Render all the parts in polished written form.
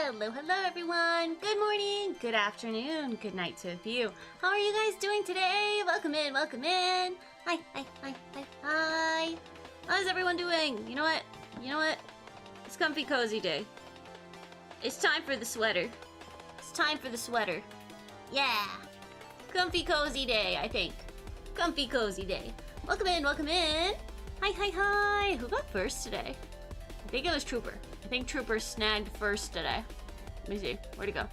Hello, hello everyone. Good morning, good afternoon, good night to a few. How are you guys doing today? Welcome in, welcome in. Hi, hi, hi, hi, hi. How's everyone doing? You know what? You know what? It's comfy cozy day. It's time for the sweater. It's time for the sweater. Yeah. Comfy cozy day, I think. Comfy cozy day. Welcome in, welcome in. Hi, hi, hi. Who got first today? I think it was Trooper. I think Trooper snagged first today. Let me see. Where'd it go?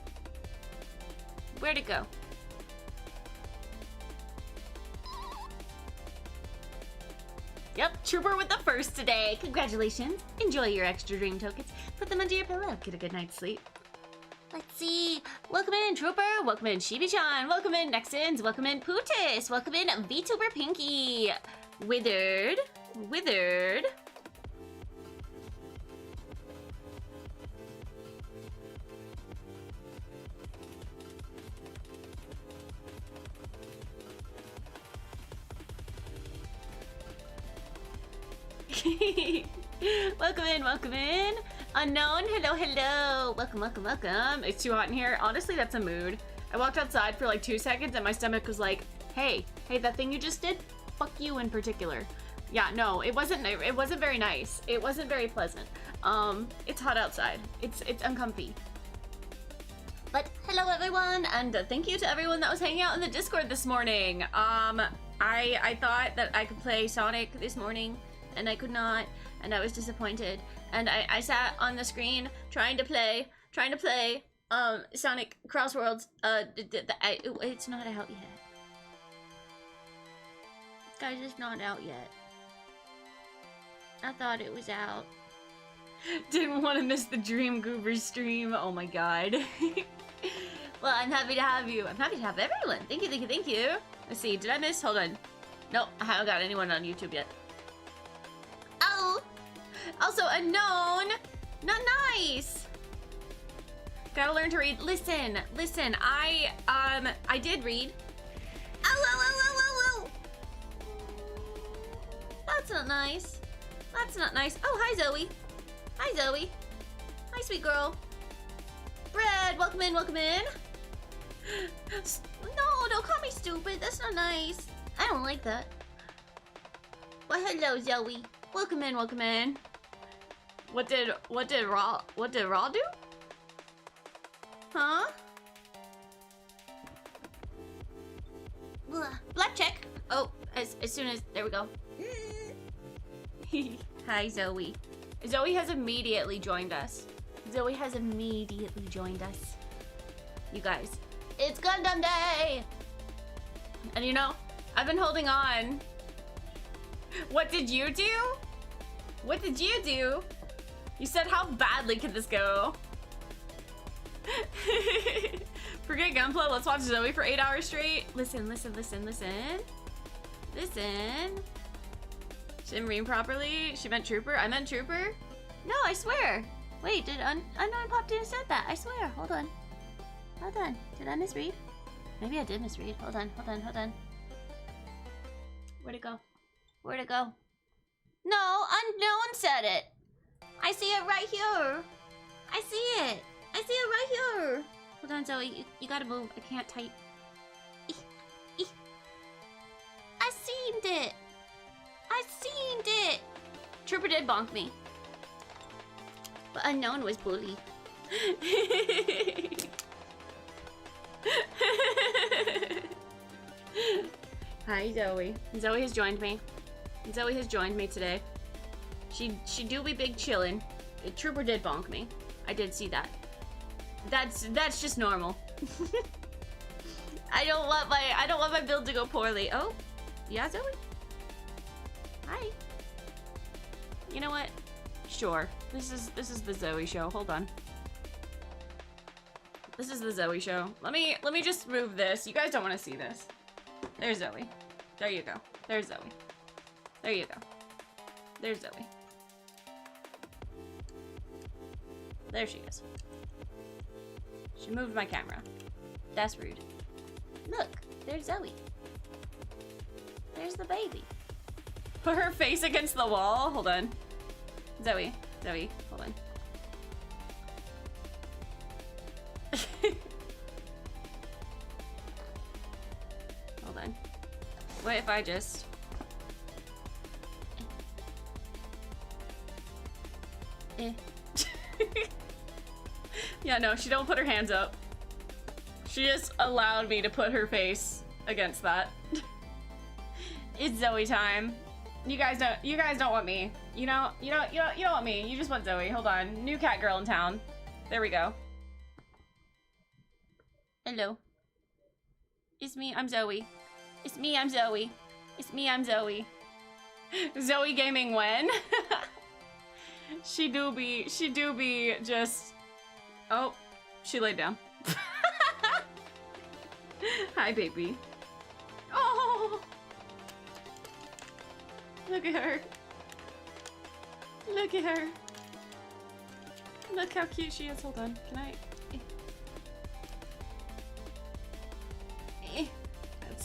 Where'd it go? Yep, Trooper with the first today. Congratulations. Enjoy your extra dream tokens. Put them under your pillow. Get a good night's sleep. Let's see. Welcome in, Trooper. Welcome in, Shibi-chan. Welcome in, Nexons. Welcome in, Pootis. Welcome in, vtuber Pinky. Withered. Withered. Welcome in, welcome in. Unknown, hello, hello. Welcome, welcome, welcome. It's too hot in here. Honestly, that's a mood. I walked outside for like 2 seconds and my stomach was like, hey, that thing you just did? Fuck you in particular. Yeah, no, it wasn't very nice. It wasn't very pleasant. It's hot outside. It's uncomfy. But hello everyone, and thank you to everyone that was hanging out in the Discord this morning. I thought that I could play Sonic this morning, and I could not, and I was disappointed. And I sat on the screen trying to play Sonic Crossworlds. It's not out yet. Guys, it's not out yet. I thought it was out. Didn't want to miss the Dream Goober stream. Oh my god. Well, I'm happy to have you. I'm happy to have everyone. Thank you, thank you, thank you. Let's see, did I miss? Hold on. Nope, I haven't got anyone on YouTube yet. Oh! Also, unknown! Not nice! Gotta learn to read. Listen, I did read. Oh! That's not nice. That's not nice. Oh, hi, Zoe. Hi, Zoe. Hi, sweet girl. Bread, welcome in, welcome in. No, don't call me stupid. That's not nice. I don't like that. Well, hello, Zoe. Welcome in, welcome in. What did Raw do? Huh? Black check. Oh, as soon as there we go. Hi, Zoe. Zoe has immediately joined us. Zoe has immediately joined us. You guys, it's Gundam Day! And you know, I've been holding on. What did you do? What did you do? You said, how badly could this go? Forget Gunpla, let's watch Zoe for 8 hours straight. Listen. She didn't read properly. She meant Trooper. I meant Trooper? No, I swear. Wait, did Unknown popped in and said that? I swear. Hold on. Did I misread? Maybe I did misread. Hold on. Where'd it go? No, Unknown said it. I see it right here. I see it right here. Hold on, Zoe. You gotta move. I can't type. I seen it. Trooper did bonk me. But Unknown was bully. Hi, Zoe. Zoe has joined me. Today. She do be big chillin'. Trooper did bonk me. I did see that. That's just normal. I don't want my build to go poorly. Oh, yeah, Zoe. Hi. You know what? Sure. This is the Zoe show. Hold on. This is the Zoe show. Let me just move this. You guys don't want to see this. There's Zoe. There you go. There's Zoe. There you go. There's Zoe. There she is. She moved my camera. That's rude. Look, there's Zoe. There's the baby. Put her face against the wall. Hold on. Zoe, hold on. What if I just... Eh. Yeah, no, she don't put her hands up. She just allowed me to put her face against that. It's Zoe time. You guys don't want me. You don't want me. You just want Zoe. Hold on. New cat girl in town. There we go. Hello. It's me, I'm Zoe. It's me, I'm Zoe. It's me, I'm Zoe. Zoe gaming when? She do be just... Oh, she laid down. Hi, baby. Oh! Look at her. Look at her. Look how cute she is. Hold on. Can I...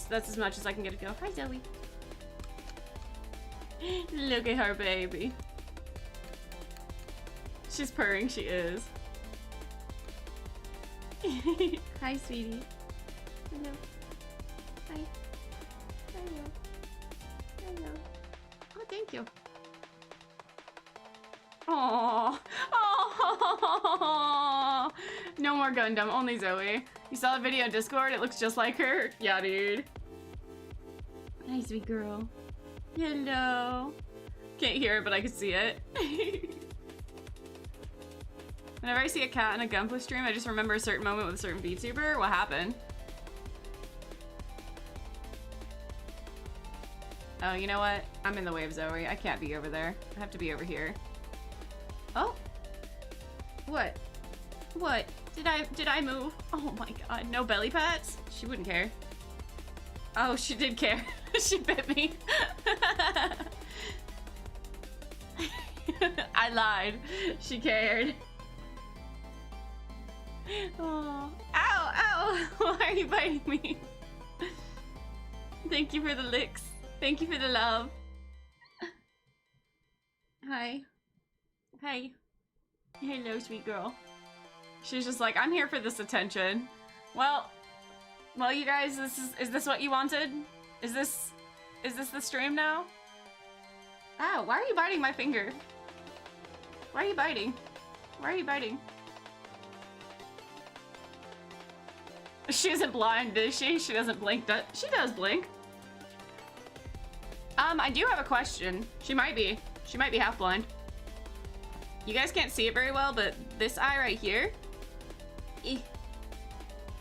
That's as much as I can get to go. Hi, Zoe. Look at her, baby. She's purring, she is. Hi, sweetie. Hello. Hi. Hello. Hello. Oh, thank you. Aww. Aww. No more Gundam, only Zoe. You saw the video on Discord? It looks just like her. Yeah, dude. Hi, sweet girl. Hello. Can't hear it, but I can see it. Whenever I see a cat in a Gunpla stream, I just remember a certain moment with a certain VTuber. What happened? Oh, you know what? I'm in the way of Zoe. I can't be over there. I have to be over here. Oh. What? What? Did I move? Oh my god. No belly pats? She wouldn't care. Oh, she did care. She bit me. I lied. She cared. Oh. Ow! Ow! Why are you biting me? Thank you for the licks. Thank you for the love. Hi. Hi. Hello, sweet girl. She's just like, I'm here for this attention. Well, you guys, is this what you wanted? Is this the stream now? Ow, why are you biting my finger? Why are you biting? Why are you biting? She isn't blind, is she? She doesn't blink. She does blink. I do have a question. She might be half blind. You guys can't see it very well, but this eye right here.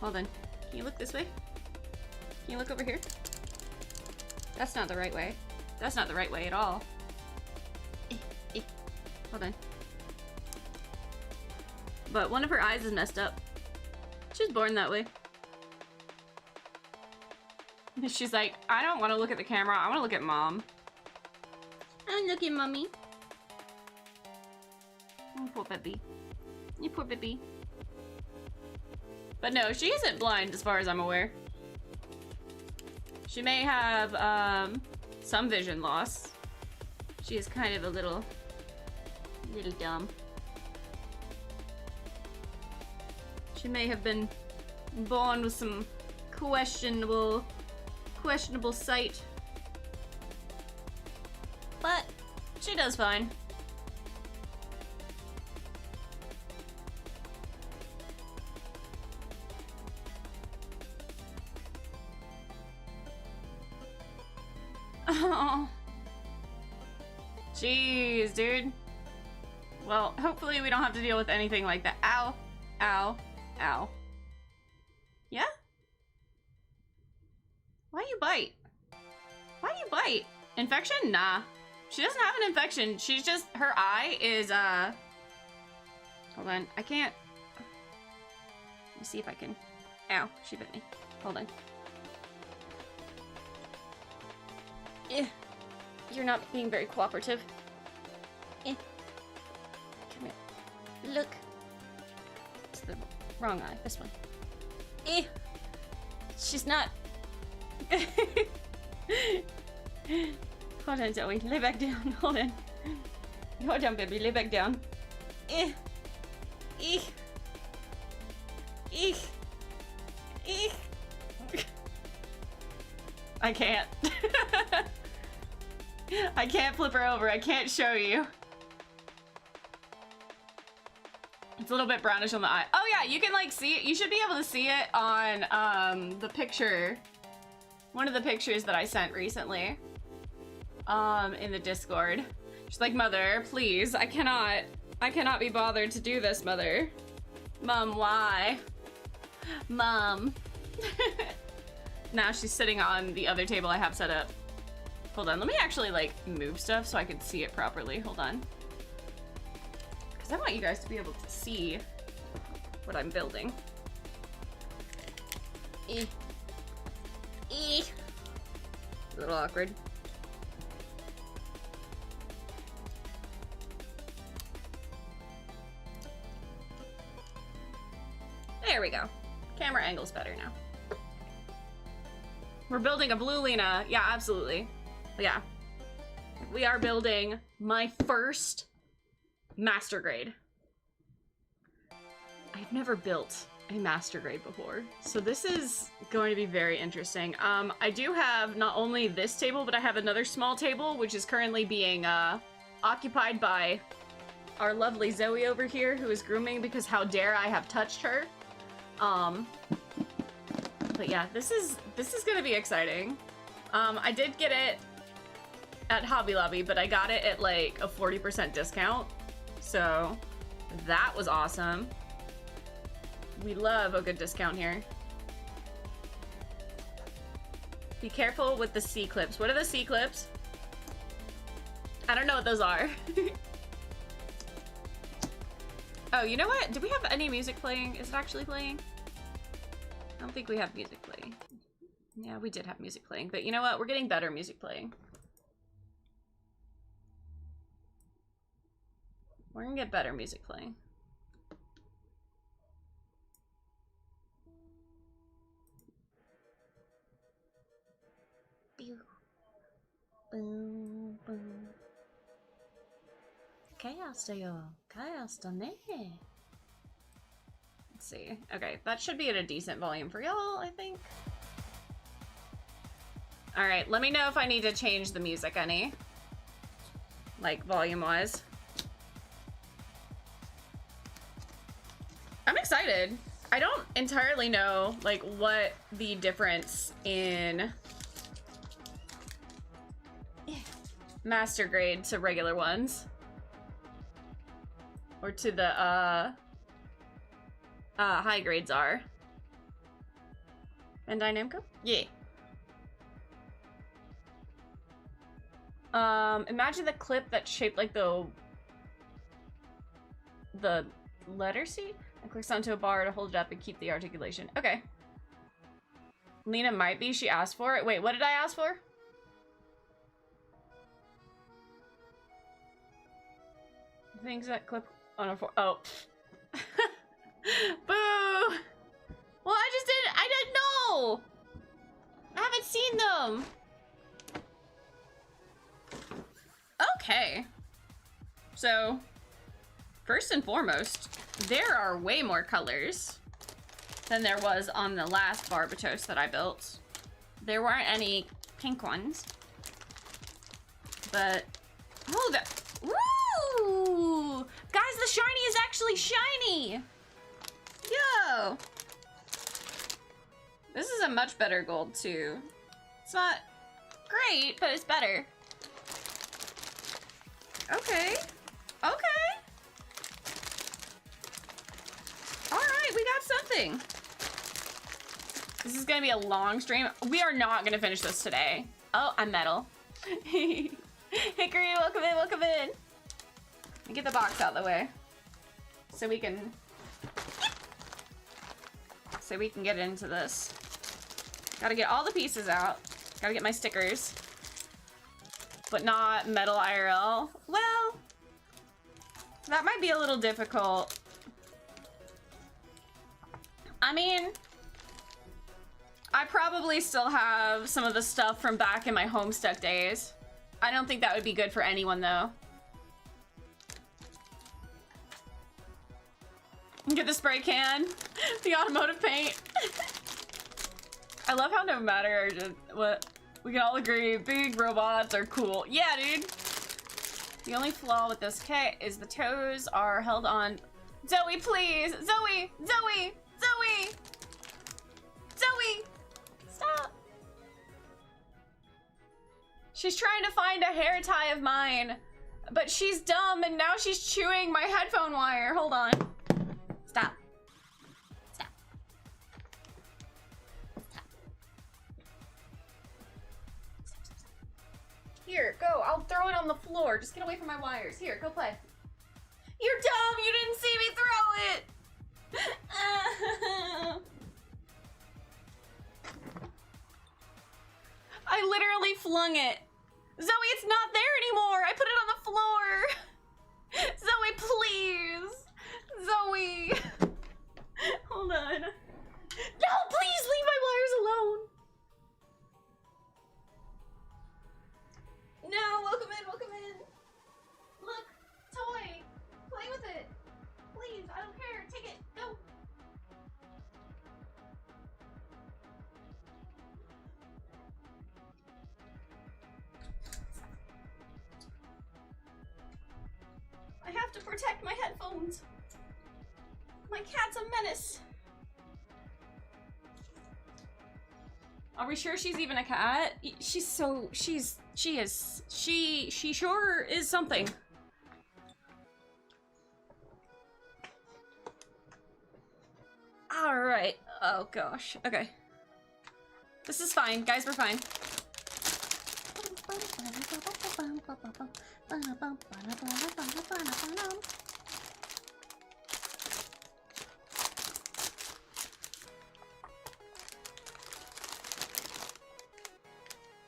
Hold on. Can you look this way? Can you look over here? That's not the right way. That's not the right way at all. Hold on. But one of her eyes is messed up. She was born that way. She's like, I don't want to look at the camera. I want to look at mom. I'm looking, mommy. Oh, poor baby. You poor baby. But no, she isn't blind as far as I'm aware. She may have some vision loss. She is kind of a little dumb. She may have been born with some questionable sight. But she does fine. Oh. Jeez, dude. Well, hopefully we don't have to deal with anything like that. Ow. Ow. Ow. Yeah? Why you bite? Why you bite? Infection? Nah. She doesn't have an infection. She's just, her eye is, hold on. I can't. Let me see if I can. Ow, she bit me. Hold on. You're not being very cooperative. Come here. Look. It's the wrong eye. This one. She's not. Hold on, Zoe. Lay back down. Hold on. Hold on, baby. Lay back down. I can't. I can't flip her over. I can't show you. It's a little bit brownish on the eye. Oh yeah, you can like see it. You should be able to see it on the picture. One of the pictures that I sent recently. In the Discord. She's like, Mother, please, I cannot be bothered to do this, Mother. Mom, why? Mom. Now she's sitting on the other table I have set up. Hold on, let me actually like move stuff so I can see it properly. Hold on. Because I want you guys to be able to see what I'm building. A little awkward. There we go. Camera angle's better now. We're building a blue Lena. Yeah, absolutely. Yeah. We are building my first master grade. I've never built a master grade before, so this is going to be very interesting. I do have not only this table, but I have another small table, which is currently being occupied by our lovely Zoe over here, who is grooming because how dare I have touched her. But yeah, this is gonna be exciting. I did get it at Hobby Lobby, but I got it at like a 40% discount, so that was awesome. We love a good discount here. Be careful with the C-clips. What are the C-clips? I don't know what those are. Oh, you know what? Do we have any music playing? Is it actually playing? I don't think we have music playing. Yeah, we did have music playing, but you know what? We're getting better music playing. We're gonna get better music playing. Boom, boom. Chaos da yo. Chaos da ne. Let's see. Okay, that should be at a decent volume for y'all, I think. Alright, let me know if I need to change the music any. Like, volume-wise. I'm excited. I don't entirely know, like, what the difference in master grade to regular ones. Or to the, high grades are. Bandai Namco? Yeah. Imagine the clip that's shaped like the letter C and clicks onto a bar to hold it up and keep the articulation. Okay. Lena might be. She asked for it. Wait, what did I ask for? Things that clip on a oh. Boo! Well, I didn't know! I haven't seen them! Okay. So, first and foremost, there are way more colors than there was on the last Barbatos that I built. There weren't any pink ones. But, oh, that, woo! Guys, the shiny is actually shiny! Yo! This is a much better gold, too. It's not great, but it's better. Okay. Okay. Alright, we got something. This is gonna be a long stream. We are not gonna finish this today. Oh, I'm metal. Hickory, welcome in, welcome in. Let me get the box out of the way. So we can get into this. Gotta get all the pieces out. Gotta get my stickers. But not metal IRL. Well, that might be a little difficult. I mean, I probably still have some of the stuff from back in my Homestuck days. I don't think that would be good for anyone, though. Get the spray can. The automotive paint. I love how no matter what We can all agree big robots are cool. Yeah, dude. The only flaw with this kit is the toes are held on. Zoe, please! Zoe! Zoe! Zoe! Zoe! Stop! She's trying to find a hair tie of mine, but she's dumb and now she's chewing my headphone wire. Hold on. Stop. Stop. Stop. Here, go. I'll throw it on the floor. Just get away from my wires. Here, go play. You're dumb. You didn't see me throw it. I literally flung it. Zoe, it's not there anymore. I put it on the floor. Zoe, please. Zoe. Hold on. No, please leave my wires alone. No, welcome in, welcome in. Look, toy. Play with it. Please, I don't care. Take it. Go. I have to protect my headphones. My cat's a menace. Are we sure she's even a cat? She sure is something. All right. Oh gosh. Okay. This is fine, guys. We're fine.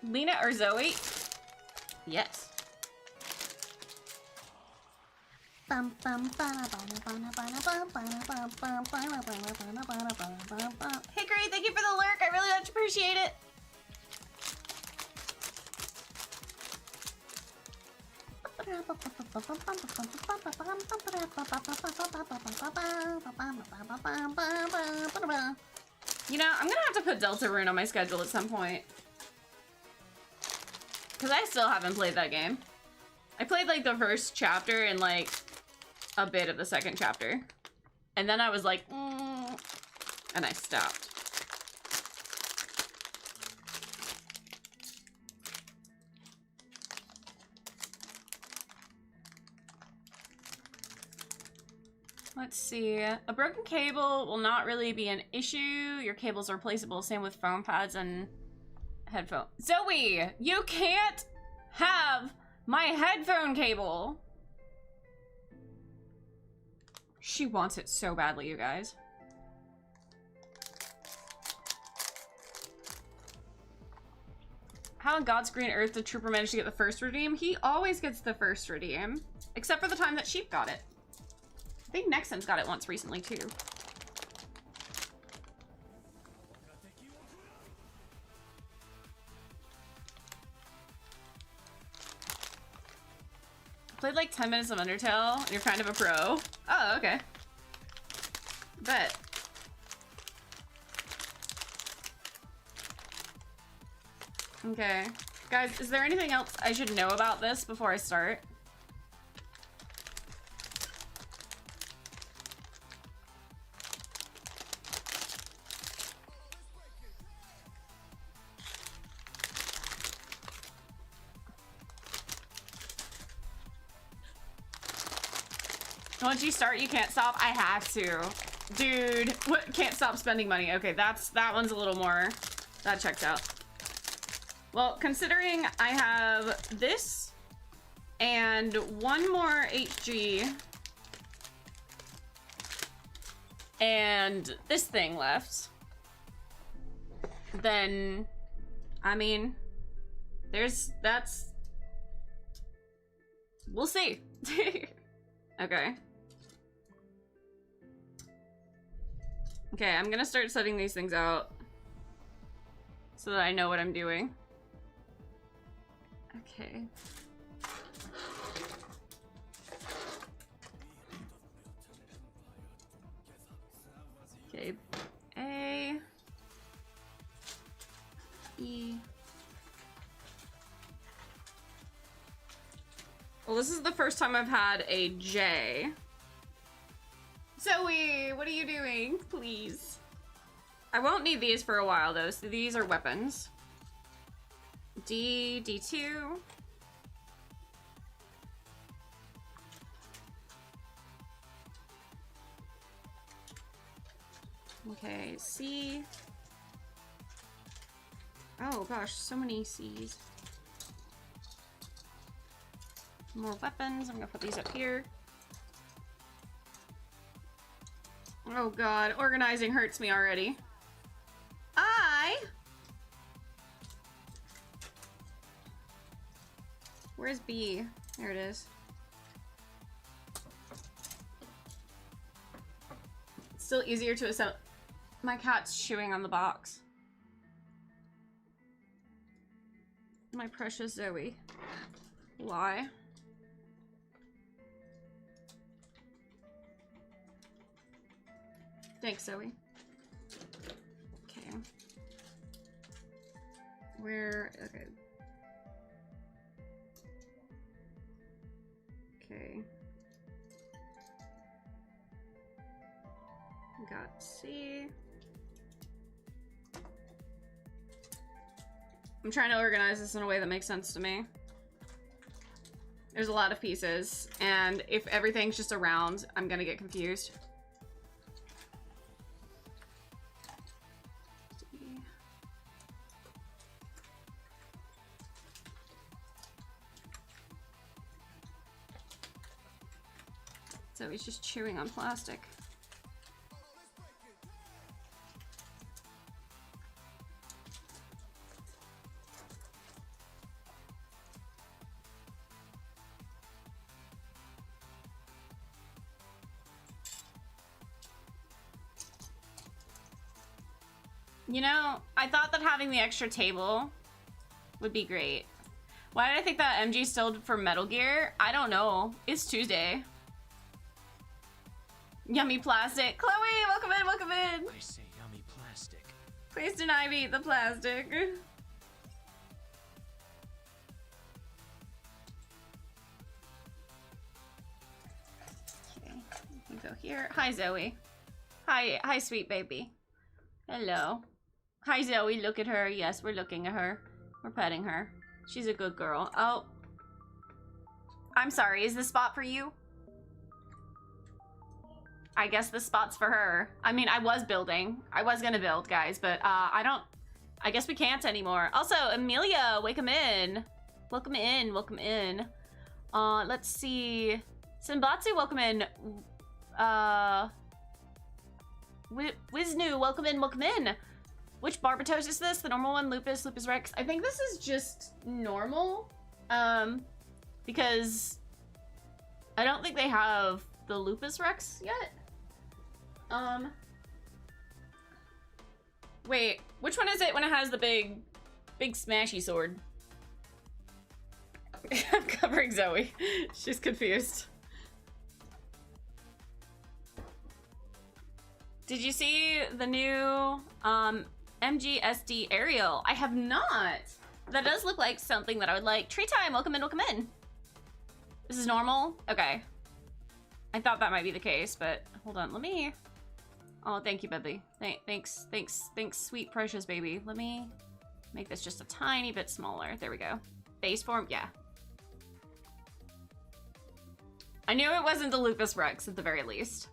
Lena or Zoe? Yes. Hey Gray, thank you for the lurk. I really much appreciate it. You know, I'm gonna have to put Deltarune on my schedule at some point. Because I still haven't played that game. I played like the first chapter and like a bit of the second chapter. And then I was like, and I stopped. Let's see. A broken cable will not really be an issue. Your cables are replaceable. Same with phone pads and headphone. Zoe, you can't have my headphone cable. She wants it so badly, you guys. How on God's green earth did Trooper manage to get the first redeem? He always gets the first redeem, except for the time that Sheep got it. I think Nexon's got it once recently, too. Played like 10 minutes of Undertale, and you're kind of a pro. Oh, okay. Bet. Okay. Guys, is there anything else I should know about this before I start? Once you start, you can't stop. I have to. Dude, what? Can't stop spending money. Okay, that one's a little more. That checks out. Well, considering I have this and one more HG and this thing left, then, I mean, that's, we'll see. Okay. Okay, I'm gonna start setting these things out so that I know what I'm doing. Okay. Okay. A. E. Well, this is the first time I've had a J. Zoe, what are you doing? Please. I won't need these for a while, though. So these are weapons. D, D2. Okay, C. Oh gosh, so many C's. More weapons. I'm gonna put these up here. Oh god, organizing hurts me already. Where's B? There it is. It's still easier to assemble. My cat's chewing on the box. My precious Zoe. Why? Thanks, Zoe. Okay. Okay. Okay. Got C. I'm trying to organize this in a way that makes sense to me. There's a lot of pieces, and if everything's just around, I'm gonna get confused. So he's just chewing on plastic. You know, I thought that having the extra table would be great. Why did I think that MG still for Metal Gear? I don't know. It's Tuesday. Yummy plastic. Chloe, welcome in, welcome in. I say yummy plastic. Please deny me the plastic. Okay, we can go here. Hi, Zoe. Hi, sweet baby. Hello. Hi, Zoe. Look at her. Yes, we're looking at her. We're petting her. She's a good girl. Oh. I'm sorry. Is this spot for you? I guess this spot's for her. I mean, I was building. I was gonna build, guys, but I guess we can't anymore. Also, Amelia, welcome in. Welcome in, welcome in. Let's see. Simbatsu, welcome in. Wiznu, welcome in, welcome in. Which Barbatos is this? The normal one, Lupus, Lupus Rex? I think this is just normal. Because I don't think they have the Lupus Rex yet. Wait, which one is it when it has the big smashy sword? I'm covering Zoe. She's confused. Did you see the new MGSD aerial? I have not. That does look like something that I would like. Tree time, welcome in, welcome in. This is normal? Okay. I thought that might be the case, but hold on, let me... Oh, thank you, Bedley. Thanks, sweet precious baby. Let me make this just a tiny bit smaller. There we go. Base form, yeah. I knew it wasn't the Lupus Rex at the very least.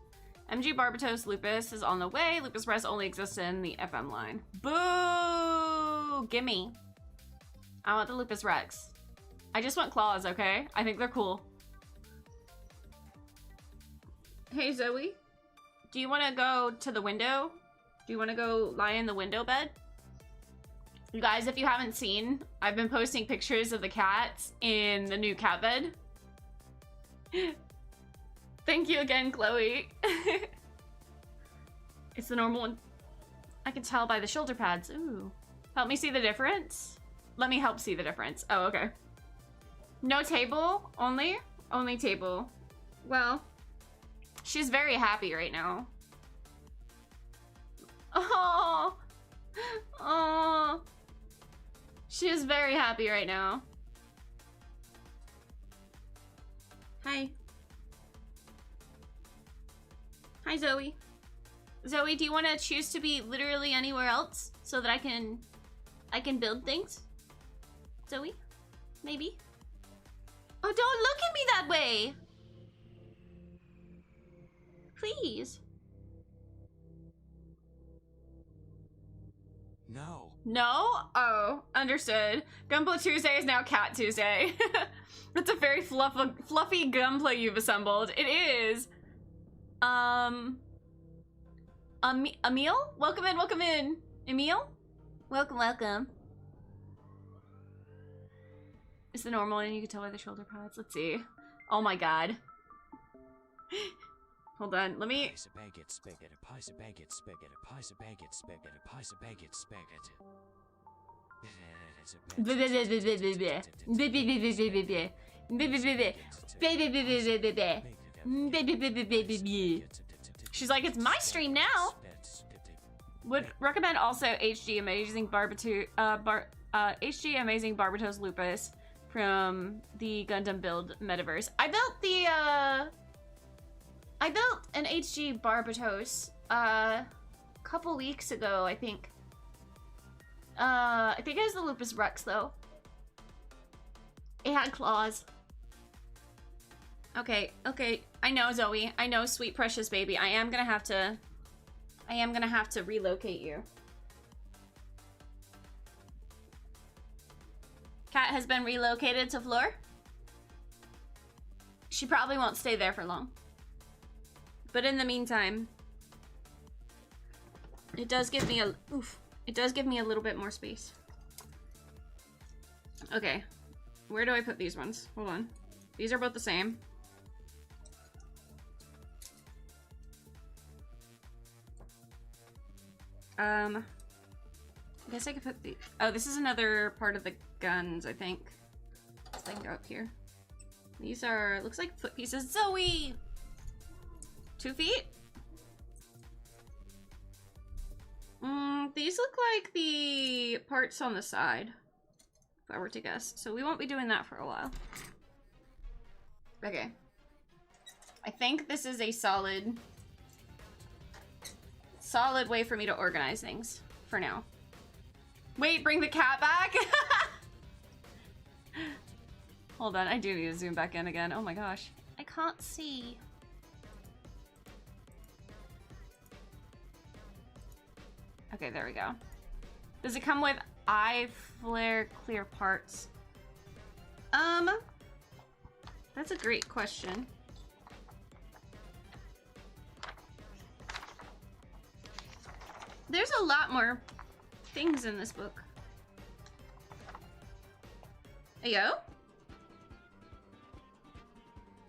MG Barbatos Lupus is on the way. Lupus Rex only exists in the FM line. Boo! Gimme. I want the Lupus Rex. I just want claws, okay? I think they're cool. Hey, Zoe. Do you want to go to the window? Do you want to go lie in the window bed? You guys, if you haven't seen, I've been posting pictures of the cats in the new cat bed. Thank you again, Chloe. It's the normal one. I can tell by the shoulder pads. Ooh. Help me see the difference? Let me help see the difference. Oh, okay. No table? Only? Only table. Well, she's very happy right now. Oh. Oh. She is very happy right now. Hi. Hi, Zoe. Zoe, do you want to choose to be literally anywhere else so that I can build things? Zoe? Maybe? Oh, don't look at me that way! Please. No. No? Oh, understood. Gunpla Tuesday is now Cat Tuesday. That's a very fluffy Gunpla you've assembled. It is. Emil? Welcome in, welcome in. Emil? Welcome, welcome. It's the normal and you can tell by the shoulder pads. Let's see. Oh my god. Hold on, let me... She's like, it's my stream now. Would recommend also HD Amazing Barbatos, HD Amazing Barbatos Lupus from the Gundam build metaverse. I built an HG Barbatos a couple weeks ago, I think. I think it was the Lupus Rex though. It had claws. Okay, okay. I know, Zoe. I know, sweet precious baby. I am gonna have to relocate you. Cat has been relocated to floor. She probably won't stay there for long. But in the meantime, it does give me a little bit more space. Okay. Where do I put these ones? Hold on. These are both the same. I guess I could put the... Oh, this is another part of the guns, I think. So I can go up here. These are... Looks like foot pieces. Zoe! 2 feet? These look like the parts on the side. If I were to guess. So we won't be doing that for a while. Okay. I think this is a solid way for me to organize things for now. Wait, bring the cat back? Hold on, I do need to zoom back in again. Oh my gosh. I can't see. Okay, there we go. Does it come with eye flare clear parts? That's a great question. There's a lot more things in this book. Ayo?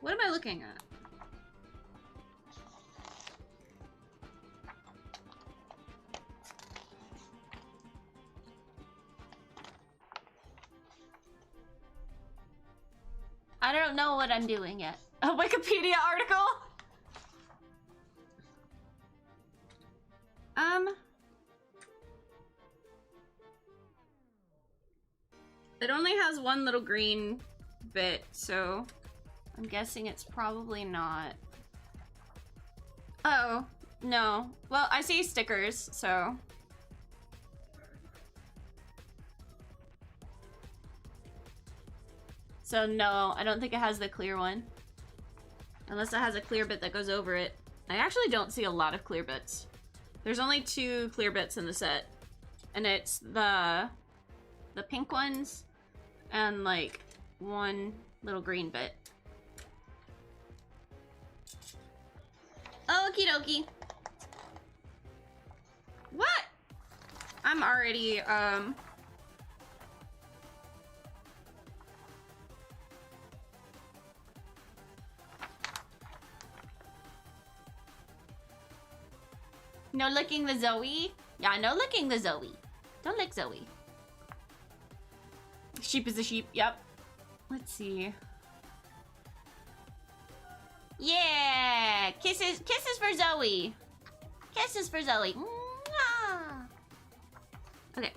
What am I looking at? I don't know what I'm doing yet. A Wikipedia article? It only has one little green bit, so I'm guessing it's probably not. Oh, no. Well, I see stickers, so. So no, I don't think it has the clear one. Unless it has a clear bit that goes over it. I actually don't see a lot of clear bits. There's only 2 clear bits in the set. And it's the pink ones and like 1 little green bit. Okie dokie. What? I'm already, no licking the Zoe? Yeah, no licking the Zoe. Don't lick Zoe. Sheep is a sheep, yep. Let's see. Yeah! Kisses for Zoe! Kisses for Zoe! Mwah! Okay.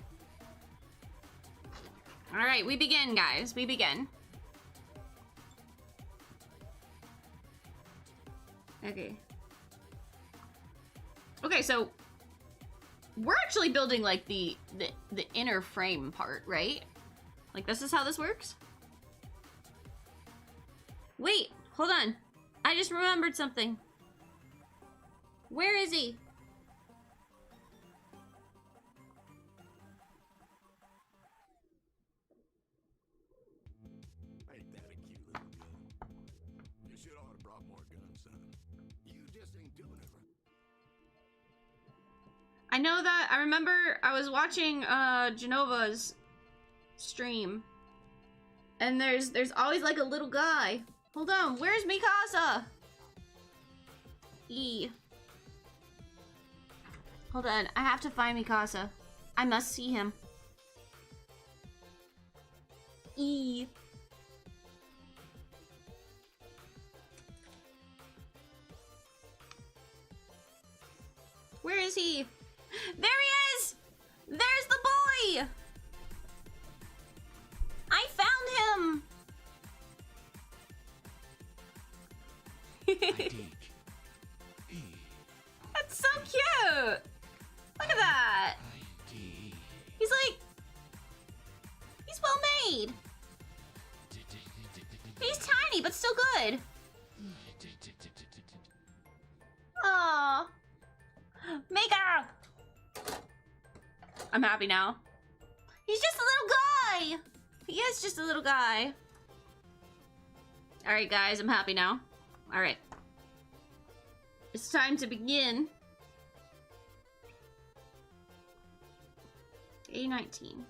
Alright, we begin, guys. We begin. Okay. Okay, so we're actually building like the inner frame part, right? Like this is how this works? Wait, hold on. I just remembered something. Where is he? Ain't that a cute little gun? You should ought to brought more guns, son. You just ain't doing it right. I know that. I remember I was watching Genova's stream. And there's always like a little guy. Hold on, where's Mikasa? E. Hold on, I have to find Mikasa. I must see him. E. Where is he? There he is! There's the boy! I found him! That's so cute! Look at that! He's like... He's well made! He's tiny, but still good! Aww! Mika! I'm happy now. He's just a little guy! He is just a little guy. Alright guys, I'm happy now. Alright. It's time to begin. A19.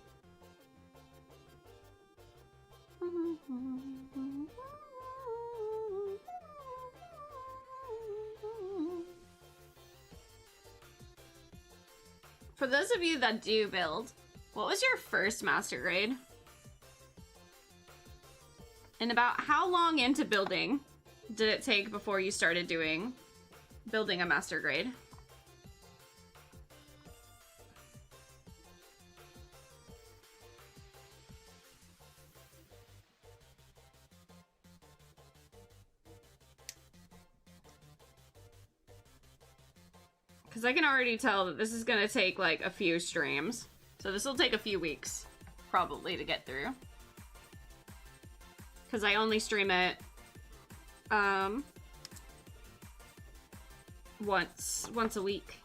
For those of you that do build, what was your first master grade? And about how long into building did it take before you started building a master grade? Because I can already tell that this is going to take like a few streams. So this will take a few weeks probably to get through. Because I only stream it once a week.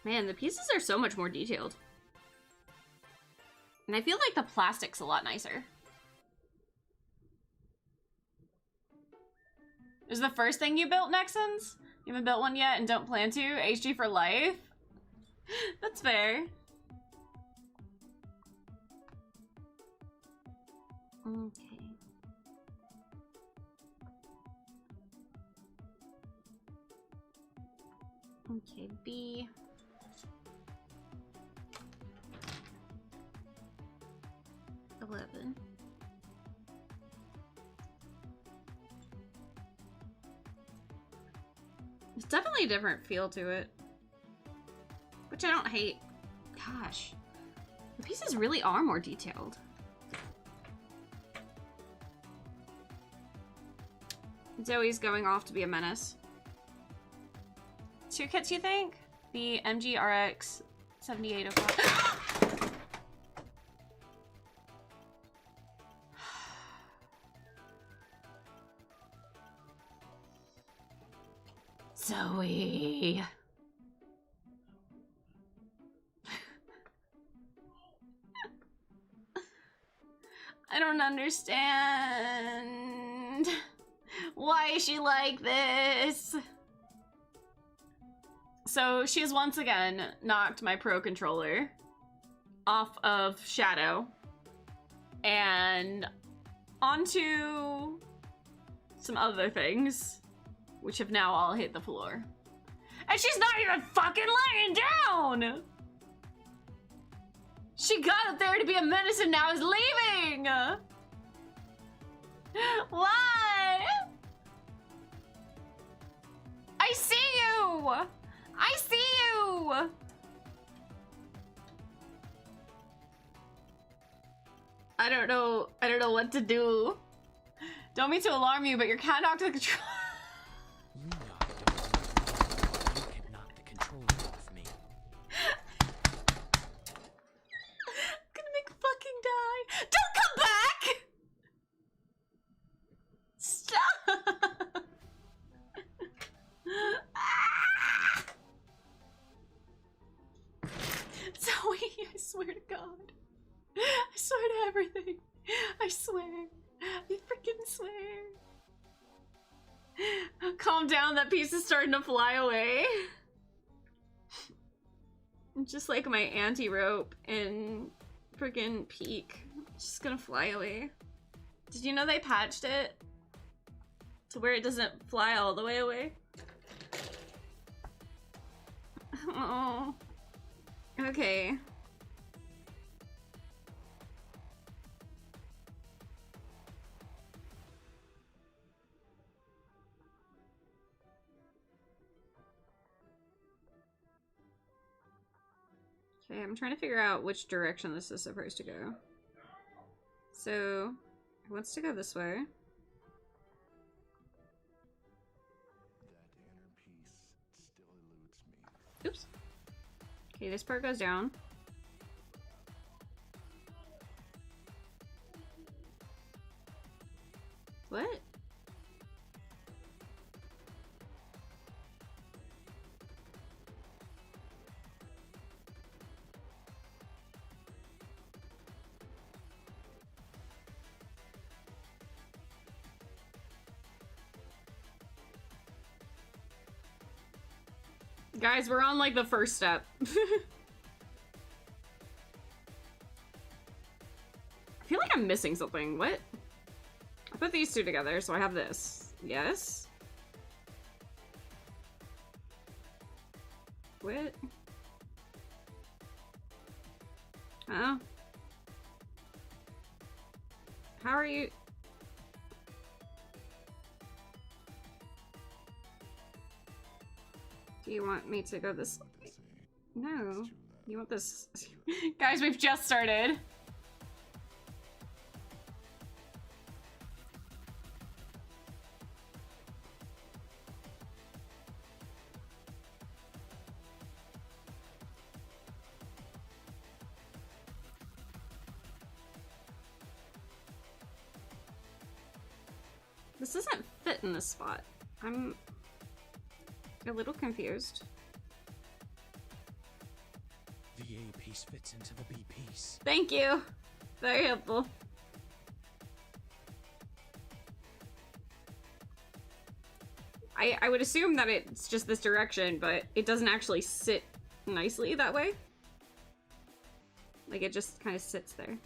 Man, the pieces are so much more detailed. And I feel like the plastic's a lot nicer. Is the first thing you built Nexons? You haven't built one yet and don't plan to? HG for life? That's fair. Okay. Okay, B. $11. It's definitely a different feel to it, which I don't hate. Gosh, the pieces really are more detailed. Zoe's going off to be a menace. 2 kits, you think? The MG RX 7805. Zoe. I don't understand. Why is she like this? So she has once again knocked my Pro Controller off of Shadow and onto some other things, which have now all hit the floor. And she's not even fucking laying down! She got up there to be a menace and now is leaving! Why? I see you! I see you! I don't know what to do. Don't mean to alarm you, but your cat knocked the control. You can knock the controller off me. I'm gonna make fucking die. Don't come back! Stop! Ah! Zoe, I swear to God. I swear to everything. I swear. I freaking swear. Calm down, that piece is starting to fly away. Just like my anti-rope in freaking Peak. It's just gonna fly away. Did you know they patched it to where it doesn't fly all the way away? Oh. Okay. Okay, I'm trying to figure out which direction this is supposed to go. So, it wants to go this way. That inner peace still eludes me. Oops. Okay, this part goes down. What? Guys, we're on like the first step. I feel like I'm missing something. What? I put these two together, so I have this. Yes? What? Oh. How are you? Do you want me to go this way? No. You want this? Guys, we've just started. This doesn't fit in this spot. I'm a little confused. The A piece fits into the B piece. Thank you. Very helpful. I would assume that it's just this direction, but it doesn't actually sit nicely that way. Like, it just kind of sits there.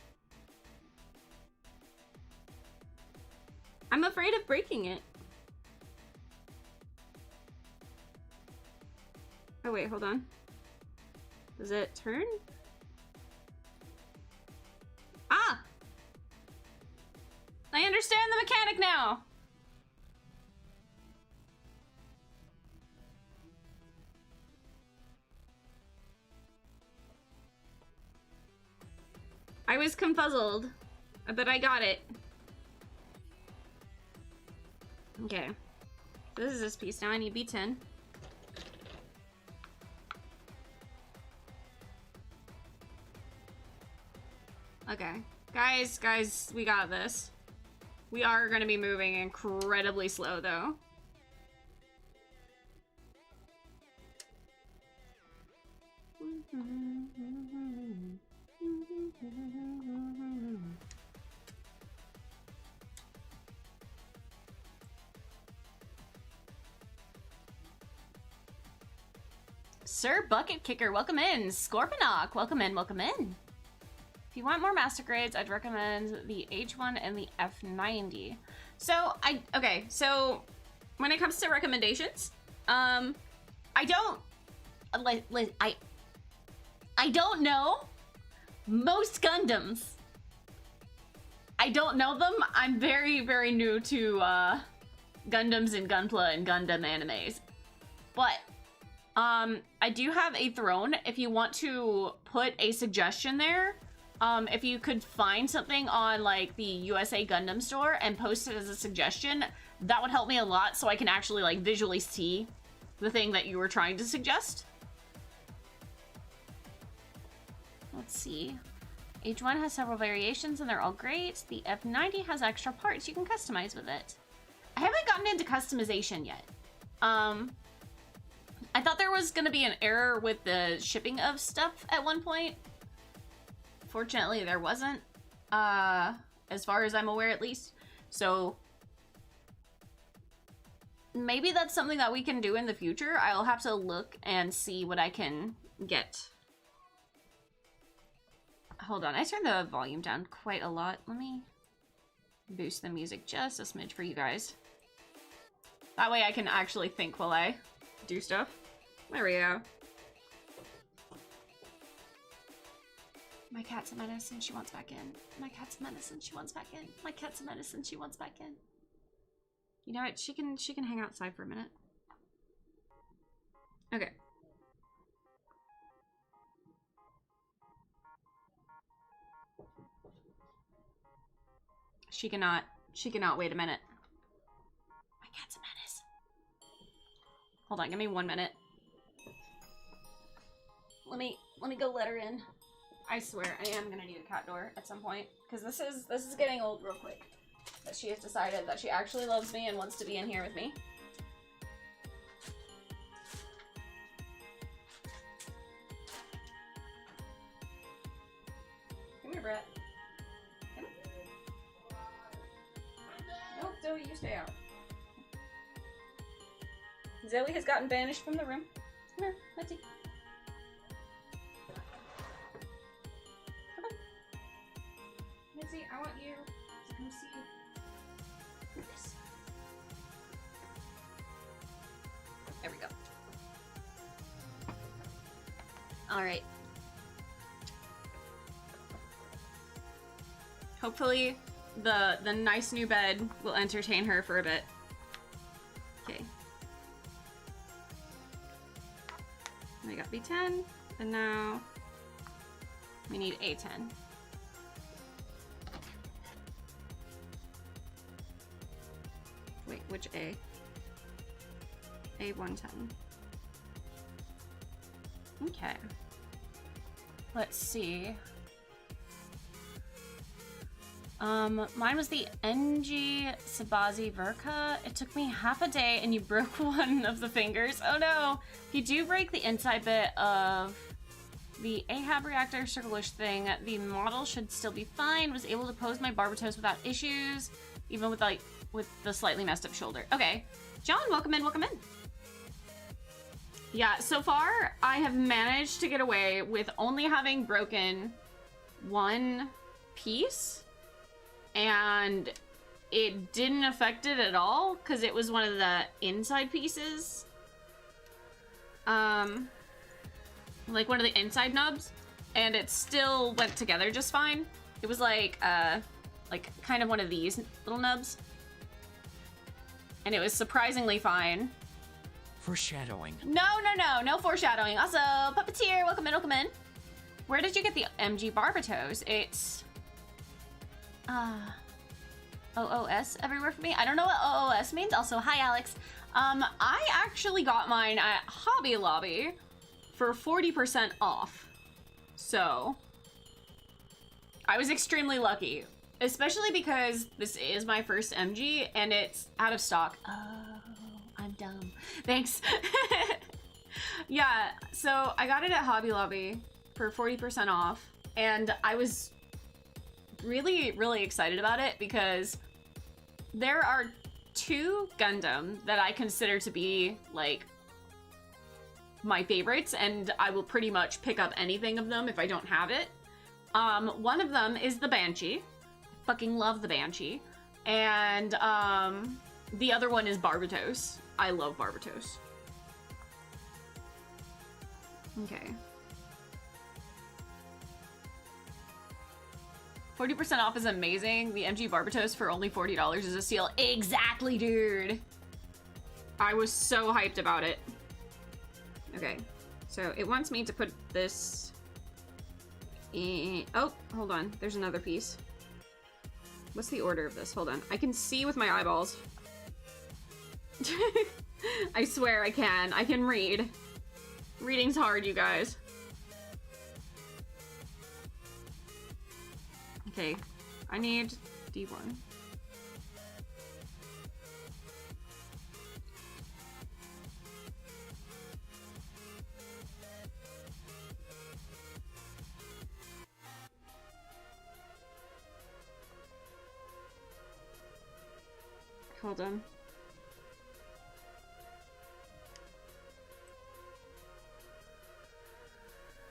I'm afraid of breaking it. Oh wait, hold on. Does it turn? Ah! I understand the mechanic now! I was confuzzled, but I got it. Okay. This is this piece. Now I need B10. Okay. Guys, we got this. We are gonna be moving incredibly slow, though. Sir Bucket Kicker, welcome in. Scorponok, welcome in, welcome in. If you want more master grades, I'd recommend the H1 and the F90. So, so when it comes to recommendations, I don't know most Gundams. I don't know them. I'm very, very new to Gundams and Gunpla and Gundam animes. But I do have a throne. If you want to put a suggestion there, if you could find something on like the USA Gundam store and post it as a suggestion, that would help me a lot so I can actually like visually see the thing that you were trying to suggest. Let's see. Each one has several variations and they're all great. The F90 has extra parts you can customize with it. I haven't gotten into customization yet. I thought there was gonna be an error with the shipping of stuff at one point. Fortunately, there wasn't, as far as I'm aware at least. So maybe that's something that we can do in the future. I'll have to look and see what I can get. Hold on, I turned the volume down quite a lot. Let me boost the music just a smidge for you guys. That way I can actually think while I do stuff. There we go. My cat's a menace and she wants back in. My cat's a menace and she wants back in. My cat's a menace and she wants back in. You know what? She can hang outside for a minute. Okay. She cannot wait a minute. My cat's a menace. Hold on, give me 1 minute. Let me go let her in. I swear, I am gonna need a cat door at some point. Because this is getting old real quick. That she has decided that she actually loves me and wants to be in here with me. Come here, Brett. Come here. Nope, Zoe, you stay out. Zoe has gotten banished from the room. Come here, let's see. Mitzi, I want you to come see this. There we go. Alright. Hopefully the nice new bed will entertain her for a bit. Okay. We got B10, and now we need A10. Wait, which A? A110. Okay. Let's see. Mine was the NG Sabazi Verka. It took me half a day and you broke one of the fingers. Oh no! If you do break the inside bit of the AHAB reactor circlish thing, the model should still be fine. Was able to pose my Barbatos without issues, even with the slightly messed up shoulder. Okay. John, welcome in, welcome in. Yeah, so far I have managed to get away with only having broken one piece, and it didn't affect it at all because it was one of the inside pieces. Like one of the inside nubs, and it still went together just fine. It was like kind of one of these little nubs. And it was surprisingly fine. Foreshadowing. No foreshadowing. Also, Puppeteer, welcome in, welcome in. Where did you get the MG Barbatos? It's OOS everywhere for me. I don't know what OOS means. Also, hi Alex. I actually got mine at Hobby Lobby for 40% off. So I was extremely lucky. Especially because this is my first MG and it's out of stock. Oh, I'm dumb. Thanks. Yeah, so I got it at Hobby Lobby for 40% off, and I was really, really excited about it because there are two Gundam that I consider to be like my favorites, and I will pretty much pick up anything of them if I don't have it. One of them is the Banshee. Fucking love the Banshee. And the other one is Barbatos. I love Barbatos. Okay. 40% off is amazing. The MG Barbatos for only $40 is a steal. Exactly, dude. I was so hyped about it. Okay, so it wants me to put this in... Oh, hold on. There's another piece. What's the order of this? Hold on. I can see with my eyeballs. I swear I can. I can read. Reading's hard, you guys. Okay, I need D1. Hold on.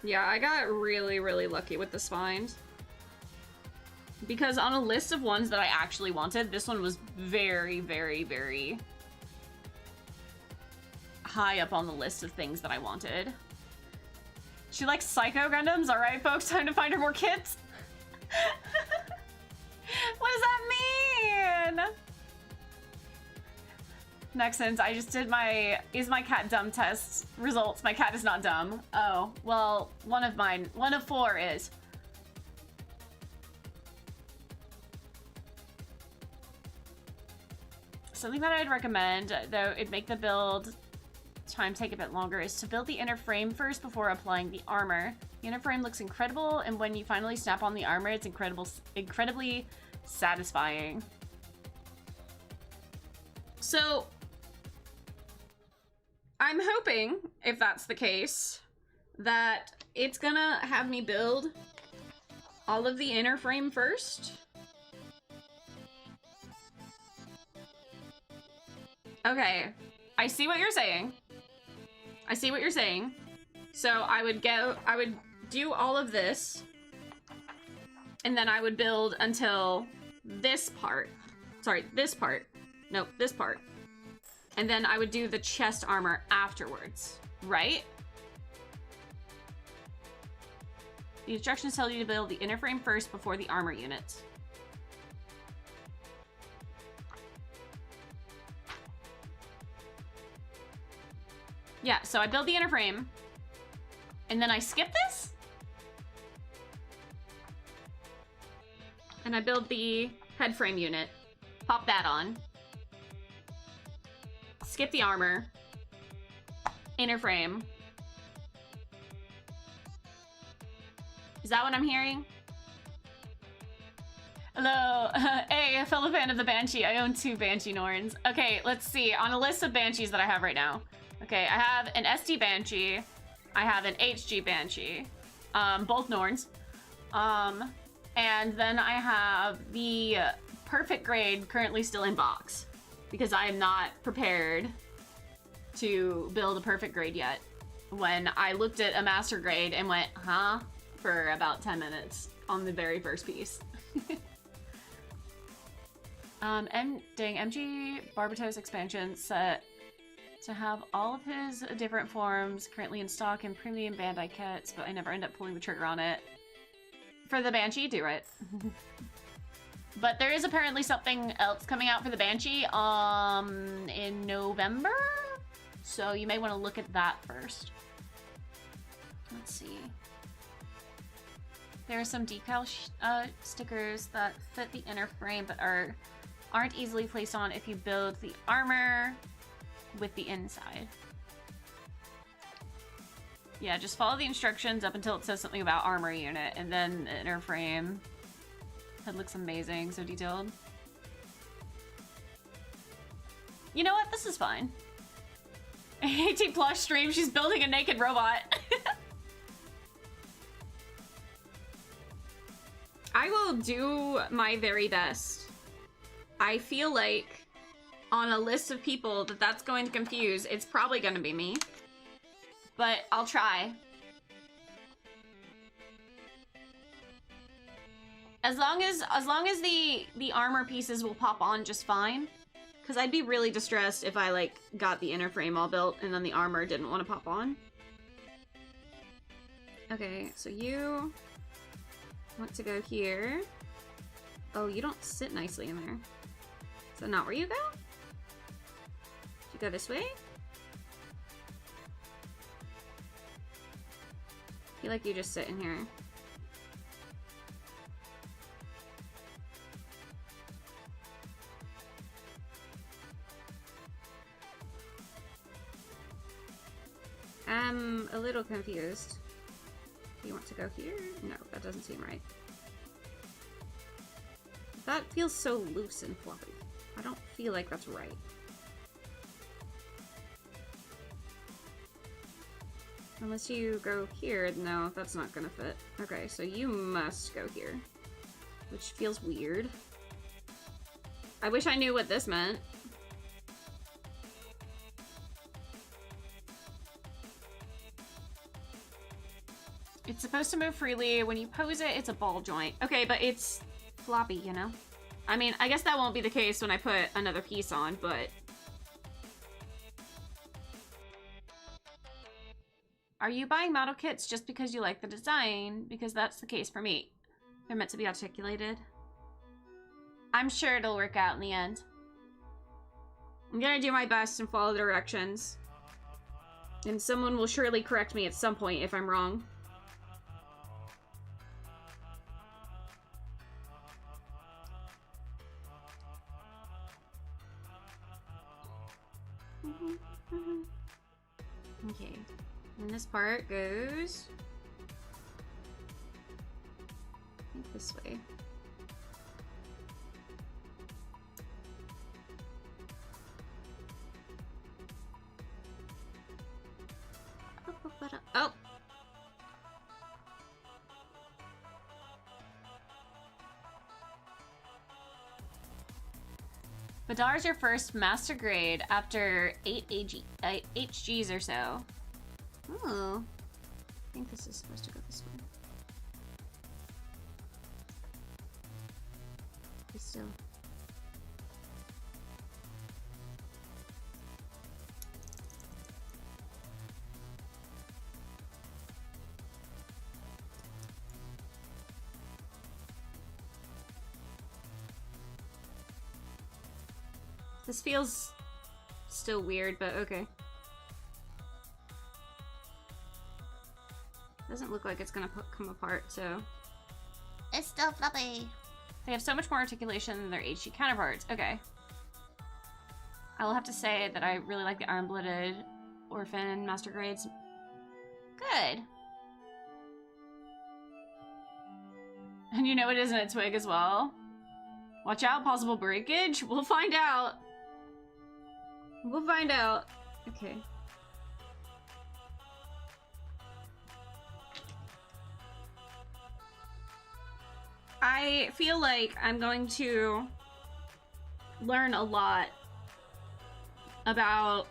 Yeah, I got really, really lucky with this find. Because on a list of ones that I actually wanted, this one was very, very, very high up on the list of things that I wanted. She likes Psycho Gundams? Alright, folks, time to find her more kits. What does that mean? Nexons, I just did my is my cat dumb test results. My cat is not dumb. Oh, well, one of 4 is. Something that I'd recommend, though it'd make the build time take a bit longer, is to build the inner frame first before applying the armor. The inner frame looks incredible, and when you finally snap on the armor, it's incredibly satisfying. So, I'm hoping, if that's the case, that it's gonna have me build all of the inner frame first. Okay, I see what you're saying. I see what you're saying. So I would do all of this, and then I would build until this part. Sorry, this part. Nope, this part. And then I would do the chest armor afterwards, right? The instructions tell you to build the inner frame first before the armor units. Yeah, so I build the inner frame, and then I skip this? And I build the head frame unit, pop that on, skip the armor, inner frame. Is that what I'm hearing? Hello, hey, a fellow fan of the Banshee. I own 2 Banshee Norns. Okay, let's see, on a list of Banshees that I have right now. Okay, I have an SD Banshee, I have an HG Banshee, both Norns, and then I have the perfect grade currently still in box, because I am not prepared to build a perfect grade yet. When I looked at a master grade and went, huh? For about 10 minutes on the very first piece. MG Barbatos expansion set to have all of his different forms currently in stock in premium Bandai kits, but I never end up pulling the trigger on it. For the Banshee, do it. But there is apparently something else coming out for the Banshee in November, so you may want to look at that first. Let's see. There are some decal stickers that fit the inner frame but aren't easily placed on if you build the armor with the inside. Yeah, just follow the instructions up until it says something about armor unit, and then the inner frame. That looks amazing, so detailed. You know what? This is fine. AT Plush stream, she's building a naked robot. I will do my very best. I feel like on a list of people that's going to confuse, it's probably going to be me. But I'll try. As long as the armor pieces will pop on just fine. Because I'd be really distressed if I, like, got the inner frame all built and then the armor didn't want to pop on. Okay, so you want to go here. Oh, you don't sit nicely in there. Is that not where you go? You go this way? I feel like you just sit in here. I'm a little confused. Do you want to go here? No, that doesn't seem right. That feels so loose and fluffy. I don't feel like that's right. Unless you go here, no, that's not gonna fit. Okay, so you must go here. Which feels weird. I wish I knew what this meant. It's supposed to move freely. When you pose it, it's a ball joint. Okay, but it's floppy, you know? I mean, I guess that won't be the case when I put another piece on, but... Are you buying model kits just because you like the design? Because that's the case for me. They're meant to be articulated. I'm sure it'll work out in the end. I'm gonna do my best and follow the directions. And someone will surely correct me at some point if I'm wrong. Okay. And this part goes... I think this way. Oh! Vidar's your first master grade after 8 HGs or so. Oh. I think this is supposed to go this way. Be still. This feels still weird, but okay. Doesn't look like it's gonna come apart, so... It's still floppy. They have so much more articulation than their HG counterparts. Okay. I will have to say that I really like the Iron-Blooded Orphan Master Grades. Good. And you know it isn't a twig as well. Watch out, possible breakage. We'll find out. We'll find out. Okay. I feel like I'm going to learn a lot about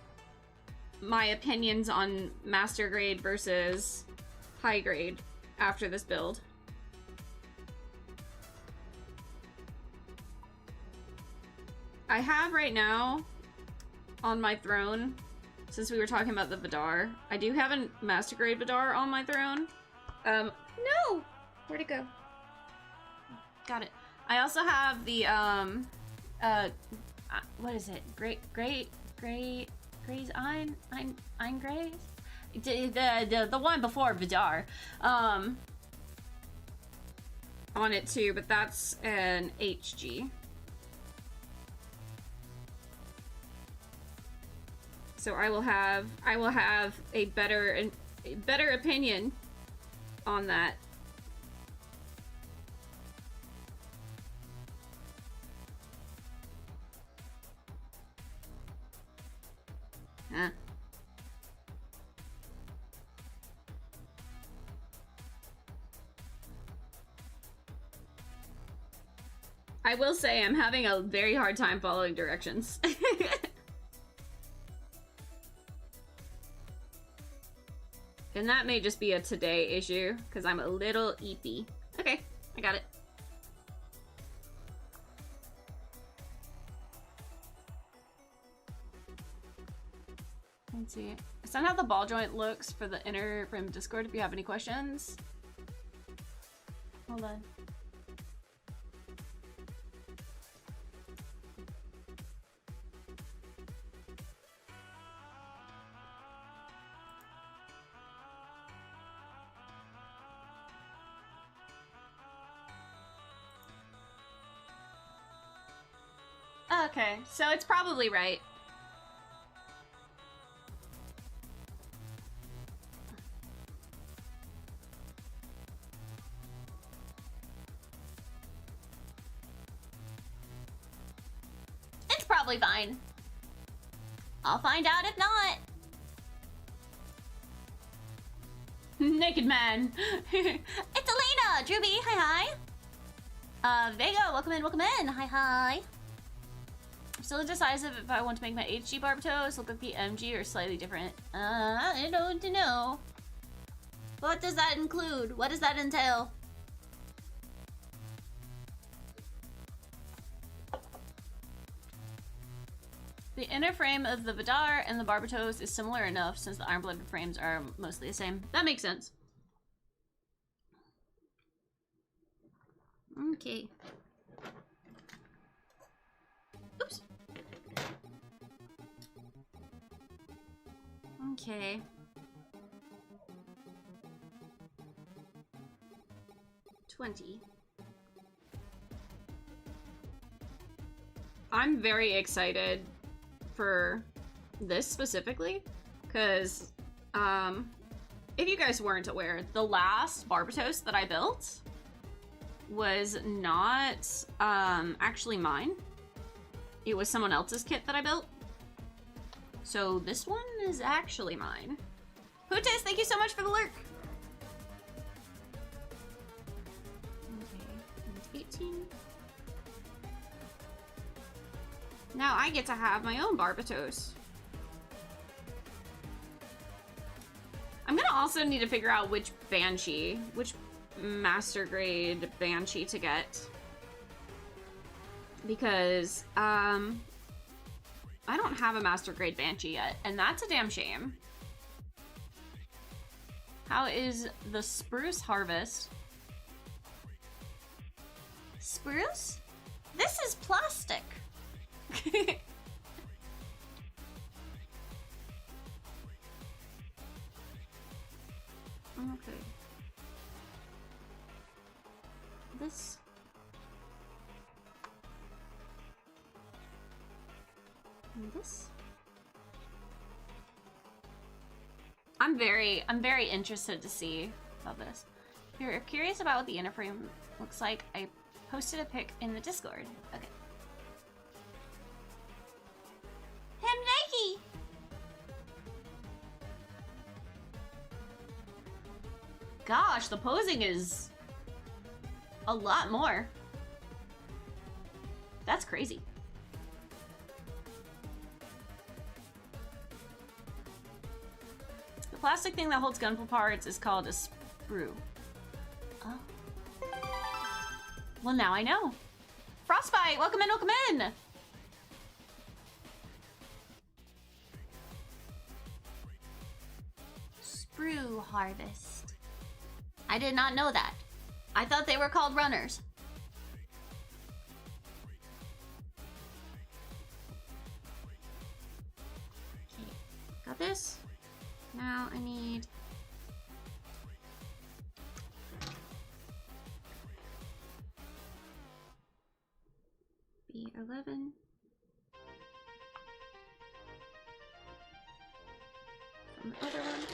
my opinions on master grade versus high grade after this build. I have right now on my throne, since we were talking about the Vidar, I do have a master grade Vidar on my throne. No! Where'd it go? Got it. I also have the, what is it? Gray's Ein Grays? The one before Vidar, on it too, but that's an HG. So I will have a better opinion on that. Huh. I will say I'm having a very hard time following directions. And that may just be a today issue, because I'm a little eepy. Okay, I got it. Let's see. Send how the ball joint looks for the inner rim Discord if you have any questions. Hold on. Okay, so it's probably right. It's probably fine. I'll find out if not. Naked man. It's Elena! Druby, hi hi. Vega, welcome in, welcome in. Hi hi. I'm still indecisive if I want to make my HG Barbatos look like the MG or slightly different. I don't know. What does that include? What does that entail? The inner frame of the Vidar and the Barbatos is similar enough since the iron-blooded frames are mostly the same. That makes sense. Okay. Oops. Okay. $20. I'm very excited for this specifically, because if you guys weren't aware, the last Barbatos that I built was not actually mine. It was someone else's kit that I built. So this one is actually mine. Hootis, thank you so much for the lurk. Okay, 18. Now I get to have my own Barbatos. I'm gonna also need to figure out which Banshee, which master grade Banshee to get. Because, I don't have a master grade Banshee yet, and that's a damn shame. How is the spruce harvest? Spruce? This is plastic. Okay. This. And this. I'm very interested to see about this. If you're curious about what the inner frame looks like, I posted a pic in the Discord. Okay. Him Nike! Gosh, the posing is a lot more. That's crazy. The plastic thing that holds Gunpla parts is called a sprue. Oh. Well, now I know. Frostbite, welcome in, welcome in! Sprue harvest. I did not know that. I thought they were called runners. Okay, got this. Now I need B11. From the other one.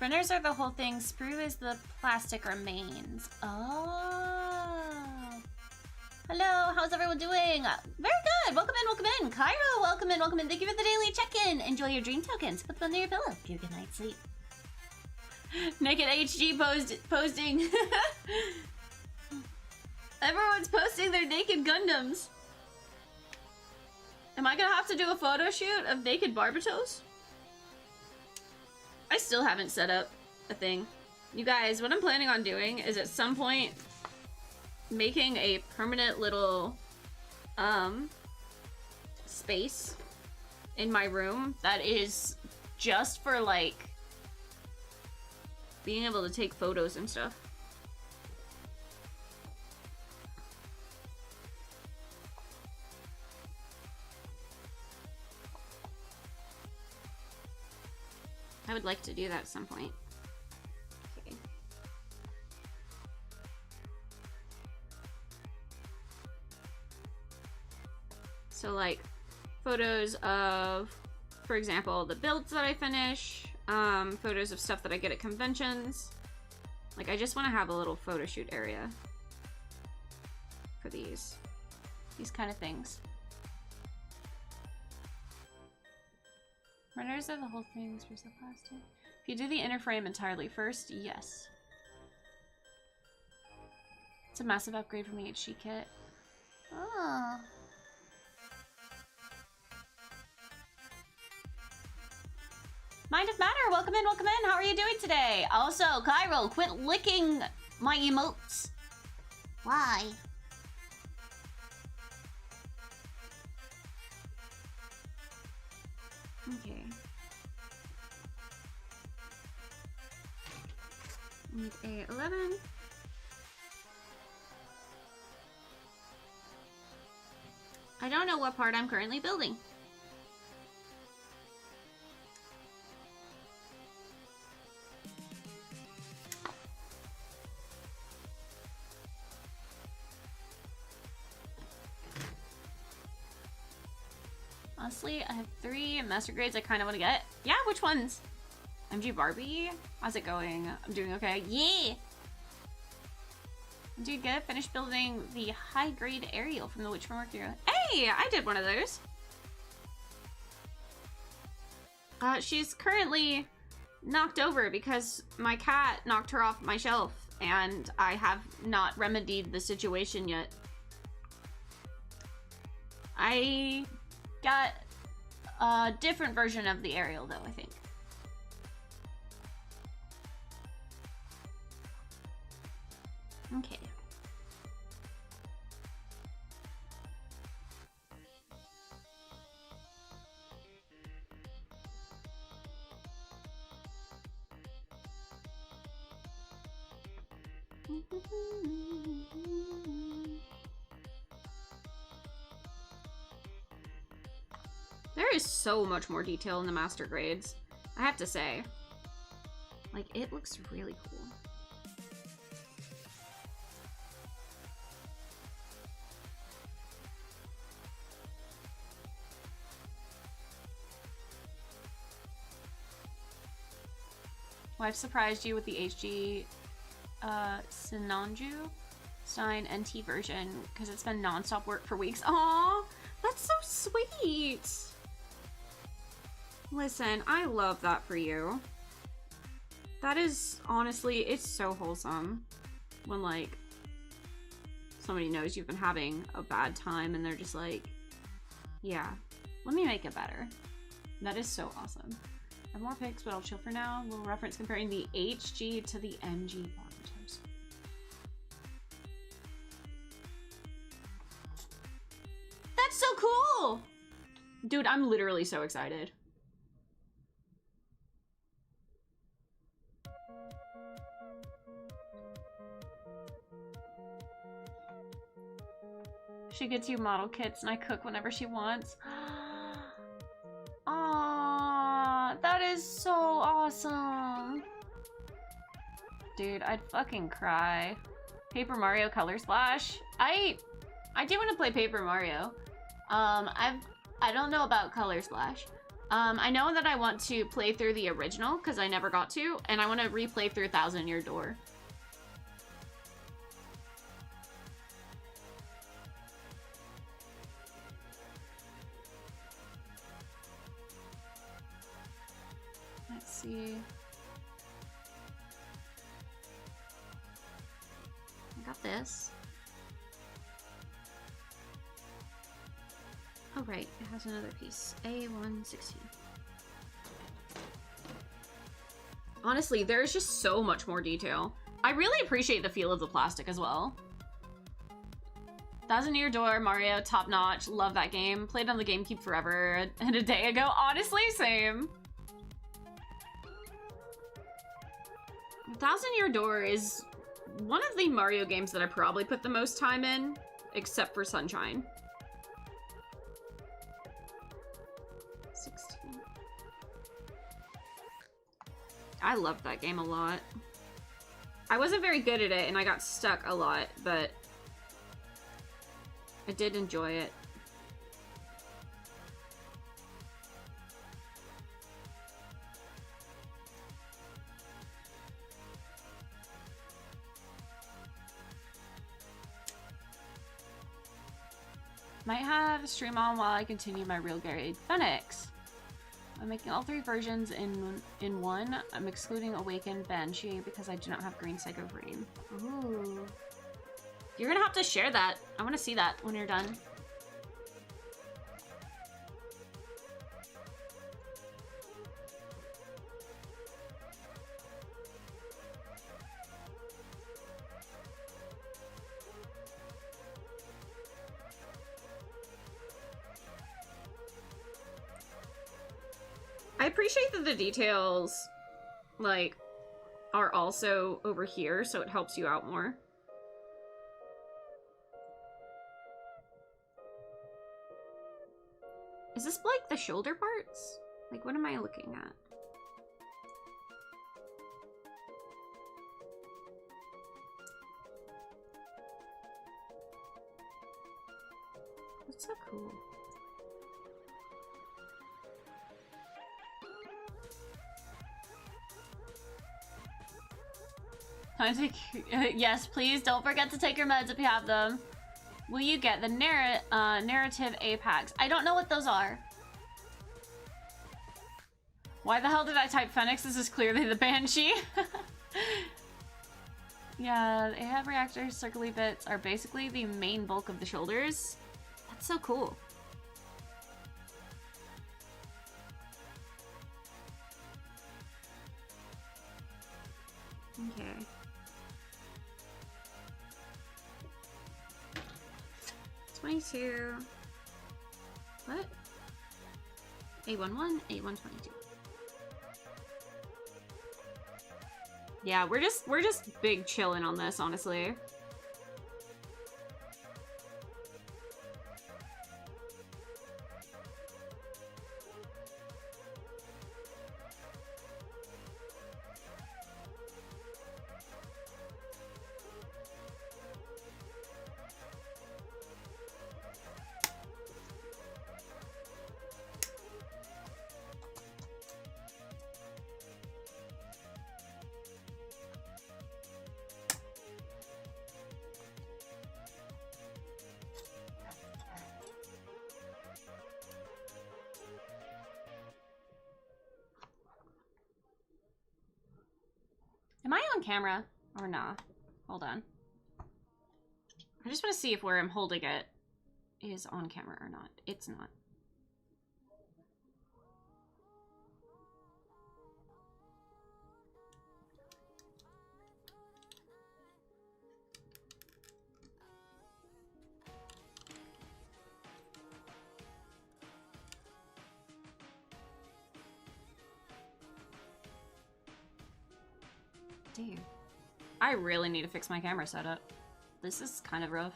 Runners are the whole thing. Sprue is the plastic remains. Oh. Hello, how's everyone doing? Very good. Welcome in, welcome in. Cairo, welcome in, welcome in. Thank you for the daily check-in. Enjoy your dream tokens. Put them under your pillow. Get a good night's sleep. Naked HG posting. Everyone's posting their naked Gundams. Am I gonna have to do a photo shoot of naked Barbatos? I still haven't set up a thing. You guys, what I'm planning on doing is at some point making a permanent little space in my room that is just for like being able to take photos and stuff. I would like to do that at some point. Okay. So like photos of, for example, the builds that I finish, photos of stuff that I get at conventions. Like I just want to have a little photo shoot area for these kind of things. Runners of the whole thing is the plastic. If you do the inner frame entirely first, yes. It's a massive upgrade from the HG kit. Oh. Mind of Matter, welcome in, welcome in. How are you doing today? Also, Cairo, quit licking my emotes. Why? Okay. Need a 11. I don't know what part I'm currently building. Honestly, I have 3 master grades I kind of want to get. Yeah, which ones? MG Barbie? How's it going? I'm doing okay. Yeah! Dude, good. Finished building the high-grade Ariel from the Witch from Mercury. Hey! I did one of those. She's currently knocked over because my cat knocked her off my shelf, and I have not remedied the situation yet. I got a different version of the Ariel, though, I think. Okay. There is so much more detail in the master grades, I have to say. Like, it looks really cool. Well, I've surprised you with the HG Sinanju Stein NT version because it's been non-stop work for weeks. Aww, that's so sweet. Listen, I love that for you. That is, honestly, it's so wholesome when, like, somebody knows you've been having a bad time and they're just like, yeah, let me make it better. That is so awesome. I have more pics, but I'll chill for now. A little reference comparing the HG to the MG Barbatos. That's so cool! Dude, I'm literally so excited. She gets you model kits and I cook whenever she wants. Aww, that is so awesome. Dude, I'd fucking cry. Paper Mario Color Splash. I do want to play Paper Mario. I don't know about Color Splash. I know that I want to play through the original because I never got to, and I want to replay through Thousand Year Door. Let's see. I got this. Oh right, it has another piece. A116. Honestly, there's just so much more detail. I really appreciate the feel of the plastic as well. Thousand Year Door, Mario, top notch. Love that game. Played on the GameCube forever and a day ago. Honestly, same. Thousand Year Door is one of the Mario games that I probably put the most time in, except for Sunshine. 16. I loved that game a lot. I wasn't very good at it and I got stuck a lot, but I did enjoy it. Might have a stream on while I continue my real Gary Phoenix. I'm making all 3 versions in one. I'm excluding Awakened Banshee because I do not have Green Psycho Green. Ooh. You're gonna have to share that. I want to see that when you're done. I appreciate that the details, like, are also over here, so it helps you out more. Is this, like, the shoulder parts? Like, what am I looking at? That's so cool. Yes, please don't forget to take your meds if you have them. Will you get the narrative apex? I don't know what those are. Why the hell did I type Phoenix? This is clearly the Banshee. Yeah, they have reactors. Circly bits are basically the main bulk of the shoulders. That's so cool. Okay. What? A11, A122. Yeah, we're just big chilling on this, honestly. Am I on camera or nah? Hold on. I just want to see if where I'm holding it is on camera or not. It's not. Dude, I really need to fix my camera setup. This is kind of rough.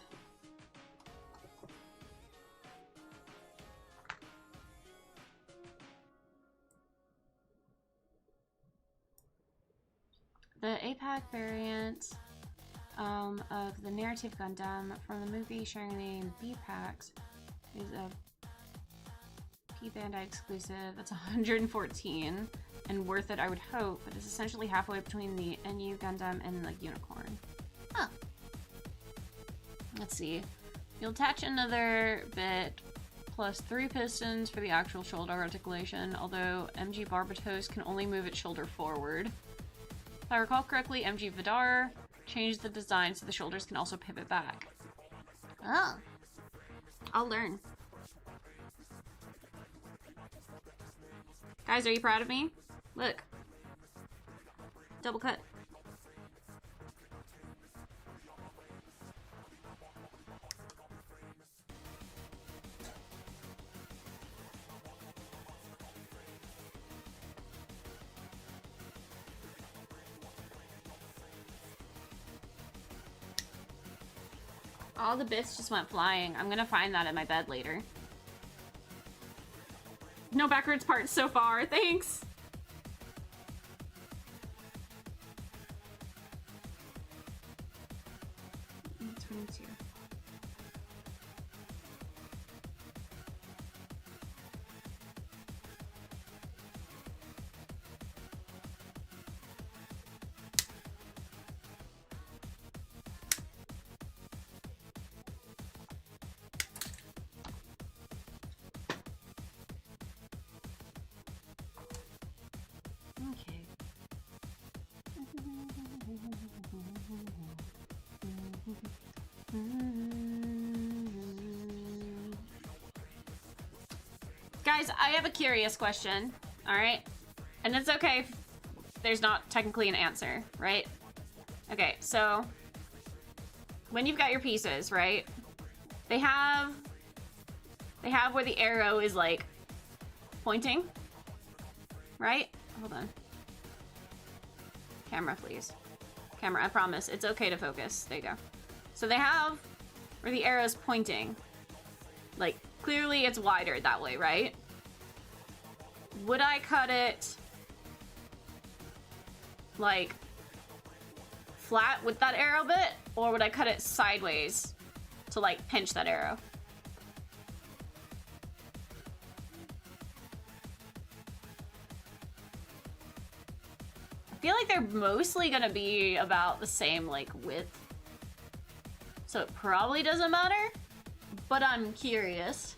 The APAC variant of the narrative Gundam from the movie sharing the name B-Pax is a P-Bandai exclusive. That's 114 and worth it, I would hope, but it's essentially halfway between the NU Gundam and the Unicorn. Huh. Let's see. You'll attach another bit plus 3 pistons for the actual shoulder articulation, although MG Barbatos can only move its shoulder forward. If I recall correctly, MG Vidar changed the design so the shoulders can also pivot back. Oh. I'll learn. Guys, are you proud of me? Look. Double cut. All the bits just went flying. I'm gonna find that in my bed later. No backwards parts so far, thanks! Guys, I have a curious question, all right? And it's okay if there's not technically an answer, right? Okay, so when you've got your pieces, right? They have where the arrow is like pointing, right? Hold on. Camera, please. Camera, I promise. It's okay to focus. There you go. So they have where the arrow's pointing. Like, clearly it's wider that way, right? Would I cut it like flat with that arrow bit, or would I cut it sideways to like pinch that arrow? I feel like they're mostly gonna be about the same like width, so it probably doesn't matter, but I'm curious.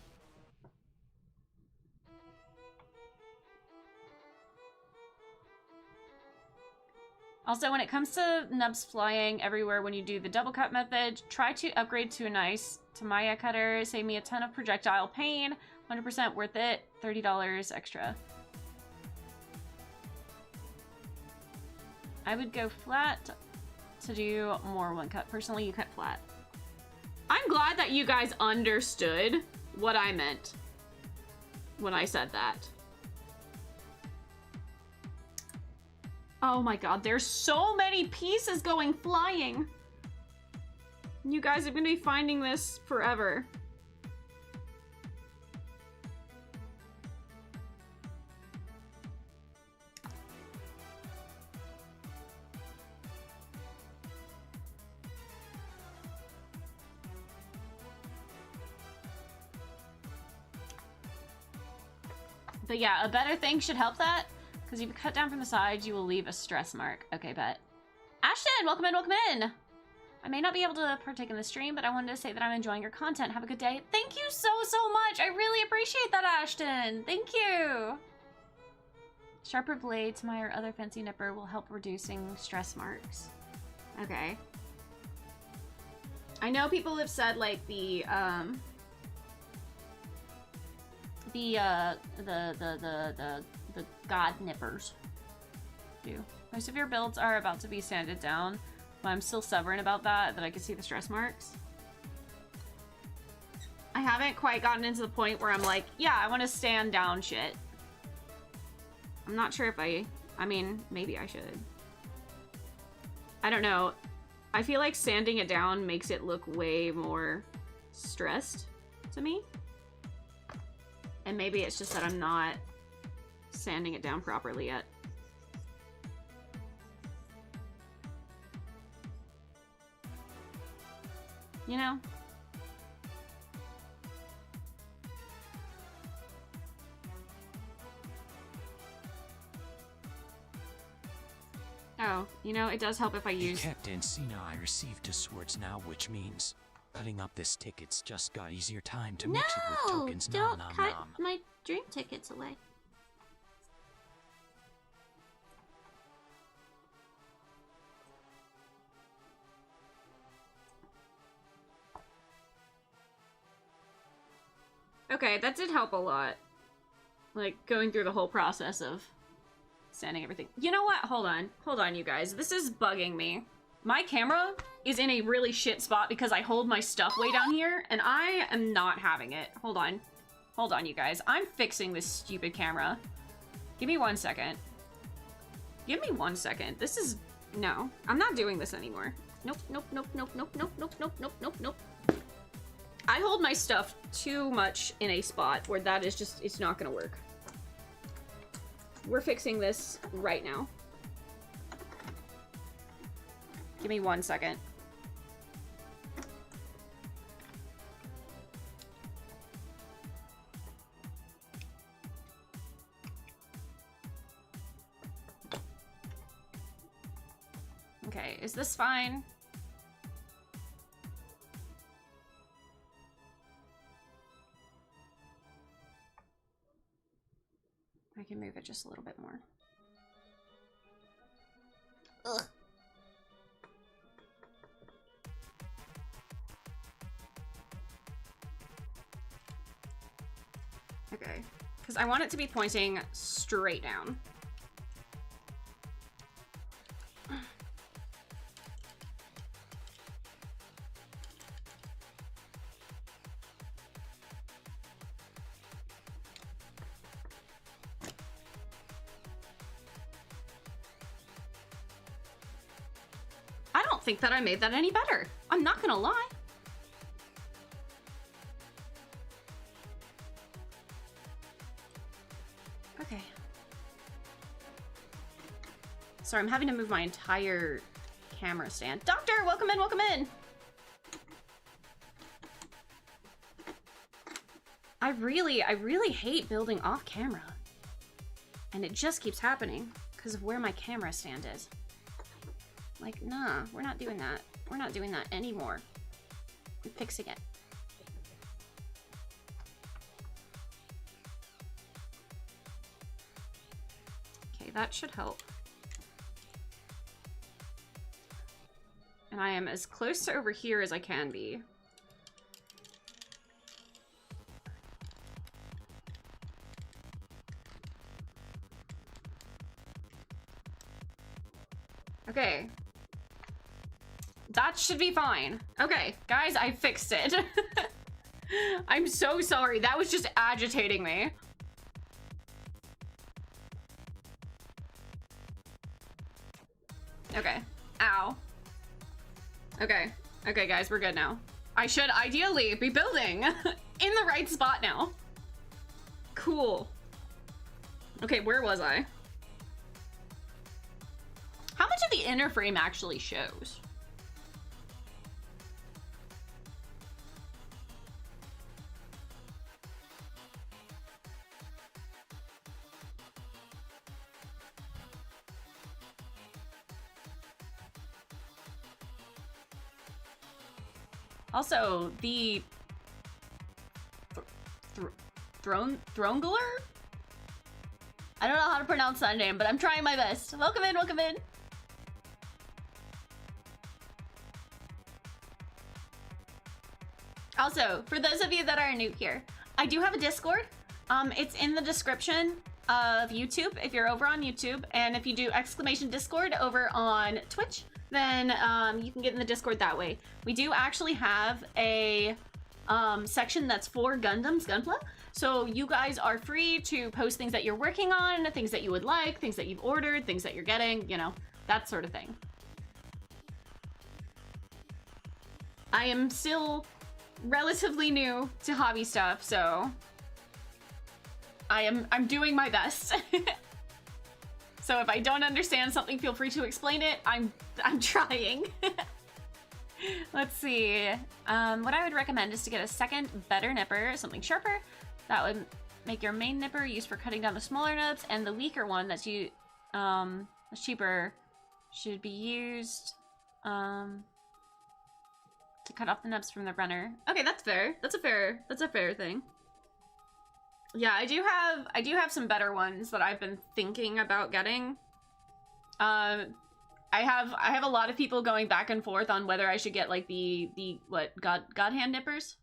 Also, when it comes to nubs flying everywhere when you do the double cut method, try to upgrade to a nice Tamiya cutter. Save me a ton of projectile pain. 100% worth it. $30 extra. I would go flat to do more one cut. Personally, you cut flat. I'm glad that you guys understood what I meant when I said that. Oh my god, there's so many pieces going flying. You guys are gonna be finding this forever. But yeah, a better thing should help that. Because if you cut down from the sides, you will leave a stress mark. Okay, bet. Ashton, welcome in, welcome in. I may not be able to partake in the stream, but I wanted to say that I'm enjoying your content. Have a good day. Thank you so much. I really appreciate that, Ashton. Thank you. Sharper blade to my other fancy nipper will help reducing stress marks. Okay. I know people have said, like, the god nippers do. Most of your builds are about to be sanded down, but I'm still stubborn about that I can see the stress marks. I haven't quite gotten into the point where I'm like, yeah, I want to stand down shit. I'm not sure if I mean, maybe I should. I don't know. I feel like sanding it down makes it look way more stressed to me. And maybe it's just that I'm not sanding it down properly yet. You know? Oh, you know, it does help if I use... Captain Cena, I received 2 swords now, which means cutting up this ticket's just got easier time to mix it with tokens. No, don't cut my dream tickets away. Okay, that did help a lot. Like, going through the whole process of sanding everything. You know what? Hold on, you guys. This is bugging me. My camera is in a really shit spot because I hold my stuff way down here, and I am not having it. Hold on. Hold on, you guys. I'm fixing this stupid camera. Give me 1 second. Give me 1 second. This is... No. I'm not doing this anymore. Nope, nope, nope, nope, nope, nope, nope, nope, nope, nope, nope. I hold my stuff too much in a spot where that is just, it's not gonna work. We're fixing this right now. Give me 1 second. Okay, is this fine? I can move it just a little bit more. Ugh. Okay, because I want it to be pointing straight down. I don't think that I made that any better. I'm not gonna lie. Okay. Sorry, I'm having to move my entire camera stand. Doctor, welcome in, welcome in. I really hate building off camera. And it just keeps happening because of where my camera stand is. Like, nah, we're not doing that. We're not doing that anymore. I'm fixing it. Okay, that should help. And I am as close to over here as I can be. Okay. That should be fine. Okay, guys, I fixed it. I'm so sorry. That was just agitating me. Okay. Ow. Okay. Okay, guys, we're good now. I should ideally be building in the right spot now. Cool. Okay, where was I? How much of the inner frame actually shows? Also, the Thronegler? I don't know how to pronounce that name, but I'm trying my best. Welcome in, welcome in. Also, for those of you that are new here, I do have a Discord. It's in the description of YouTube if you're over on YouTube, and if you do !Discord over on Twitch, then you can get in the Discord that way. We do actually have a section that's for Gundams, Gunpla, so you guys are free to post things that you're working on, things that you would like, things that you've ordered, things that you're getting, you know, that sort of thing. I am still relatively new to hobby stuff, so I'm doing my best. So if I don't understand something, feel free to explain it. I'm trying. Let's see. What I would recommend is to get a second, better nipper, something sharper. That would make your main nipper used for cutting down the smaller nubs, and the weaker one that's cheaper should be used to cut off the nubs from the runner. Okay, that's fair. That's a fair thing. Yeah, I do have some better ones that I've been thinking about getting. I have a lot of people going back and forth on whether I should get like the God hand nippers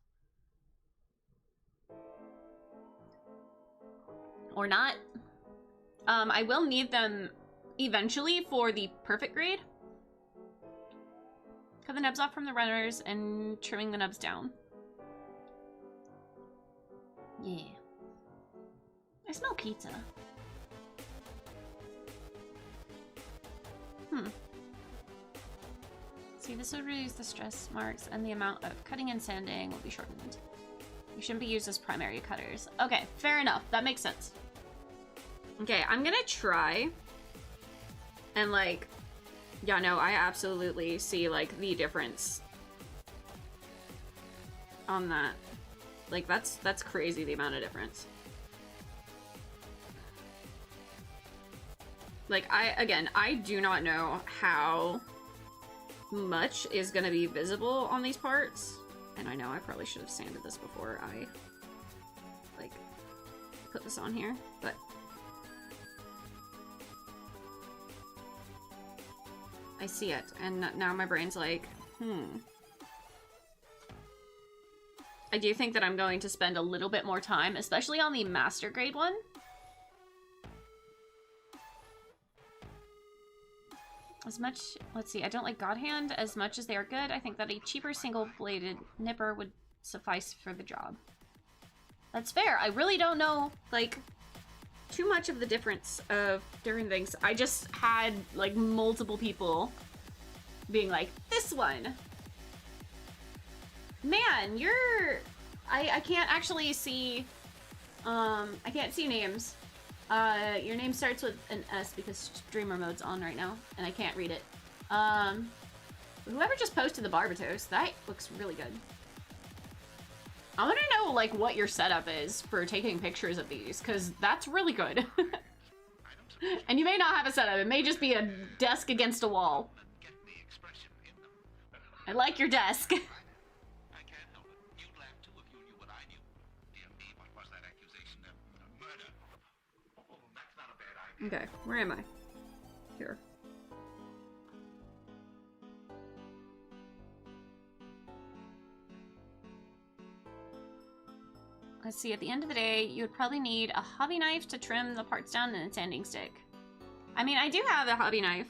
or not. I will need them eventually for the perfect grade. Cut the nubs off from the runners and trimming the nubs down. Yeah. I smell pizza. See, this would reduce the stress marks and the amount of cutting and sanding will be shortened. You shouldn't be used as primary cutters. Okay, fair enough. That makes sense. Okay, I'm gonna try. And like, yeah, no, I absolutely see like the difference on that. Like, that's crazy, the amount of difference. Like, I do not know how much is gonna be visible on these parts. And I know I probably should have sanded this before I, like, put this on here, but... I see it, and now my brain's like, I do think that I'm going to spend a little bit more time, especially on the master grade one. As much, let's see, I don't like God Hand as much as they are good. I think that a cheaper single-bladed nipper would suffice for the job. That's fair. I really don't know, like, too much of the difference of different things. I just had, like, multiple people being like, this one. Man, you're... I can't actually see... I can't see names. Your name starts with an S because streamer mode's on right now, and I can't read it. Whoever just posted the Barbatos, that looks really good. I want to know, like, what your setup is for taking pictures of these, because that's really good. And you may not have a setup. It may just be a desk against a wall. I like your desk. Okay, where am I? Here. Let's see, at the end of the day, you would probably need a hobby knife to trim the parts down and a sanding stick. I mean, I do have a hobby knife.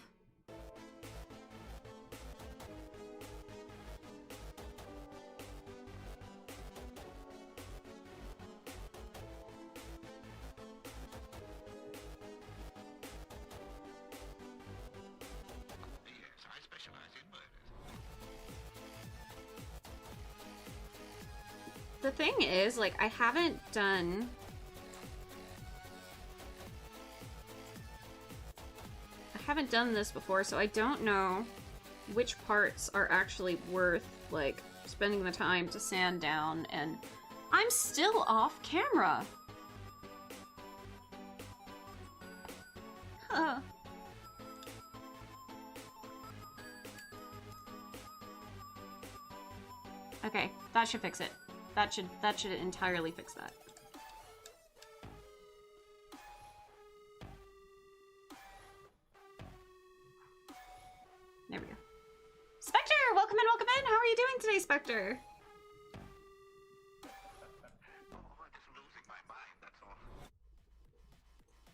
The thing is, like, I haven't done... this before, so I don't know which parts are actually worth, like, spending the time to sand down, and I'm still off camera. Huh. Okay, that should fix it. That should entirely fix that. There we go. Spectre, welcome in, welcome in. How are you doing today, Spectre?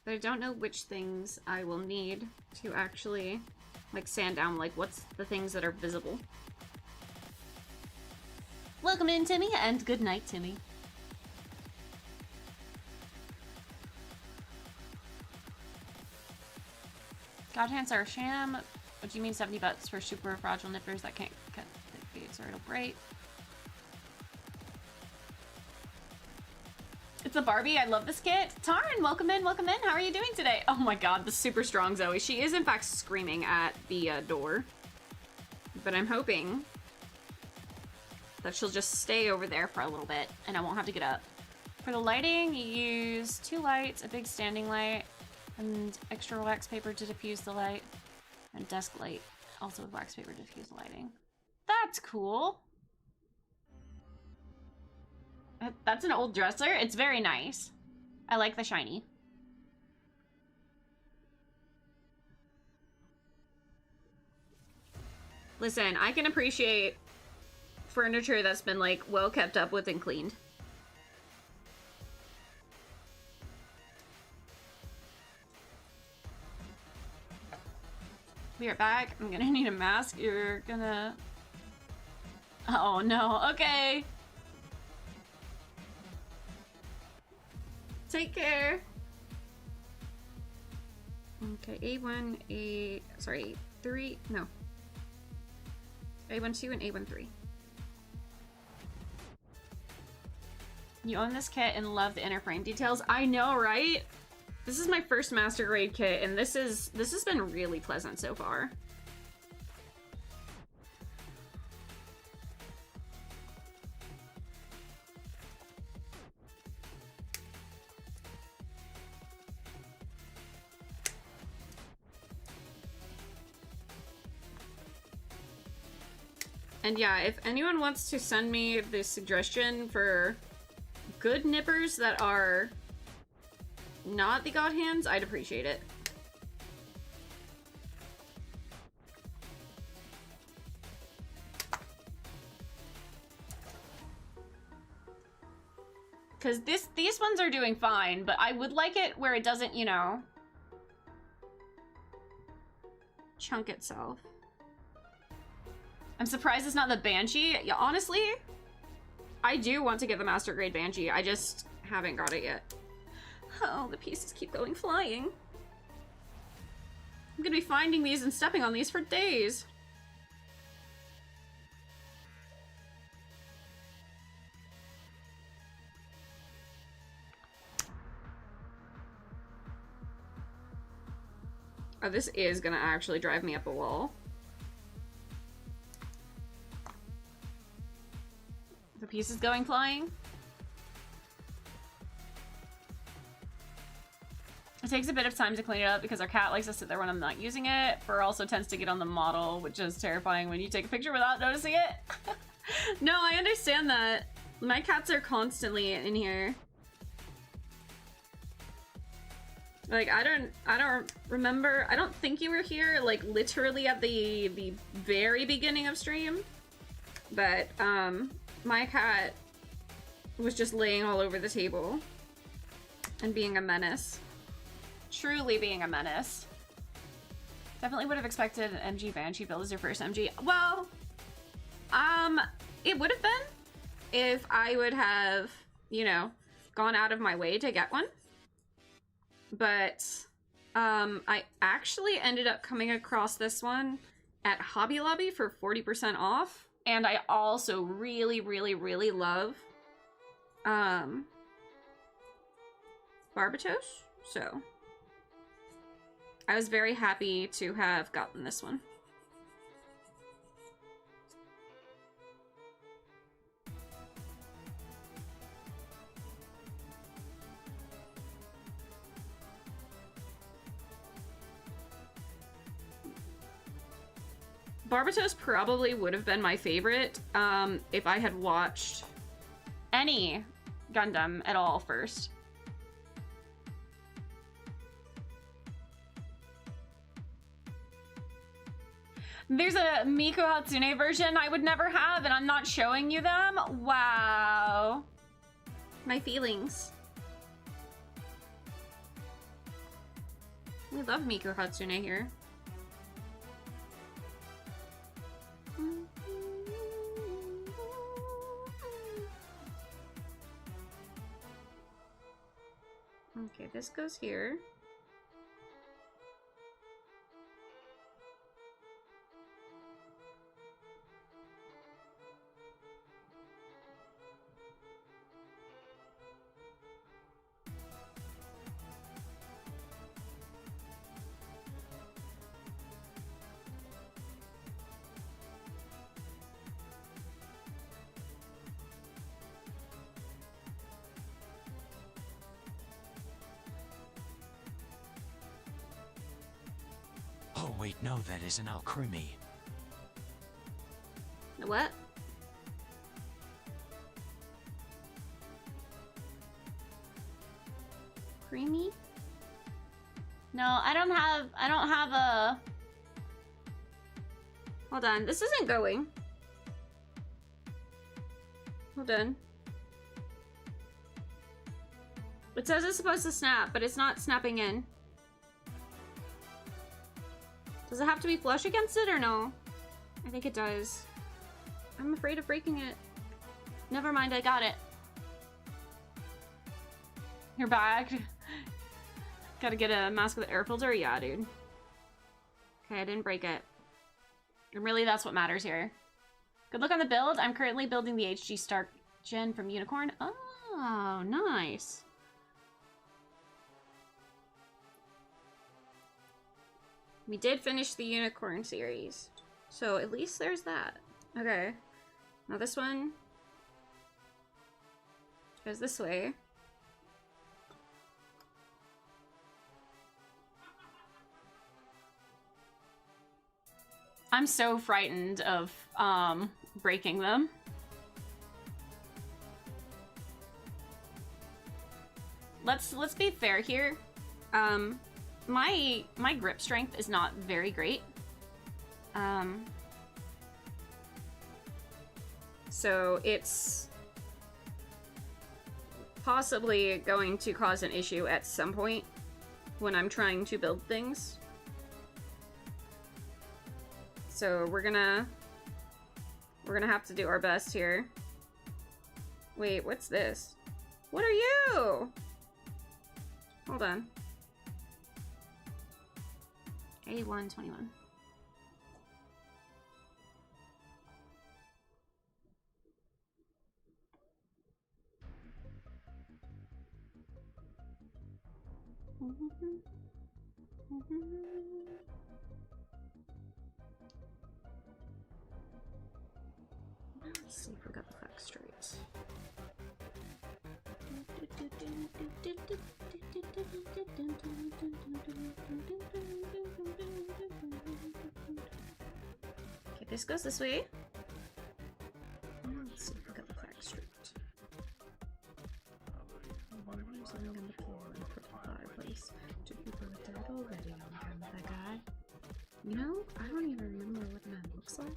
But I don't know which things I will need to actually, like, sand down. Like, what's the things that are visible? Welcome in, Timmy, and good night, Timmy. God hands are a sham. What do you mean 70 bucks for super fragile nippers that can't cut the beads or it'll break? It's a Barbie. I love this kit. Taryn, welcome in, welcome in. How are you doing today? Oh my god, the super strong Zoe. She is in fact screaming at the door. But I'm hoping that she'll just stay over there for a little bit and I won't have to get up. For the lighting, you use 2 lights, a big standing light, and extra wax paper to diffuse the light, and desk light, also with wax paper to diffuse the lighting. That's cool. That's an old dresser. It's very nice. I like the shiny. Listen, I can appreciate furniture that's been, like, well kept up with and cleaned. Be right back. I'm gonna need a mask. You're gonna... Oh no, okay. Take care. Okay, A1, sorry, 3, no. A12 and A13. You own this kit and love the inner frame details. I know, right? This is my first master grade kit, and this has been really pleasant so far. And yeah, if anyone wants to send me the suggestion for good nippers that are not the God Hands, I'd appreciate it. Because these ones are doing fine, but I would like it where it doesn't, you know, chunk itself. I'm surprised it's not the Banshee. Yeah, honestly, I do want to get the Master Grade Banshee. I just haven't got it yet. Oh, the pieces keep going flying. I'm gonna be finding these and stepping on these for days. Oh, this is gonna actually drive me up a wall. The piece is going flying. It takes a bit of time to clean it up because our cat likes to sit there when I'm not using it. Fur also tends to get on the model, which is terrifying when you take a picture without noticing it. No, I understand that. My cats are constantly in here. Like, I don't remember, I don't think you were here, like, literally at the very beginning of stream. But, my cat was just laying all over the table and being a menace. Truly being a menace. Definitely would have expected an MG Banshee build as your first MG. Well, it would have been if I would have, you know, gone out of my way to get one. But, I actually ended up coming across this one at Hobby Lobby for 40% off. And I also really, really, really love, Barbatos. So, I was very happy to have gotten this one. Barbatos probably would have been my favorite if I had watched any Gundam at all first. There's a Miku Hatsune version I would never have, and I'm not showing you them? Wow. My feelings. We love Miku Hatsune here. Okay, this goes here. Oh wait, no, that isn't Alcremie. What? Creamy? No, I don't have a... Hold on, this isn't going. Hold on. It says it's supposed to snap, but it's not snapping in. Does it have to be flush against it or no? I think it does. I'm afraid of breaking it. Never mind, I got it. You're back. Gotta get a mask with air filter? Yeah, dude. Okay, I didn't break it. And really, that's what matters here. Good luck on the build. I'm currently building the HG Stark Gen from Unicorn. Oh, nice. We did finish the Unicorn series. So at least there's that. Okay. Now this one goes this way. I'm so frightened of breaking them. Let's be fair here. My grip strength is not very great. So it's possibly going to cause an issue at some point when I'm trying to build things. So we're gonna have to do our best here. Wait, what's this? What are you? Hold on. A121. Let's see if we got the facts straight. Okay, this goes this way. Let's see if we got the facts straight. I'm gonna pull and put the fireplace. Two people are dead already on account of that guy. You know, I don't even remember what the man looks like.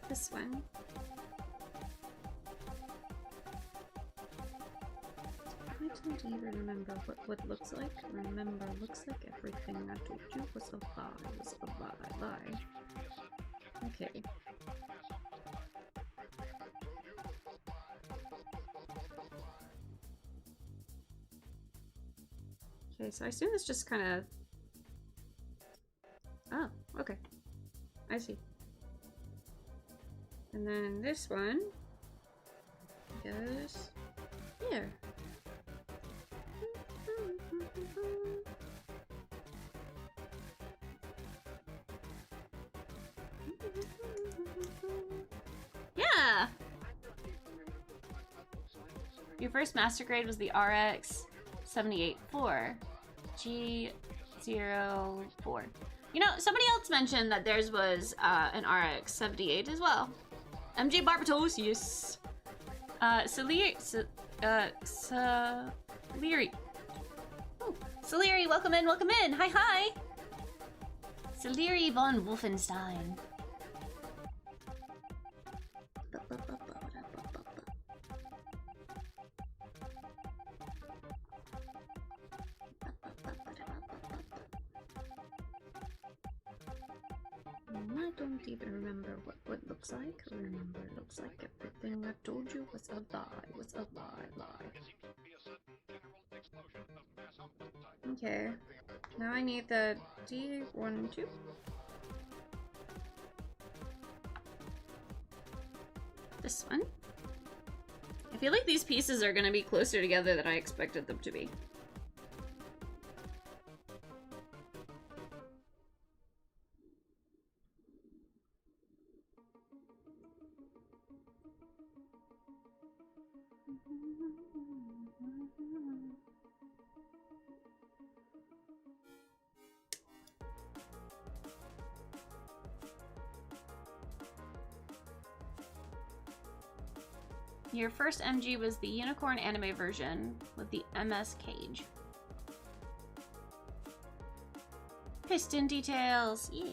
This one. I don't even remember what looks like. Remember, looks like everything I told you was a lie, was a lie. Okay. Okay, so I assume it's just kind of... Oh, okay. I see. And then this one goes here. Yeah! Your first master grade was the RX 78-4. G04. You know, somebody else mentioned that theirs was an RX 78 as well. MJ Barbatos, yes. Saliri. Oh, Saliri, welcome in, welcome in. Hi, hi. Saliri von Wolfenstein. I don't even remember what it looks like. I remember it looks like everything I told you was a lie, lie. Okay, now I need the D12. This one. I feel like these pieces are gonna be closer together than I expected them to be. Your first MG was the Unicorn anime version with the MS cage. Piston details, yeah.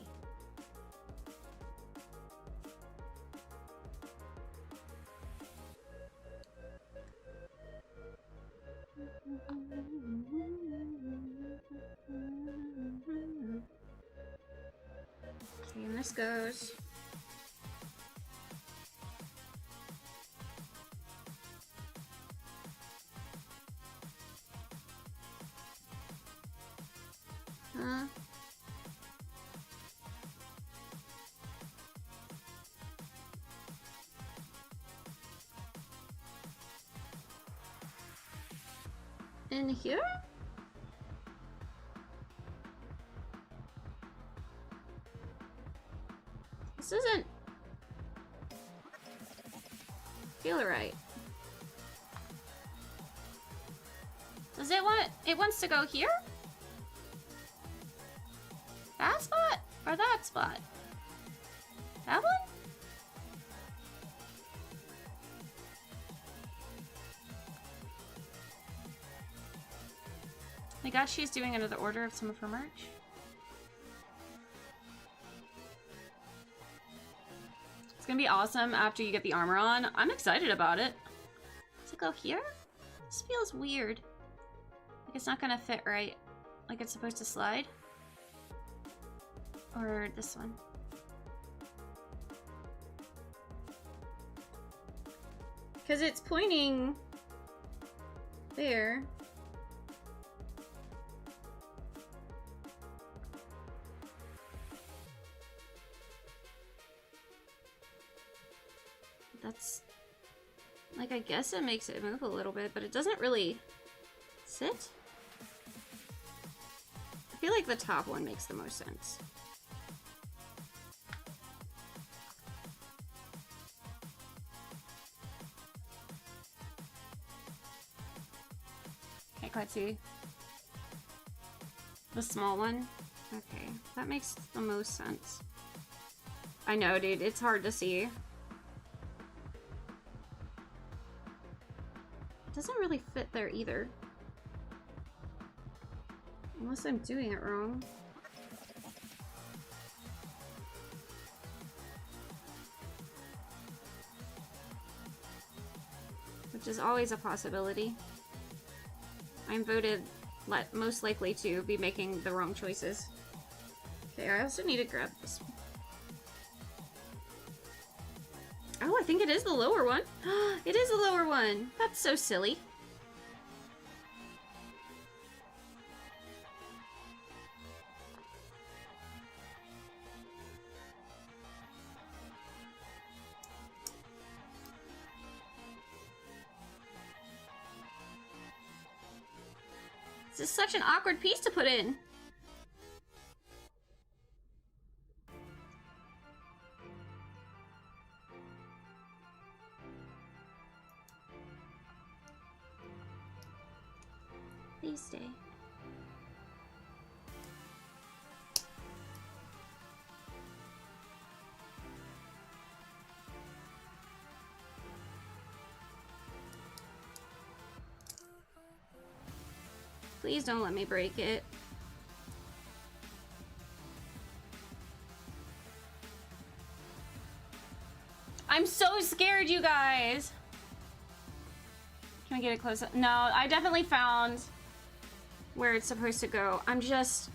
Okay, and this goes. Huh? In here? This doesn't feel right. Does it want it wants to go here? That spot? Or that spot? That one? I guess she's doing another order of some of her merch. It's gonna be awesome after you get the armor on. I'm excited about it. Does it go here? This feels weird. Like it's not gonna fit right. Like it's supposed to slide. Or this one. Because it's pointing there. That's, like, I guess it makes it move a little bit, but it doesn't really sit. I feel like the top one makes the most sense. Can't quite see. The small one? Okay, that makes the most sense. I know, dude, it's hard to see. Doesn't really fit there either. Unless I'm doing it wrong. Which is always a possibility. I'm voted most likely to be making the wrong choices. Okay, I also need to grab this one. Oh, I think it is the lower one. It is the lower one. That's so silly. This is such an awkward piece to put in. Please stay. Please don't let me break it. I'm so scared, you guys. Can we get it close up? No, I definitely found where it's supposed to go. I'm just...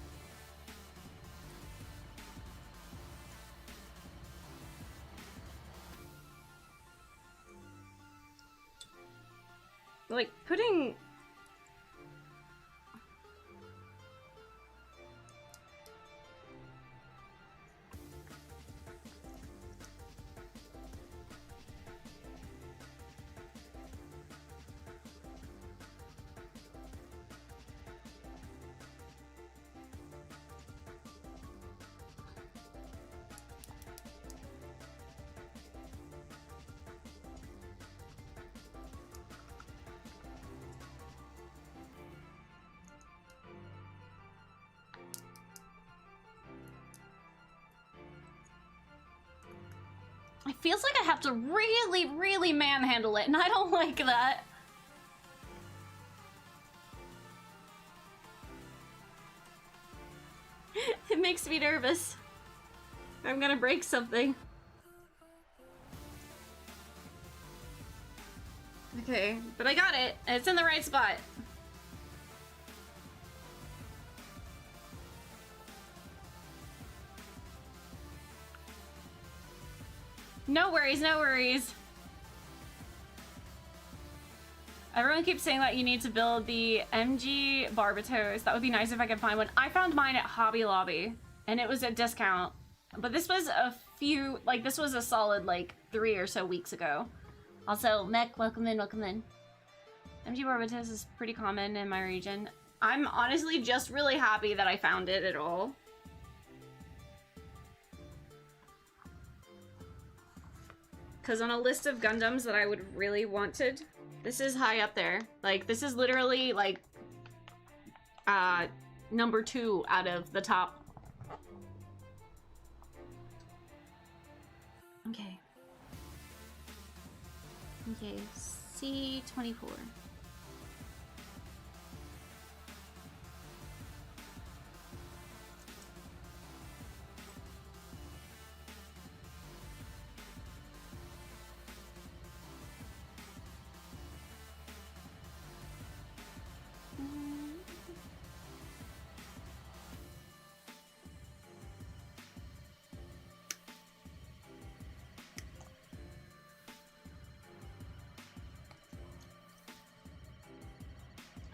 like, putting... It feels like I have to really, really manhandle it, and I don't like that. It makes me nervous. I'm gonna break something. Okay, but I got it. It's in the right spot. No worries, no worries. Everyone keeps saying that you need to build the MG Barbatos. That would be nice if I could find one. I found mine at Hobby Lobby, and it was a discount. But this was a few, like, this was a solid, like, 3 or so weeks ago. Also, Mech, welcome in, welcome in. MG Barbatos is pretty common in my region. I'm honestly just really happy that I found it at all. Because on a list of Gundams that I would really wanted, this is high up there. Like, this is literally, like, number 2 out of the top. Okay. Okay, C24.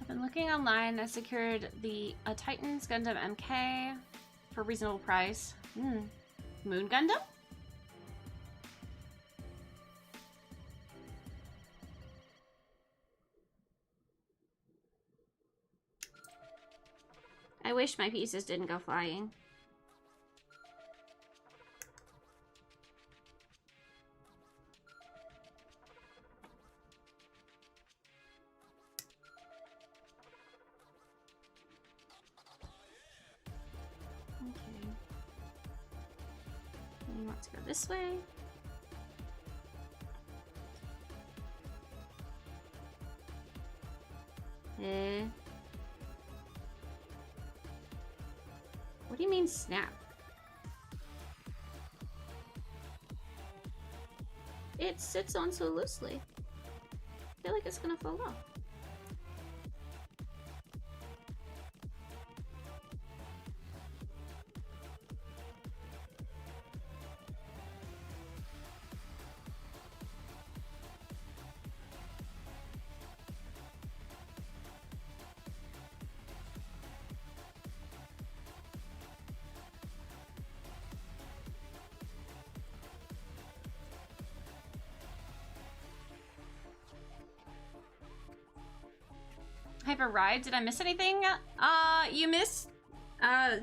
I've been looking online. I secured a Titan's Gundam MK for a reasonable price. Moon Gundam? I wish my pieces didn't go flying. Okay. We want to go this way. What do you mean snap? It sits on so loosely. I feel like it's gonna fall off. I've arrived. Did I miss anything? You missed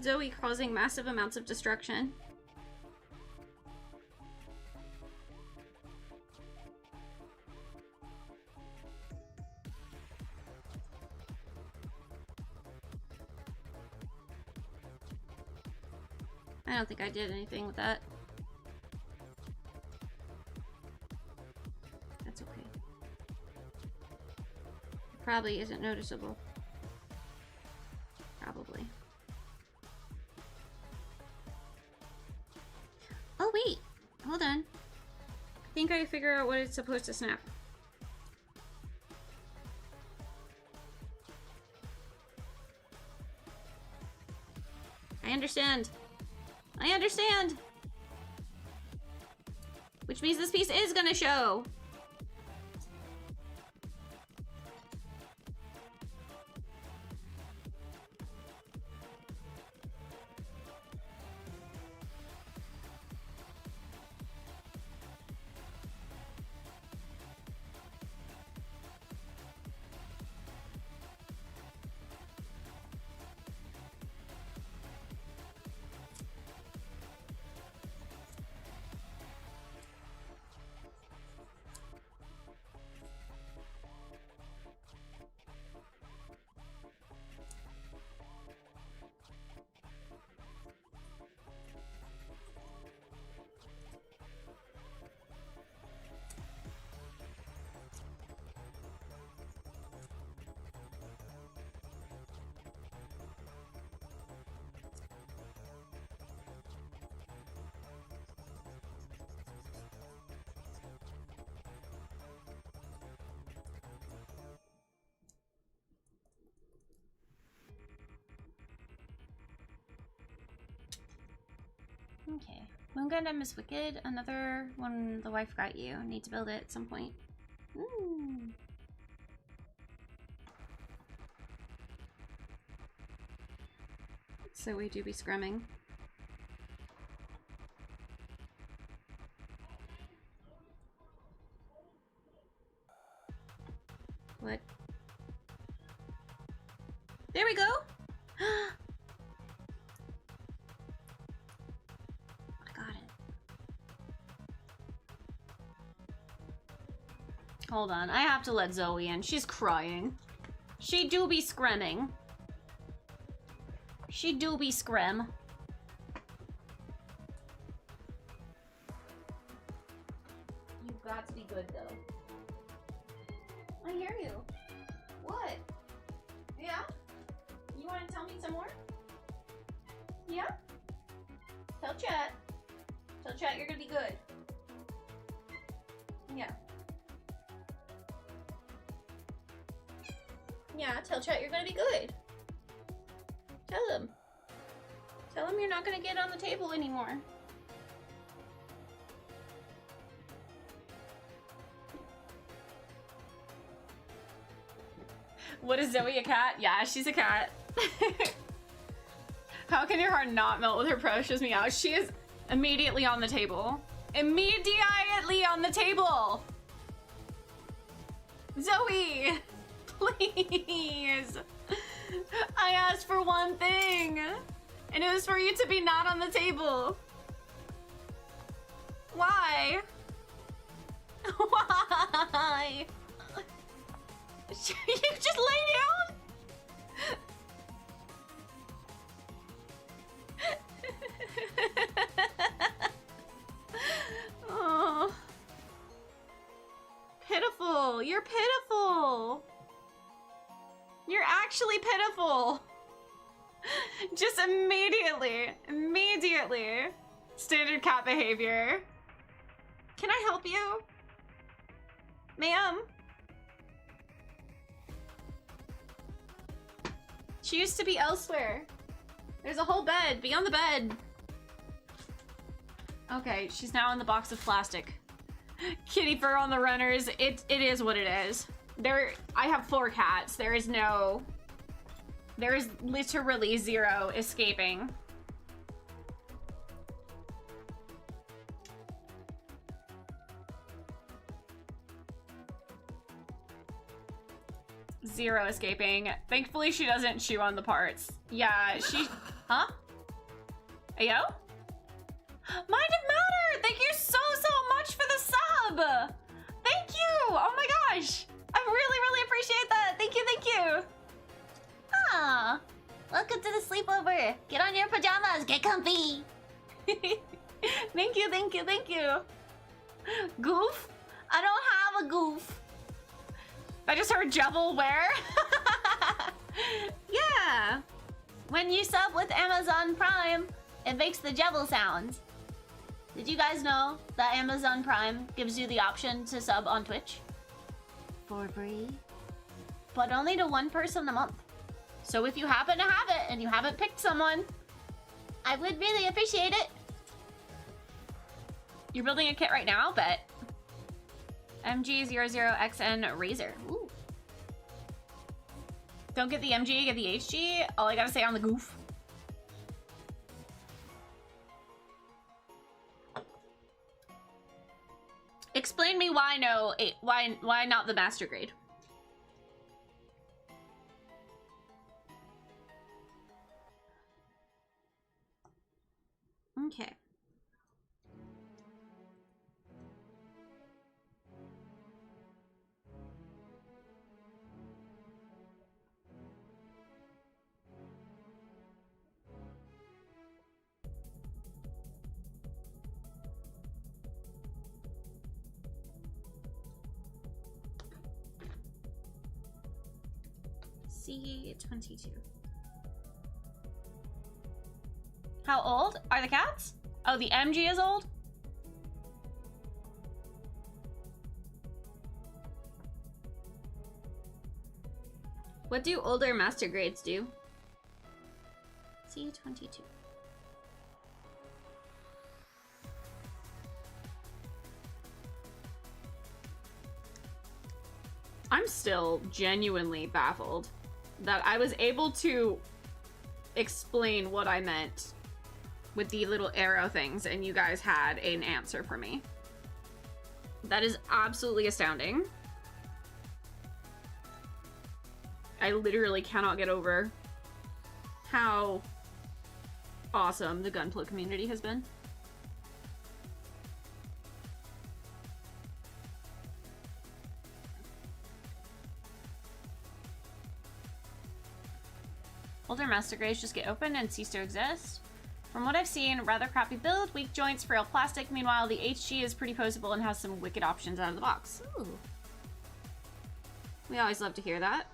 Zoe causing massive amounts of destruction. I don't think I did anything with that. That's okay. Probably isn't noticeable. Probably. Oh wait, hold on. I think I figure out what it's supposed to snap. I understand. I understand. Which means this piece is gonna show. Okay. Moon Gundam is wicked. Another one the wife got you. Need to build it at some point. So we do be scrumming. What? There we go! I got it. Hold on, I have to let Zoe in. She's crying. She do be scremming. She do be scrim. You've got to be good, though. I hear you. What? Yeah? You want to tell me some more? Yeah? Tell chat. Tell chat you're gonna be good. Yeah. Yeah, tell chat you're gonna be good. Tell them. Tell them you're not gonna get on the table anymore. What is Zoe, a cat? Yeah, she's a cat. How can your heart not melt with her precious meow? She is immediately on the table. Immediately on the table! Zoe! Please! I asked for one thing! And it was for you to be not on the table. Why? Why? You just lay down? Oh. Pitiful. You're pitiful. You're actually pitiful. Just immediately. Standard cat behavior. Can I help you? Ma'am? She used to be elsewhere. There's a whole bed. Be on the bed. Okay, she's now in the box of plastic. Kitty fur on the runners. It is what it is. I have 4 cats. There is literally 0 escaping. Zero escaping. Thankfully, she doesn't chew on the parts. Yeah, she... Huh? Ayo? Mind of Matter! Thank you so much for the sub! Thank you! Oh my gosh! I really appreciate that! Thank you! Ah, welcome to the sleepover. Get on your pajamas. Get comfy. Thank you! Goof? I don't have a goof. I just heard Jubbleware. Yeah. When you sub with Amazon Prime, it makes the Jubble sounds. Did you guys know that Amazon Prime gives you the option to sub on Twitch? For free. But only to 1 person a month. So if you happen to have it and you haven't picked someone, I would really appreciate it. You're building a kit right now? Bet. MG00XN Razor. Ooh. Don't get the MG, get the HG. All I gotta say on the goof. Explain me why why not the master grade? Okay. C22. How old are the cats? Oh, the MG is old? What do older master grades do? C22. I'm still genuinely baffled that I was able to explain what I meant with the little arrow things, and you guys had an answer for me. That is absolutely astounding. I literally cannot get over how awesome the Gunpla community has been. Older master grades just get opened and cease to exist. From what I've seen, rather crappy build, weak joints, frail plastic. Meanwhile, the HG is pretty posable and has some wicked options out of the box. Ooh. We always love to hear that.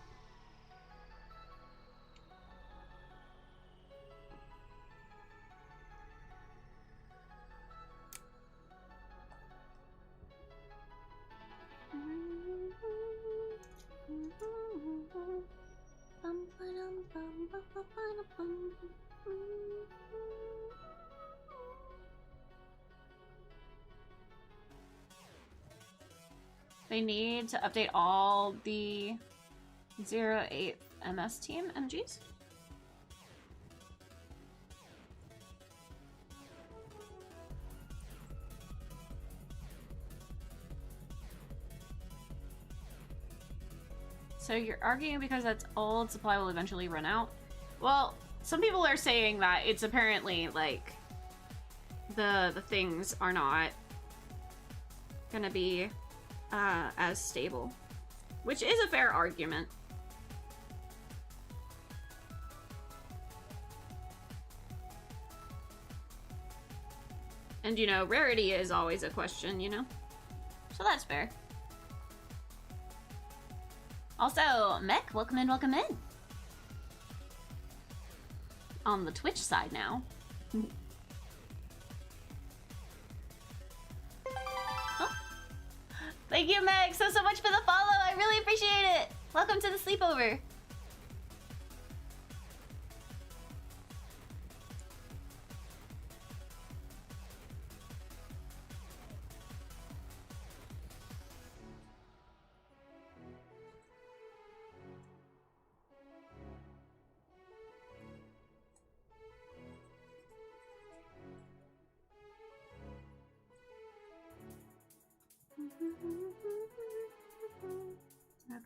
They need to update all the 08 MS team MGs. So you're arguing because that's old, supply will eventually run out? Well, some people are saying that it's apparently like the things are not gonna be as stable, which is a fair argument. And you know, rarity is always a question, you know? So that's fair. Also, Mech, welcome in, welcome in. On the Twitch side now. Oh. Thank you, Mech, so much for the follow. I really appreciate it. Welcome to the sleepover.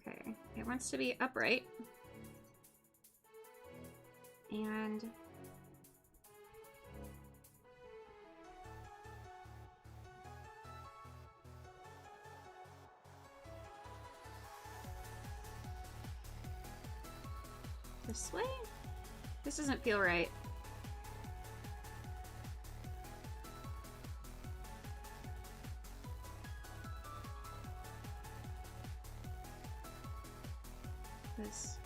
Okay, it wants to be upright. And this way? This doesn't feel right. This.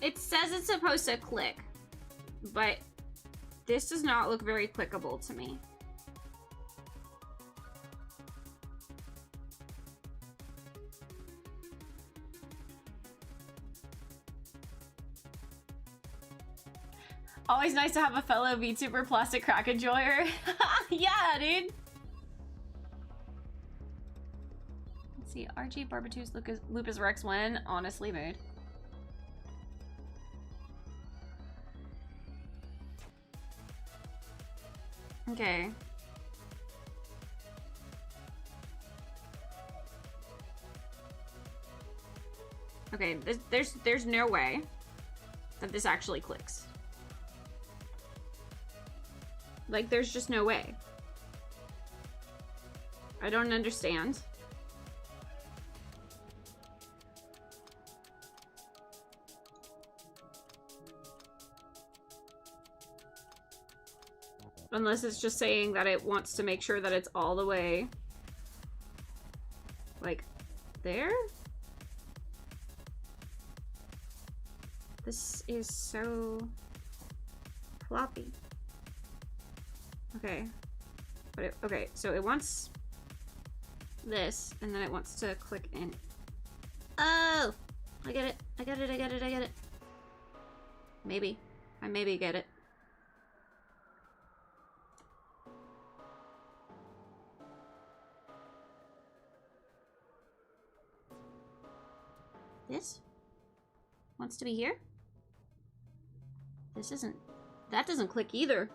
It says it's supposed to click, but this does not look very clickable to me. Always nice to have a fellow VTuber plastic crack enjoyer. Yeah, dude. Let's see, RG, Barbatos, Lupus Rex when honestly mood. Okay. Okay, there's no way that this actually clicks. Like, there's just no way. I don't understand. Unless it's just saying that it wants to make sure that it's all the way, like, there? This is so floppy. Okay. But okay, so it wants this, and then it wants to click in. Oh! I get it. I get it. I get it. I get it. Maybe. I maybe get it. This wants to be here. This isn't. That doesn't click either.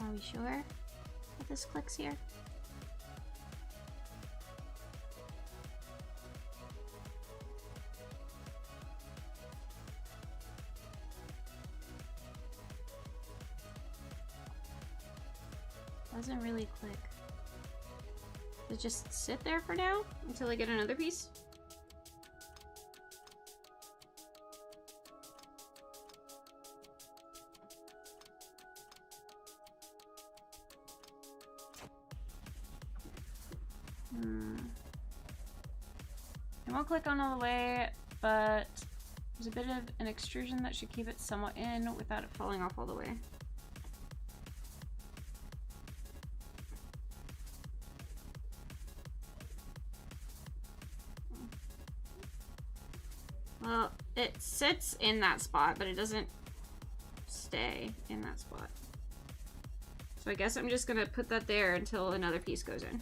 Are we sure that this clicks here? Doesn't really click. Does it just sit there for now until I get another piece? It won't click on all the way, but there's a bit of an extrusion that should keep it somewhat in without it falling off all the way. Well, it sits in that spot, but it doesn't stay in that spot. So I guess I'm just gonna put that there until another piece goes in.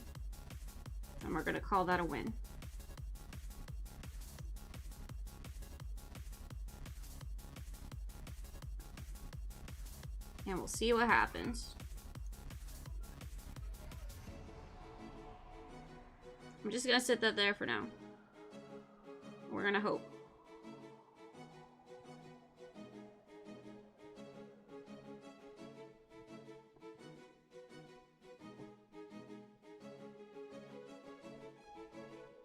And we're gonna call that a win. And we'll see what happens. I'm just gonna sit that there for now. We're gonna hope.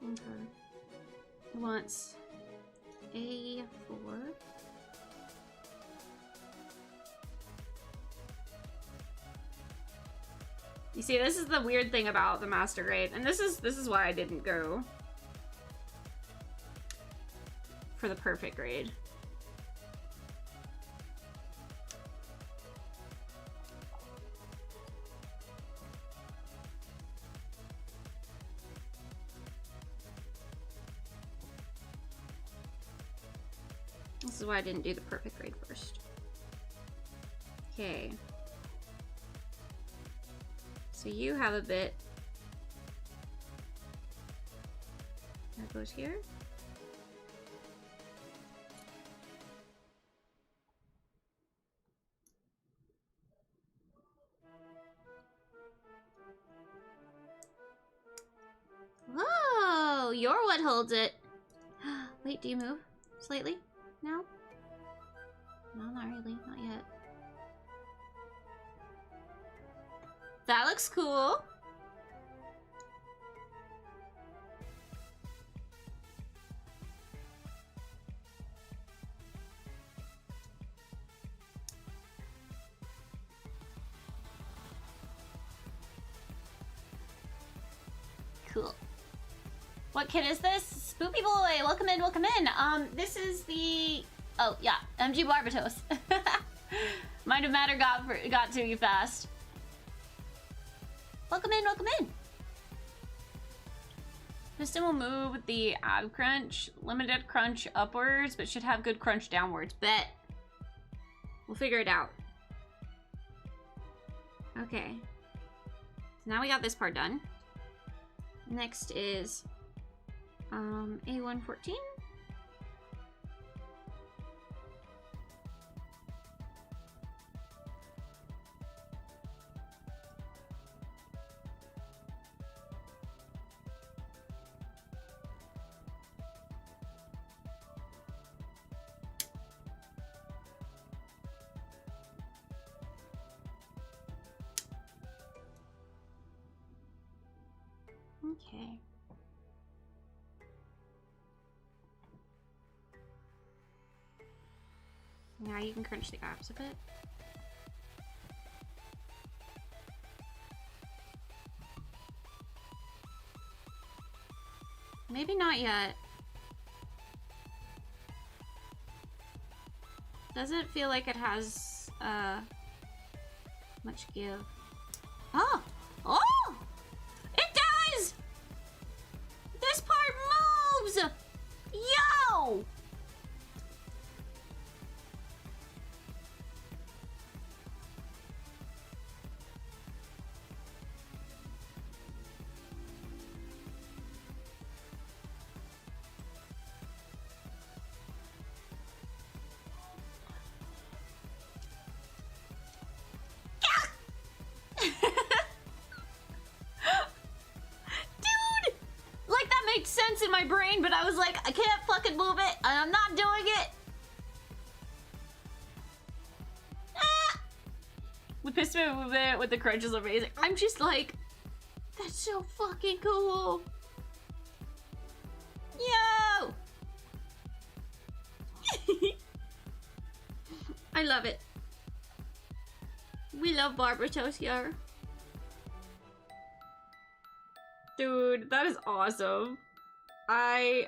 Okay. It wants A4. You see, this is the weird thing about the master grade, and this is why I didn't go for the perfect grade. This is why I didn't do the perfect grade first. Okay. So you have a bit that goes here. Whoa, you're what holds it. Wait, do you move slightly? No? No, not really, not yet. That looks cool. Cool. What kit is this? Spoopy boy, welcome in, welcome in. This is the, oh yeah, MG Barbatos. Mind of Matter got to you fast. Welcome in, welcome in. Piston will move with the ab crunch, limited crunch upwards, but should have good crunch downwards. Bet. We'll figure it out. Okay. So now we got this part done. Next is A114. Okay. Now you can crunch the apps a bit. Maybe not yet. Doesn't feel like it has much give. Oh! Oh! It does! This part moves! Yo! Dude! Like, that made sense in my brain, but I was like, I can't fucking move it, and I'm not doing it! Ah! The piston movement with the crunch is amazing. I'm just like, that's so fucking cool! Yo! I love it. We love Barbatos here. Dude, that is awesome. I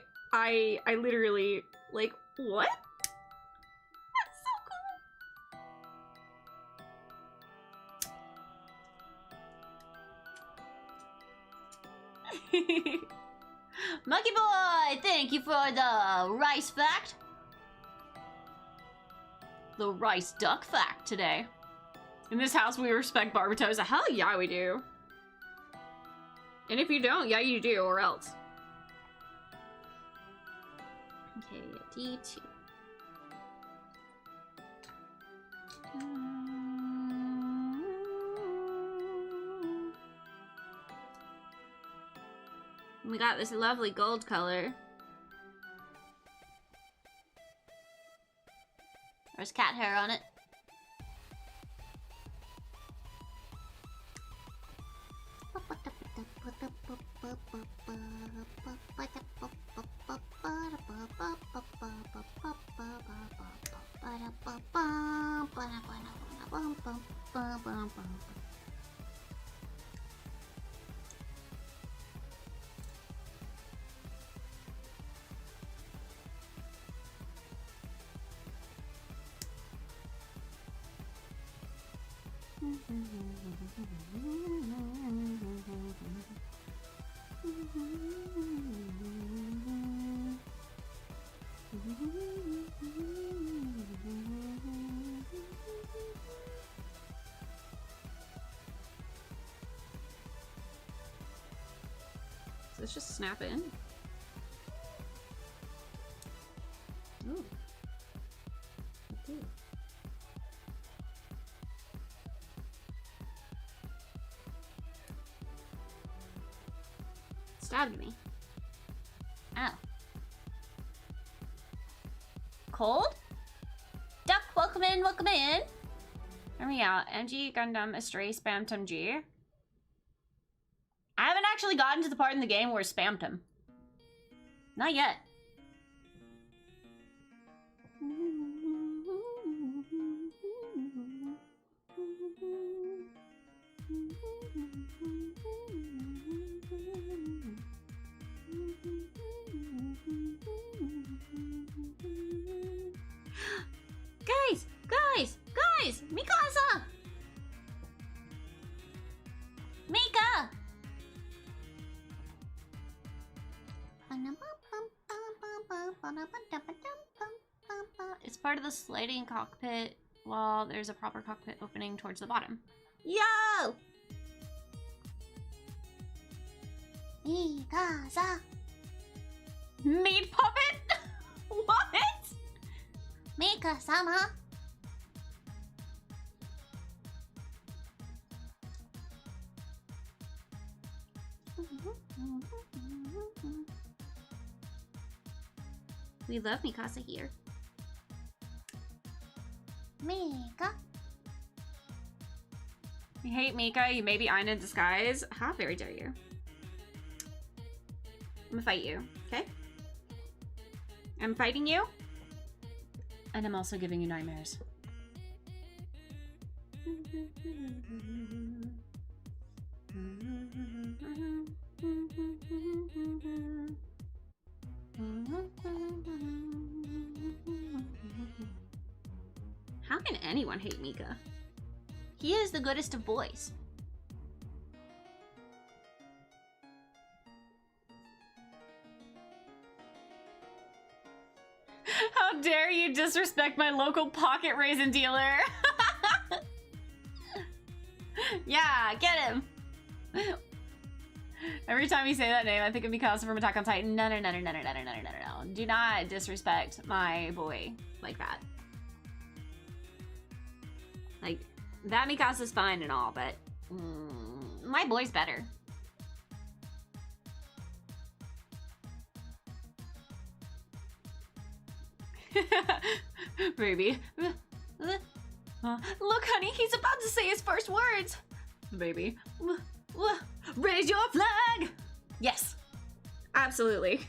literally, like, what? That's so cool. Monkey boy, thank you for the rice fact. The rice duck fact today. In this house, we respect Barbatos. Hell yeah, we do. And if you don't, yeah, you do, or else. Okay, D2. We got this lovely gold color. There's cat hair on it. So let's just snap in. Ooh. Okay. Stabbed me. Ow. Cold? Duck, welcome in, welcome in. Hear me out. MG, Gundam, Astray, Spamtum G. I haven't actually gotten to the part in the game where spammed him. Not yet. Guys! Mikasa! Mika! It's part of the sliding cockpit while there's a proper cockpit opening towards the bottom. Yo! Mikasa! Meat puppet? What? Mika-sama? We love Mikasa here. Mika. You hate Mika, you may be Aina in disguise. How very dare you. gonna fight you, okay? I'm fighting you. And I'm also giving you nightmares. How can anyone hate Mika? He is the goodest of boys. How dare you disrespect my local pocket raisin dealer? Yeah, get him. Every time you say that name, I think of Mikasa from Attack on Titan. No. Do not disrespect my boy like that. Like, that Mikasa's fine and all, but my boy's better. Baby. Look, honey, he's about to say his first words. Baby. Raise your flag! Yes. Absolutely.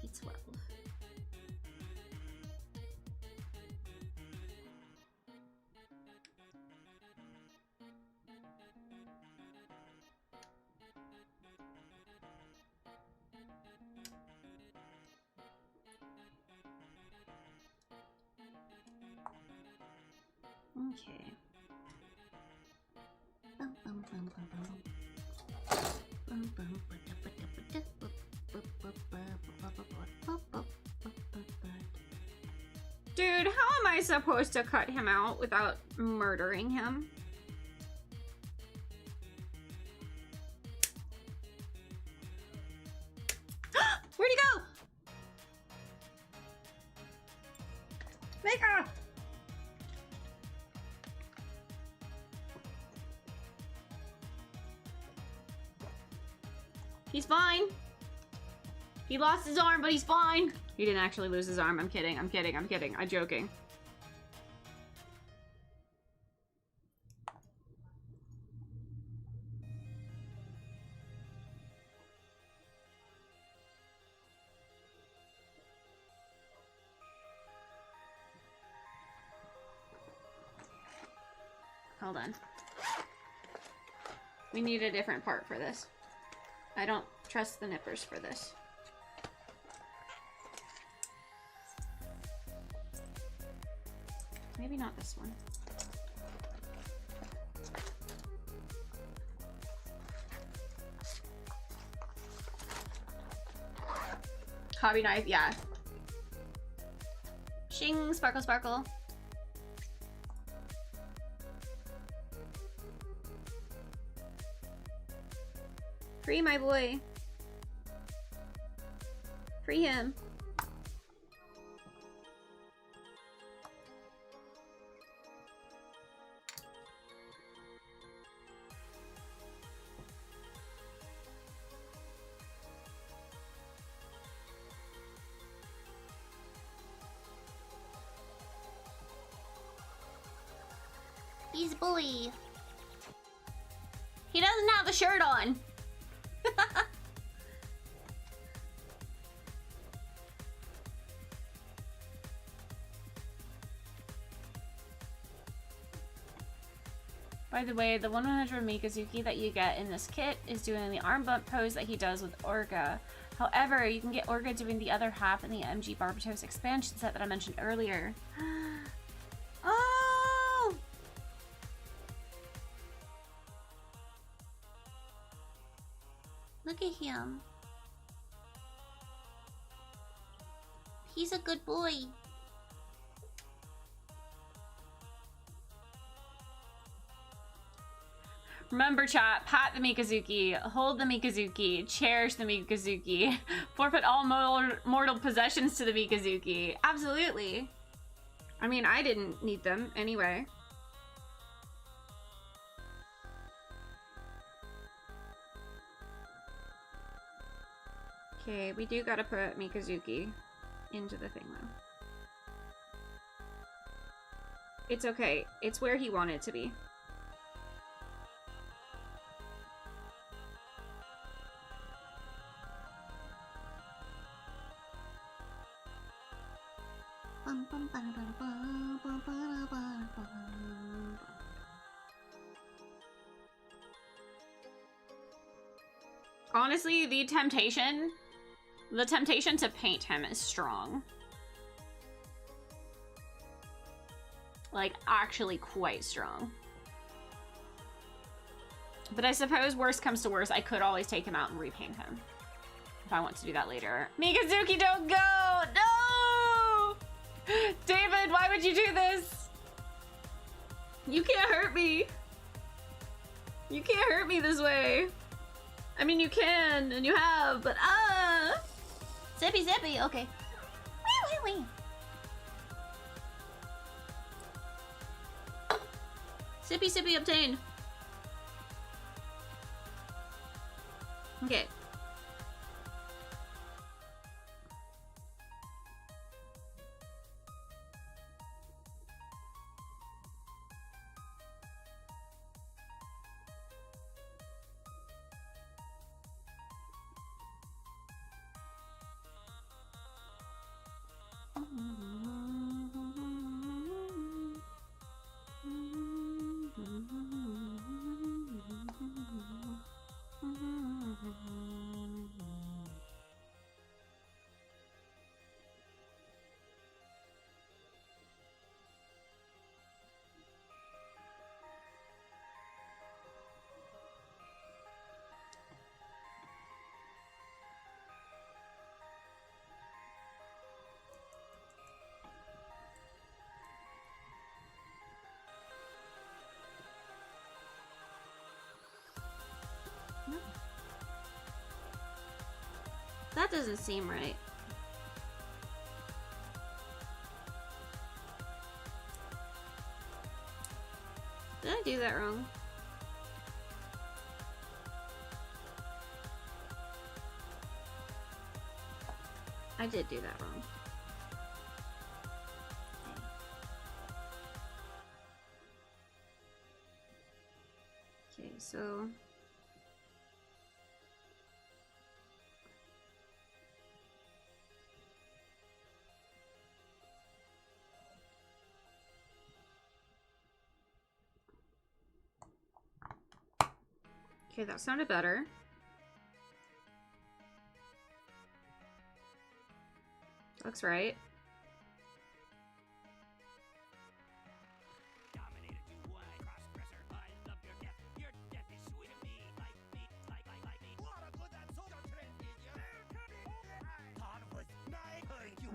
He's 12. Okay. Dude, how am I supposed to cut him out without murdering him? Where'd he go? Mika! He's fine. He lost his arm, but he's fine. He didn't actually lose his arm. I'm kidding. I'm joking. Hold on. We need a different part for this. I don't trust the nippers for this. Maybe not this one. Hobby knife, yeah. Shing, sparkle, sparkle. Free my boy. Free him. He's a bully. He doesn't have a shirt on. By the way, the 100 Mikazuki that you get in this kit is doing the arm bump pose that he does with Orga. However, you can get Orga doing the other half in the MG Barbatos expansion set that I mentioned earlier. Oh! Look at him. He's a good boy. Remember, chat, pat the Mikazuki, hold the Mikazuki, cherish the Mikazuki, forfeit all mortal possessions to the Mikazuki. Absolutely. I mean, I didn't need them anyway. Okay, we do gotta put Mikazuki into the thing, though. It's okay. It's where he wanted to be. Honestly, the temptation to paint him is strong. Like, actually quite strong. But I suppose worst comes to worst, I could always take him out and repaint him. If I want to do that later. Mikazuki, don't go! No! David, why would you do this? You can't hurt me. You can't hurt me this way. I mean, you can, and you have, but Zippy, zippy, okay. Wee, wee, wee. Sippy, sippy obtained. Okay. That doesn't seem right. Did I do that wrong? I did do that wrong. Okay, so... Okay, that sounded better. Looks right.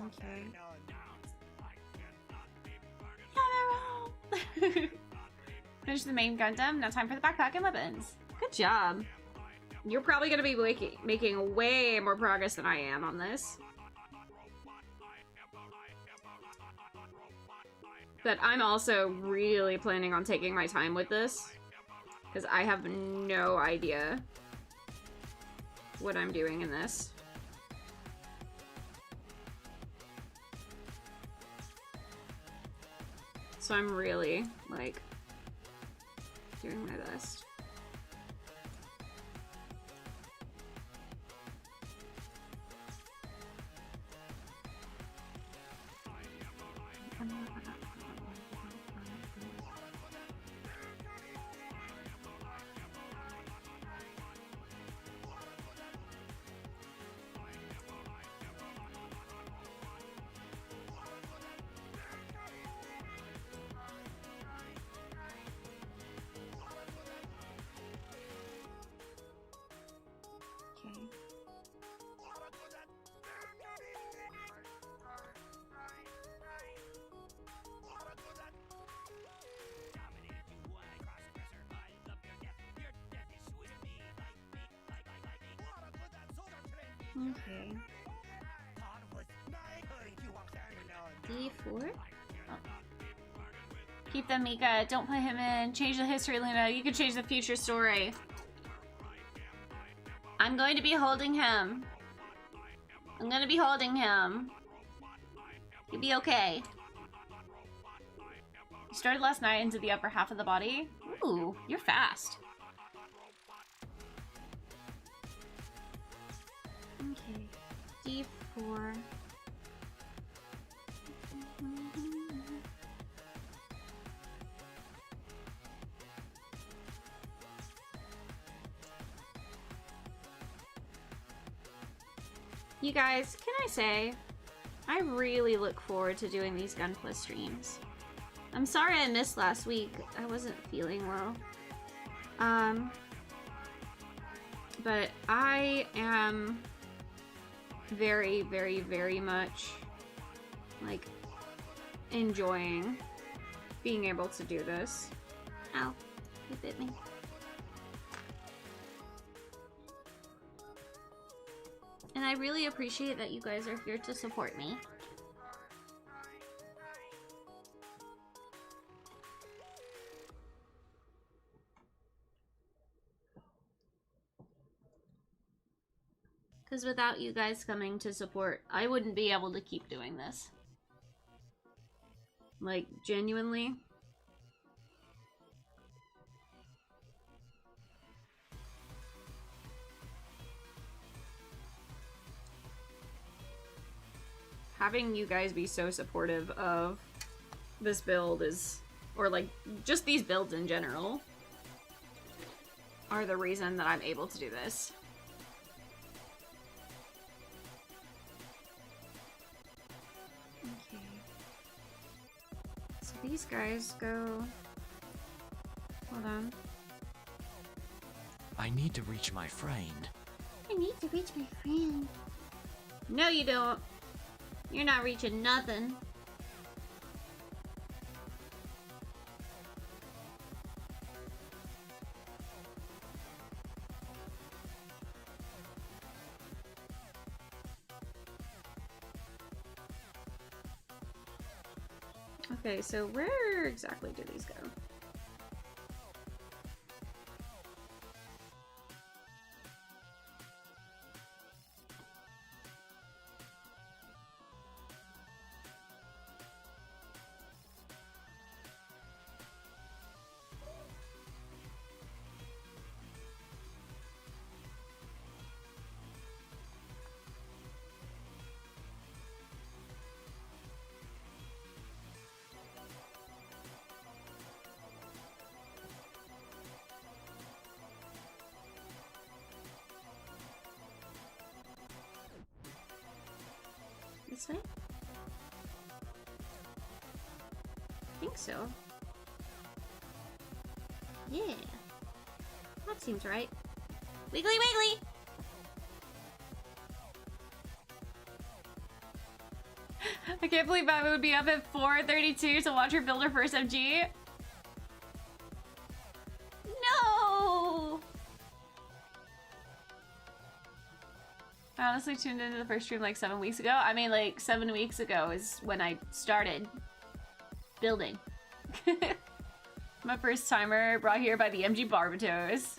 Okay. Finish the main Gundam. Now time for the backpack and weapons. Good job. You're probably going to be making way more progress than I am on this. But I'm also really planning on taking my time with this, because I have no idea what I'm doing in this. So I'm really, like, doing my best. Okay. D4? Oh. Keep them, Mika. Don't put him in. Change the history, Luna. You can change the future story. I'm going to be holding him. I'm going to be holding him. You'll be okay. You started last night into the upper half of the body. Ooh, you're fast. Okay. D4. You guys, can I say, I really look forward to doing these Gunpla streams. I'm sorry I missed last week. I wasn't feeling well. But I am very, very, very much, like, enjoying being able to do this. Ow, it bit me. And I really appreciate that you guys are here to support me. Because without you guys coming to support, I wouldn't be able to keep doing this. Like, genuinely. Having you guys be so supportive of this build is, or like, just these builds in general, are the reason that I'm able to do this. Okay. So these guys go... Hold on. I need to reach my friend. I need to reach my friend. No, you don't. You're not reaching nothing. Okay, so where exactly do these go? This way? I think so. Yeah. That seems right. Wiggly wiggly! I can't believe I would be up at 4:32 to watch her build her first MG. No! I honestly tuned into the first stream like 7 weeks ago. I mean, like 7 weeks ago is when I started building. My first timer brought here by the MG Barbatos.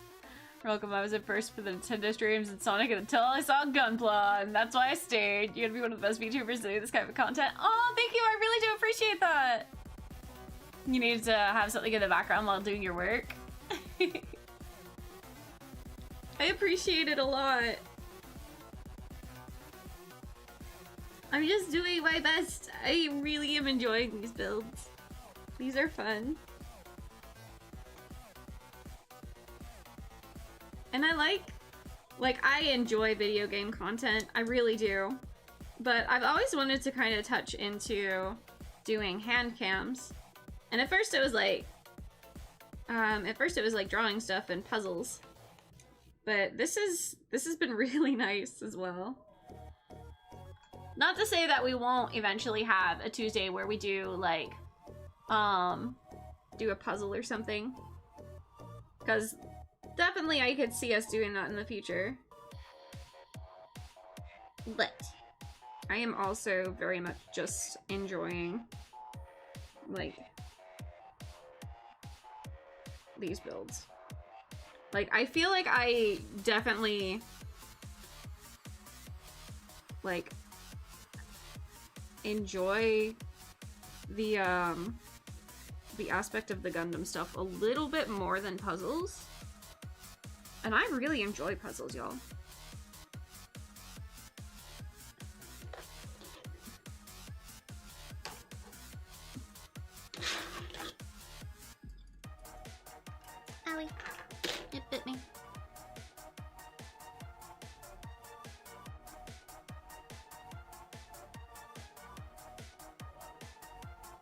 Welcome, I was at first for the Nintendo streams and Sonic until I saw Gunpla, and that's why I stayed. You're gonna be one of the best VTubers doing this kind of content. Oh, thank you, I really do appreciate that. You need to have something in the background while doing your work. I appreciate it a lot. I'm just doing my best. I really am enjoying these builds. These are fun. And I like I enjoy video game content. I really do. But I've always wanted to kind of touch into doing hand cams. And at first it was like drawing stuff and puzzles. But this has been really nice as well. Not to say that we won't eventually have a Tuesday where we do like do a puzzle or something. Because definitely I could see us doing that in the future. But I am also very much just enjoying like these builds. Like I feel like I definitely like enjoy the aspect of the Gundam stuff a little bit more than puzzles. And I really enjoy puzzles, y'all. Owie. It bit me.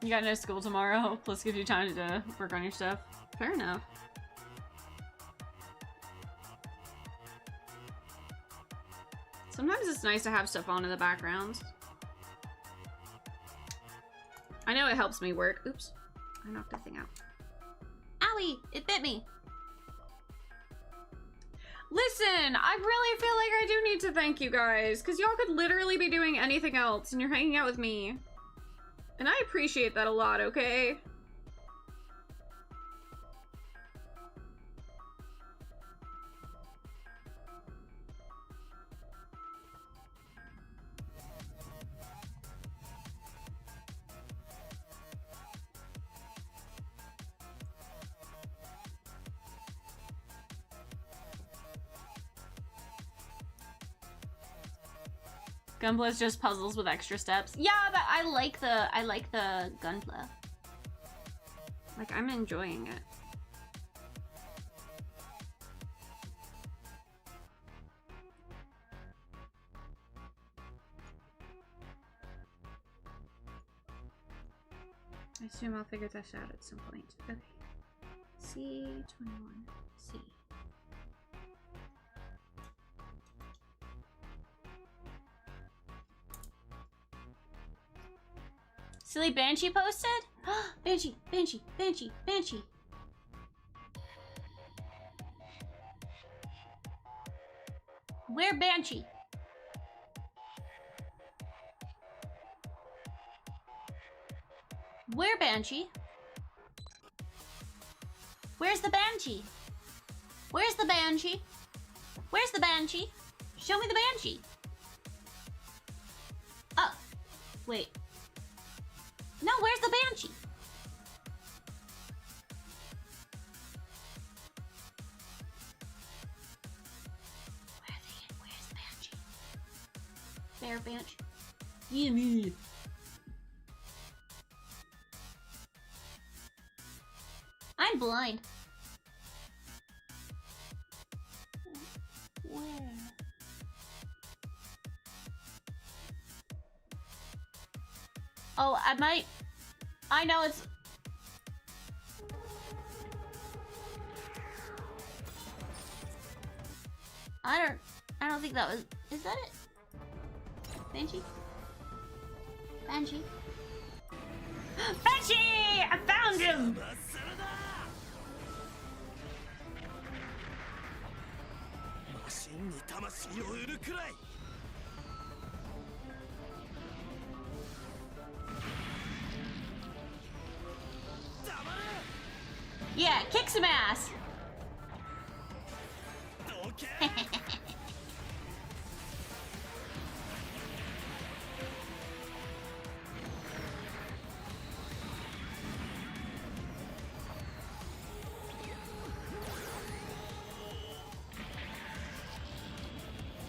You got no school tomorrow, plus gives you time to work on your stuff. Fair enough. Sometimes it's nice to have stuff on in the background. I know it helps me work. Oops. I knocked that thing out. Owie! It bit me. Listen, I really feel like I do need to thank you guys, because y'all could literally be doing anything else, and you're hanging out with me. And I appreciate that a lot, okay? Gunpla is just puzzles with extra steps. Yeah, but I like the Gunpla. Like, I'm enjoying it. I assume I'll figure this out at some point. Okay. C21. C. Silly Banshee posted? Banshee, Banshee, Banshee, Banshee. Where Banshee? Where Banshee? Where's the Banshee? Where's the Banshee? Where's the Banshee? Show me the Banshee. Oh, wait. No, where's the Banshee? Where's the Banshee? Bear Banshee. Yeah, me. I'm blind. Where? Oh, I know it's... I don't think that was... Is that it? Banshee? Banshee? Banshee! I found him! Yeah, kick some ass.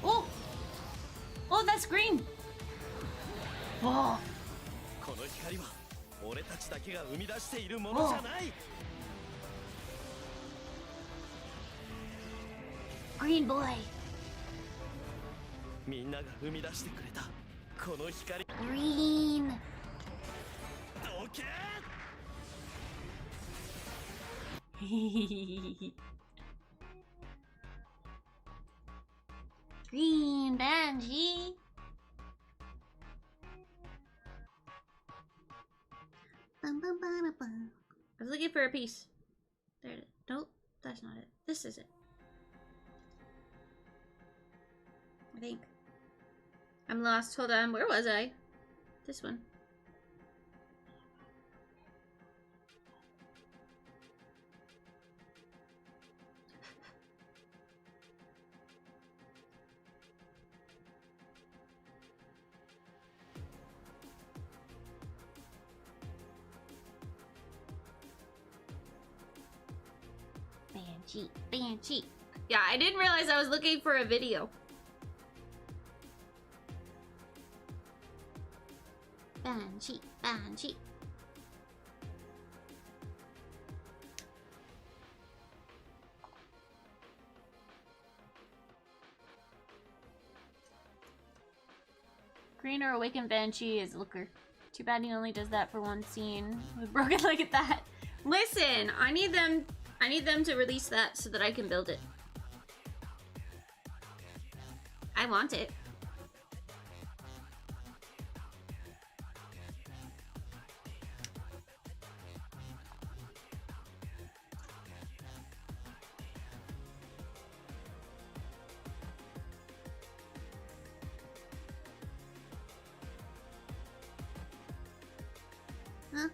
Oh, oh, that's green. Oh. Oh. Green boy. Green. Green Banshee. Bum, bum, bum, bum. I was looking for a piece. There it is. Nope, that's not it. This is it. I think. I'm lost. Hold on. Where was I? This one. Banshee, Banshee. Yeah, I didn't realize I was looking for a video. Banshee, Banshee. Green or awakened Banshee is looker. Too bad he only does that for one scene with broken leg at that. Listen, I need them to release that so that I can build it. I want it. Huh?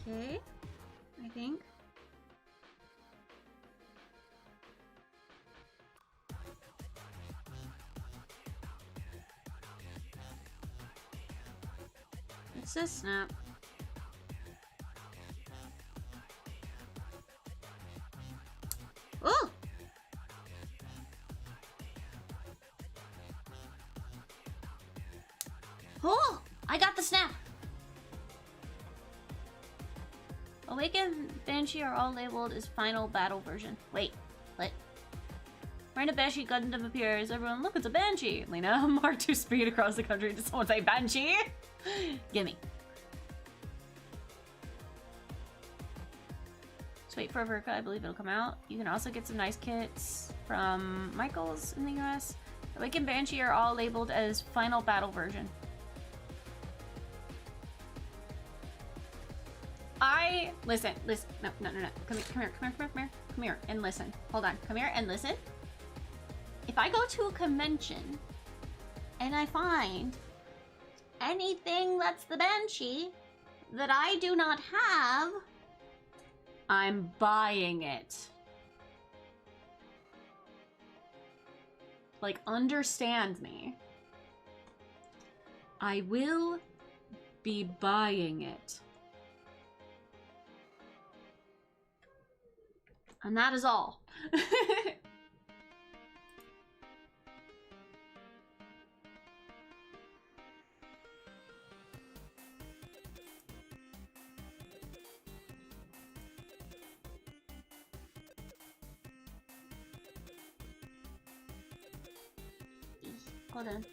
Okay, I think. What's this snap? Oh! Oh! I got the snap! Awaken, Banshee are all labeled as final battle version. Wait, what? When a Banshee Gundam appears, everyone, look, it's a Banshee! Lena, Mark 2 speed across the country. Did someone say Banshee? Gimme. Just wait for Verka, I believe it'll come out. You can also get some nice kits from Michaels in the US. Awaken Banshee are all labeled as final battle version. Listen, no. Come here, and listen. Hold on, come here and listen. If I go to a convention and I find anything that's the Banshee that I do not have, I'm buying it. Like, understand me. I will be buying it. And that is all. Hold on.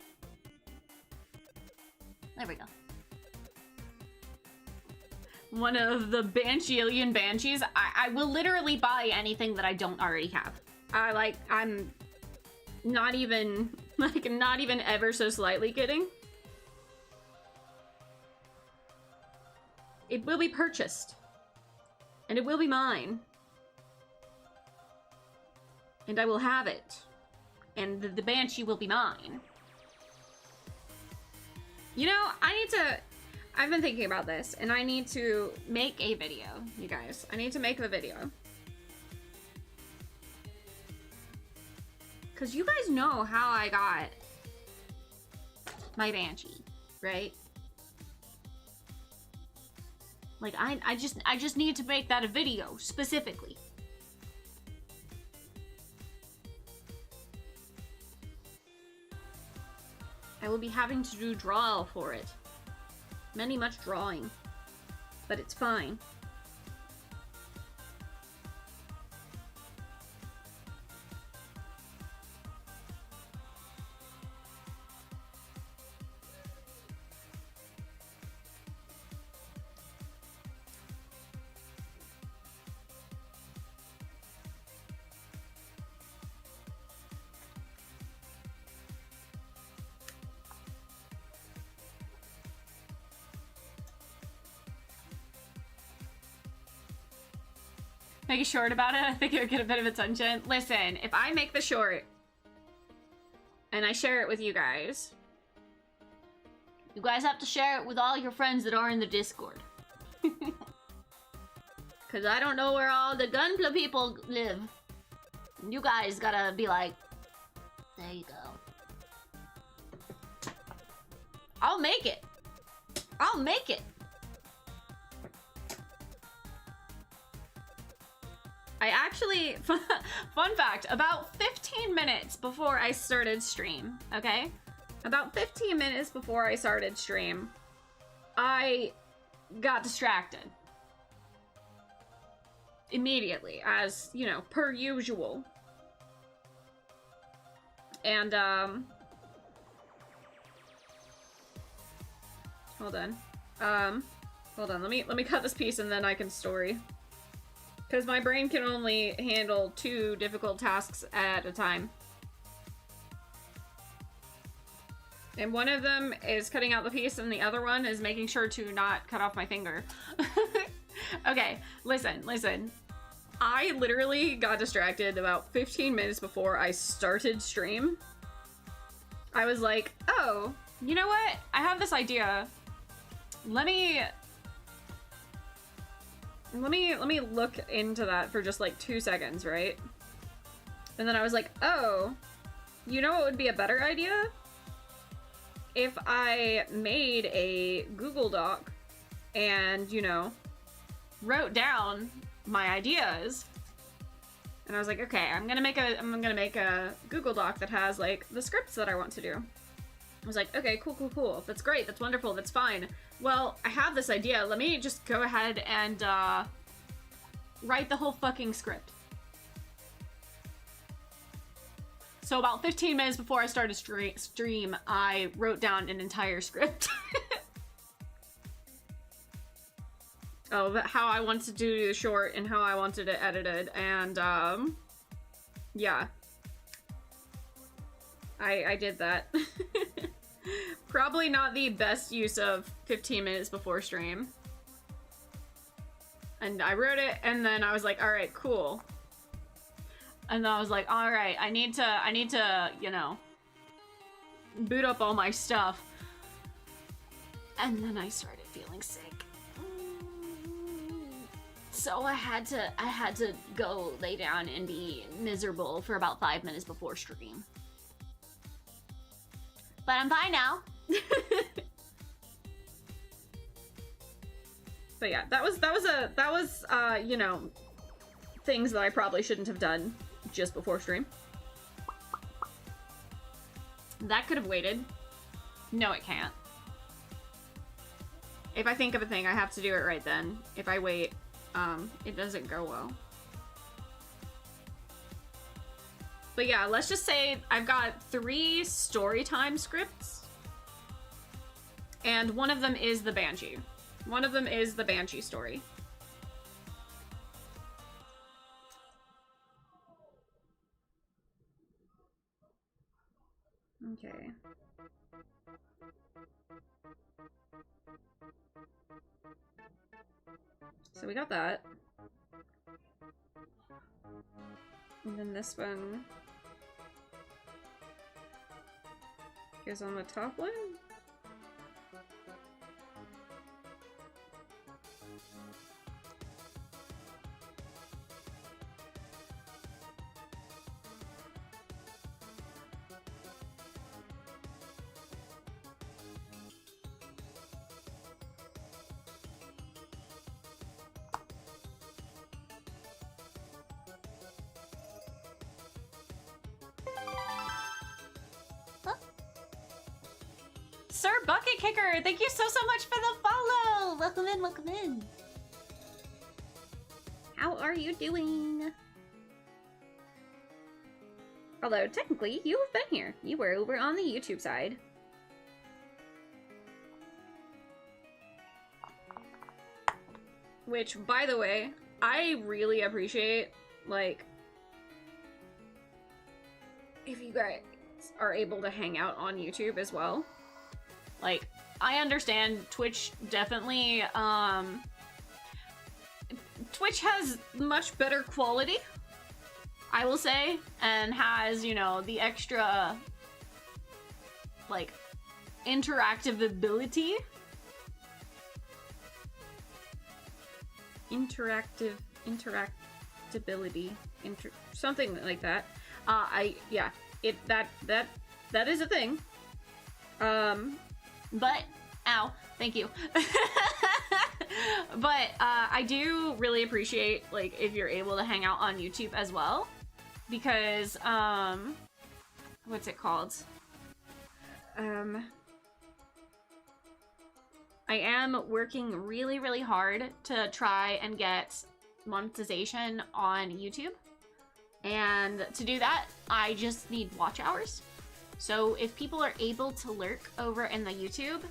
There we go. One of the Banshee-alien Banshees. I will literally buy anything that I don't already have. I'm not even, not even ever so slightly kidding. It will be purchased. And it will be mine. And I will have it. And the Banshee will be mine. You know, I've been thinking about this, and I need to make a video, you guys. I need to make a video. Because you guys know how I got my Banshee, right? Like, I just need to make that a video, specifically. I will be having to do draw for it. Much drawing. But it's fine. Make a short about it. I think it would get a bit of attention. Listen, if I make the short and I share it with you guys have to share it with all your friends that are in the Discord. Cause I don't know where all the Gunpla people live. You guys gotta be like, there you go. I'll make it. I'll make it. I actually, fun fact, about 15 minutes before I started stream, okay? About 15 minutes before I started stream, I got distracted. Immediately, as, you know, per usual. And, hold on. Hold on, let me cut this piece and then I can story. Because my brain can only handle 2 difficult tasks at a time. And one of them is cutting out the piece and the other one is making sure to not cut off my finger. Okay, listen. I literally got distracted about 15 minutes before I started stream. I was like, oh, you know what? I have this idea. Let me look into that for just like 2 seconds, right? And then I was like, oh, you know what would be a better idea? If I made a Google Doc and, you know, wrote down my ideas. And I was like, okay, I'm gonna make a Google Doc that has like the scripts that I want to do. I was like, okay, cool. That's great. That's wonderful. That's fine. Well, I have this idea. Let me just go ahead and write the whole fucking script. So about 15 minutes before I started stream, I wrote down an entire script. Of how I wanted to do the short and how I wanted it edited, and yeah. I did that. Probably not the best use of 15 minutes before stream. And I wrote it, and then I was like, alright, cool. And then I was like, alright, I need to, you know, boot up all my stuff. And then I started feeling sick. So I had to go lay down and be miserable for about 5 minutes before stream. But I'm fine now. But yeah, that was you know, things that I probably shouldn't have done just before stream. That could have waited. No, it can't. If I think of a thing, I have to do it right then. If I wait, it doesn't go well. But yeah, let's just say I've got 3 storytime scripts. And one of them is the Banshee. One of them is the Banshee story. Okay. So we got that. And then this one goes on the top one. Sir Bucket Kicker, thank you so much for the follow! Welcome in, welcome in. How are you doing? Although, technically, you have been here. You were over on the YouTube side. Which, by the way, I really appreciate, like, if you guys are able to hang out on YouTube as well. Like, I understand Twitch definitely Twitch has much better quality, I will say, and has, you know, the extra, like, interactive ability. Interactability, something like that. That is a thing. But, ow, thank you. But, I do really appreciate, like, if you're able to hang out on YouTube as well, because, what's it called? I am working really, really hard to try and get monetization on YouTube. And to do that, I just need watch hours. So if people are able to lurk over in the YouTube,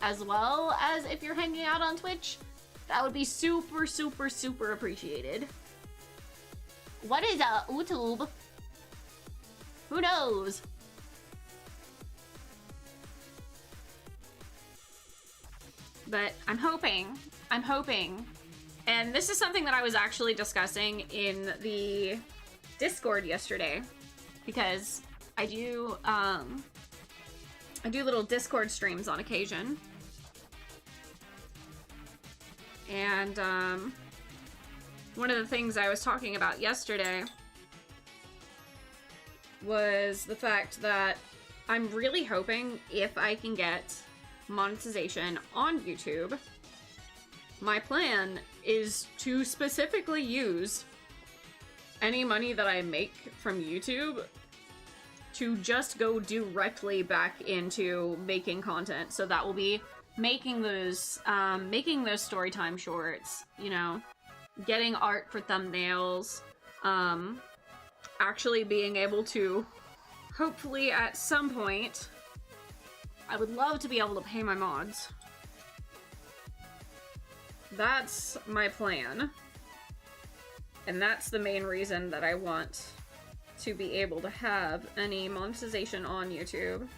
as well as if you're hanging out on Twitch, that would be super, super, super appreciated. What is a YouTube? Who knows? But I'm hoping, and this is something that I was actually discussing in the Discord yesterday, because I do little Discord streams on occasion. And one of the things I was talking about yesterday was the fact that I'm really hoping if I can get monetization on YouTube, my plan is to specifically use any money that I make from YouTube to just go directly back into making content. So that will be making those storytime shorts, you know, getting art for thumbnails, actually being able to, hopefully at some point, I would love to be able to pay my mods. That's my plan. And that's the main reason that I want to be able to have any monetization on YouTube.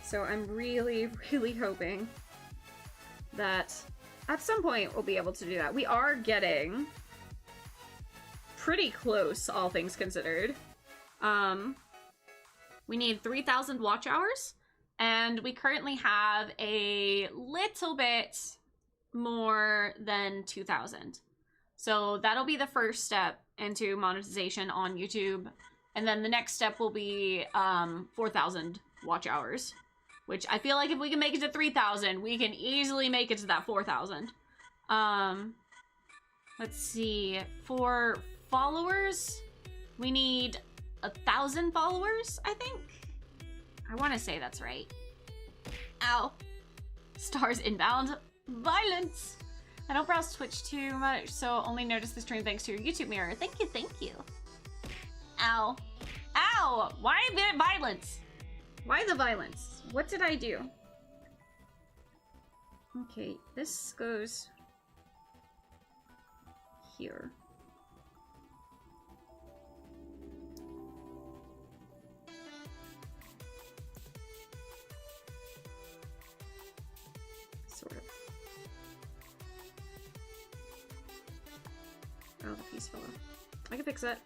So I'm really, really hoping that at some point we'll be able to do that. We are getting pretty close, all things considered. We need 3,000 watch hours, and we currently have a little bit more than 2,000. So that'll be the first step into monetization on YouTube, and then the next step will be 4,000 watch hours, which I feel like if we can make it to 3,000, we can easily make it to that 4,000. Let's see, for followers, we need 1,000 followers, I think. I want to say that's right. Ow. Stars inbound. Violence. I don't browse Twitch too much, so only notice the stream thanks to your YouTube mirror. Thank you, thank you. Ow. Ow! Why violence? Why the violence? What did I do? Okay, this goes here. Sort of. Oh, the piece fell off. I can fix that.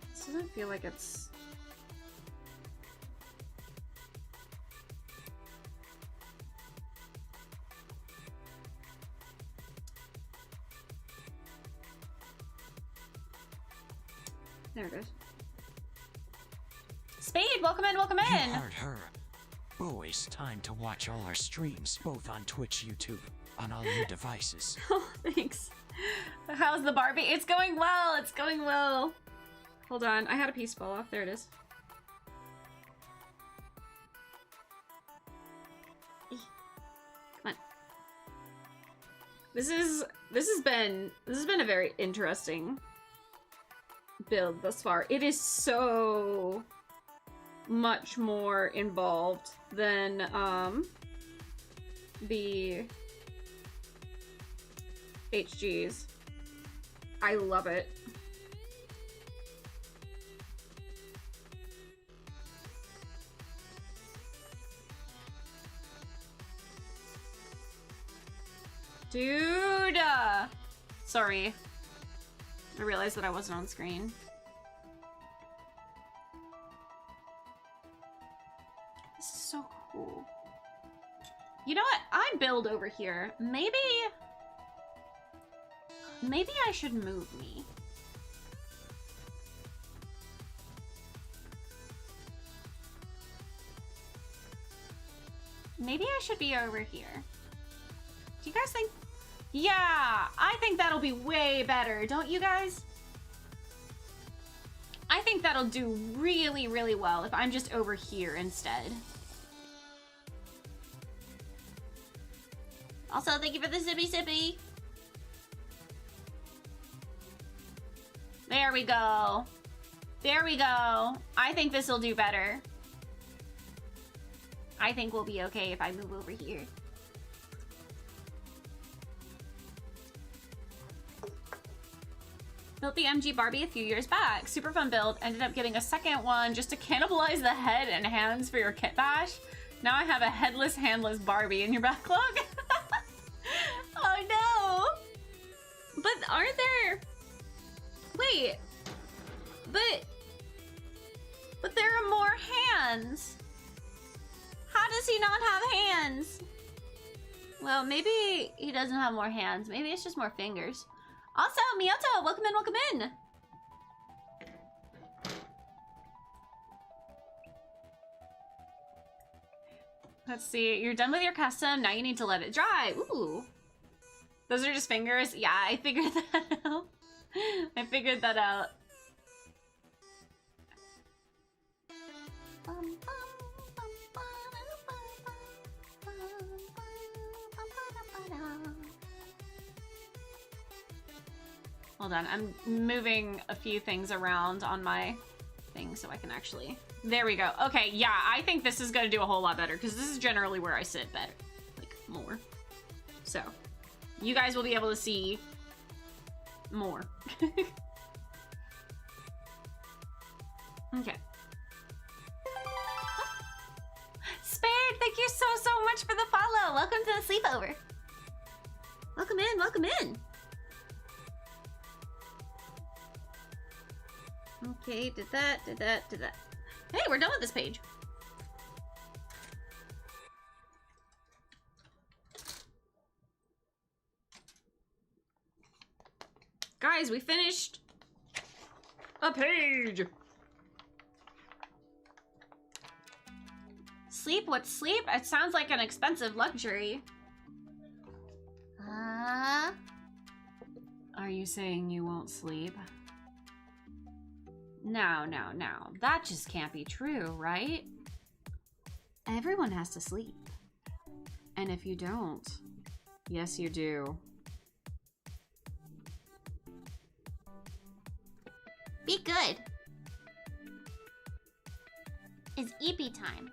This doesn't feel like it's... There it is. Spade, welcome in, welcome in! You heard her. Always time to watch all our streams, both on Twitch, YouTube, on all your devices. Oh, thanks. How's the Barbie? It's going well, it's going well. Hold on, I had a piece fall off. There it is. Come on. This has been a very interesting build thus far. It is so much more involved than the HGs. I love it. Dude! Sorry. I realized that I wasn't on screen. This is so cool. You know what? I build over here. Maybe I should move me. Maybe I should be over here. Do you guys think? Yeah, I think that'll be way better, don't you guys? I think that'll do really, really well if I'm just over here instead. Also, thank you for the sippy sippy. There we go. There we go. I think this will do better. I think we'll be okay if I move over here. Built the MG Barbie a few years back. Super fun build. Ended up getting a second one just to cannibalize the head and hands for your kit bash. Now I have a headless, handless Barbie in your backlog. Oh no! But aren't there... Wait. But there are more hands. How does he not have hands? Well, maybe he doesn't have more hands. Maybe it's just more fingers. Also, Miyoto, welcome in, welcome in. Let's see, you're done with your custom, now you need to let it dry. Ooh. Those are just fingers? Yeah, I figured that out. I figured that out. Hold on, I'm moving a few things around on my thing so I can actually... There we go. Okay, yeah, I think this is gonna do a whole lot better because this is generally where I sit better. Like, more. So, you guys will be able to see more. Okay. Spared, thank you so much for the follow. Welcome to the sleepover. Welcome in, welcome in. Okay, did that. Hey, we're done with this page. Guys, we finished a page. Sleep? What's sleep? It sounds like an expensive luxury. Are you saying you won't sleep? No. That just can't be true, right? Everyone has to sleep. And if you don't, yes you do. Be good. It's eepy time.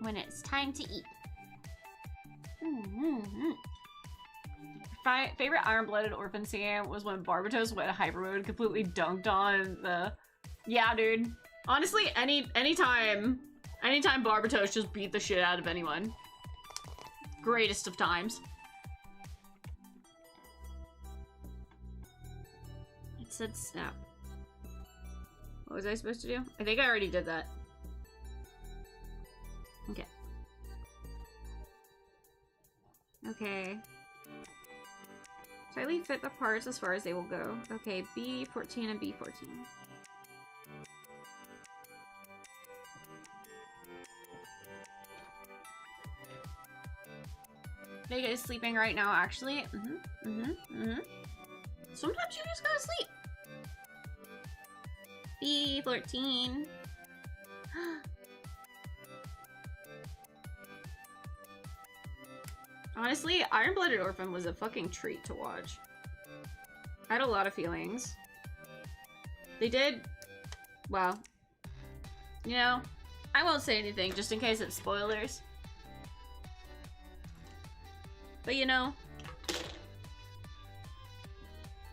When it's time to eat. My favorite Iron-Blooded Orphan scene was when Barbatos went hyper mode and completely dunked on the... Yeah, dude. Honestly, anytime Barbatos just beat the shit out of anyone. Greatest of times. It said snap. What was I supposed to do? I think I already did that. Okay. Okay. Slightly fit the parts as far as they will go. Okay, B14 and B14. Vega is sleeping right now, actually. Sometimes you just gotta sleep. B14. Honestly, Iron-Blooded Orphan was a fucking treat to watch. I had a lot of feelings. They did... Well... You know, I won't say anything just in case it's spoilers. But you know...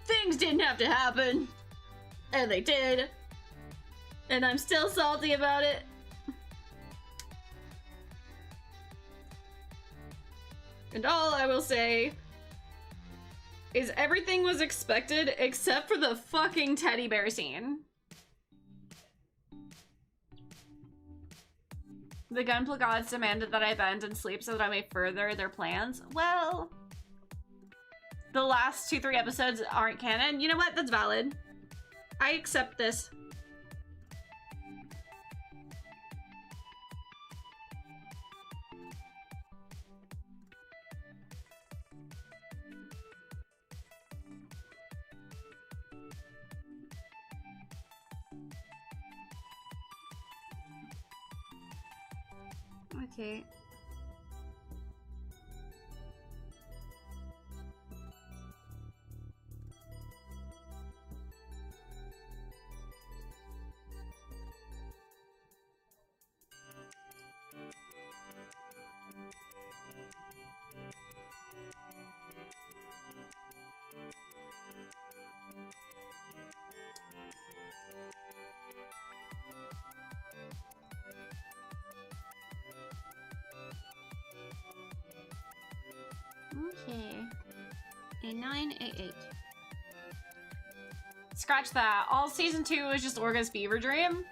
Things didn't have to happen. And they did. And I'm still salty about it. And all I will say is everything was expected except for the fucking teddy bear scene. The Gunpla gods demanded that I bend and sleep so that I may further their plans. Well, the last 2-3 episodes aren't canon. You know what? That's valid. I accept this. Okay. Okay. A 9, a 8. Scratch that. All season 2 is just Orga's fever dream.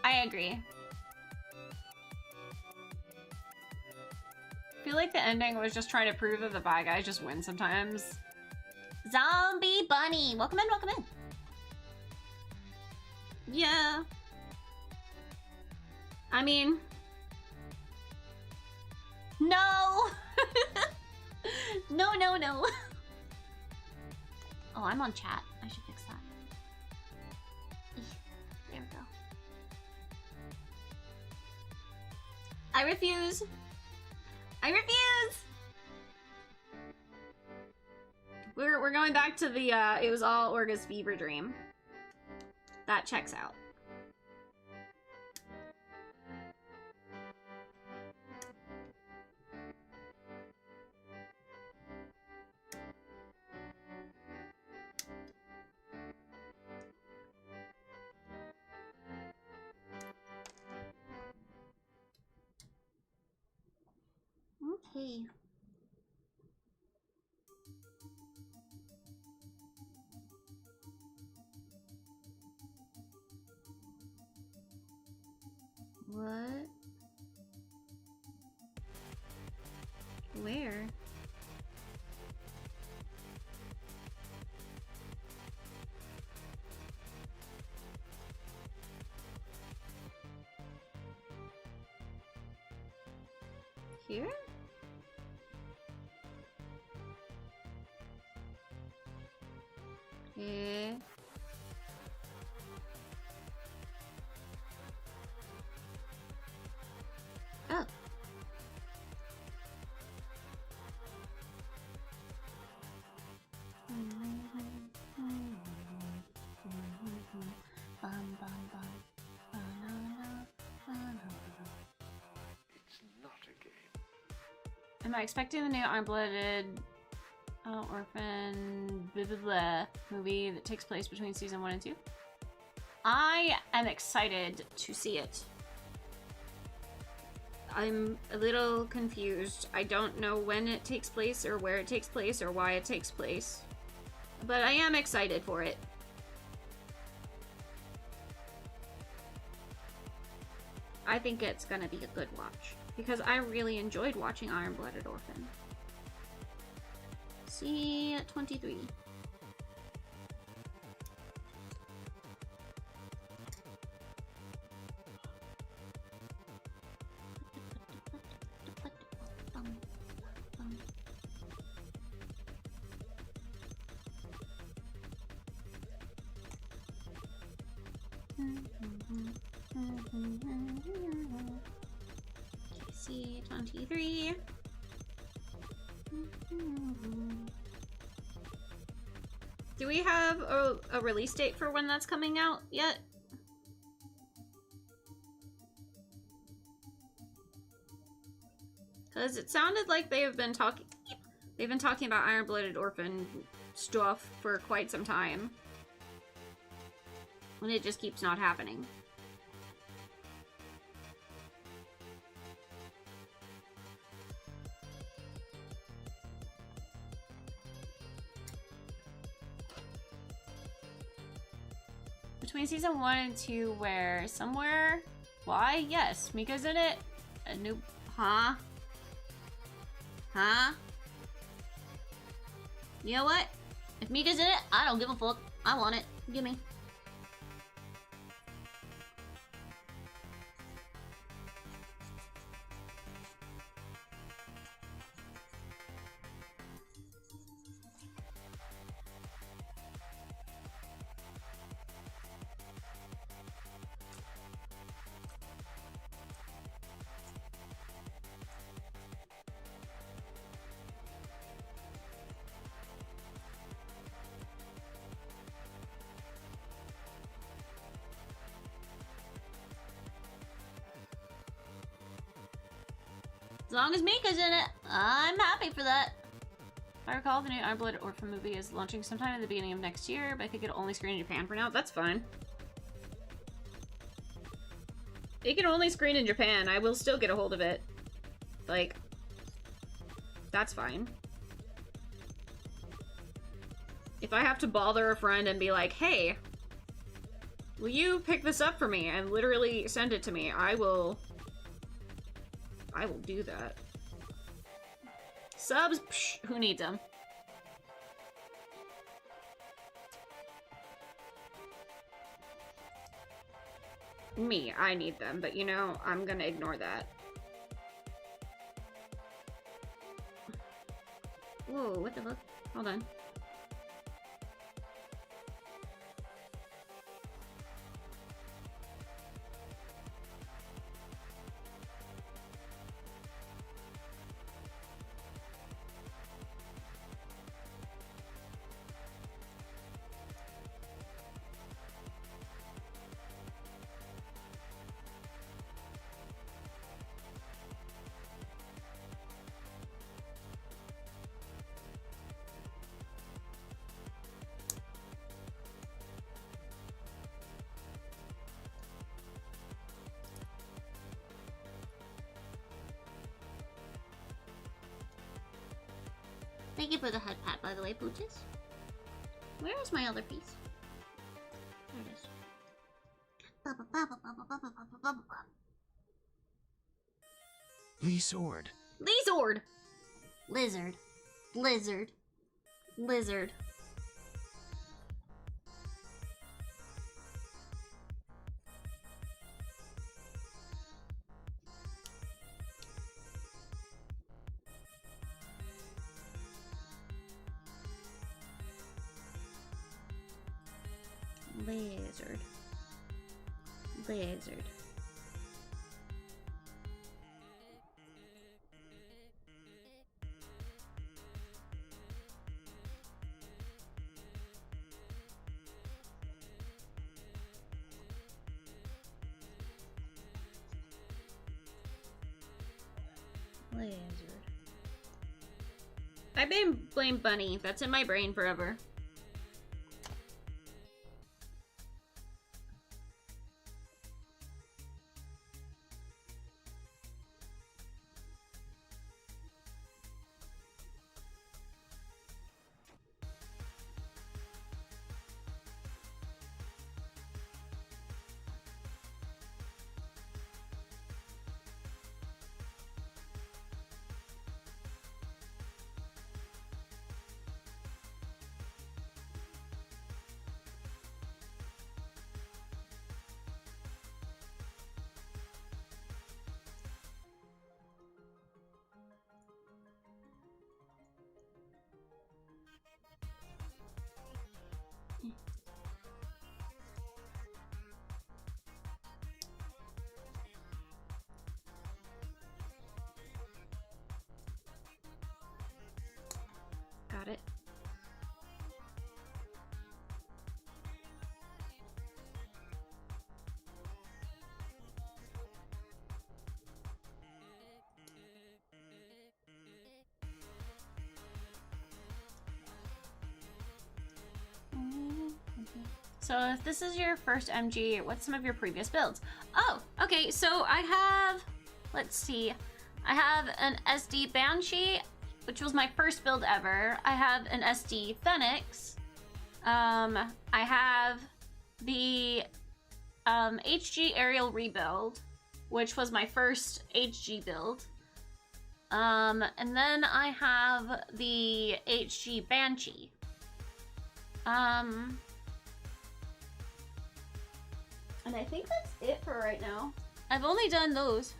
I agree. I feel like the ending was just trying to prove that the bad guys just win sometimes. Zombie Bunny! Welcome in, welcome in. Yeah. I mean... No! No, no, no. Oh, I'm on chat. I should fix that. There we go. I refuse. I refuse. We're going back to the it was all Orga's fever dream. That checks out. Okay. What? Where? Here? Okay. Oh. It's not a game. Am I expecting the new Iron-Blooded Orphan blah, blah, blah, movie that takes place between season 1 and 2? I am excited to see it. I'm a little confused. I don't know when it takes place or where it takes place or why it takes place. But I am excited for it. I think it's gonna be a good watch. Because I really enjoyed watching Iron-Blooded Orphan. C23. C23. Do we have a release date for when that's coming out yet? Because it sounded like they've been talking about Iron-Blooded Orphan stuff for quite some time. And it just keeps not happening. between season 1 and 2 where somewhere? Why? Yes, Mika's in it. A new... Huh? Huh? You know what? If Mika's in it, I don't give a fuck. I want it. Gimme. As long as Mika's in it, I'm happy for that. If I recall, the new Iron Blood Orphan movie is launching sometime at the beginning of next year, but I think it'll only screen in Japan for now. That's fine. It can only screen in Japan. I will still get a hold of it. Like, that's fine. If I have to bother a friend and be like, hey, will you pick this up for me and literally send it to me, I will do that. Subs? Psh, who needs them? Me, I need them, but you know, I'm gonna ignore that. Whoa, what the fuck? Hold on. Thank you for the head pat, by the way, Pooches. Where is my other piece? There it is. Lizord. Lizord! Lizard. Lizard. Lizard. Lizard. Lizard. Lizard. I blame Bunny. That's in my brain forever. Got it. So if this is your first MG, what's some of your previous builds? Oh, okay, so I have, let's see, I have an SD Banshee, which was my first build ever. I have an SD Phoenix. I have the HG aerial rebuild, which was my first HG build. And then I have the HG Banshee. And I think that's it for right now. I've only done those.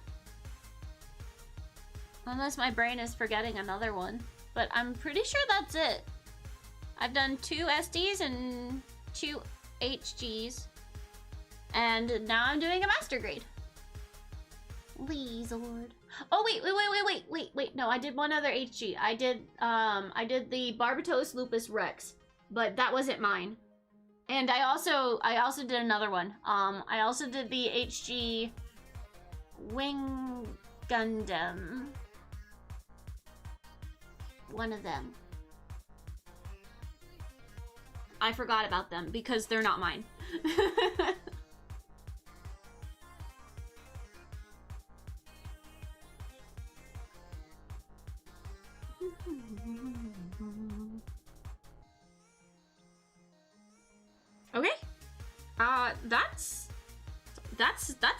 Unless my brain is forgetting another one. But I'm pretty sure that's it. I've done 2 SDs and 2 HGs. And now I'm doing a master grade. Lizord. Oh wait. No, I did one other HG. I did the Barbatos Lupus Rex, but that wasn't mine. And I also did another one. I also did the HG Wing Gundam. One of them. I forgot about them because they're not mine. Okay. That's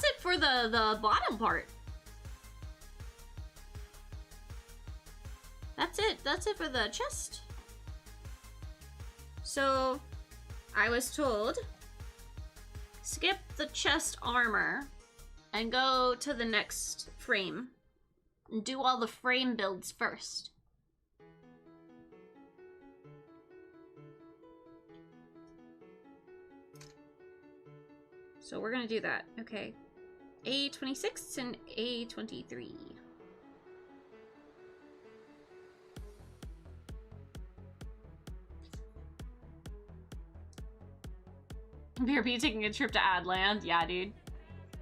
it for the bottom part. That's it for the chest. So, I was told, skip the chest armor and go to the next frame and do all the frame builds first. So we're gonna do that. Okay. A26 and A23. BRB taking a trip to Adland. Yeah, dude.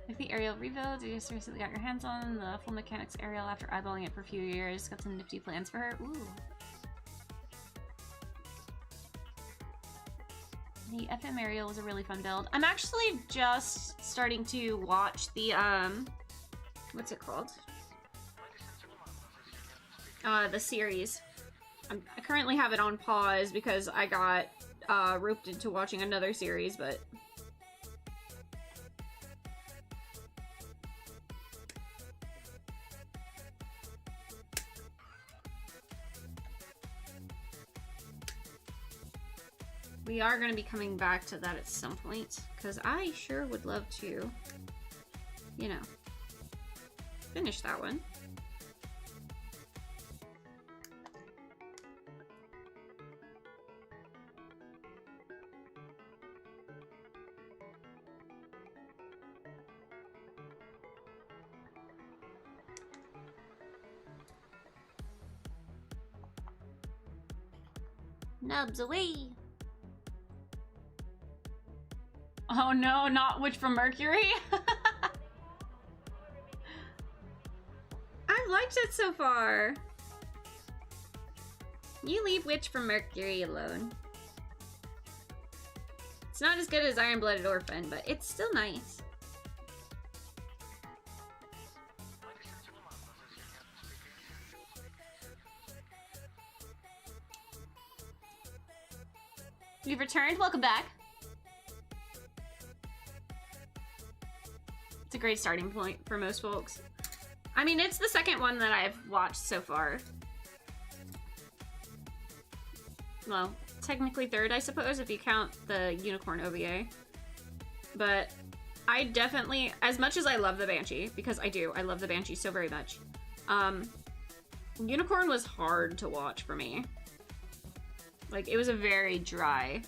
Like the aerial rebuild, you just recently got your hands on the full mechanics aerial after eyeballing it for a few years. Got some nifty plans for her. Ooh. The FM aerial was a really fun build. I'm actually just starting to watch the, what's it called? The series. I currently have it on pause because I got, roped into watching another series, but... we are going to be coming back to that at some point, because I sure would love to, you know, finish that one. Nubs away! Oh no, not Witch from Mercury? I've liked it so far. You leave Witch from Mercury alone. It's not as good as Iron-Blooded Orphan, but it's still nice. You've returned, welcome back. It's a great starting point for most folks. I mean, it's the second one that I've watched so far. Well, technically third, I suppose, if you count the Unicorn OVA. But I definitely, as much as I love the Banshee, because I do, I love the Banshee so very much. Unicorn was hard to watch for me. Like, it was a very dry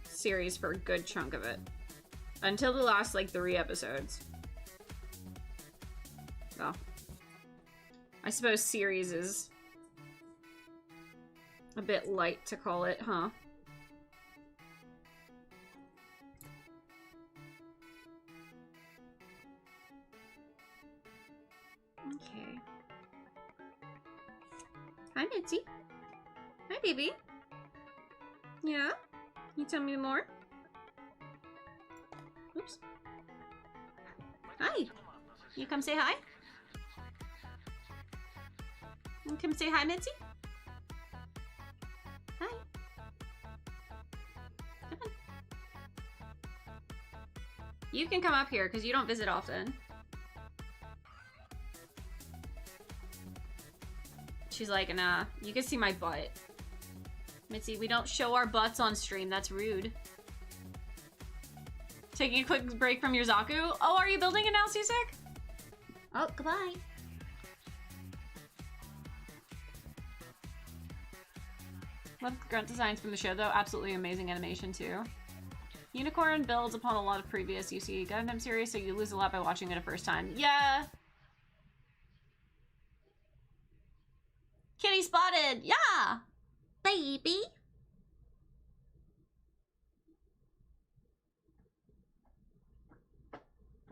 series for a good chunk of it. Until the last, like, 3 episodes. Well, I suppose series is a bit light to call it, huh? Okay. Hi, Mitzi. Hi, baby. Yeah? Can you tell me more? Oops. Hi. You come say hi? You come say hi, Mitzi? Hi. Come on. You can come up here because you don't visit often. She's like, nah, you can see my butt. Mitzi, we don't show our butts on stream. That's rude. Taking a quick break from your Zaku. Oh, are you building it now, Susek? Oh, goodbye. Love the grunt designs from the show, though. Absolutely amazing animation, too. Unicorn builds upon a lot of previous UC Gundam series, so you lose a lot by watching it a first time. Yeah! Kitty spotted! Yeah! Baby.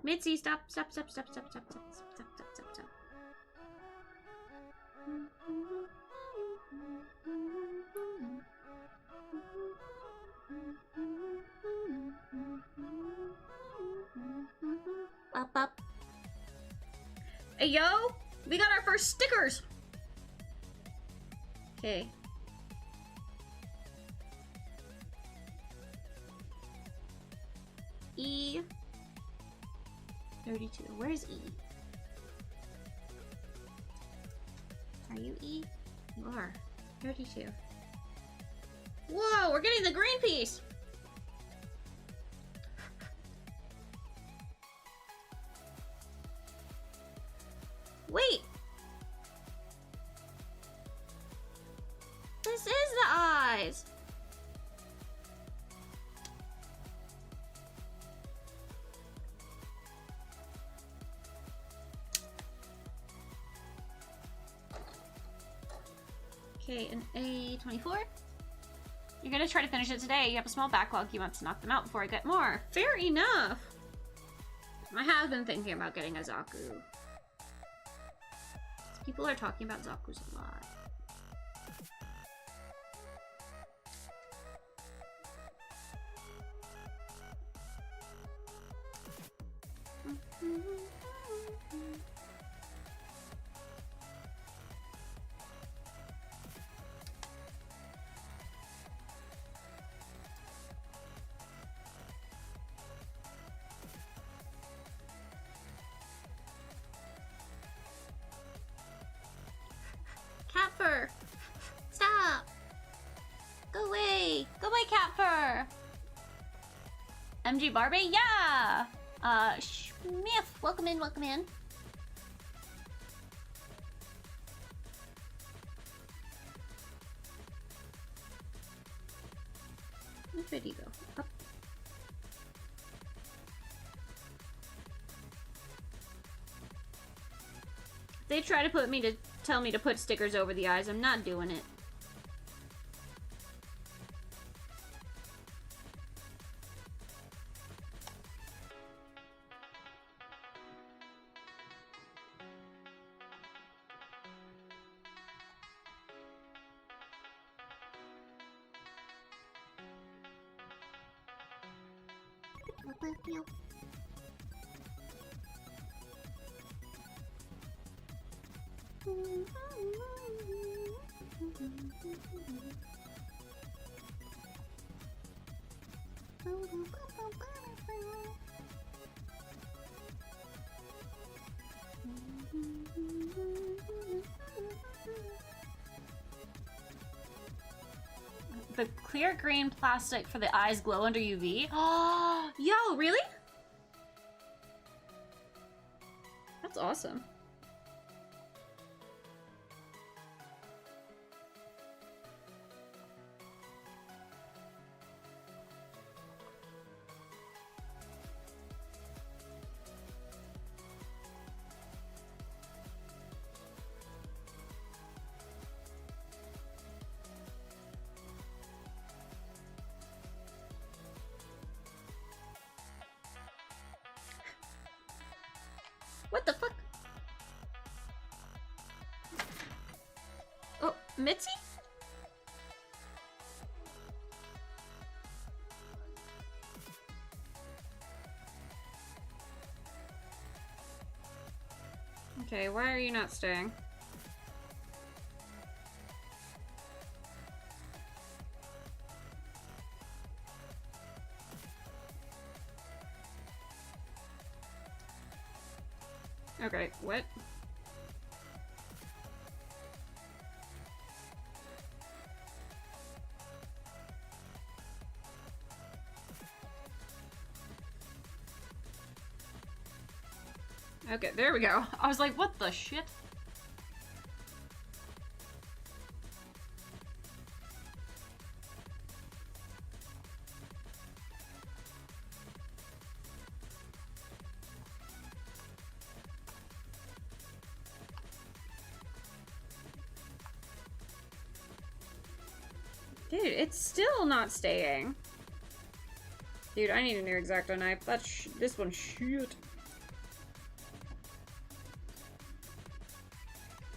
Mitzi, stop, stop, stop, stop, stop, stop, stop, stop, stop, stop, stop. Up, up. Hey, yo! We got our first stickers! Okay. E 32. Where's E? Are you E? You are. 32. Whoa, we're getting the green piece! Wait! This is the eyes! Okay, an A24. You're gonna try to finish it today. You have a small backlog. You want to knock them out before I get more. Fair enough. I have been thinking about getting a Zaku. People are talking about Zaku's a lot. Cat fur! Stop! Go away! Go away, cat fur! MG Barbie? Yeah! Smith! Welcome in, welcome in. Which way do you go? Up. They try to tell me to put stickers over the eyes. I'm not doing it. The clear green plastic for the eyes glow under UV. Oh, yo, really? That's awesome. What the fuck? Oh, Mitzi? Okay, why are you not staying? Okay, what? Okay, there we go. I was like, what the shit? Dude, it's still not staying. Dude, I need a new X-Acto knife. That's this one's shit.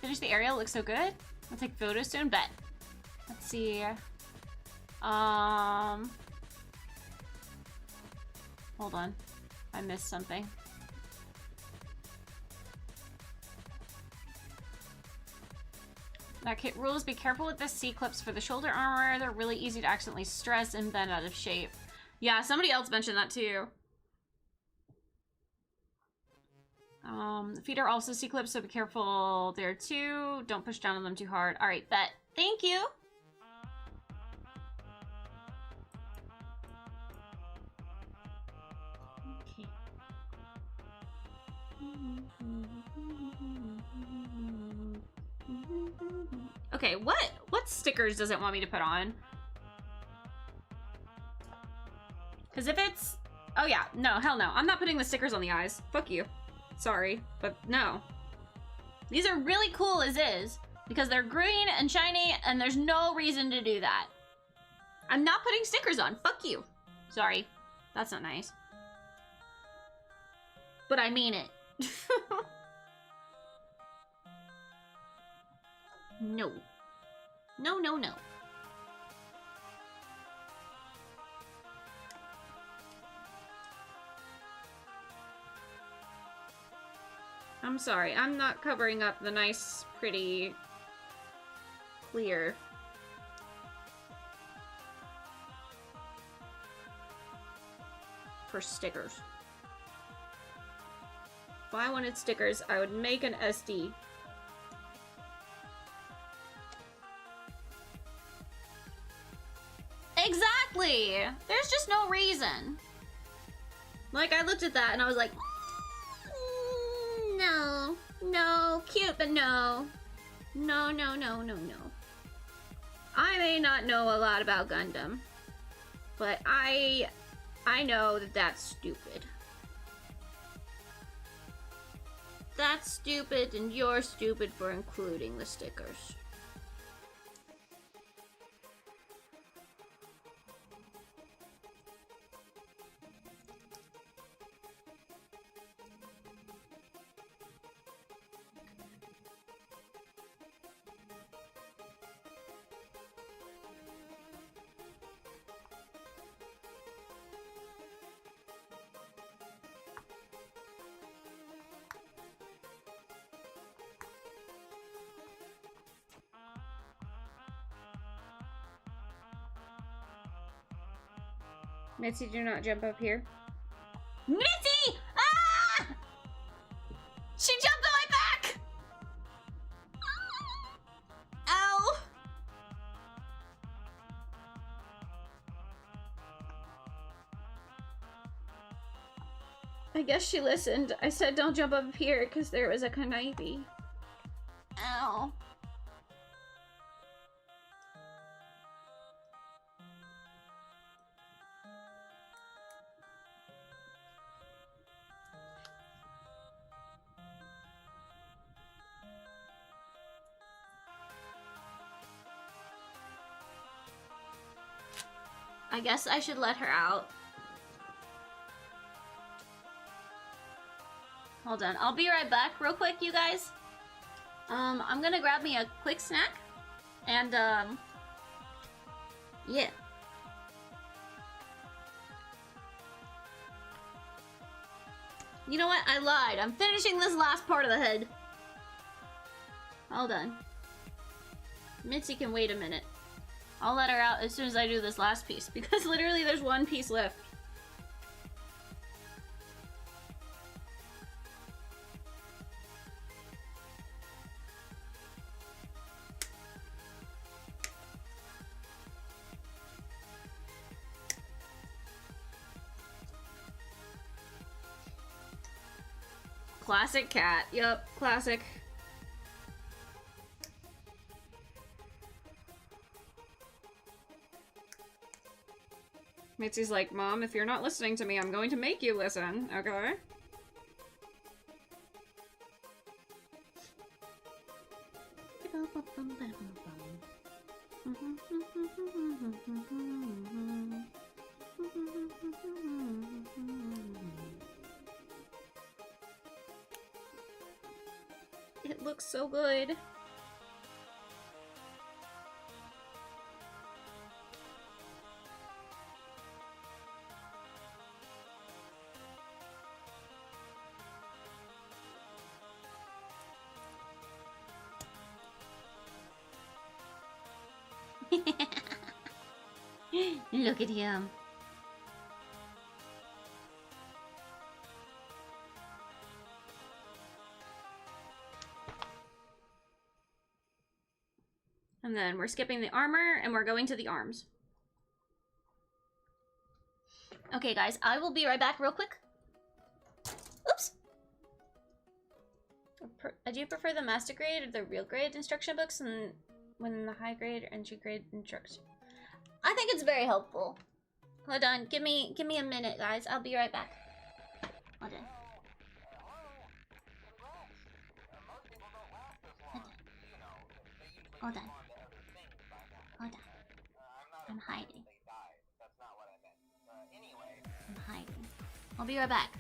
Finish the area, looks so good. I'll take photos soon, bet. Let's see. Hold on. I missed something. That kit rules, be careful with the C-clips for the shoulder armor. They're really easy to accidentally stress and bend out of shape. Yeah, somebody else mentioned that too. Feet are also C-clips, so be careful there too. Don't push down on them too hard. All right, bet. Thank you. Okay, what stickers does it want me to put on? Because if it's... Oh yeah, no, hell no. I'm not putting the stickers on the eyes. Fuck you. Sorry, but no. These are really cool as is, because they're green and shiny, and there's no reason to do that. I'm not putting stickers on. Fuck you. Sorry. That's not nice. But I mean it. No. No, no, no. I'm sorry, I'm not covering up the nice, pretty, clear. For stickers. If I wanted stickers, I would make an SD. Exactly! There's just no reason. Like, I looked at that and I was like, no, no, cute, but no. No, no, no, no, no. I may not know a lot about Gundam, but I know that that's stupid. That's stupid, and you're stupid for including the stickers. Mitzi, do not jump up here. Mitzi! Ah! She jumped on my back! Ow! I guess she listened. I said don't jump up here because there was a connive. Ow. I guess I should let her out. Hold on, I'll be right back real quick, you guys. I'm gonna grab me a quick snack, and yeah. You know what? I lied. I'm finishing this last part of the head. Hold on. Mitzi can wait a minute. I'll let her out as soon as I do this last piece, because literally there's one piece left. Classic cat. Yup, classic. Mitzi's like, Mom, if you're not listening to me, I'm going to make you listen, okay? It looks so good. Look at him. And then we're skipping the armor and we're going to the arms. Okay, guys, I will be right back real quick. Oops. Do you prefer the master grade or the real grade instruction books and when the high grade or entry grade instruction? I think it's very helpful. Hold on, give me a minute, guys. I'll be right back. Hold on. Hold on. Hold on. I'm hiding. I'm hiding. I'll be right back.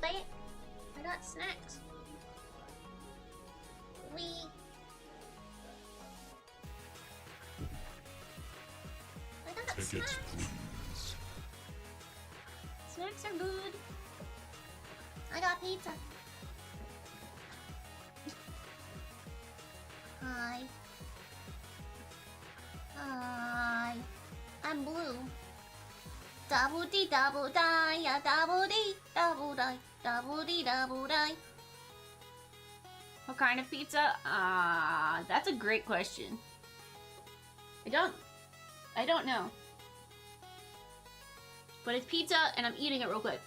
Bite. I got snacks. I got Tickets, please. Snacks are good. I got pizza. Hi. Hi. I'm blue. Double D double die, yeah, double D double die, double D double die. What kind of pizza? That's a great question. I don't know. But it's pizza and I'm eating it real quick.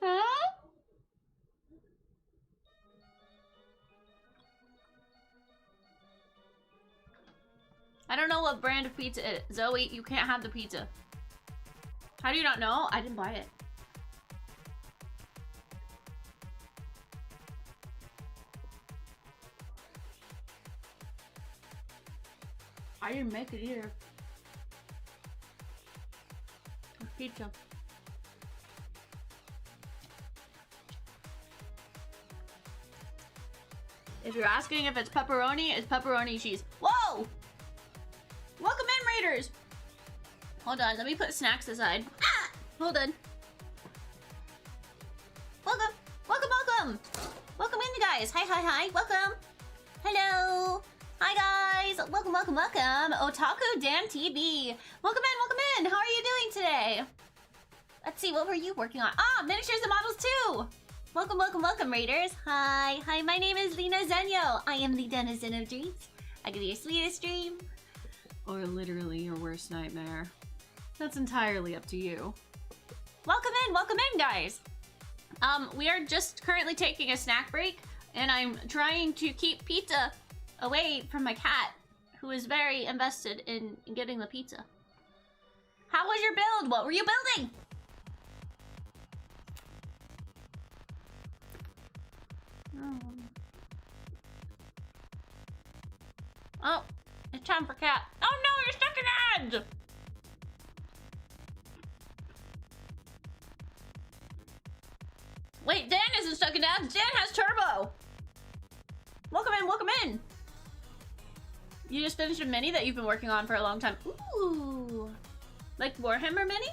Huh? I don't know what brand of pizza it is. Zoe, you can't have the pizza. How do you not know? I didn't buy it. I didn't make it either. Pizza. If you're asking if it's pepperoni cheese. Whoa! Welcome in, Raiders! Hold on, let me put snacks aside. Ah! Hold on. Welcome! Welcome, welcome! Welcome in, you guys! Hi, welcome! Hello! Hi, guys! Welcome, welcome, welcome! Otaku Dan TV! Welcome in! How are you doing today? Let's see, what were you working on? Ah, miniatures and models too! Welcome, welcome, welcome, Raiders! Hi, my name is Lena Zenyo. I am the denizen of dreams. I could be your sweetest dream. Or literally your worst nightmare. That's entirely up to you. Welcome in, guys! We are just currently taking a snack break, and I'm trying to keep pizza away from my cat, who is very invested in getting the pizza. How was your build? What were you building? Oh, it's time for cat. Oh no, you're stuck in ads! Wait, Dan isn't stuck in ads. Dan has turbo. Welcome in. You just finished a mini that you've been working on for a long time. Ooh, like Warhammer mini?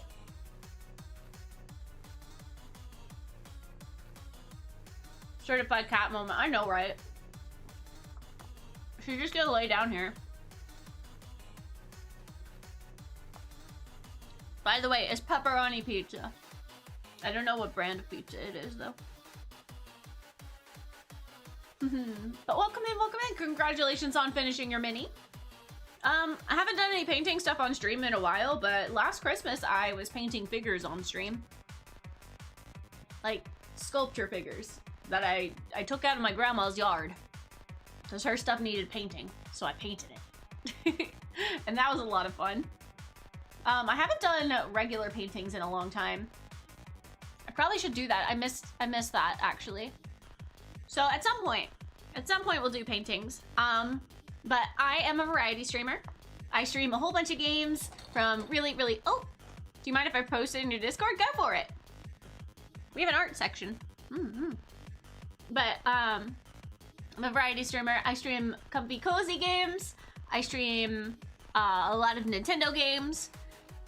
Certified cat moment. I know, right? She's just gonna lay down here. By the way, it's pepperoni pizza. I don't know what brand of pizza it is, though. But welcome in. Congratulations on finishing your mini. I haven't done any painting stuff on stream in a while, but last Christmas I was painting figures on stream. Like, sculpture figures that I took out of my grandma's yard. Because her stuff needed painting, so I painted it. And that was a lot of fun. I haven't done regular paintings in a long time. I probably should do that. I missed that, actually. So at some point we'll do paintings. But I am a variety streamer. I stream a whole bunch of games from really... Oh, do you mind if I post it in your Discord? Go for it. We have an art section. But I'm a variety streamer. I stream comfy, cozy games. I stream a lot of Nintendo games.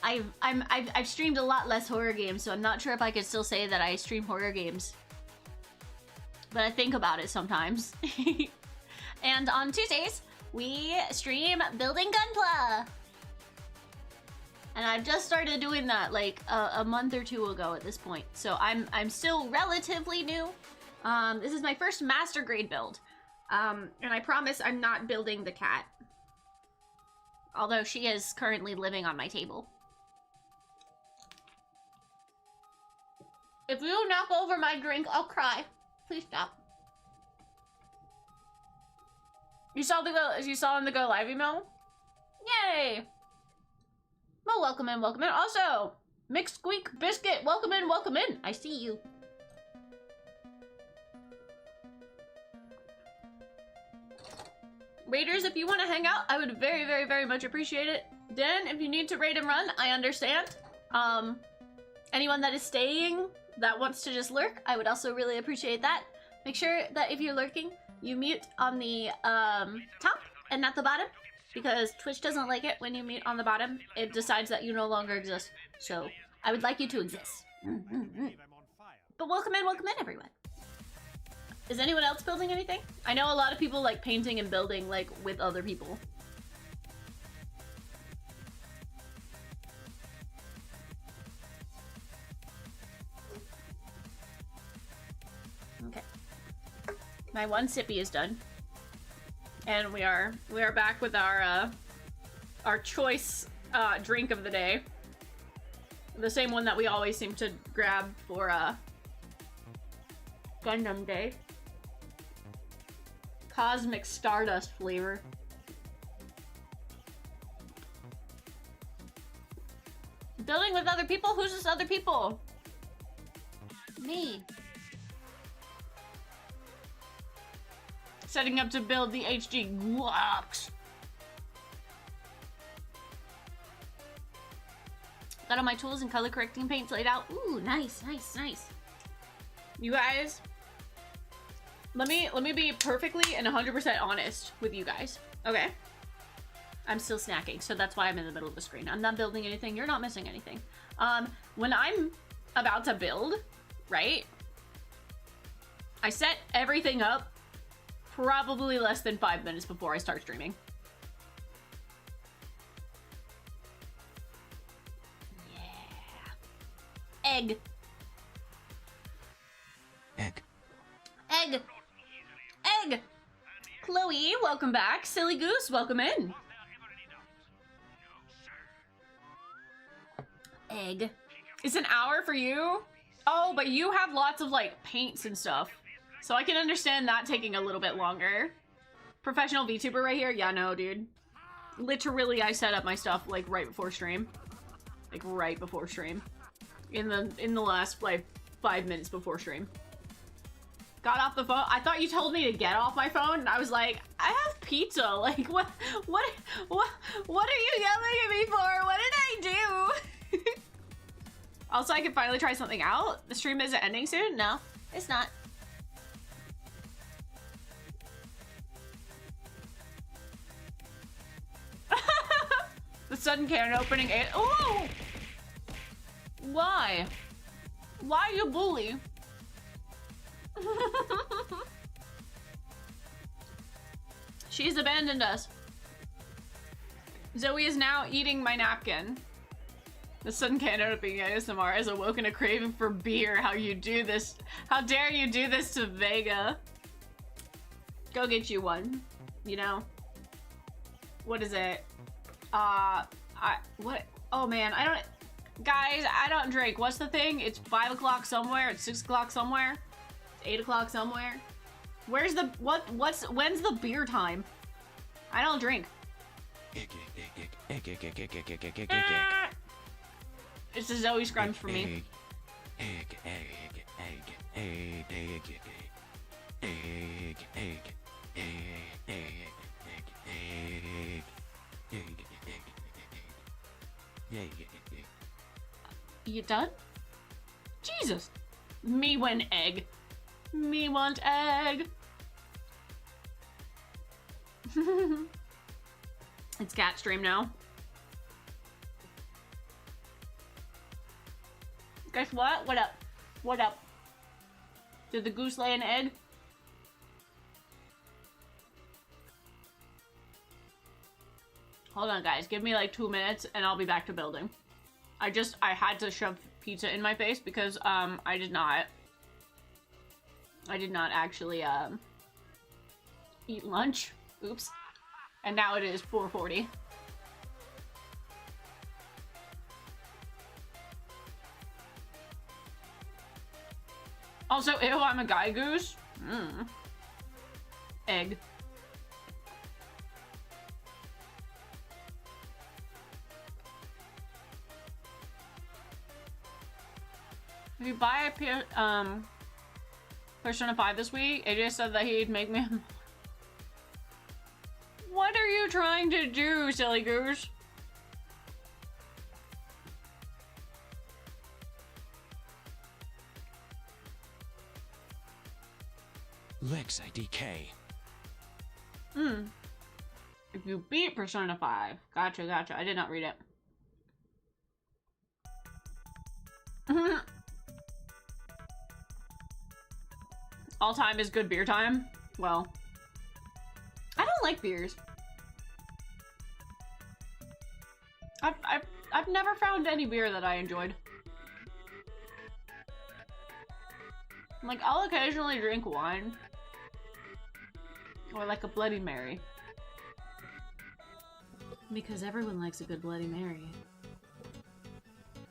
I've streamed a lot less horror games, so I'm not sure if I could still say that I stream horror games. But I think about it sometimes. And on Tuesdays, we stream building Gunpla. And I've just started doing that like a month or two ago at this point. So I'm still relatively new. This is my first master grade build. And I promise I'm not building the cat. Although she is currently living on my table. If you knock over my drink, I'll cry. Please stop. You saw in the Go Live email? Yay! Well, welcome in. Also, Mixed Squeak Biscuit, welcome in. I see you. Raiders, if you want to hang out, I would very much appreciate it. Dan, if you need to raid and run, I understand. Anyone that is staying that wants to just lurk, I would also really appreciate that. Make sure that if you're lurking, you mute on the top and not the bottom. because Twitch doesn't like it when you mute on the bottom. It decides that you no longer exist. So I would like you to exist. But welcome in, everyone. Is anyone else building anything? I know a lot of people like painting and building like with other people. Okay. My one sippy is done. And we are back with our choice drink of the day. The same one that we always seem to grab for Gundam Day. Cosmic Stardust flavor. Building with other people? Who's this other people? Me. Setting up to build the HG Glocks. Got all my tools and color correcting paints laid out. Ooh, nice, nice, nice. You guys, let me be perfectly and 100% honest with you guys, okay? I'm still snacking, so that's why I'm in the middle of the screen. I'm not building anything. You're not missing anything. When I'm about to build, right? I set everything up probably less than 5 minutes before I start streaming. Yeah. Egg. Egg. Egg. Egg. Chloe, welcome back. Silly Goose, welcome in. Egg. It's an hour for you? Oh, but you have lots of like paints and stuff. So I can understand that taking a little bit longer. Professional VTuber right here? Yeah, no, dude. Literally, I set up my stuff like right before stream. Like right before stream. In the last like 5 minutes before stream. Got off the phone. I thought you told me to get off my phone, and I was like, I have pizza. Like, what are you yelling at me for? What did I do? Also, I can finally try something out. The stream isn't ending soon? No, It's not. The sudden cannon opening. Oh! Why? Why you bully? She's abandoned us. Zoe is now eating my napkin. The sudden cannon opening ASMR has awoken a craving for beer. How you do this? How dare you do this to Vega? Go get you one. You know? What is it? What? Oh man, I don't... Guys, I don't drink. What's the thing? It's 5 o'clock somewhere. It's 6 o'clock somewhere. It's 8 o'clock somewhere. Where's the... When's the beer time? I don't drink. It's a Zoe scrunch for me. You done? Jesus. Me want egg. Me want egg. It's cat stream now. Guess what? What up? What up? Did the goose lay an egg? Hold on, guys. Give me like 2 minutes and I'll be back to building. I had to shove pizza in my face because, I did not actually, eat lunch. Oops. And now it is 4:40. Also, ew, I'm a guy goose. Egg. If you buy a Persona 5 this week, AJ said that he'd make me... What are you trying to do, silly goose? Lex IDK. If you beat Persona 5. Gotcha, gotcha. I did not read it. All time is good beer time? Well, I don't like beers. I've never found any beer that I enjoyed. Like, I'll occasionally drink wine. Or like a Bloody Mary. Because everyone likes a good Bloody Mary.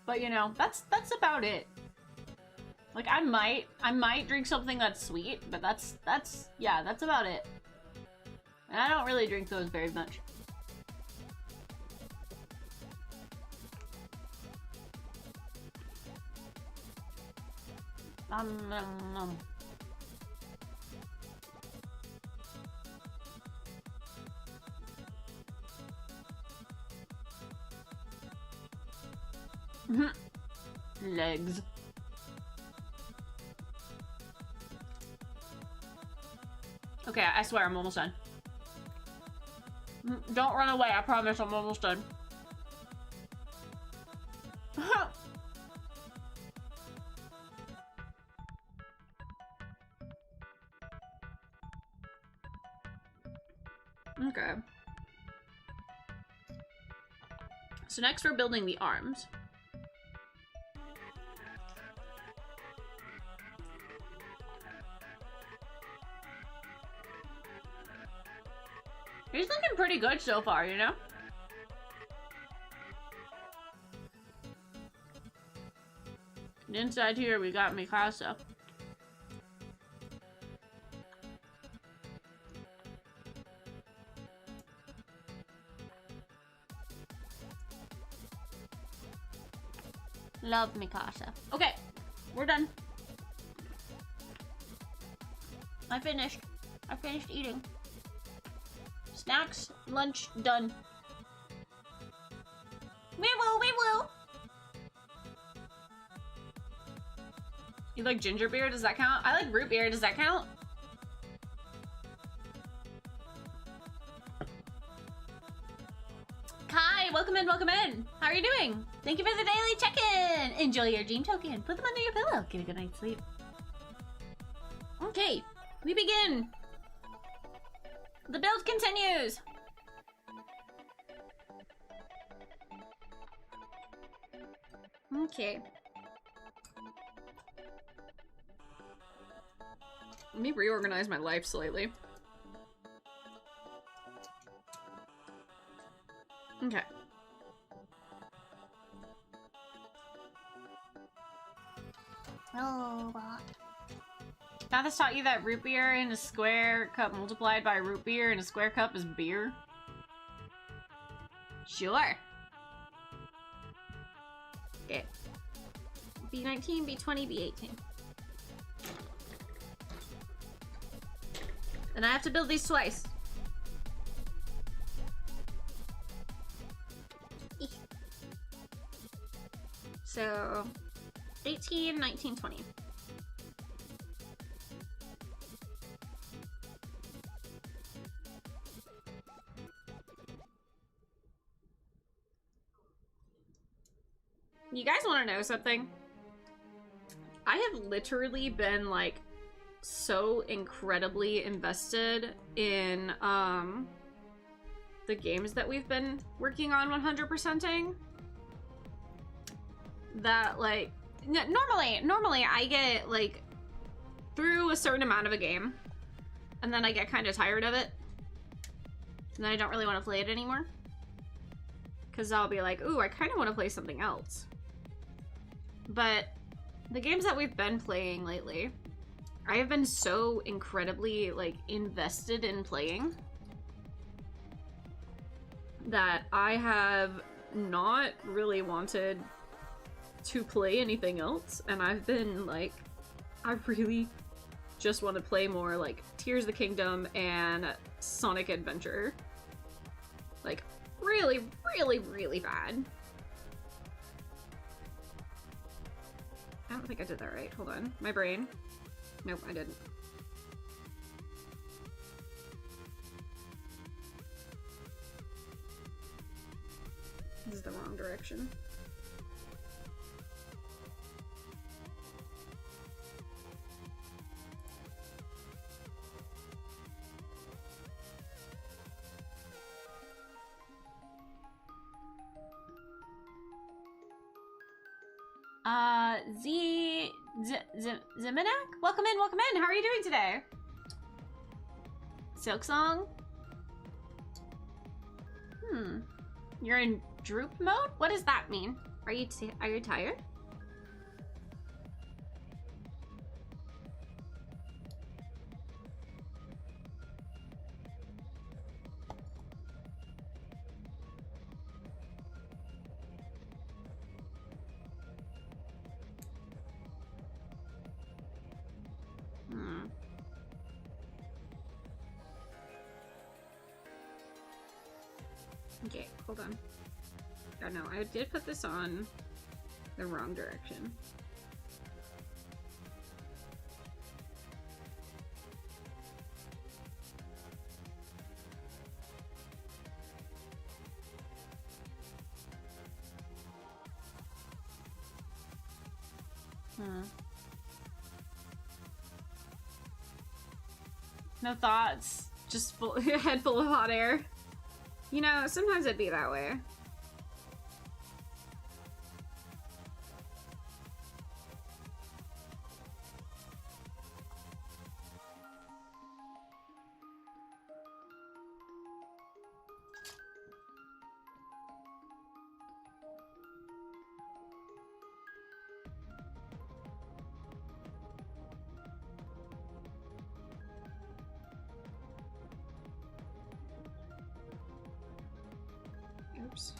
But you know, that's about it. Like, I might drink something that's sweet, but that's about it. And I don't really drink those very much. Legs. Okay, I swear I'm almost done. Don't run away, I promise I'm almost done. Okay. So next we're building the arms. He's looking pretty good so far, you know? And inside here we got Mikasa. Love Mikasa. Okay, we're done. I finished eating. Snacks, lunch, done. We will. You like ginger beer? Does that count? I like root beer. Does that count? Kai, welcome in, welcome in. How are you doing? Thank you for the daily check-in. Enjoy your dream token. Put them under your pillow. Get a good night's sleep. Okay, we begin. The build continues. Okay. Let me reorganize my life slightly. Okay. Robot. Math has taught you that root beer in a square cup multiplied by root beer in a square cup is beer? Sure. Okay. B19, B20, B18. And I have to build these twice. So, 18, 19, 20. You guys want to know something? I have literally been, like, so incredibly invested in, the games that we've been working on 100%ing. That, like, normally I get, like, through a certain amount of a game, and then I get kind of tired of it, and then I don't really want to play it anymore. Because I'll be like, ooh, I kind of want to play something else. But the games that we've been playing lately, I have been so incredibly, like, invested in playing that I have not really wanted to play anything else, and I've been like, I really just want to play more like Tears of the Kingdom and Sonic Adventure. Like, really, really, really bad. I don't think I did that right. Hold on. My brain. Nope, I didn't. This is the wrong direction. Ziminak? Welcome in, welcome in. How are you doing today? Silk Song? You're in droop mode? What does that mean? Are you tired? Okay, hold on. Oh no, I did put this on the wrong direction. No thoughts, just head full of hot air. You know, sometimes it'd be that way. Oops.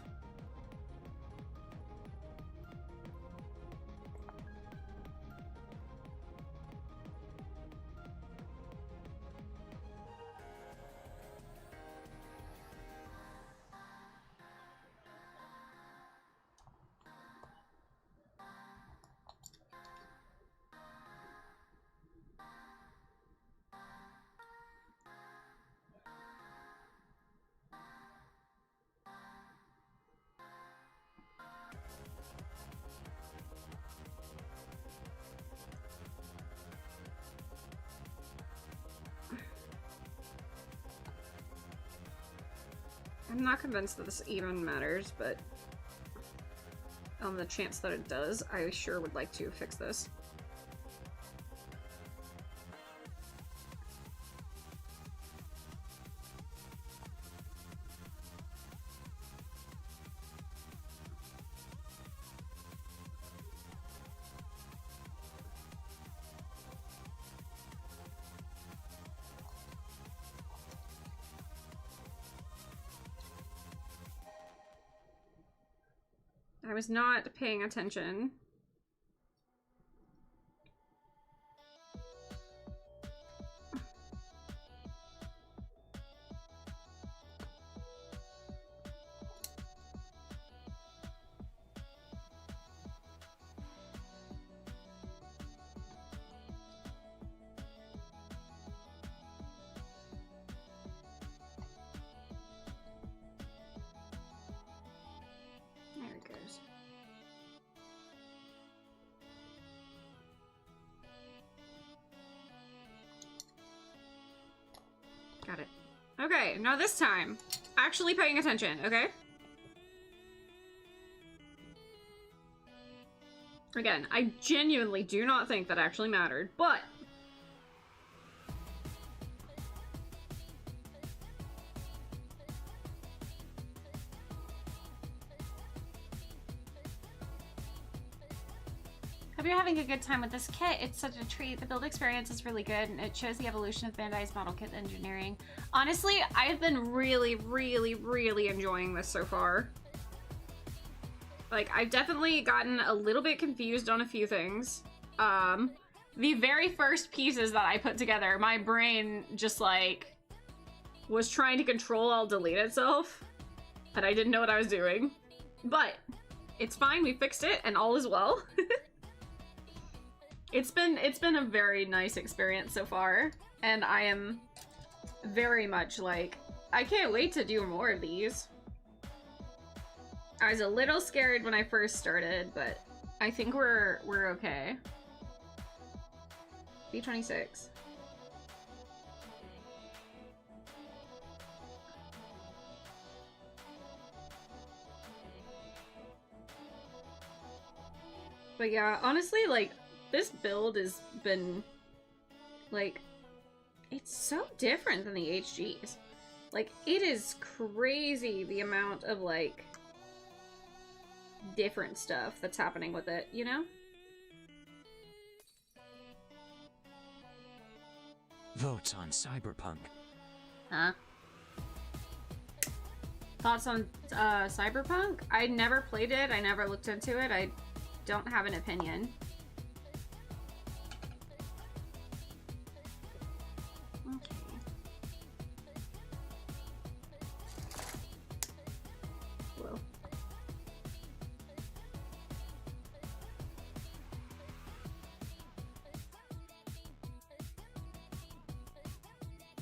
I'm not convinced that this even matters, but on the chance that it does, I sure would like to fix this. I was not paying attention. There it goes. Got it. Okay, now this time, actually paying attention, okay? Again, I genuinely do not think that actually mattered, but... Hope you're having a good time with this kit. It's such a treat. The build experience is really good, and it shows the evolution of Bandai's model kit engineering. Honestly, I've been really, really, really enjoying this so far. Like, I've definitely gotten a little bit confused on a few things. The very first pieces that I put together, my brain just, like, was trying to control-alt-delete itself, and I didn't know what I was doing. But it's fine, we fixed it, and all is well. It's been a very nice experience so far, and I am very much like, I can't wait to do more of these. I was a little scared when I first started, but I think we're okay. B26. But yeah, honestly, like, this build has been, like, it's so different than the HGs. Like, it is crazy the amount of, like, different stuff that's happening with it, you know? Votes on Cyberpunk. Huh? Thoughts on Cyberpunk? I never played it. I never looked into it. I don't have an opinion. Okay. Whoa.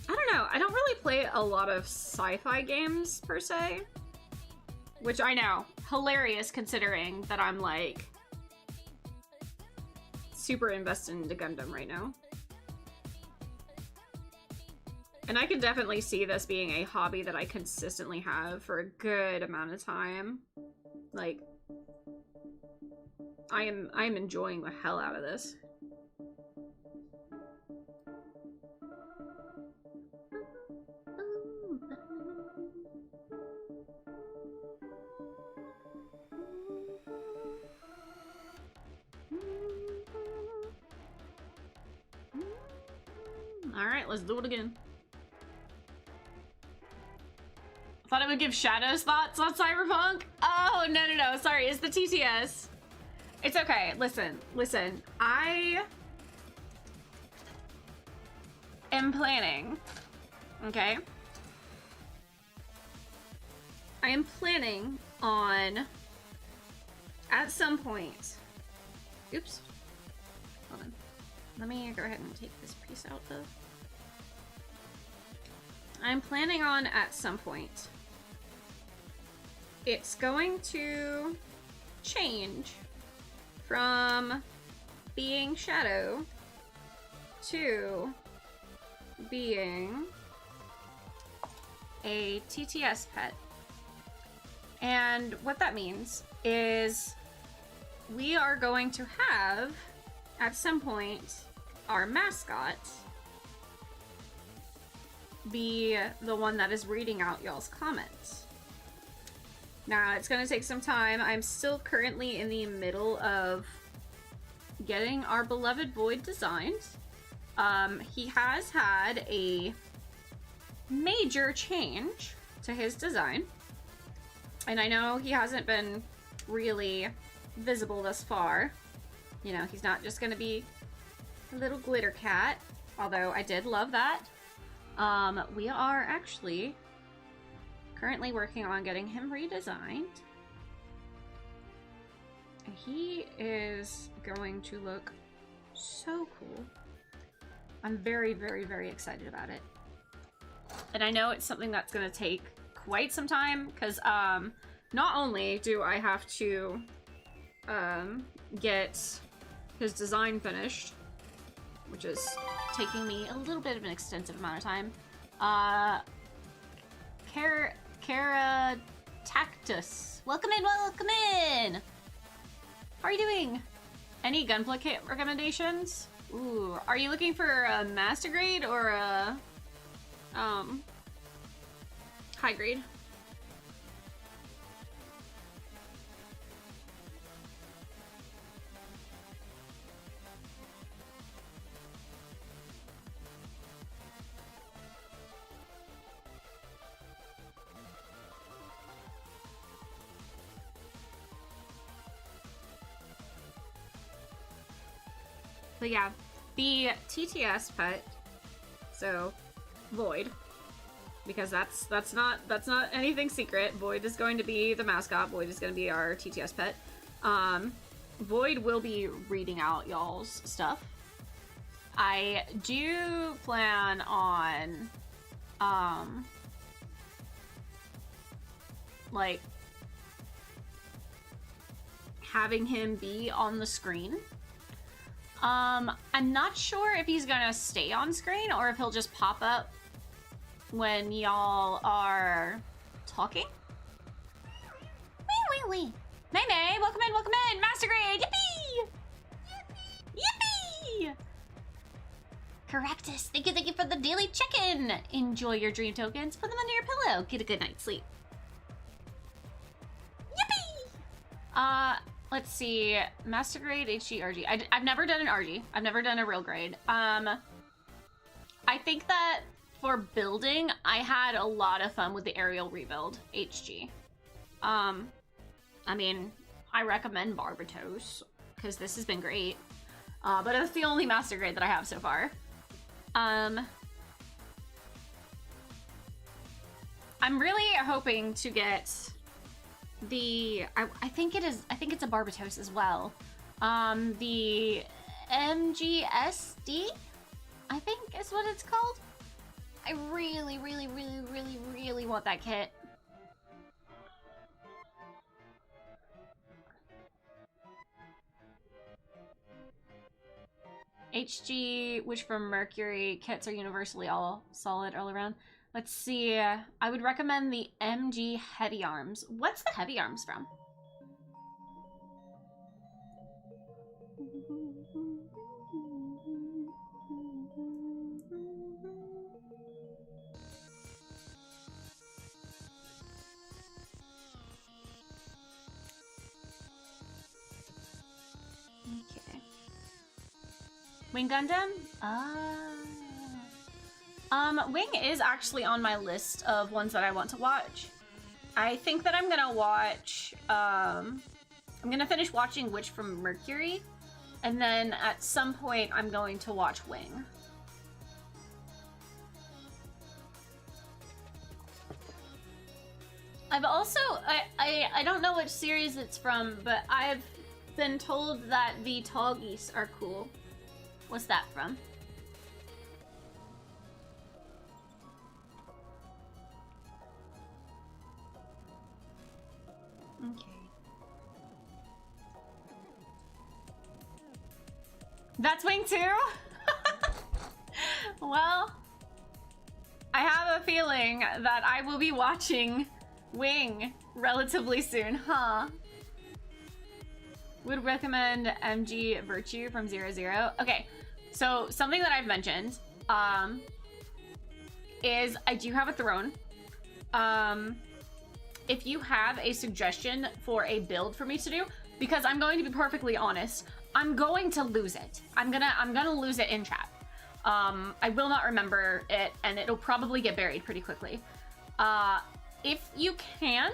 I don't know. I don't really play a lot of sci-fi games per se, which I know, hilarious considering that I'm like super invested into Gundam right now. And I can definitely see this being a hobby that I consistently have for a good amount of time. Like, I am enjoying the hell out of this. Alright, let's do it again. I thought I would give Shadow's thoughts on Cyberpunk. Oh, no. Sorry, it's the TTS. It's okay. Listen. I am planning. Okay? I am planning on, at some point. Oops. Hold on. Let me go ahead and take this piece out, though. I'm planning on, at some point, it's going to change from being Shadow to being a TTS pet. And what that means is we are going to have, at some point, our mascot be the one that is reading out y'all's comments. Now, it's going to take some time. I'm still currently in the middle of getting our beloved Void designed. He has had a major change to his design. And I know he hasn't been really visible thus far. You know, he's not just going to be a little glitter cat, although I did love that. We are actually currently working on getting him redesigned. And he is going to look so cool. I'm very, very, very excited about it. And I know it's something that's going to take quite some time, because not only do I have to get his design finished, which is taking me a little bit of an extensive amount of time. Tactus. Welcome in! How are you doing? Any Gunpla kit recommendations? Ooh, are you looking for a master grade or a high grade? But yeah, the TTS pet, so Void, because that's not anything secret. Void is going to be the mascot. Void is going to be our TTS pet. Void will be reading out y'all's stuff. I do plan on like having him be on the screen. I'm not sure if he's gonna stay on screen or if he'll just pop up when y'all are talking. Wee. May, welcome in, Master Grade, yippee! Yippee! Caractus, thank you for the daily check-in. Enjoy your dream tokens, put them under your pillow, get a good night's sleep. Yippee! Let's see, Master Grade, HG, RG. I've never done an RG, I've never done a real grade. I think that for building, I had a lot of fun with the aerial rebuild, HG. I mean, I recommend Barbatos, because this has been great. But it's the only Master Grade that I have so far. I'm really hoping to get the, I think it's a Barbatos as well. The MGSD, I think is what it's called. I really want that kit. HG, which from Mercury, kits are universally all solid all around. Let's see, I would recommend the MG Heavy Arms. What's the Heavy Arms from? Wing Gundam? Wing is actually on my list of ones that I want to watch. I think that I'm gonna watch, I'm gonna finish watching Witch from Mercury, and then at some point I'm going to watch Wing. I've also, I don't know which series it's from, but I've been told that the tall geese are cool. What's that from? Okay. That's Wing 2? Well, I have a feeling that I will be watching Wing relatively soon, huh? Would recommend MG Virtue from 00. Okay, so something that I've mentioned is I do have a throne. If you have a suggestion for a build for me to do, because I'm going to be perfectly honest, I'm going to lose it. I'm gonna lose it in chat. I will not remember it, and it'll probably get buried pretty quickly. If you can,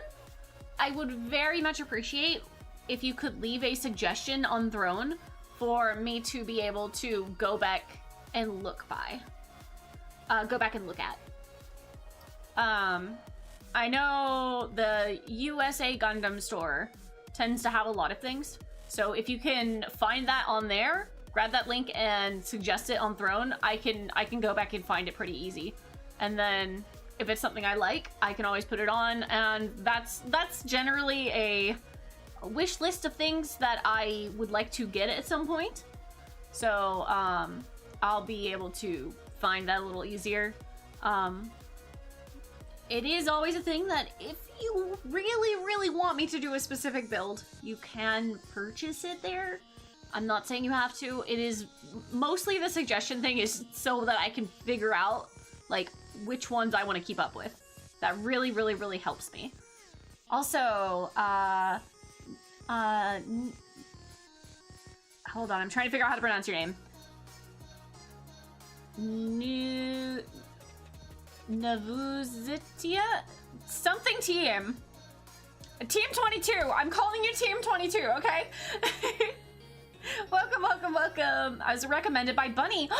I would very much appreciate if you could leave a suggestion on Throne for me to be able to go back and look by. Go back and look at. I know the USA Gundam store tends to have a lot of things. So if you can find that on there, grab that link and suggest it on Throne, I can go back and find it pretty easy. And then if it's something I like, I can always put it on, and that's generally a wish list of things that I would like to get at some point. So I'll be able to find that a little easier. It is always a thing that if you really want me to do a specific build, you can purchase it there. I'm not saying you have to. It is mostly the suggestion thing is so that I can figure out like which ones I want to keep up with. That really helps me. Also, hold on, I'm trying to figure out how to pronounce your name. Navuzitia? Something team. Team 22. I'm calling you Team 22, okay? Welcome. I was recommended by Bunny.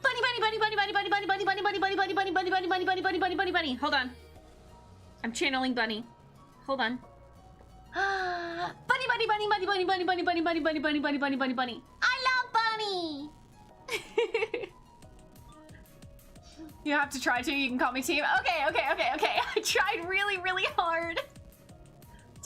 Bunny. Hold on. I'm channeling Bunny. Hold on. Bunny. I love Bunny. You have to try to. You can call me Team. Okay. I tried really hard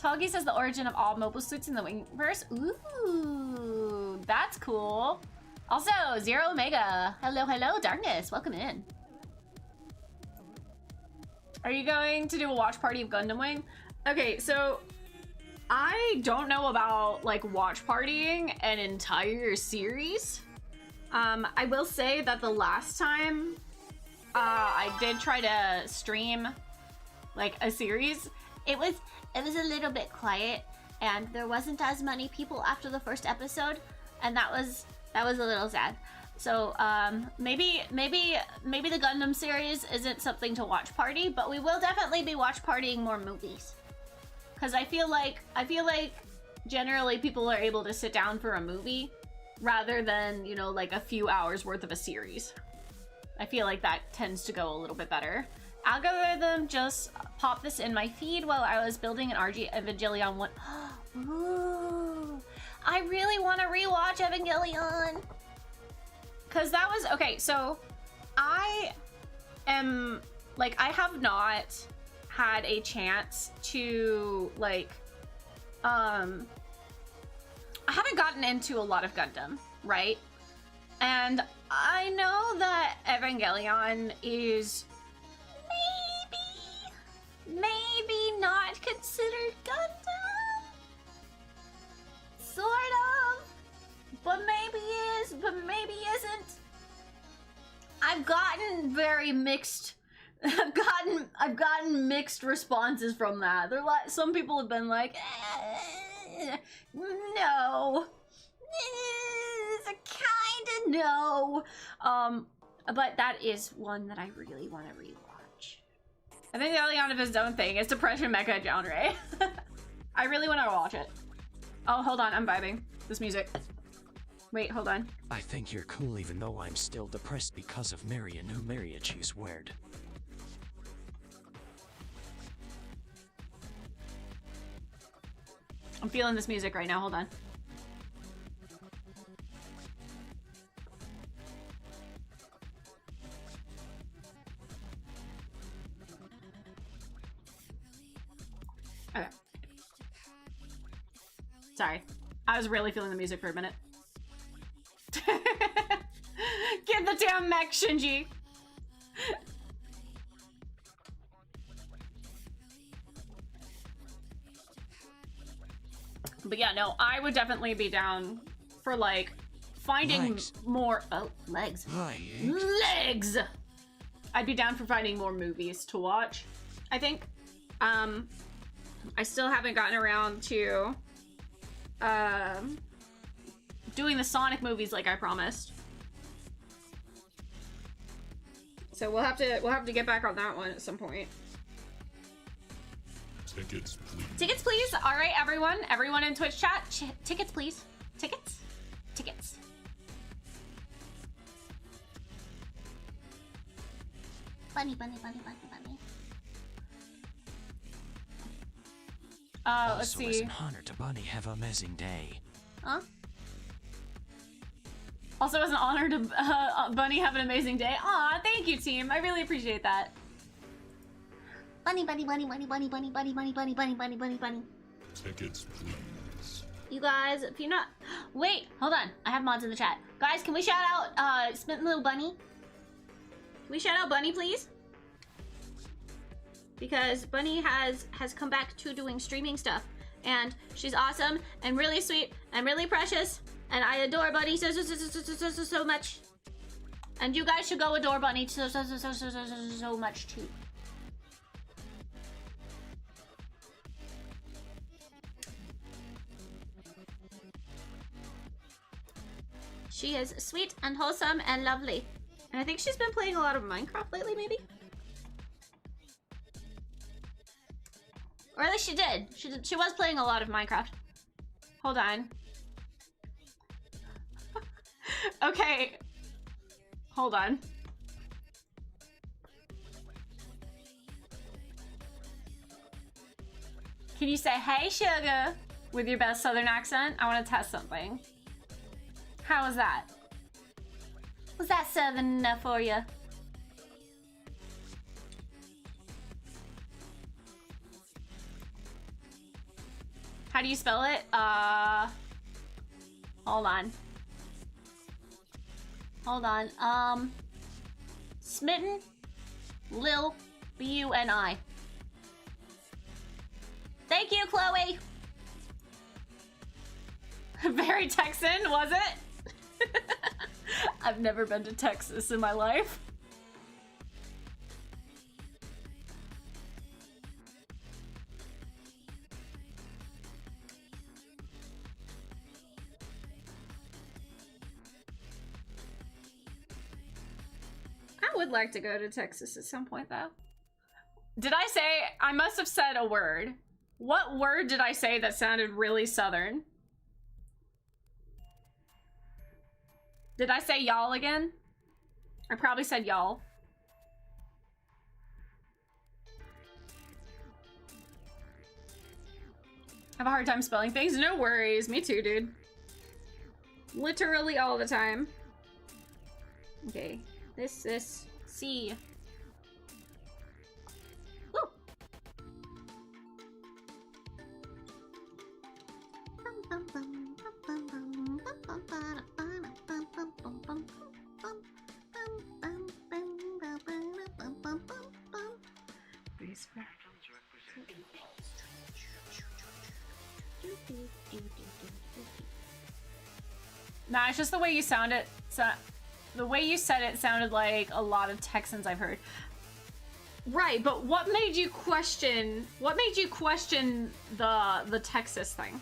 Toggy says the origin of all mobile suits in the Wingverse. Ooh, that's cool. Also, Zero Omega. Hello, hello, Darkness. Welcome in. Are you going to do a watch party of Gundam Wing? Okay, so I don't know about like watch partying an entire series. I will say that the last time I did try to stream like a series, it was a little bit quiet and there wasn't as many people after the first episode, and that was a little sad. So maybe the Gundam series isn't something to watch party, but we will definitely be watch partying more movies. Cause I feel like generally people are able to sit down for a movie rather than, you know, like a few hours worth of a series. I feel like that tends to go a little bit better. Algorithm just popped this in my feed while I was building an RG Evangelion 1. Ooh, I really want to rewatch Evangelion. Cause that was, okay, so I am, like, I have not had a chance to, like, I haven't gotten into a lot of Gundam, right? And I know that Evangelion is maybe not considered Gundam. Sort of. But maybe is, but maybe isn't. I've gotten very mixed. I've gotten mixed responses from that. They're like, some people have been like, no, kind of no. But that is one that I really want to rewatch. I think the Leon of his own thing is depression mecha genre. I really want to watch it. Oh, hold on, I'm vibing this music. Wait, hold on. I think you're cool even though I'm still depressed because of Marion who Mariachi's weird. I'm feeling this music right now, hold on. Okay. Sorry. I was really feeling the music for a minute. Get the damn mech, Shinji! But yeah, no, I would definitely be down for, like, finding more... Oh, legs. Legs! I'd be down for finding more movies to watch, I think. I still haven't gotten around to doing the Sonic movies like I promised. So we'll have to get back on that one at some point. Tickets, please. Tickets, please. All right, everyone in Twitch chat, tickets, please. Tickets. Bunny. Let's see. Also, as an honor to Bunny, have an amazing day. Huh? Also, as an honor to Bunny, have an amazing day. Aw, thank you, team. I really appreciate that. Bunny. Tickets, please. You guys, if you're not... Wait, hold on. I have mods in the chat. Guys, can we shout out Spittin' Little Bunny? Can we shout out Bunny, please? Because Bunny has come back to doing streaming stuff. And she's awesome and really sweet and really precious. And I adore Bunny so much. And you guys should go adore Bunny so much too. She is sweet and wholesome and lovely. And I think she's been playing a lot of Minecraft lately, maybe? Or at least she did. She was playing a lot of Minecraft. Hold on. Okay. Hold on. Can you say, hey, sugar, with your best southern accent? I want to test something. How was that? Was that southern enough for you? How do you spell it? Hold on. Hold on. Smitten, Lil, B-U-N-I. Thank you, Chloe. Very Texan, was it? I've never been to Texas in my life. I would like to go to Texas at some point, though. Did I say, I must have said a word. What word did I say that sounded really Southern? Did I say y'all again? I probably said y'all. Have a hard time spelling things? No worries. Me too, dude. Literally all the time. Okay. This, C. Woo! Nah, it's just the way you sound it. The way you said it sounded like a lot of Texans I've heard. Right, but what made you question? What made you question the Texas thing?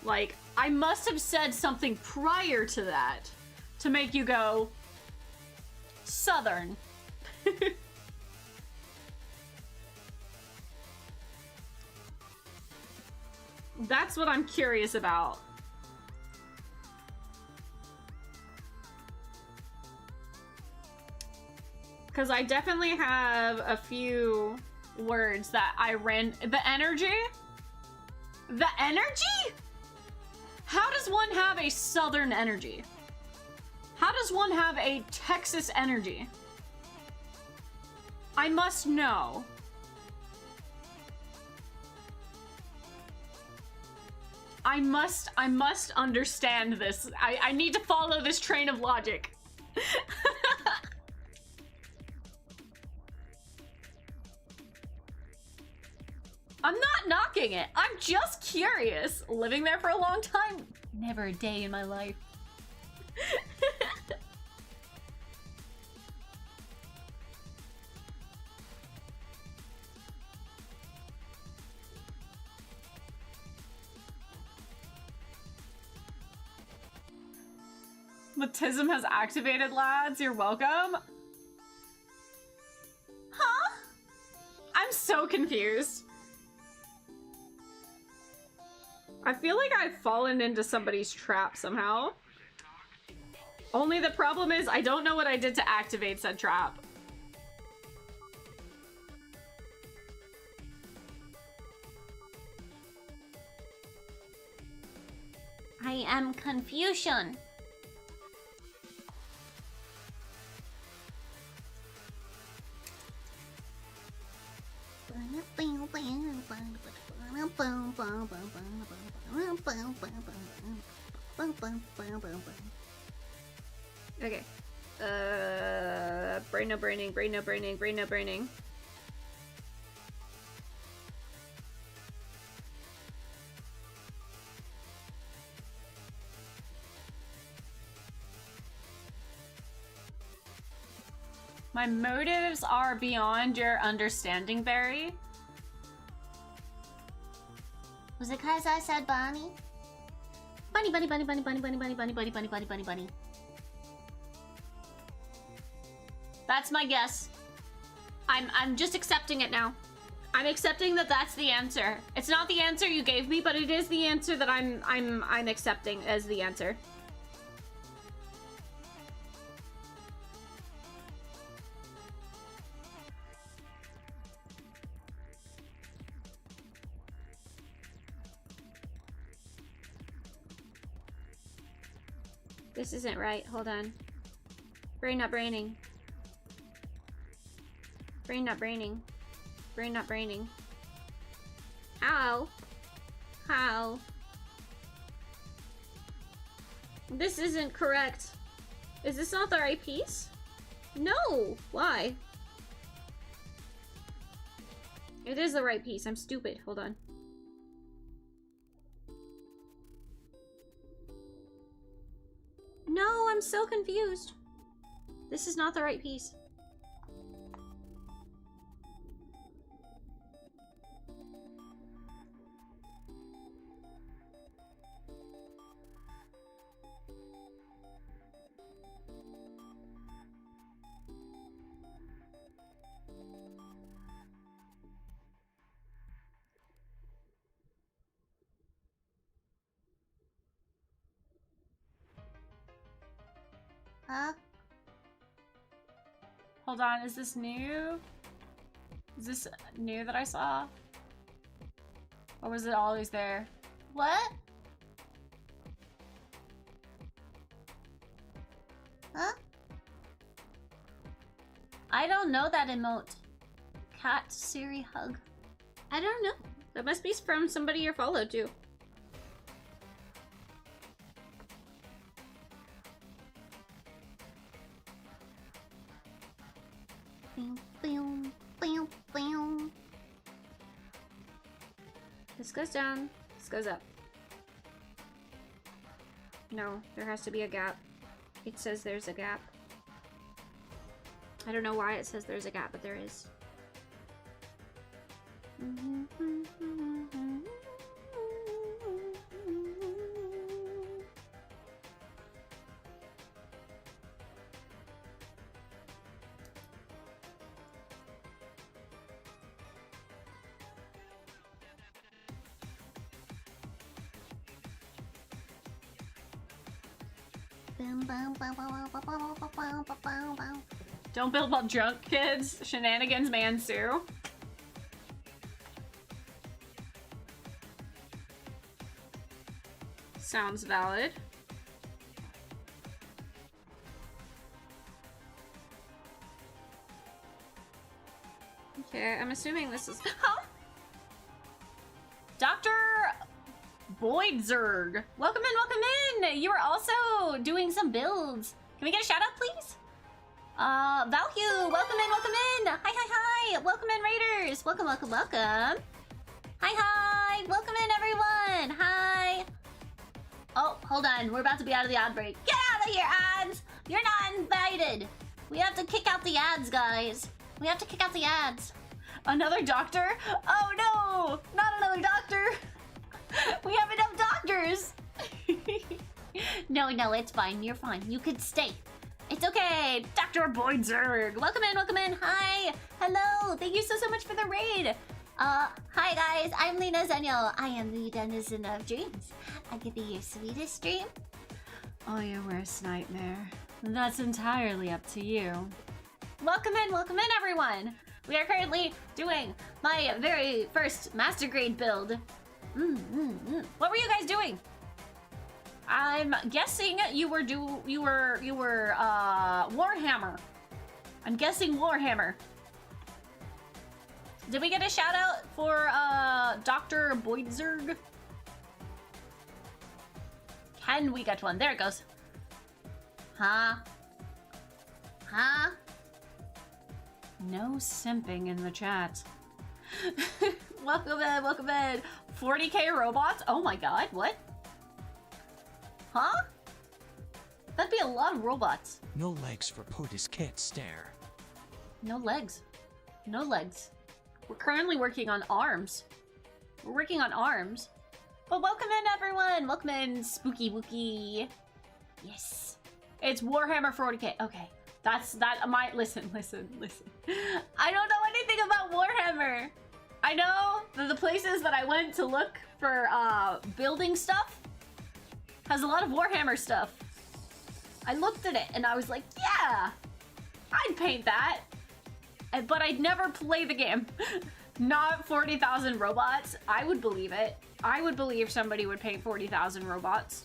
Like, I must have said something prior to that to make you go Southern. That's what I'm curious about. Because I definitely have a few words that I ran. The energy? The energy? How does one have a Southern energy? How does one have a Texas energy? I must know. I must understand this. I need to follow this train of logic. I'm not knocking it. I'm just curious. Living there for a long time, never a day in my life. Mutism has activated, lads. You're welcome. Huh? I'm so confused. I feel like I've fallen into somebody's trap somehow. Only the problem is I don't know what I did to activate said trap. I am Confucian. Okay. Brain no braining, brain no braining, brain no braining. My motives are beyond your understanding, Barry. Was it because I said bunny? Bunny, bunny, bunny, bunny, bunny, bunny, bunny, bunny, bunny, bunny, bunny, bunny, bunny. That's my guess. I'm just accepting it now. I'm accepting that that's the answer. It's not the answer you gave me, but it is the answer that I'm accepting as the answer. This isn't right. Hold on. Brain not braining. Brain not braining. Brain not braining. Ow. How? This isn't correct. Is this not the right piece? No! Why? It is the right piece. I'm stupid. Hold on. No, I'm so confused. This is not the right piece. Huh? Hold on, is this new? Is this new that I saw? Or was it always there? What? Huh? I don't know that emote. Cat Siri hug. I don't know. That must be from somebody you're followed to. This goes down. This goes up. No, there has to be a gap. It says there's a gap. I don't know why it says there's a gap, but there is. Don't build while drunk, kids. Shenanigans man Sue. Sounds valid. Okay, I'm assuming this is... Huh? Dr. Boydzerg. Welcome in, You are also doing some builds. Can we get a shout out, please? Valhue, welcome in. Hi. Welcome in, Raiders. Welcome. Hi. Welcome in, everyone. Hi. Oh, hold on. We're about to be out of the ad break. Get out of here, ads. You're not invited. We have to kick out the ads, guys. We have to kick out the ads. Another doctor? Oh, no. Not another doctor. We have enough doctors. No, it's fine. You're fine. You could stay. It's okay. Dr. Boydzerg. Welcome in. Hi. Hello. Thank you so much for the raid. Hi guys. I'm Lena Zenyo. I am the denizen of dreams. I could be your sweetest dream. Oh, your worst nightmare. That's entirely up to you. Welcome in, everyone. We are currently doing my very first master grade build. What were you guys doing? I'm guessing you were Warhammer. I'm guessing Warhammer. Did we get a shout out for Dr. Boydzerg? Can we get one? There it goes. Huh? No simping in the chat. Welcome in. 40k robots? Oh my god, what? Huh? That'd be a lot of robots. No legs for POTUS can't stare. No legs. We're currently working on arms. But welcome in, everyone. Welcome in, Spooky Wookie. Yes. It's Warhammer 40k. Okay. Listen. I don't know anything about Warhammer. I know that the places that I went to look for building stuff has a lot of Warhammer stuff. I looked at it and I was like, yeah, I'd paint that. But I'd never play the game. Not 40,000 robots. I would believe it. I would believe somebody would paint 40,000 robots.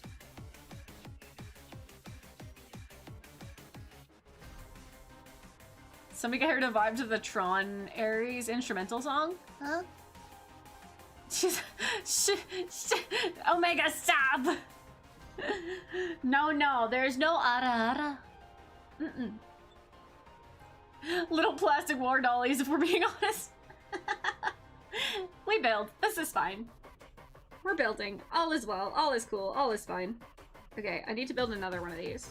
Somebody heard a vibe to the Tron Ares instrumental song? Huh? She's... Omega, stop! No, there's no ara. Mm-mm. Little plastic war dollies, if we're being honest. We build. This is fine. We're building. All is well. All is cool. All is fine. Okay, I need to build another one of these.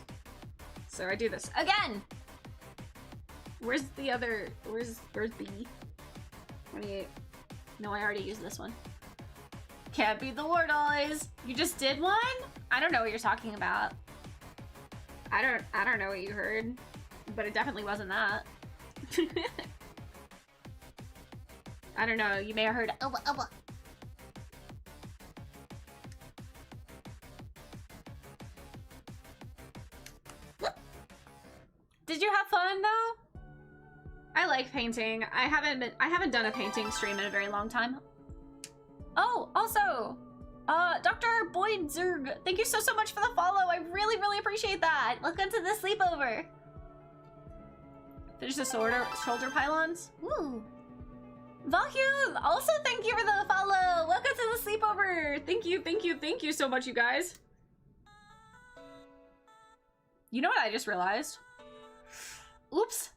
So I do this again! Where's the other... Where's B? 28. No, I already used this one. Can't beat the war dollies. You just did one? I don't know what you're talking about. I don't know what you heard, but it definitely wasn't that. I don't know. You may have heard. Did you have fun though? I like painting. I haven't done a painting stream in a very long time. Oh, also, Dr. Boyd Zerg, thank you so much for the follow. I really appreciate that. Welcome to the sleepover. Finish the shoulder pylons. Ooh. Valhue, also thank you for the follow. Welcome to the sleepover. Thank you so much, you guys. You know what I just realized? Oops.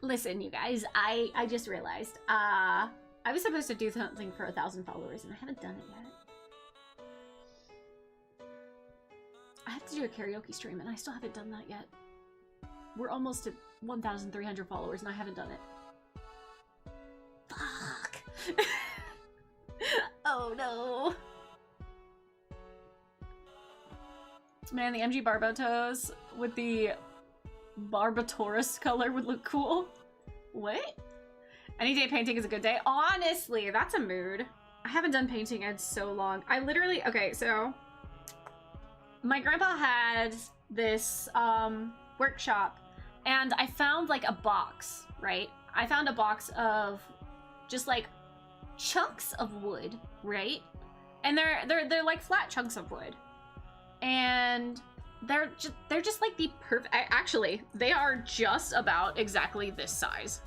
Listen, you guys, I just realized, I was supposed to do something for 1,000 followers and I haven't done it yet. I have to do a karaoke stream and I still haven't done that yet. We're almost at 1,300 followers and I haven't done it. Fuck. Oh no. Man, the MG Barbatos with the Barbatos color would look cool. What? Any day painting is a good day. Honestly, that's a mood. I haven't done painting in so long. I literally, okay, so my grandpa had this workshop and I found like a box, right? I found a box of just like chunks of wood, right? And they're like flat chunks of wood. And they're just like the perfect, actually, they are just about exactly this size.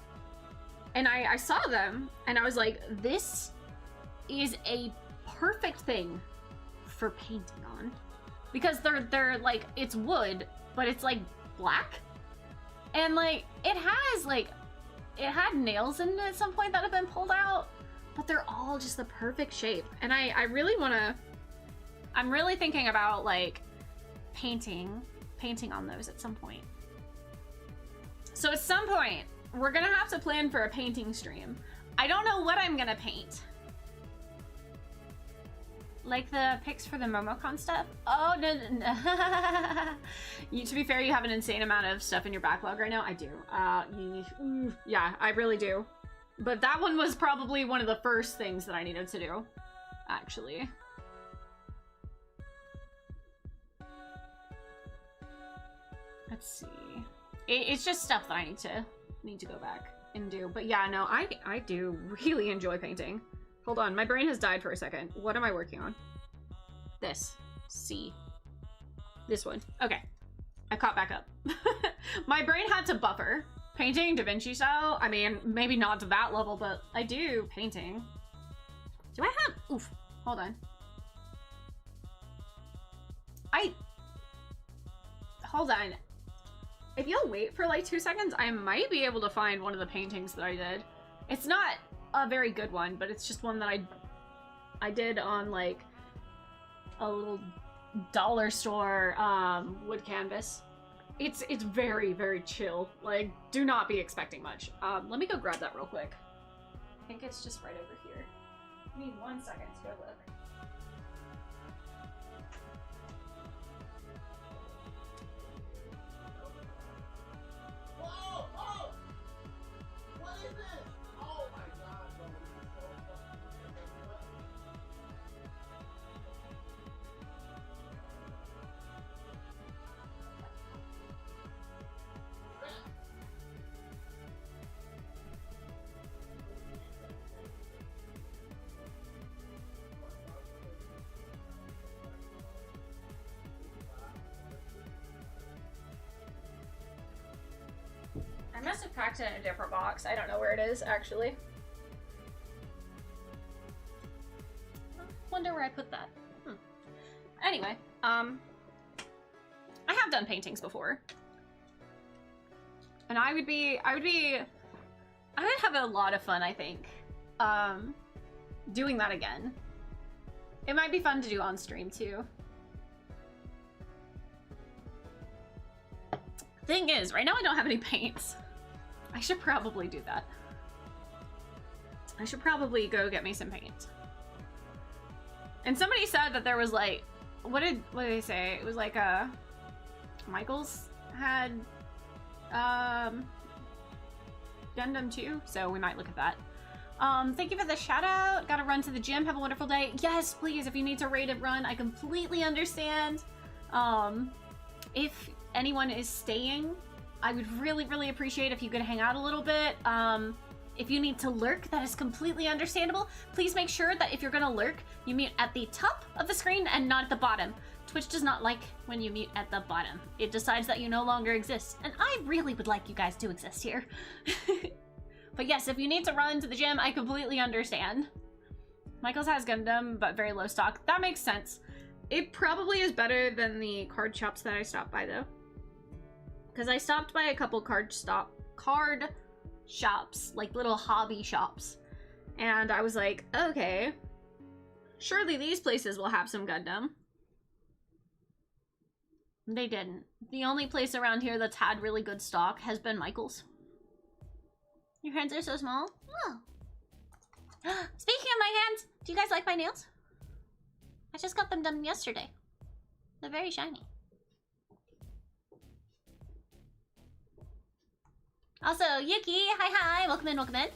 And I saw them and I was like, this is a perfect thing for painting on. Because they're like, it's wood, but it's like black. And like, it had nails in it at some point that have been pulled out, but they're all just the perfect shape. And I really I'm really thinking about like painting on those at some point. So at some point, we're gonna have to plan for a painting stream. I don't know what I'm gonna paint. Like the pics for the MomoCon stuff? Oh, no. To be fair, you have an insane amount of stuff in your backlog right now. I do. Yeah, I really do. But that one was probably one of the first things that I needed to do, actually. Let's see. It's just stuff that I need to go back and do. But yeah, no, I do really enjoy painting. Hold on, my brain has died for a second. What am I working on? This. C. This one. Okay. I caught back up. My brain had to buffer. Painting Da Vinci style? I mean, maybe not to that level, but I do painting. Do I have... Oof. Hold on. Hold on. If you'll wait for like 2 seconds, I might be able to find one of the paintings that I did. It's not a very good one, but it's just one that I did on like a little dollar store wood canvas. It's very, very chill. Like, do not be expecting much. Let me go grab that real quick. I think it's just right over here. I need 1 second to go look. Whoa! Oh! What is this? Oh my god, bro. This is so I must have packed it in a different box. I don't know where it is, actually. wonder where I put that. Anyway, I have done paintings before. And I would have a lot of fun, I think, doing that again. It might be fun to do on stream too. Thing is, right now I don't have any paints. I should probably do that. I should probably go get me some paint. And somebody said that there was like, what did they say? It was like Michael's had Gundam too, so we might look at that. Thank you for the shout out. Gotta run to the gym. Have a wonderful day. Yes, please. If you need to raid and run, I completely understand. If anyone is staying, I would really, really appreciate if you could hang out a little bit. If you need to lurk, that is completely understandable. Please make sure that if you're gonna lurk, you mute at the top of the screen and not at the bottom. Twitch does not like when you mute at the bottom. It decides that you no longer exist, and I really would like you guys to exist here. But yes, if you need to run to the gym, I completely understand. Michael's has Gundam, but very low stock. That makes sense. It probably is better than the card shops that I stopped by, though. Because I stopped by a couple card shops, like little hobby shops. And I was like, okay, surely these places will have some Gundam. They didn't. The only place around here that's had really good stock has been Michael's. Your hands are so small. Oh. Speaking of my hands, do you guys like my nails? I just got them done yesterday. They're very shiny. Also, Yuki, hi, welcome in, welcome in.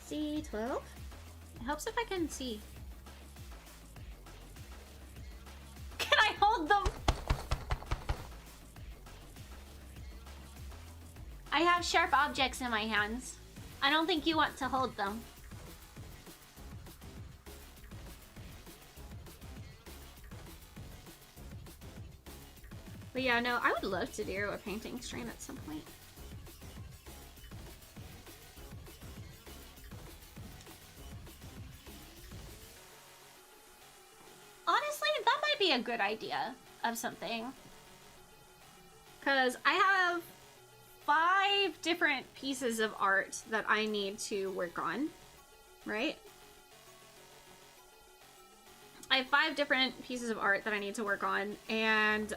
C12? It helps if I can see. Can I hold them? I have sharp objects in my hands. I don't think you want to hold them. But yeah, no, I would love to do a painting stream at some point. Honestly, that might be a good idea of something. Because I have 5 different pieces of art that I need to work on, right? I have 5 different pieces of art that I need to work on, and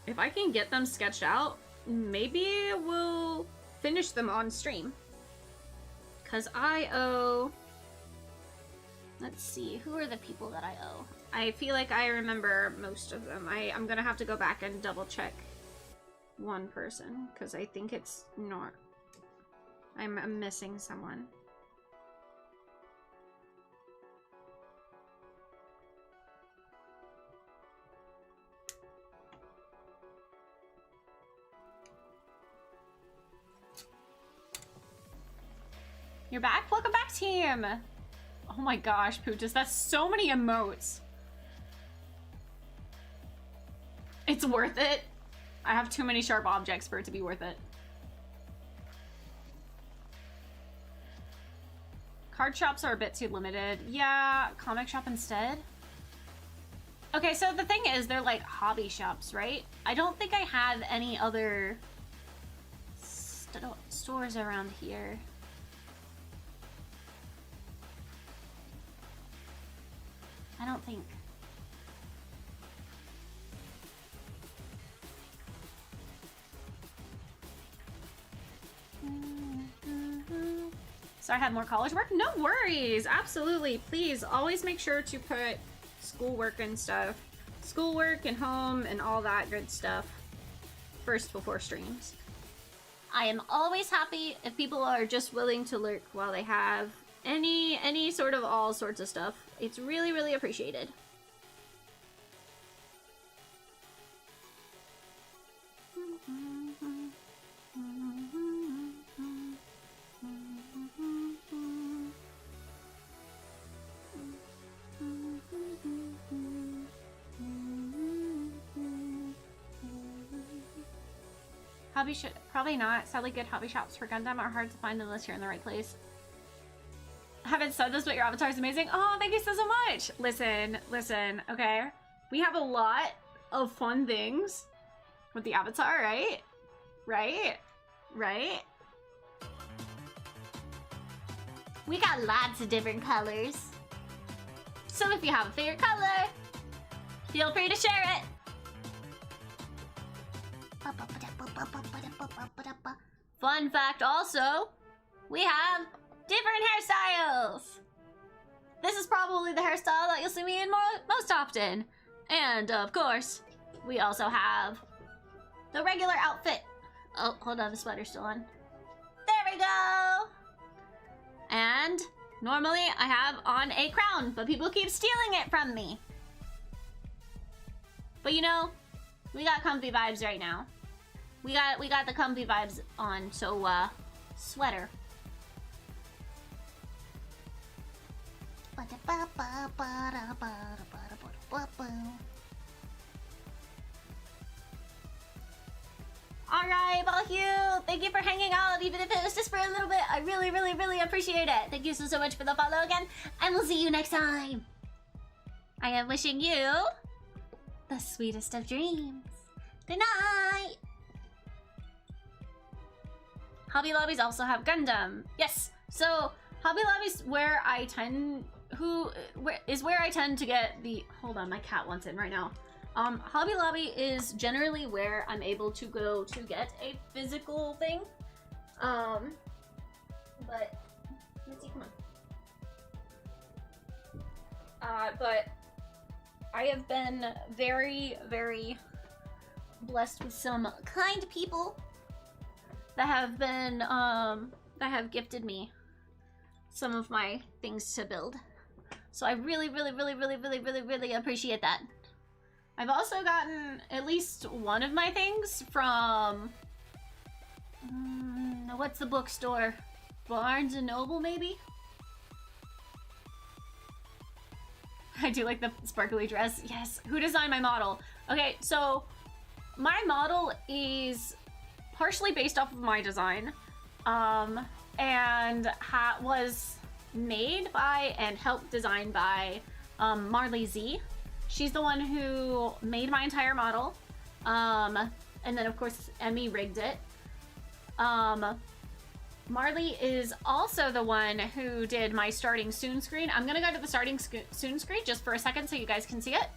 if I can get them sketched out, maybe we'll finish them on stream. Because I owe... Let's see, who are the people that I owe? I feel like I remember most of them. I'm gonna have to go back and double check one person, because I think it's not... I'm missing someone. You're back? Welcome back, team! Oh my gosh, Pootus, that's so many emotes. It's worth it. I have too many sharp objects for it to be worth it. Card shops are a bit too limited. Yeah, comic shop instead. Okay, so the thing is, they're like hobby shops, right? I don't think I have any other stores around here. I don't think. So I had more college work? No worries, absolutely. Please always make sure to put schoolwork and stuff, schoolwork and home and all that good stuff first before streams. I am always happy if people are just willing to lurk while they have any sort of all sorts of stuff. It's really, really appreciated. Probably not. Sadly, good hobby shops for Gundam are hard to find unless you're in the right place. I haven't said this, but your avatar is amazing. Oh, thank you so much. Listen, okay? We have a lot of fun things with the avatar, right? Right? We got lots of different colors. So if you have a favorite color, feel free to share it. Fun fact also, we have different hairstyles. This is probably the hairstyle that you'll see me in most often. And of course, we also have the regular outfit. Oh, hold on, the sweater's still on. There we go. And normally I have on a crown, but people keep stealing it from me. But you know, we got comfy vibes right now. We got the comfy vibes on, so sweater. Alright, Balhue, thank you for hanging out, even if it was just for a little bit. I really, really, really appreciate it. Thank you so much for the follow again, and we'll see you next time. I am wishing you the sweetest of dreams. Good night. Hobby Lobbies also have Gundam. Yes, so Hobby Lobbies where I tend to get the, hold on, my cat wants in right now. Hobby Lobby is generally where I'm able to go to get a physical thing. But Mitzi, come on. But I have been very, very blessed with some kind people that have been that have gifted me some of my things to build. So I really, really, really, really, really, really, really appreciate that. I've also gotten at least one of my things from what's the bookstore? Barnes and Noble, maybe? I do like the sparkly dress. Yes. Who designed my model? Okay, so my model is partially based off of my design, and was made by and helped design by Marley Z. She's the one who made my entire model, and then of course Emmy rigged it. Marley is also the one who did my starting soon screen. I'm gonna go to the starting soon screen just for a second so you guys can see it.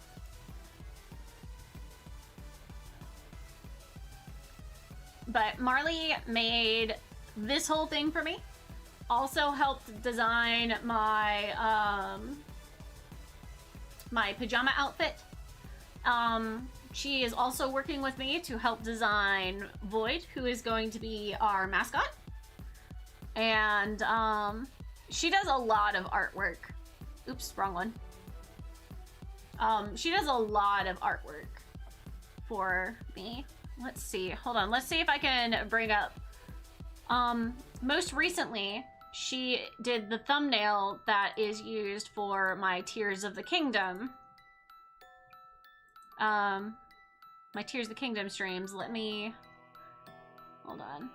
But Marley made this whole thing for me. Also helped design my my pajama outfit. She is also working with me to help design Void, who is going to be our mascot. And she does a lot of artwork. Oops, wrong one. She does a lot of artwork for me. Let's see, hold on. Let's see if I can bring up. Most recently, she did the thumbnail that is used for my Tears of the Kingdom. My Tears of the Kingdom streams. Let me, hold on.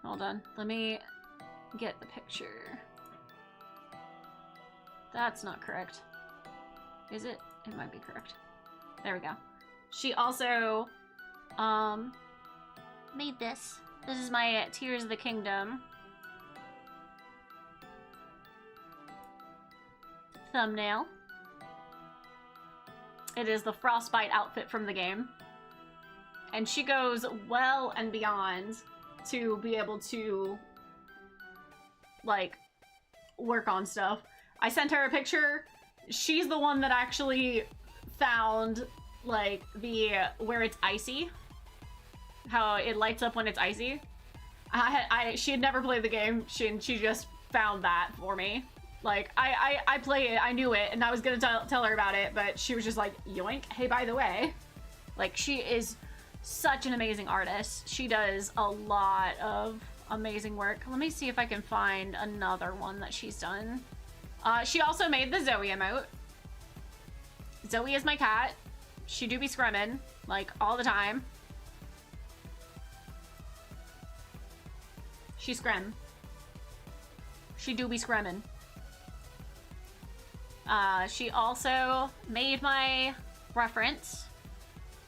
Hold on, let me get the picture. That's not correct. Is it? It might be correct. There we go. She also made this. This is my Tears of the Kingdom thumbnail. It is the Frostbite outfit from the game. And she goes well and beyond to be able to, like, work on stuff. I sent her a picture. She's the one that actually found, like, the where it's icy, how it lights up when it's icy. She had never played the game. She just found that for me. Like, I play it, I knew it, and I was gonna tell her about it, but she was just like, yoink, hey, by the way. Like, she is such an amazing artist. She does a lot of amazing work. Let me see if I can find another one that she's done. She also made the Zoe emote. Zoe is my cat. She do be screaming, like, all the time. She scrim. She do be screaming. She also made my reference.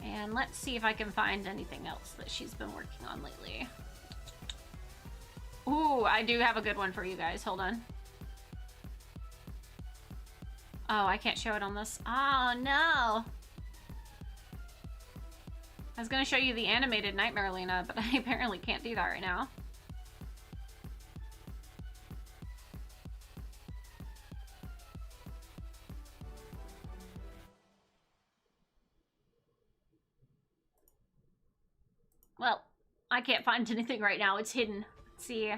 And let's see if I can find anything else that she's been working on lately. Ooh, I do have a good one for you guys. Hold on. Oh, I can't show it on this. Oh, no. I was gonna show you the animated Nightmare Lena, but I apparently can't do that right now. Well, I can't find anything right now. It's hidden. Let's see.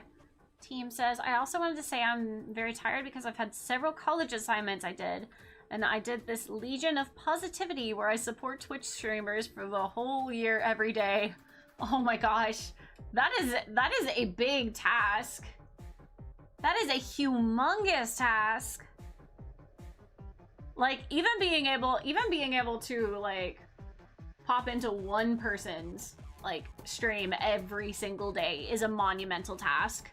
Team says, I also wanted to say I'm very tired because I've had several college assignments I did. And I did this Legion of Positivity where I support Twitch streamers for the whole year every day. Oh my gosh. That is a big task. That is a humongous task. Like, even being able to, like, pop into one person's, like, stream every single day is a monumental task.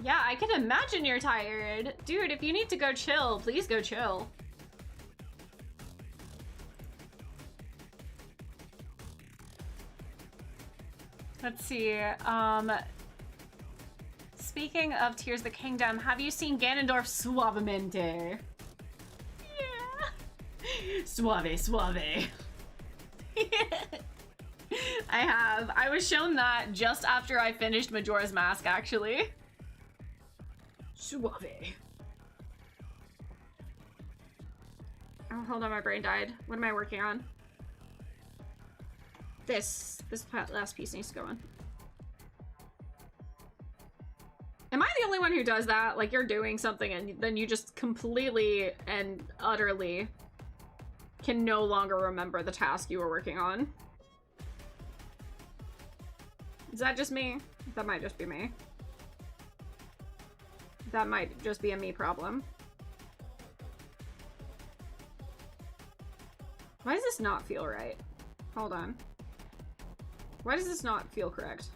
Yeah, I can imagine you're tired. Dude, if you need to go chill, please go chill. Let's see, speaking of Tears of the Kingdom, have you seen Ganondorf Suavemente? Yeah. Suave, suave. I have. I was shown that just after I finished Majora's Mask, actually. Suave. Oh, hold on, my brain died. What am I working on? This last piece needs to go on. Am I the only one who does that? Like, you're doing something and then you just completely and utterly can no longer remember the task you were working on? Is that just me? That might just be me. That might just be a me problem. Why does this not feel right? Hold on. Why does this not feel correct?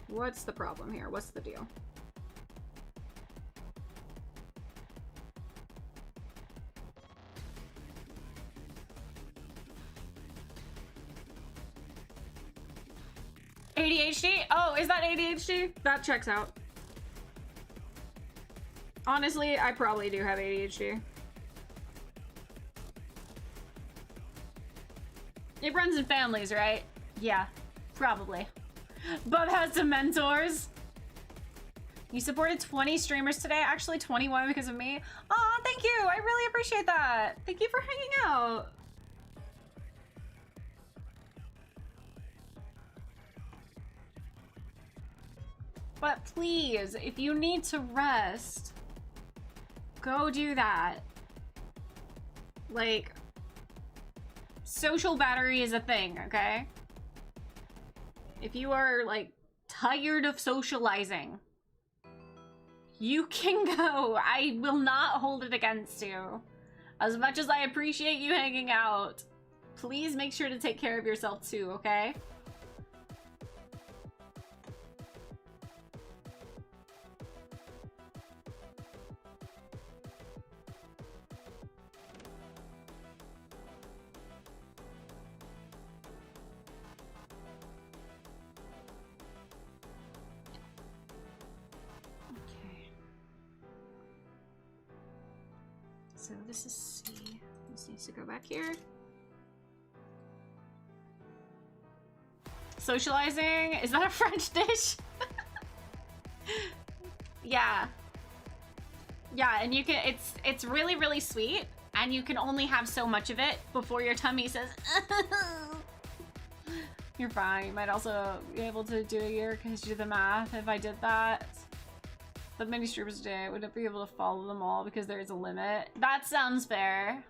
What's the problem here? What's the deal? ADHD? Oh, is that ADHD? That checks out. Honestly, I probably do have ADHD. It runs in families, right? Yeah, probably. Bub has some mentors. You supported 20 streamers today, actually 21 because of me. Aw, thank you, I really appreciate that. Thank you for hanging out. But please, if you need to rest, go do that. Like, social battery is a thing, okay? If you are, like, tired of socializing, you can go. I will not hold it against you. As much as I appreciate you hanging out, please make sure to take care of yourself too, okay? So this is C. This needs to go back here. Socializing? Is that a French dish? Yeah. Yeah, and you can, it's really, really sweet, and you can only have so much of it before your tummy says, You're fine. You might also be able to do a year because you do the math. If I did that, but many streamers today, I wouldn't be able to follow them all because there is a limit. That sounds fair.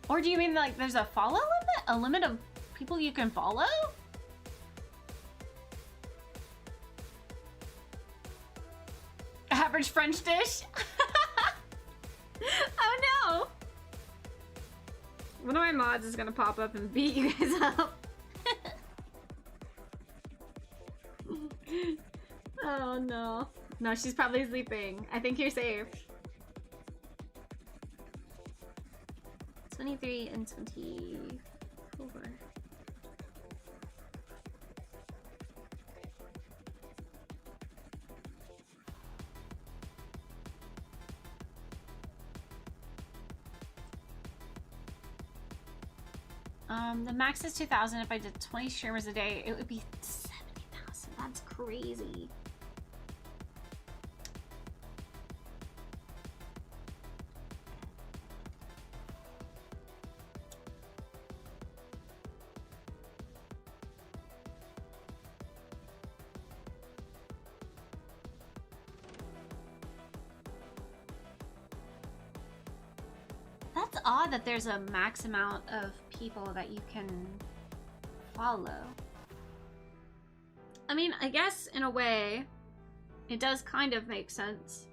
Or do you mean like there's a follow limit? A limit of people you can follow? average French dish. Oh no! One of my mods is gonna pop up and beat you guys up. Oh no. No, she's probably sleeping. I think you're safe. 23 and 24. The max is 2,000. If I did 20 streamers a day, it would be 70,000. That's crazy. That's odd that there's a max amount of people that you can follow. I mean, I guess in a way, it does kind of make sense.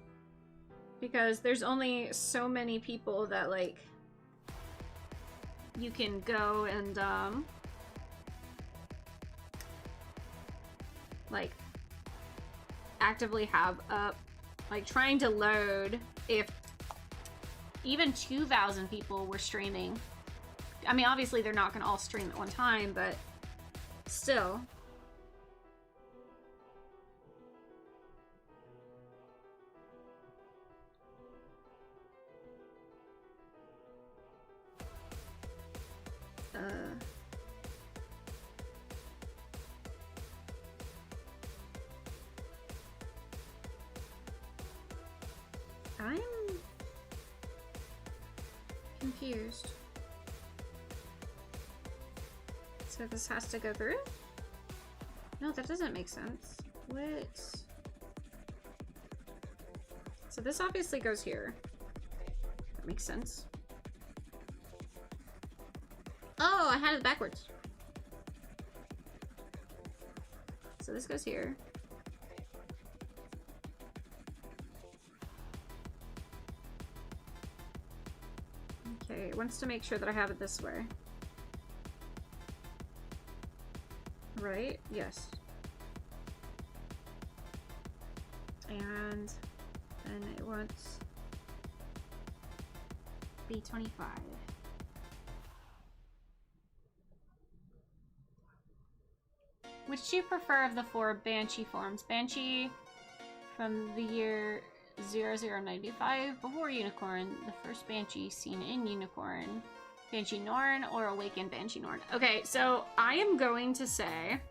Because there's only so many people that, like, you can go and, like, actively have up. Like, trying to load if even 2,000 people were streaming. I mean, obviously they're not going to all stream at one time, but still. I'm confused. So this has to go through? No, that doesn't make sense. What? So this obviously goes here. That makes sense. Oh, I had it backwards. So this goes here. Okay, it wants to make sure that I have it this way. Right? Yes. And then it wants B25. Which do you prefer of the four Banshee forms? Banshee from the year 0095 before Unicorn, the first Banshee seen in Unicorn, Banshee Norn, or Awakened Banshee Norn. Okay, so I am going to say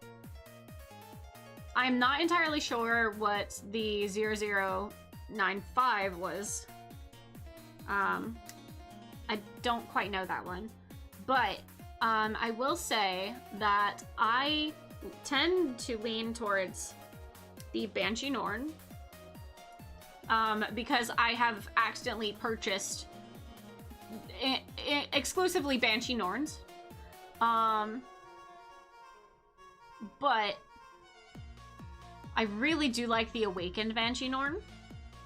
I'm not entirely sure what the 0095 was. I don't quite know that one, but I will say that I tend to lean towards the Banshee Norn. Because I have accidentally purchased exclusively Banshee Norns. But I really do like the Awakened Banshee Norn.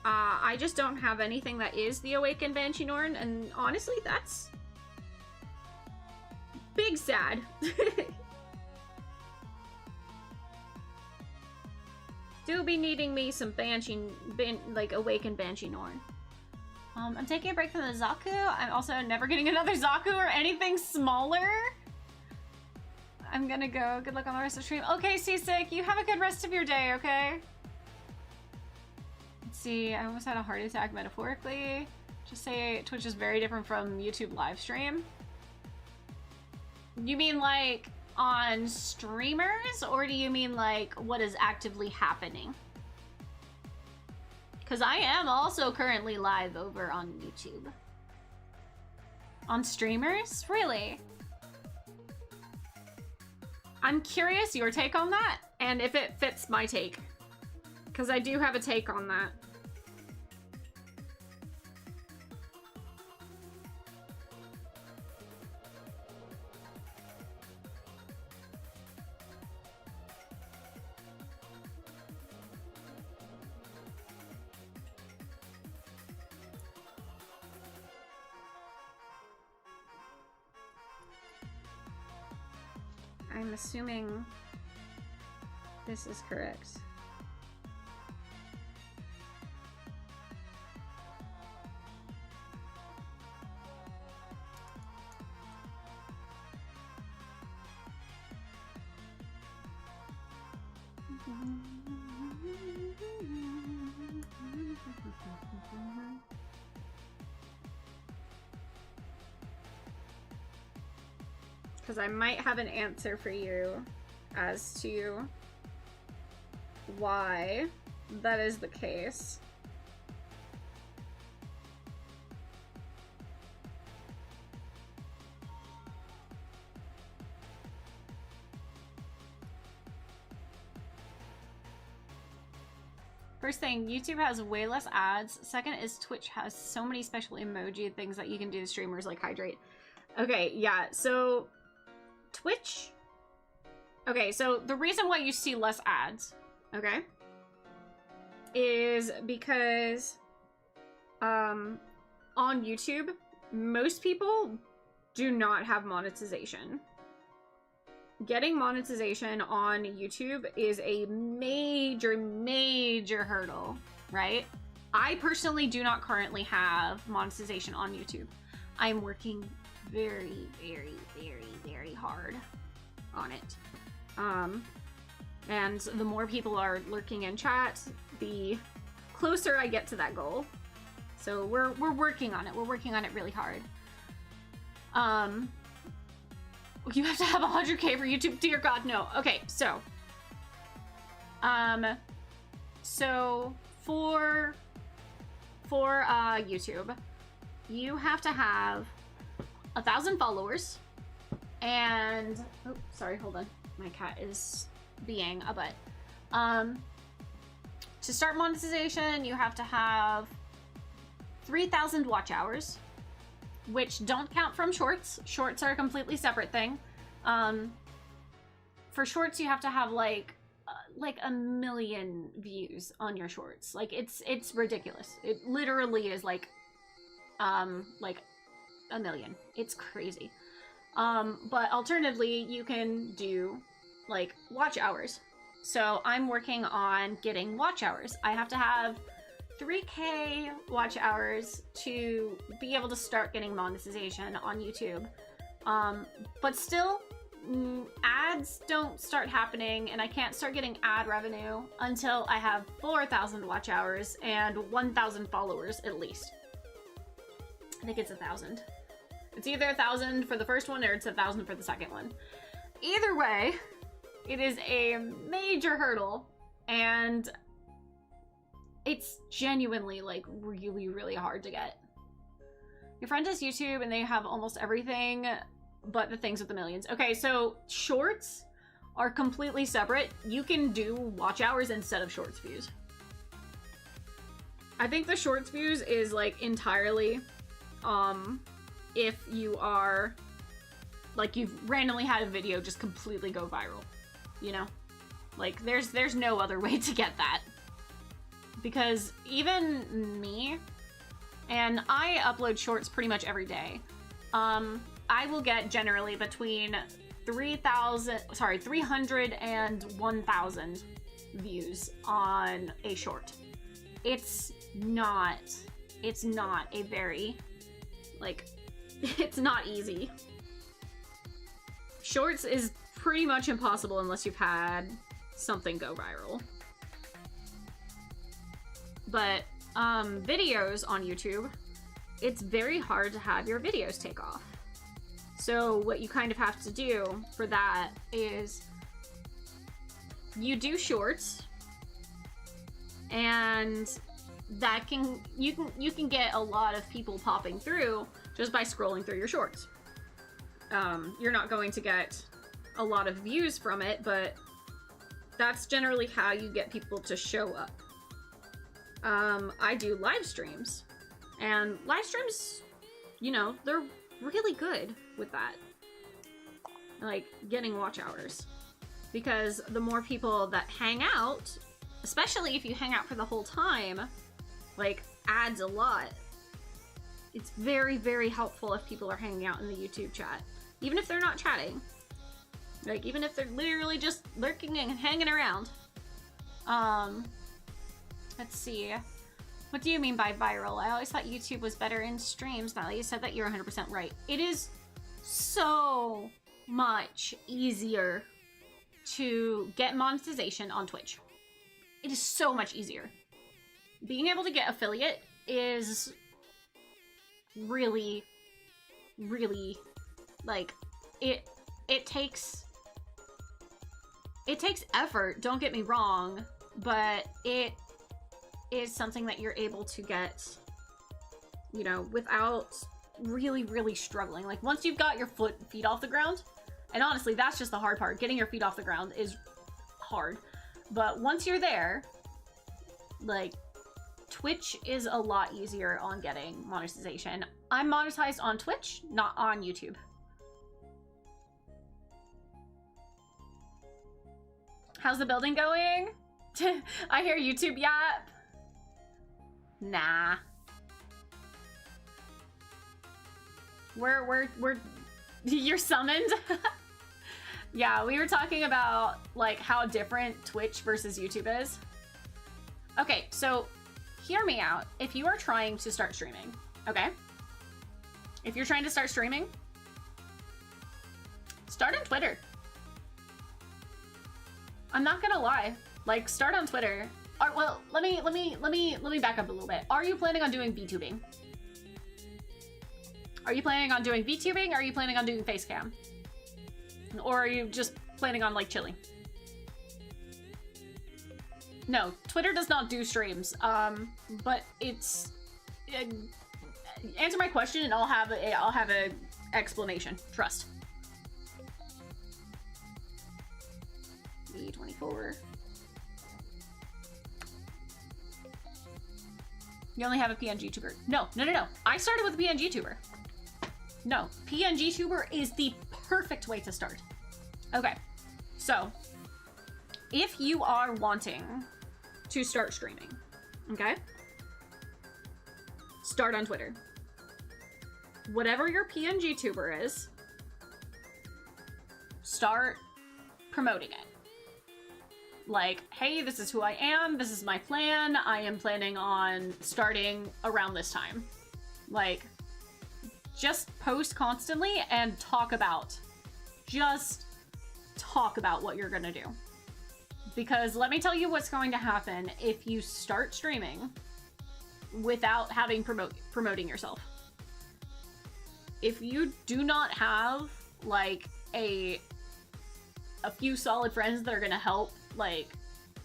I just don't have anything that is the Awakened Banshee Norn, and honestly, that's big sad. Do be needing me some Banshee, like Awakened Banshee Norn. I'm taking a break from the Zaku. I'm also never getting another Zaku or anything smaller. I'm gonna go. Good luck on the rest of the stream. Okay, Seasick, you have a good rest of your day, okay? Let's see, I almost had a heart attack metaphorically. Just say Twitch is very different from YouTube live stream. You mean like on streamers, or do you mean like what is actively happening? Because I am also currently live over on YouTube. On streamers? Really? I'm curious your take on that, and if it fits my take. Because I do have a take on that. I'm assuming this is correct. Because I might have an answer for you as to why that is the case. First thing, YouTube has way less ads. Second is Twitch has so many special emoji things that you can do to streamers like hydrate. Okay, yeah, so Twitch. Okay, so the reason why you see less ads, okay, is because on YouTube, most people do not have monetization. Getting monetization on YouTube is a major, major hurdle, right? I personally do not currently have monetization on YouTube. I'm working very, very, very, very hard on it. And the more people are lurking in chat, the closer I get to that goal. So we're working on it. We're working on it really hard. You have to have 100K for YouTube. Dear God, no. Okay, so for YouTube, you have to have 1,000 followers, and oh, sorry, hold on. My cat is being a butt. To start monetization, you have to have 3,000 watch hours, which don't count from shorts. Shorts are a completely separate thing. For shorts, you have to have like 1 million views on your shorts. Like it's ridiculous. It literally is like 1 million. It's crazy. But alternatively, you can do like watch hours. So I'm working on getting watch hours. I have to have 3K watch hours to be able to start getting monetization on YouTube. But still, ads don't start happening, and I can't start getting ad revenue until I have 4,000 watch hours and 1,000 followers at least. I think it's 1,000. It's either 1,000 for the first one or it's 1,000 for the second one. Either way, it is a major hurdle, and it's genuinely like really, really hard to get. Your friend does YouTube and they have almost everything but the things with the millions. Okay, so shorts are completely separate. You can do watch hours instead of shorts views. I think the shorts views is like entirely if you are like you've randomly had a video just completely go viral, you know? Like there's no other way to get that. Because even me, and I upload shorts pretty much every day, I will get generally between 300 and 1,000 views on a short. It's not a very, like, it's not easy. Shorts is pretty much impossible unless you've had something go viral. But videos on YouTube, it's very hard to have your videos take off. So what you kind of have to do for that is you do shorts, and that you can get a lot of people popping through just by scrolling through your shorts. You're not going to get a lot of views from it, but that's generally how you get people to show up. I do live streams, and live streams, you know, they're really good with that. Like, getting watch hours. Because the more people that hang out, especially if you hang out for the whole time, like, adds a lot. It's very, very helpful if people are hanging out in the YouTube chat. Even if they're not chatting. Like, even if they're literally just lurking and hanging around. Let's see. What do you mean by viral? I always thought YouTube was better in streams. Now you said that you're 100% right. It is so much easier to get monetization on Twitch. It is so much easier. Being able to get affiliate is really, really, like, it takes effort, don't get me wrong, but it is something that you're able to get, you know, without really, really struggling. Like, once you've got your feet off the ground, and honestly, that's just the hard part. Getting your feet off the ground is hard. But once you're there, like, Twitch is a lot easier on getting monetization. I'm monetized on Twitch, not on YouTube. How's the building going? I hear YouTube yap. Nah. We're you're summoned? Yeah, we were talking about, like, how different Twitch versus YouTube is. Okay, so hear me out. If you are trying to start streaming, okay? If you're trying to start streaming, start on Twitter. I'm not gonna lie. Like, start on Twitter. Well, let me back up a little bit. Are you planning on doing VTubing? Are you planning on doing VTubing, or are you planning on doing facecam? Or are you just planning on, like, chilling? No, Twitter does not do streams. But it's answer my question and I'll have a explanation. Trust. E24. You only have a PNG tuber. No. I started with a PNG tuber. No, PNG tuber is the perfect way to start. Okay, so if you are wanting to start streaming, okay, start on Twitter. Whatever your PNG tuber is, start promoting it. Like, hey, this is who I am, this is my plan, I am planning on starting around this time. Like, just post constantly and just talk about what you're gonna do. Because let me tell you what's going to happen if you start streaming without having promoting yourself. If you do not have, like, a few solid friends that are gonna help, like,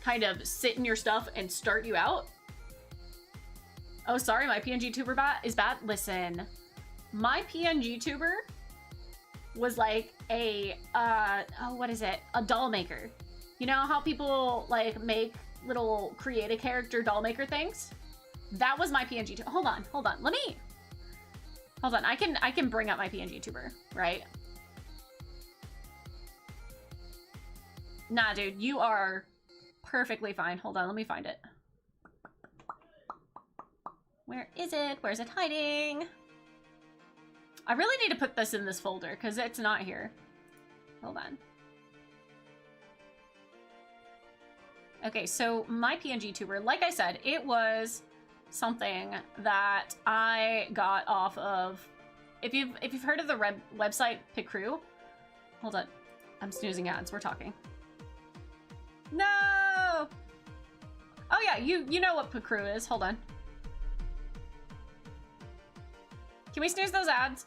kind of sit in your stuff and start you out. Oh, sorry, my PNG tuber is bad. Listen, my PNG tuber was like a, what is it? A doll maker. You know how people, like, make little create a character doll maker things? That was my PNG tuber. Hold on. Hold on, I can bring up my PNG tuber, right? Nah, dude, you are perfectly fine. Hold on, let me find it. Where is it? Where's it hiding? I really need to put this in this folder because it's not here. Hold on. Okay, so my PNG tuber, like I said, it was something that I got off of. If you've heard of the website Picrew, hold on, I'm snoozing ads. We're talking. No. Oh yeah, you know what Picrew is. Hold on. Can we snooze those ads?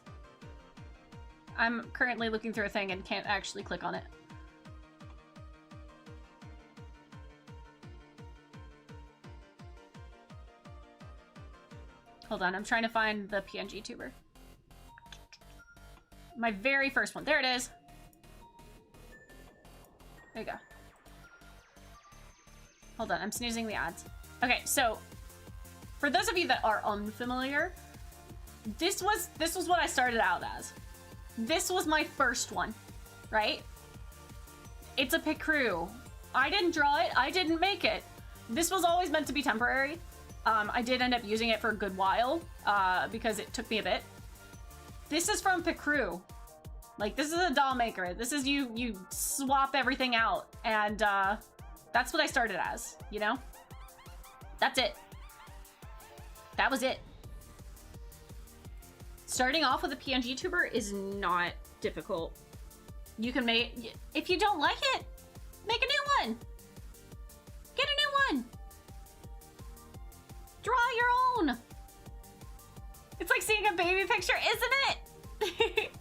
I'm currently looking through a thing and can't actually click on it. Hold on, I'm trying to find the PNG tuber. My very first one. There it is. There you go. Hold on, I'm snoozing the ads. Okay, so for those of you that are unfamiliar, this was what I started out as. This was my first one, right? It's a Picrew. I didn't draw it, I didn't make it. This was always meant to be temporary. I did end up using it for a good while, because it took me a bit. This is from Picrew. Like, this is a doll maker. This is you swap everything out. And that's what I started as, you know? That's it. That was it. Starting off with a PNG tuber is not difficult. You can make, if you don't like it, make a new one. Get a new one. Draw your own. It's like seeing a baby picture, isn't it?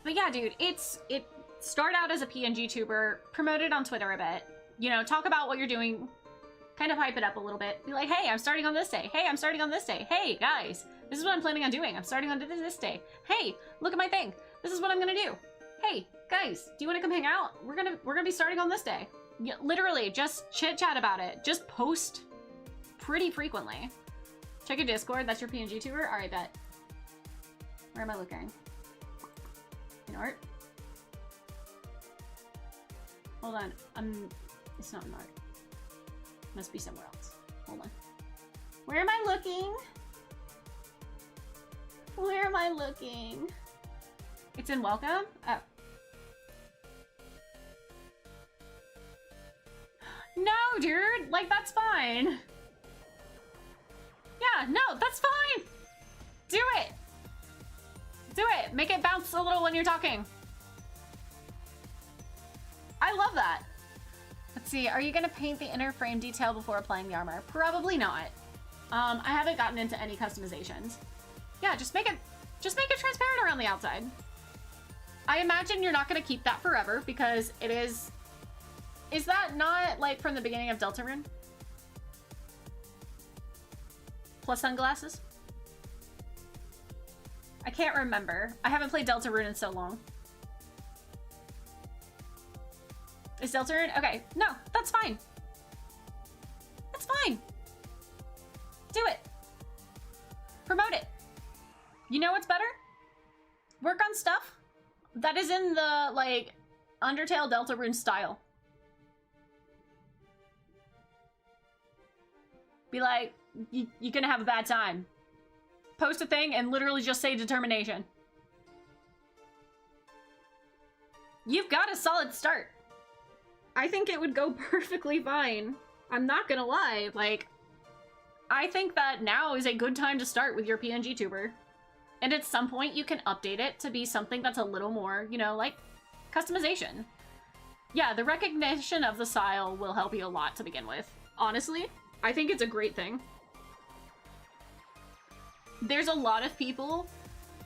But yeah, dude, it start out as a PNG tuber, promote it on Twitter a bit. You know, talk about what you're doing, kind of hype it up a little bit. Be like, hey, I'm starting on this day. Hey, I'm starting on this day. Hey, guys, this is what I'm planning on doing. I'm starting on this day. Hey, look at my thing. This is what I'm gonna do. Hey, guys, do you want to come hang out? We're gonna be starting on this day. Yeah, literally, just chit chat about it. Just post pretty frequently. Check your Discord. That's your PNG tuber. All right, bet. Where am I looking? In art? Hold on. It's not in art. Must be somewhere else. Hold on. Where am I looking? Where am I looking? It's in welcome? Oh. No, dude! Like, that's fine. Yeah, no, that's fine! Do it! Do it! Make it bounce a little when you're talking. I love that. Let's see, are you gonna paint the inner frame detail before applying the armor? Probably not. I haven't gotten into any customizations. Yeah, just make it transparent around the outside. I imagine you're not gonna keep that forever because it is that not like from the beginning of Deltarune? Plus sunglasses? I can't remember. I haven't played Deltarune in so long. Is Deltarune? Okay, no, that's fine. That's fine. Do it. Promote it. You know what's better? Work on stuff that is in the, like, Undertale Deltarune style. Be like, you're gonna have a bad time. Post a thing and literally just say determination. You've got a solid start. I think it would go perfectly fine. I'm not gonna lie, like, I think that now is a good time to start with your PNG tuber. And at some point you can update it to be something that's a little more, you know, like, customization. Yeah, the recognition of the style will help you a lot to begin with. Honestly, I think it's a great thing. There's a lot of people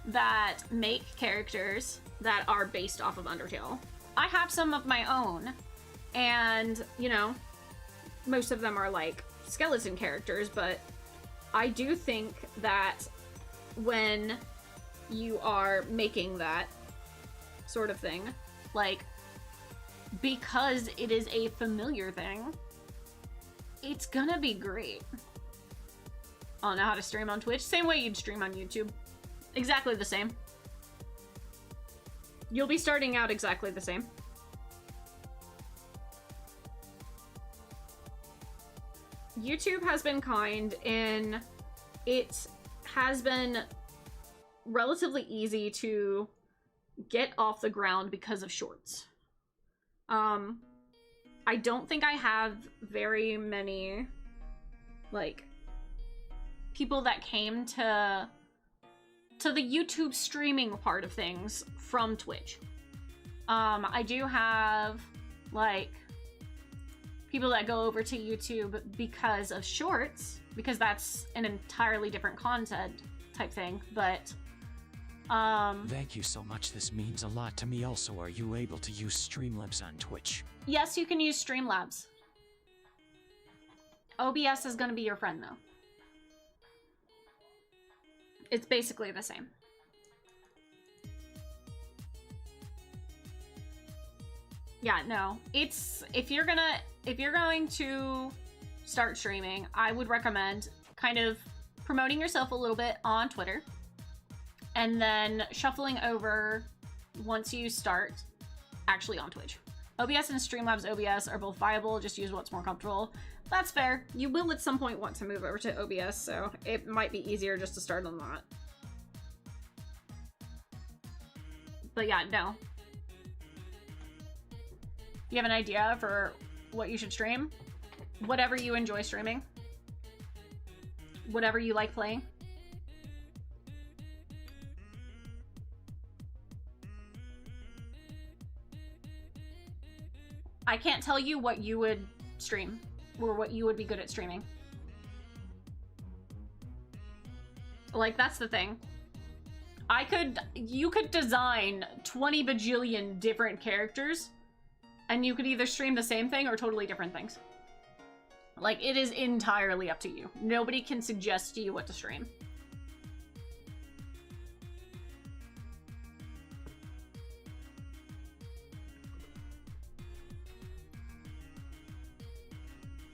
that make characters that are based off of Undertale. I have some of my own, and, you know, most of them are like skeleton characters, but I do think that when you are making that sort of thing, like, because it is a familiar thing, it's gonna be great. I don't know how to stream on Twitch. Same way you'd stream on YouTube. Exactly the same. You'll be starting out exactly the same. YouTube has been kind in it has been relatively easy to get off the ground because of shorts. I don't think I have very many, like, people that came to the YouTube streaming part of things from Twitch. I do have, like, people that go over to YouTube because of shorts, because that's an entirely different content type thing, but Thank you so much. This means a lot to me. Also, are you able to use Streamlabs on Twitch? yes, you can use Streamlabs. OBS is going to be your friend, though. It's basically the same. Yeah, no. It's if you're going to start streaming, I would recommend kind of promoting yourself a little bit on Twitter and then shuffling over once you start actually on Twitch. OBS and Streamlabs OBS are both viable, just use what's more comfortable. That's fair. You will at some point want to move over to OBS, so it might be easier just to start on that. But yeah, no. You have an idea for what you should stream? Whatever you enjoy streaming. Whatever you like playing. I can't tell you what you would stream or what you would be good at streaming. Like, that's the thing. You could design 20 bajillion different characters and you could either stream the same thing or totally different things. Like, it is entirely up to you. Nobody can suggest to you what to stream.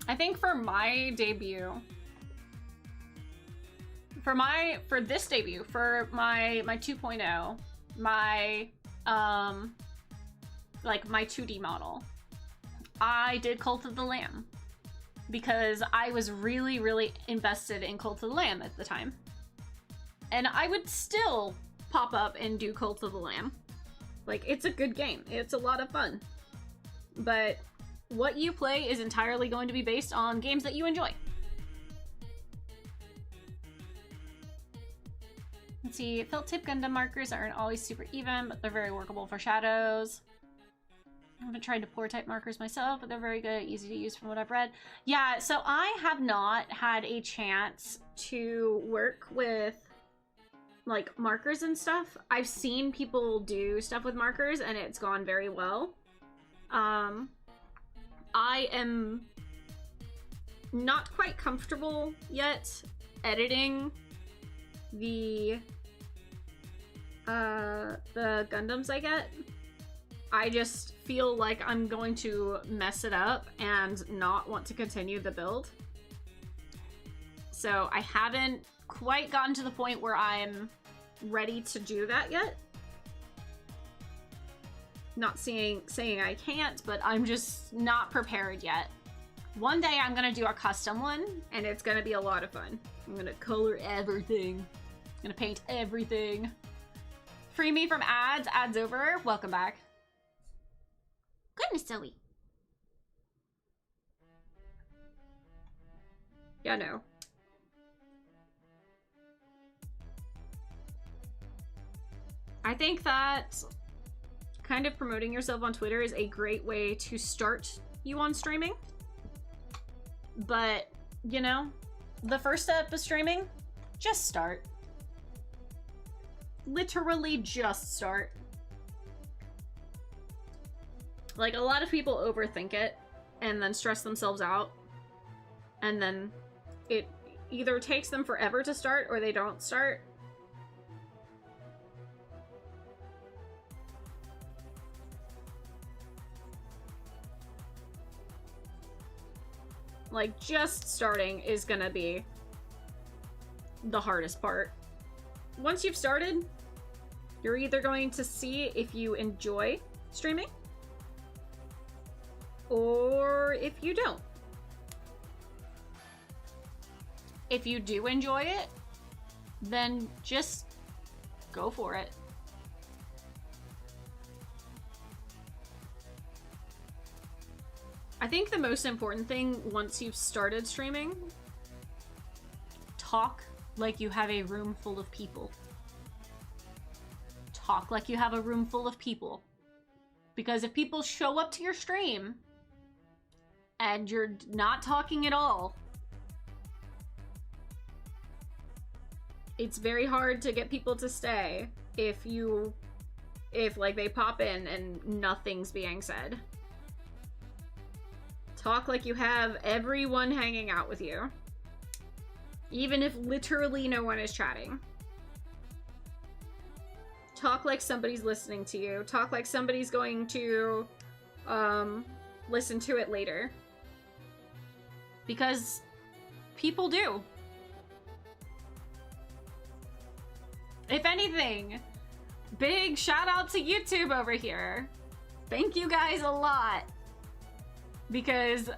I think for my debut, for this debut, for my 2.0, my like my 2D model, I did Cult of the Lamb because I was really, really invested in Cult of the Lamb at the time. And I would still pop up and do Cult of the Lamb. Like, it's a good game. It's a lot of fun. But what you play is entirely going to be based on games that you enjoy. Let's see, felt tip Gundam markers aren't always super even, but they're very workable for shadows. I haven't tried to pour type markers myself, but they're very good, easy to use from what I've read. Yeah, so I have not had a chance to work with like markers and stuff. I've seen people do stuff with markers and it's gone very well. I am not quite comfortable yet editing the Gundams I get. I just feel like I'm going to mess it up and not want to continue the build. So I haven't quite gotten to the point where I'm ready to do that yet. Not saying I can't, but I'm just not prepared yet. One day I'm gonna do a custom one, and it's gonna be a lot of fun. I'm gonna color everything. I'm gonna paint everything. Free me from ads. Ads over. Welcome back. Goodness, Zoe. Yeah, no. I think that kind of promoting yourself on Twitter is a great way to start you on streaming. But, you know, the first step of streaming, just start. Literally just start. Like, a lot of people overthink it and then stress themselves out. And then it either takes them forever to start or they don't start. Like, just starting is gonna be the hardest part. Once you've started, you're either going to see if you enjoy streaming or if you don't. If you do enjoy it, then just go for it. I think the most important thing once you've started streaming, talk like you have a room full of people. Talk like you have a room full of people. Because if people show up to your stream and you're not talking at all, it's very hard to get people to stay if like they pop in and nothing's being said. Talk like you have everyone hanging out with you. Even if literally no one is chatting. Talk like somebody's listening to you. Talk like somebody's going to listen to it later. Because people do. If anything, big shout out to YouTube over here. Thank you guys a lot. Because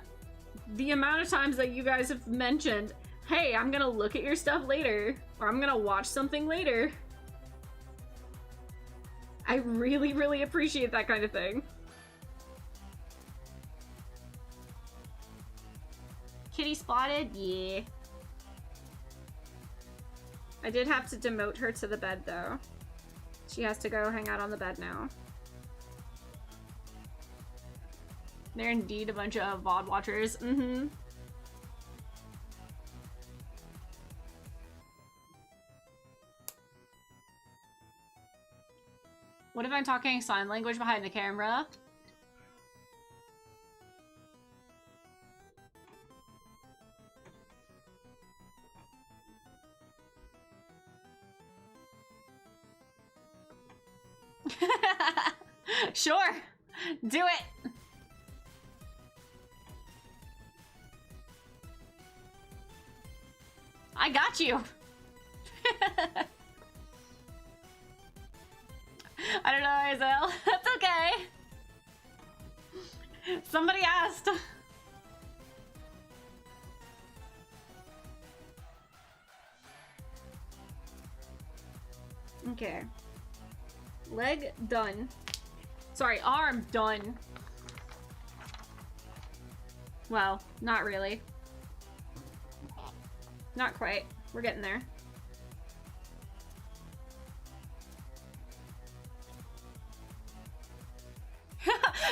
the amount of times that you guys have mentioned, hey, I'm gonna look at your stuff later, or I'm gonna watch something later. I really, really appreciate that kind of thing. Kitty spotted? Yeah. I did have to demote her to the bed, though. She has to go hang out on the bed now. They're indeed a bunch of VOD watchers. Mm-hmm. What if I'm talking sign language behind the camera? Sure, do it. I got you. I don't know, Isel. That's okay. Somebody asked. Okay. Leg done. Sorry, arm done. Well, not really. Not quite. We're getting there.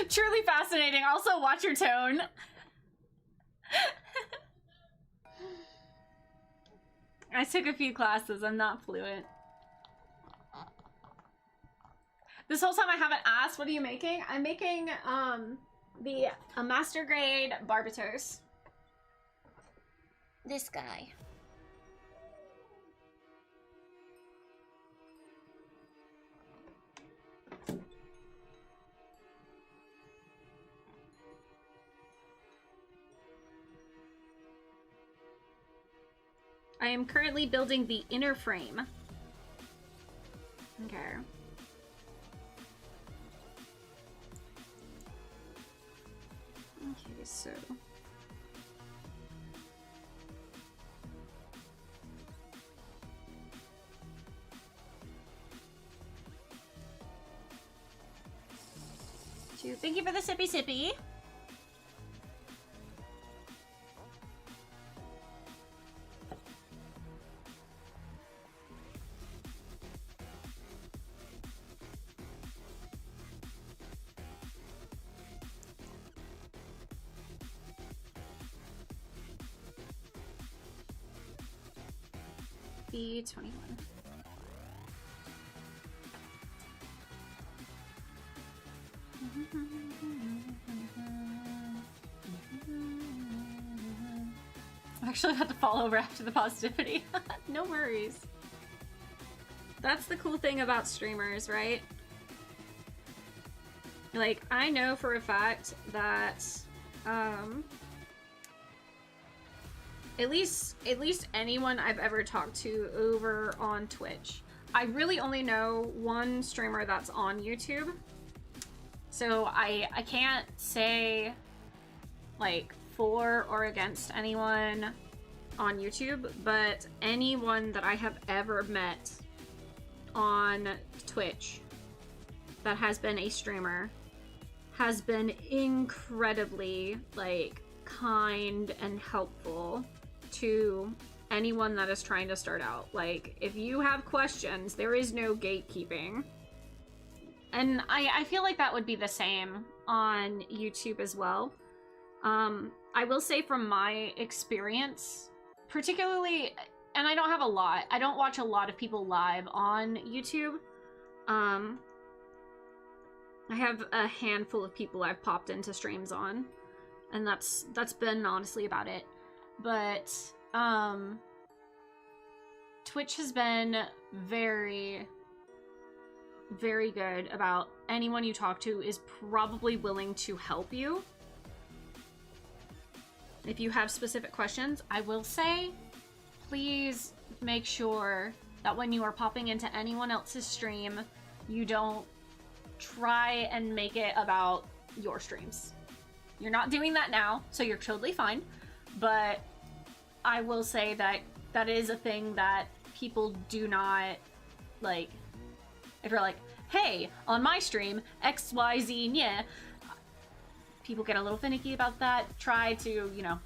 Truly fascinating. Also, watch your tone. I took a few classes. I'm not fluent. This whole time I haven't asked, what are you making? I'm making a master grade Barbatos. This guy. I am currently building the inner frame. Okay. Okay, so... Thank you for the sippy sippy. B21. I actually had to fall over after the positivity. No worries. That's the cool thing about streamers, right? Like, I know for a fact that, at least anyone I've ever talked to over on Twitch. I really only know one streamer that's on YouTube. So I can't say, like, for or against anyone on YouTube, but anyone that I have ever met on Twitch that has been a streamer has been incredibly, like, kind and helpful to anyone that is trying to start out. Like, if you have questions, there is no gatekeeping. And I feel like that would be the same on YouTube as well. I will say from my experience, particularly, and I don't have a lot, I don't watch a lot of people live on YouTube. I have a handful of people I've popped into streams on, and that's been honestly about it. But Twitch has been very, very good about anyone you talk to is probably willing to help you. If you have specific questions, I will say, please make sure that when you are popping into anyone else's stream, you don't try and make it about your streams. You're not doing that now, so you're totally fine. But I will say that that is a thing that people do not, like, if you're like, hey, on my stream, XYZ, yeah. People get a little finicky about that. Try to, you know,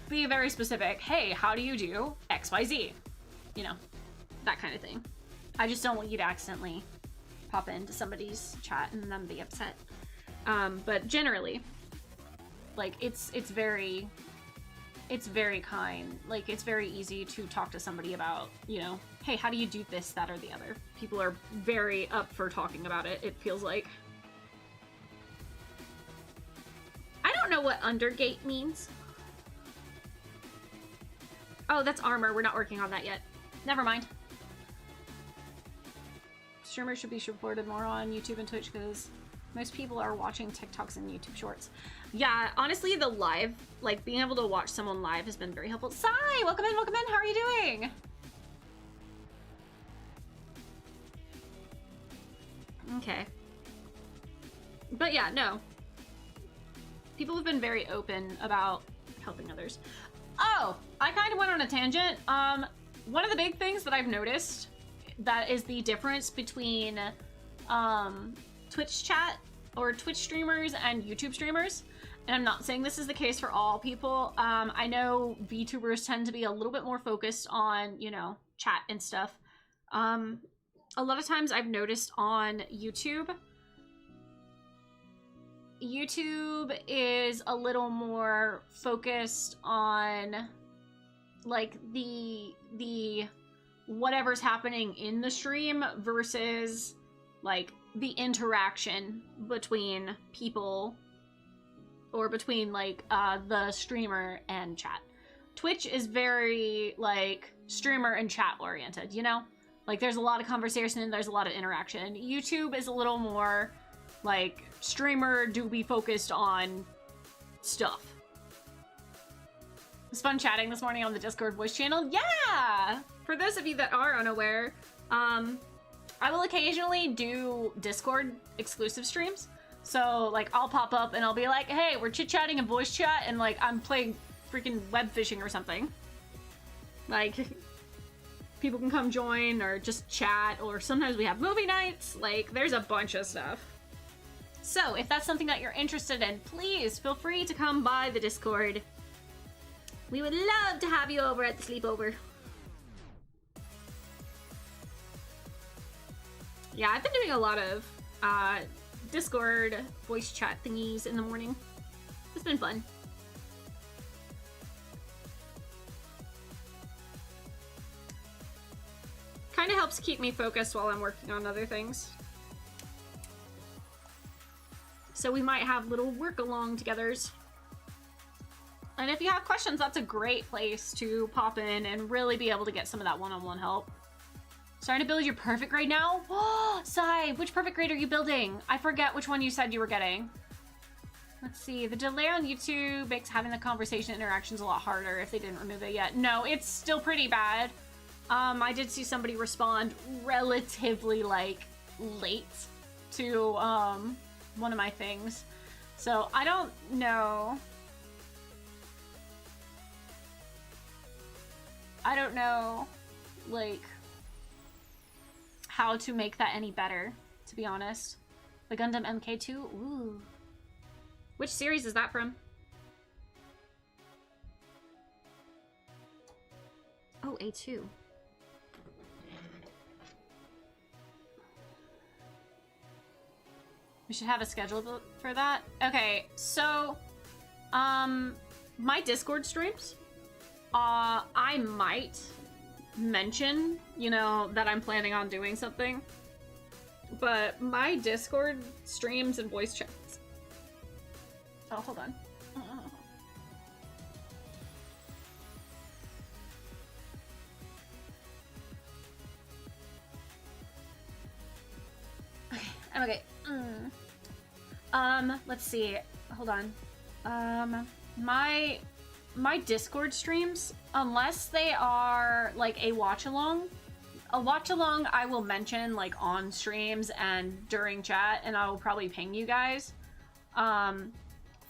be very specific. Hey, how do you do XYZ? You know, that kind of thing. I just don't want you to accidentally pop into somebody's chat and then be upset. But generally, like, it's very kind. Like, it's very easy to talk to somebody about, you know, hey, how do you do this, that, or the other? People are very up for talking about it, it feels like. I don't know what undergate means. Oh, that's armor. We're not working on that yet. Never mind. Streamers should be supported more on YouTube and Twitch because most people are watching TikToks and YouTube shorts. Yeah, honestly, the live, like being able to watch someone live has been very helpful. Sai, welcome in, welcome in. How are you doing? Okay. But yeah, no. People have been very open about helping others. Oh, I kind of went on a tangent. One of the big things that I've noticed that is the difference between Twitch chat or Twitch streamers and YouTube streamers. And I'm not saying this is the case for all people. I know VTubers tend to be a little bit more focused on, you know, chat and stuff. A lot of times I've noticed on YouTube is a little more focused on like the whatever's happening in the stream versus like the interaction between people or between like the streamer and chat. Twitch is very like streamer and chat oriented, you know? Like there's a lot of conversation and there's a lot of interaction. YouTube is a little more like streamer do be focused on stuff. It was fun chatting this morning on the Discord voice channel. Yeah! For those of you that are unaware, I will occasionally do Discord exclusive streams. So like I'll pop up and I'll be like, hey, we're chit-chatting in voice chat and like I'm playing freaking web fishing or something. Like people can come join or just chat, or sometimes we have movie nights. Like there's a bunch of stuff. So if that's something that you're interested in, please feel free to come by the Discord. We would love to have you over at the sleepover. Yeah, I've been doing a lot of Discord voice chat thingies in the morning. It's been fun. Kind of helps keep me focused while I'm working on other things. So we might have little work-along-togethers. And if you have questions, that's a great place to pop in and really be able to get some of that one-on-one help. Starting to build your perfect grade now? Oh, Sai, which perfect grade are you building? I forget which one you said you were getting. Let's see, the delay on YouTube makes having the conversation interactions a lot harder if they didn't remove it yet. No, it's still pretty bad. I did see somebody respond relatively, like, late to, one of my things. So, I don't know. I don't know, like, how to make that any better, to be honest. The Gundam MK2? Ooh. Which series is that from? Oh, A2. We should have a schedule for that. Okay, so, my Discord streams, I might mention, you know, that I'm planning on doing something, but my Discord streams and voice chats. Oh, hold on. Okay, I'm okay. Let's see. Hold on. My Discord streams, unless they are like a watch-along I will mention like on streams and during chat, and I will probably ping you guys.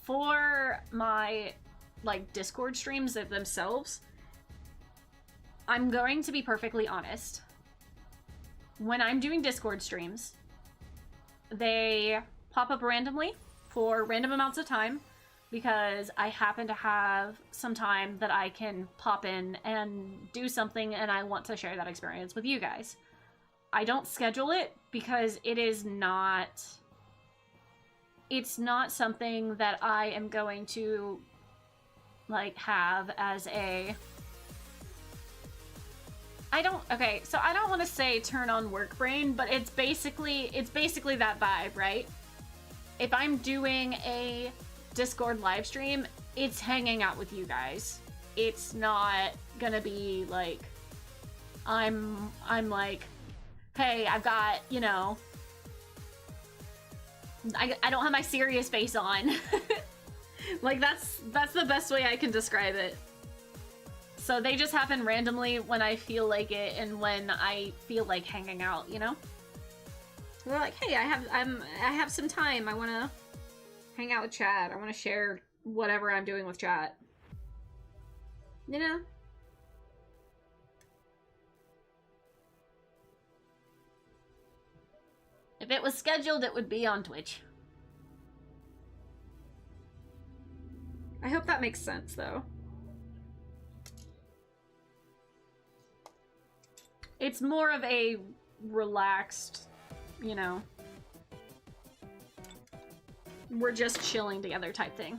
For my like Discord streams themselves, I'm going to be perfectly honest. When I'm doing Discord streams, they pop up randomly for random amounts of time because I happen to have some time that I can pop in and do something, and I want to share that experience with you guys. I don't schedule it because it's not something that I am going to like have as a I don't want to say turn on work brain, but it's basically that vibe, right? If I'm doing a Discord live stream, it's hanging out with you guys. It's not gonna be like I'm like, hey, I've got, you know, I don't have my serious face on. Like that's the best way I can describe it. So they just happen randomly when I feel like it and when I feel like hanging out, you know? They're like, hey, I have some time. I want to hang out with chat. I want to share whatever I'm doing with chat. You know? If it was scheduled, it would be on Twitch. I hope that makes sense, though. It's more of a relaxed, you know, we're just chilling together type thing.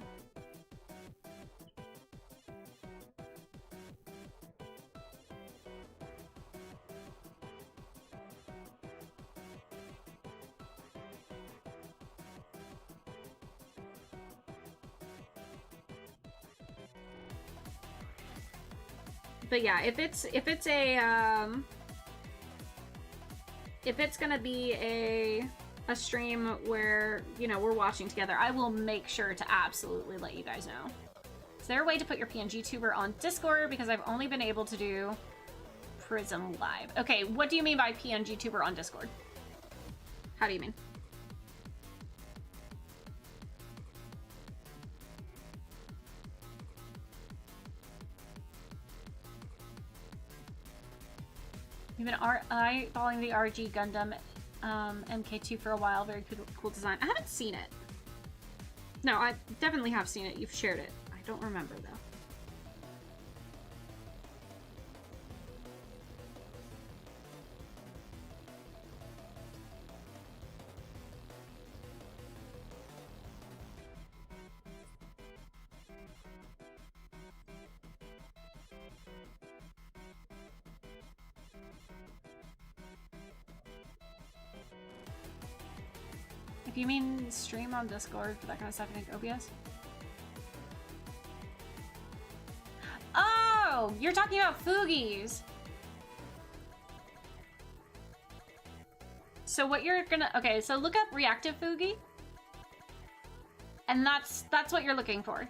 But yeah, if it's gonna be a stream where, you know, we're watching together, I will make sure to absolutely let you guys know. Is there a way to put your PNG-tuber on Discord? Because I've only been able to do Prism Live. Okay, what do you mean by PNG-tuber on Discord? How do you mean? We've been eyeballing the RG Gundam MK2 for a while. Very cool design. I haven't seen it. No, I definitely have seen it. You've shared it. I don't remember, though. If you mean stream on Discord for that kind of stuff, I think OBS. Oh, you're talking about Fugies. So what you're gonna, okay, so look up reactive Fugi. And that's what you're looking for.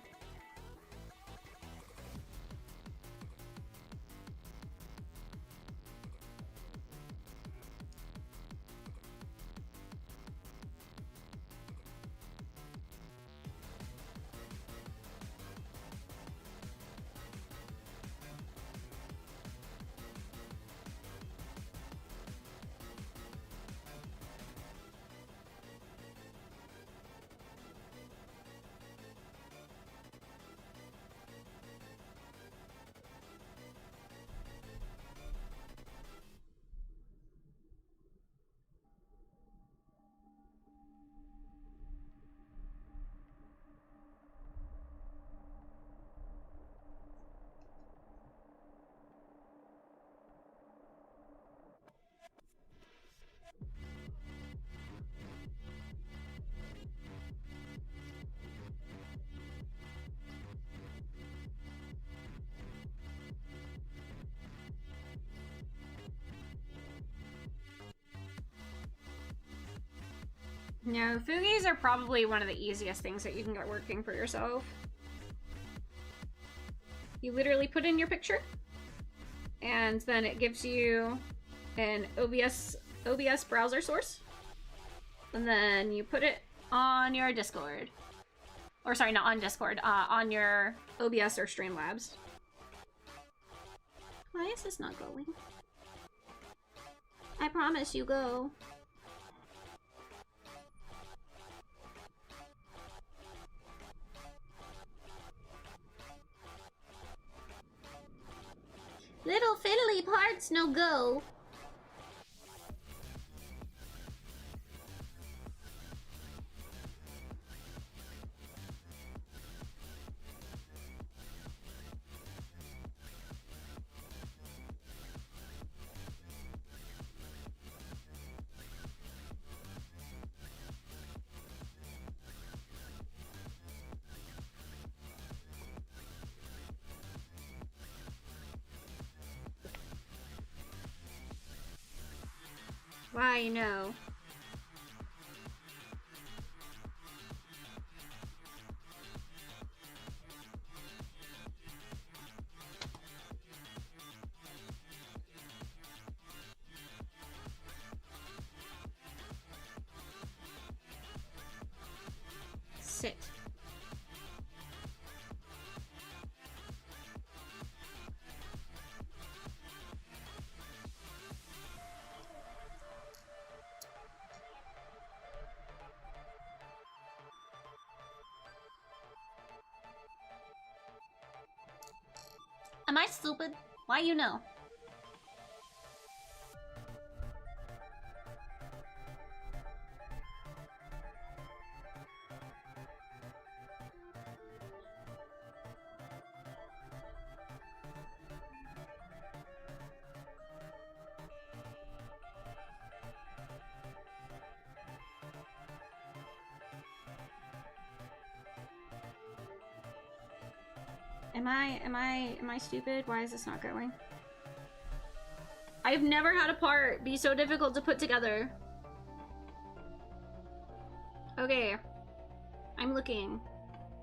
No, Fugies are probably one of the easiest things that you can get working for yourself. You literally put in your picture, and then it gives you an OBS browser source, and then you put it on your Discord. Or sorry, not on Discord, on your OBS or Streamlabs. Why is this not going? I promise you go. Little fiddly parts no go. Why, no. Sit. Am I stupid? Why you know? Am I stupid? Why is this not going? I've never had a part be so difficult to put together. Okay. I'm looking.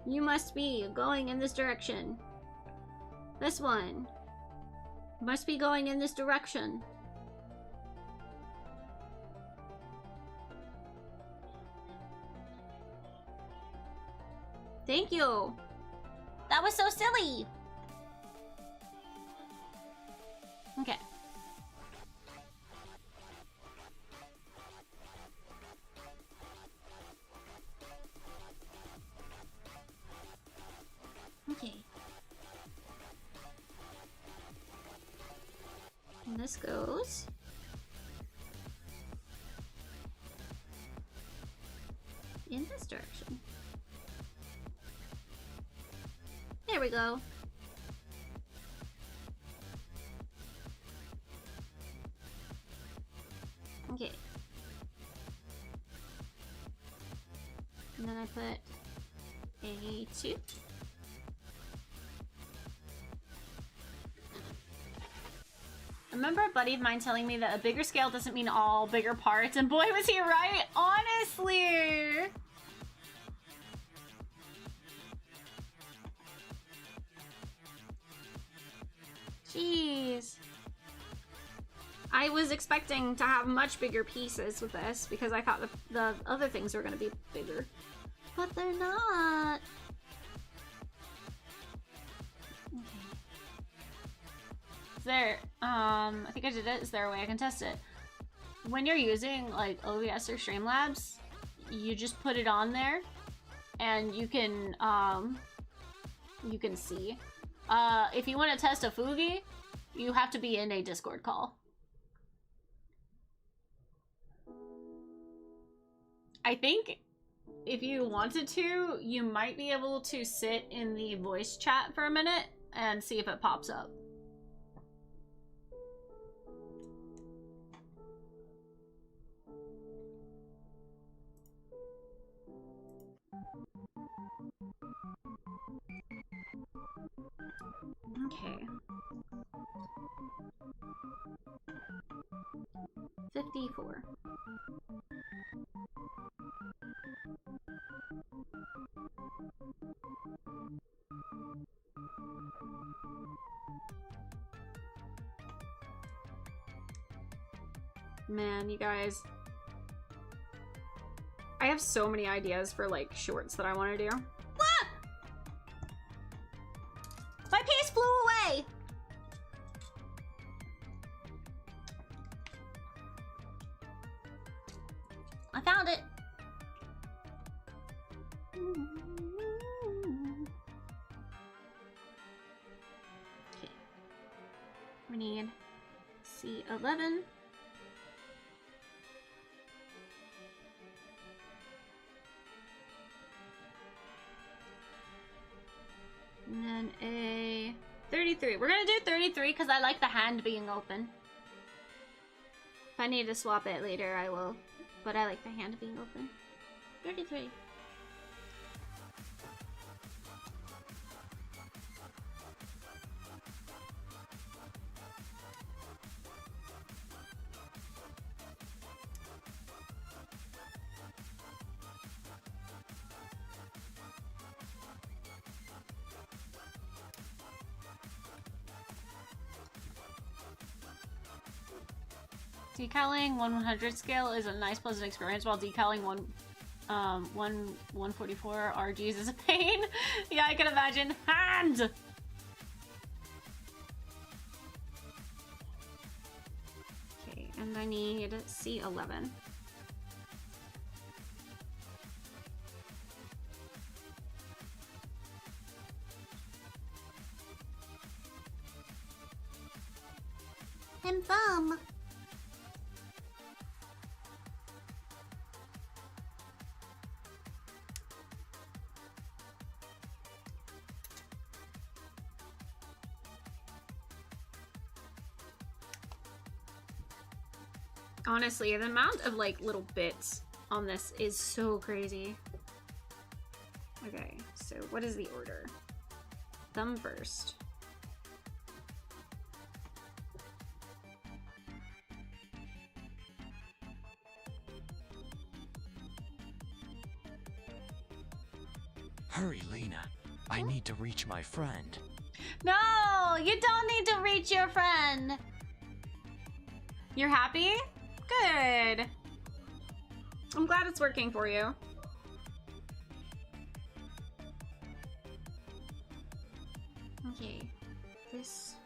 You must be going in this direction. This one must be going in this direction. Thank you. That was so silly. Okay. Okay. And this goes. In this direction. There we go. Okay. And then I put a 2. I remember a buddy of mine telling me that a bigger scale doesn't mean all bigger parts, and boy was he right, honestly! Jeez. I was expecting to have much bigger pieces with this because I thought the other things were going to be bigger. But they're not. Okay. Is there, I think I did it. Is there a way I can test it? When you're using like OBS or Streamlabs, you just put it on there and you can see. If you want to test a Fugi, you have to be in a Discord call. I think if you wanted to, you might be able to sit in the voice chat for a minute and see if it pops up. Okay. 54. Man, you guys. I have so many ideas for like shorts that I want to do. Ah! My piece flew away! I found it. Okay. We need C11. And then a 33. We're gonna do 33 because I like the hand being open. If I need to swap it later, I will. But I like the hand being open. 33. Decaling 1/100 scale is a nice pleasant experience, while decaling 144 RGs is a pain. Yeah, I can imagine. Hand! Okay, and I need C11. And thumb. Honestly, the amount of like little bits on this is so crazy. Okay, so what is the order? Thumb first. Hurry, Lena. I need to reach my friend. No, you don't need to reach your friend. You're happy? Good. I'm glad it's working for you. Okay, this.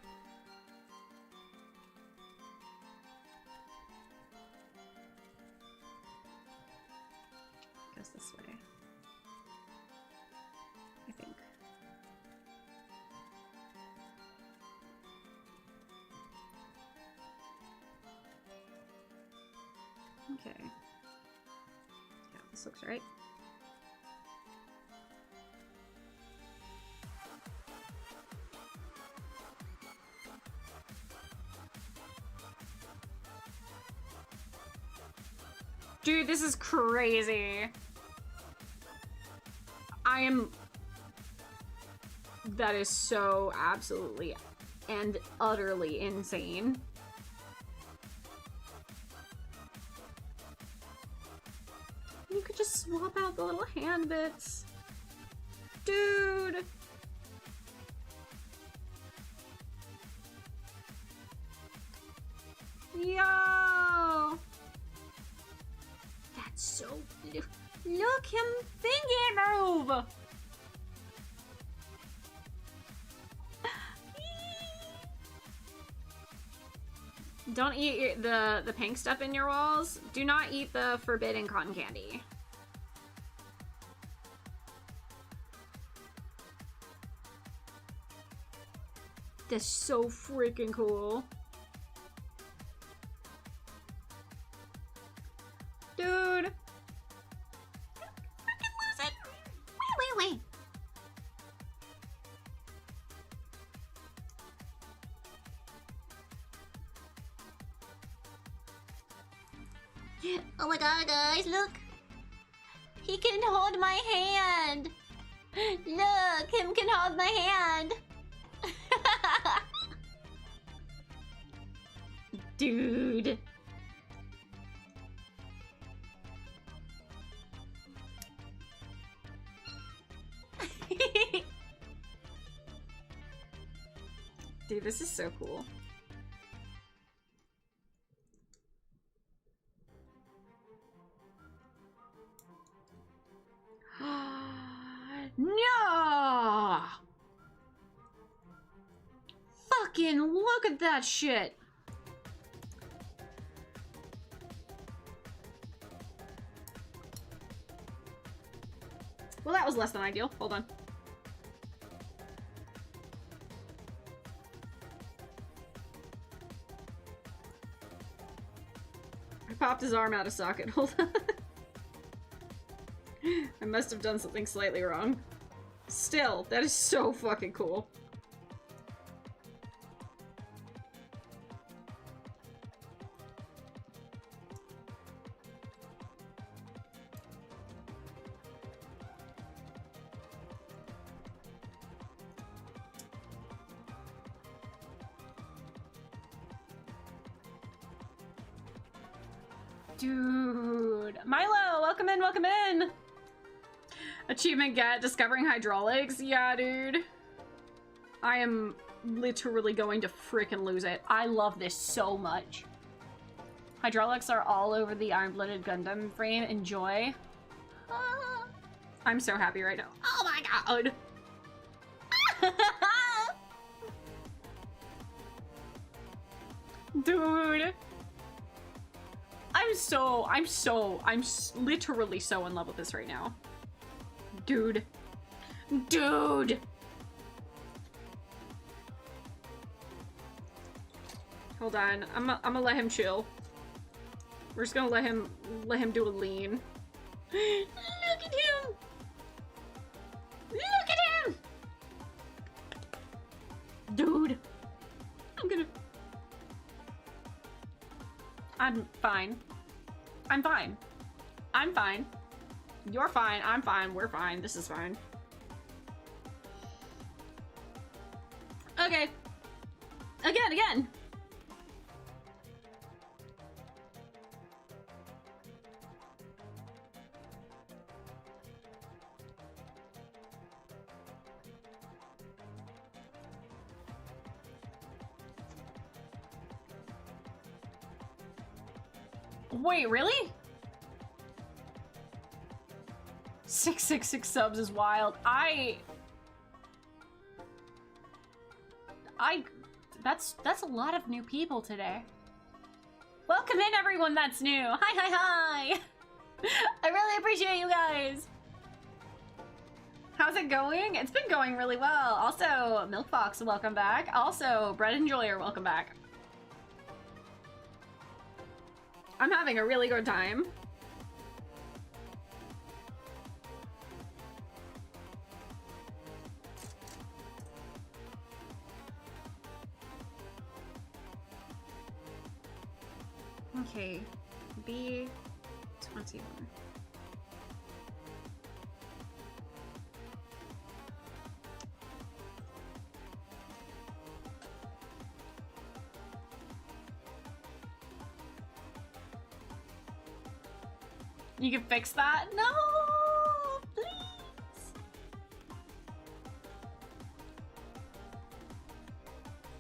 Goes this way. I think. Okay. Yeah, this looks right. Dude, this is crazy. That is so absolutely and utterly insane. You could just swap out the little hand bits. Dude. Yo. That's so... Look him finger move. Don't eat the pink stuff in your walls. Do not eat the forbidden cotton candy. That's so freaking cool. Dude. Freaking lose it. Wait. Oh my god, guys, look! He can hold my hand! Look, him can hold my hand! Dude! Dude, this is so cool. No! Fucking look at that shit! Well, that was less than ideal. Hold on. popped his arm out of socket. Hold on. I must have done something slightly wrong. Still, that is so fucking cool. Dude. Milo, welcome in, welcome in! Achievement get, discovering hydraulics? Yeah, dude. I am literally going to freaking lose it. I love this so much. Hydraulics are all over the Iron-Blooded Gundam frame. Enjoy. I'm so happy right now. Oh my god! Dude. I'm literally so in love with this right now. Dude. Dude! Hold on. I'm gonna let him chill. We're just gonna let him do a lean. Look at him! Look at him! Dude. I'm fine. I'm fine. I'm fine. You're fine. I'm fine. We're fine. This is fine. Okay. Again. Wait, really? 666 subs is wild. That's a lot of new people today. Welcome in, everyone that's new. Hi. I really appreciate you guys. How's it going? It's been going really well. Also, Milk Fox, welcome back. Also, Bread Enjoyer, welcome back. I'm having a really good time. Okay, B21. You can fix that? No, please.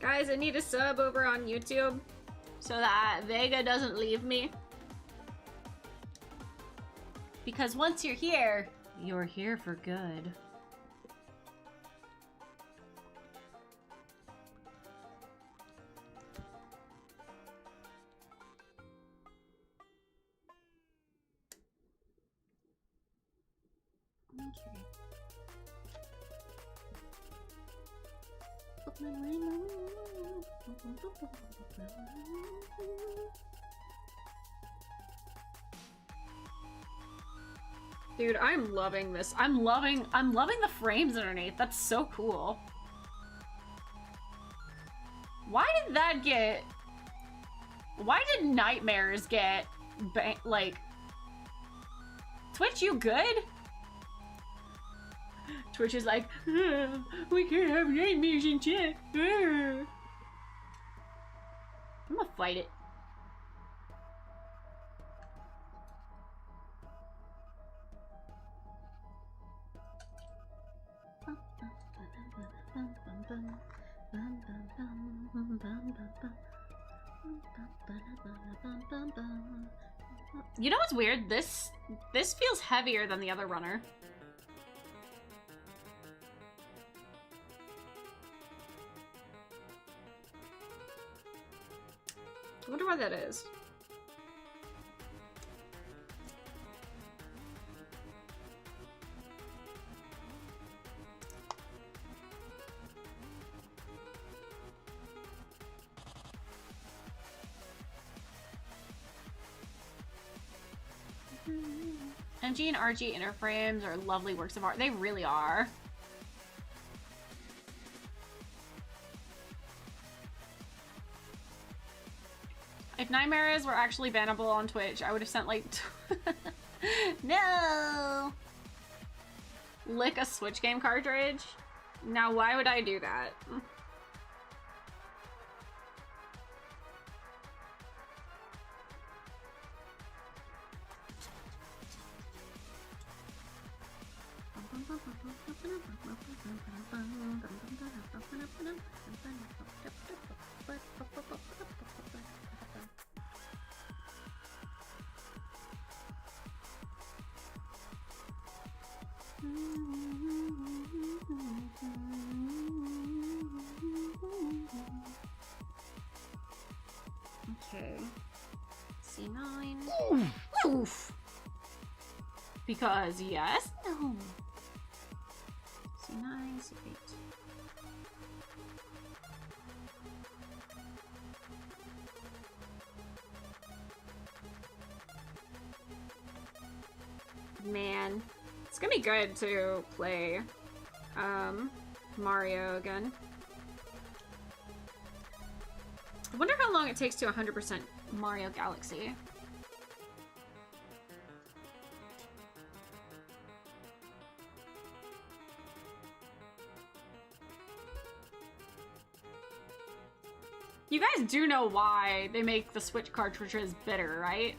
Guys, I need a sub over on YouTube so that Vega doesn't leave me. Because once you're here for good. Dude, I'm loving this. I'm loving the frames underneath. That's so cool. Why did Nightmares get like Twitch, you good? Twitch is like, we can't have nightmares in chat. I'm gonna fight it. You know what's weird? This feels heavier than the other runner. I wonder why that is. MG and RG interframes are lovely works of art. They really are. If Nightmares were actually bannable on Twitch, I would have sent like... No! Lick a Switch game cartridge? Now why would I do that? Okay. C9. Oof. Because yes. No. C9, C8. Man, it's gonna be good to play Mario again. I wonder how long it takes to 100% Mario Galaxy. You guys do know why they make the Switch cartridges bitter, right?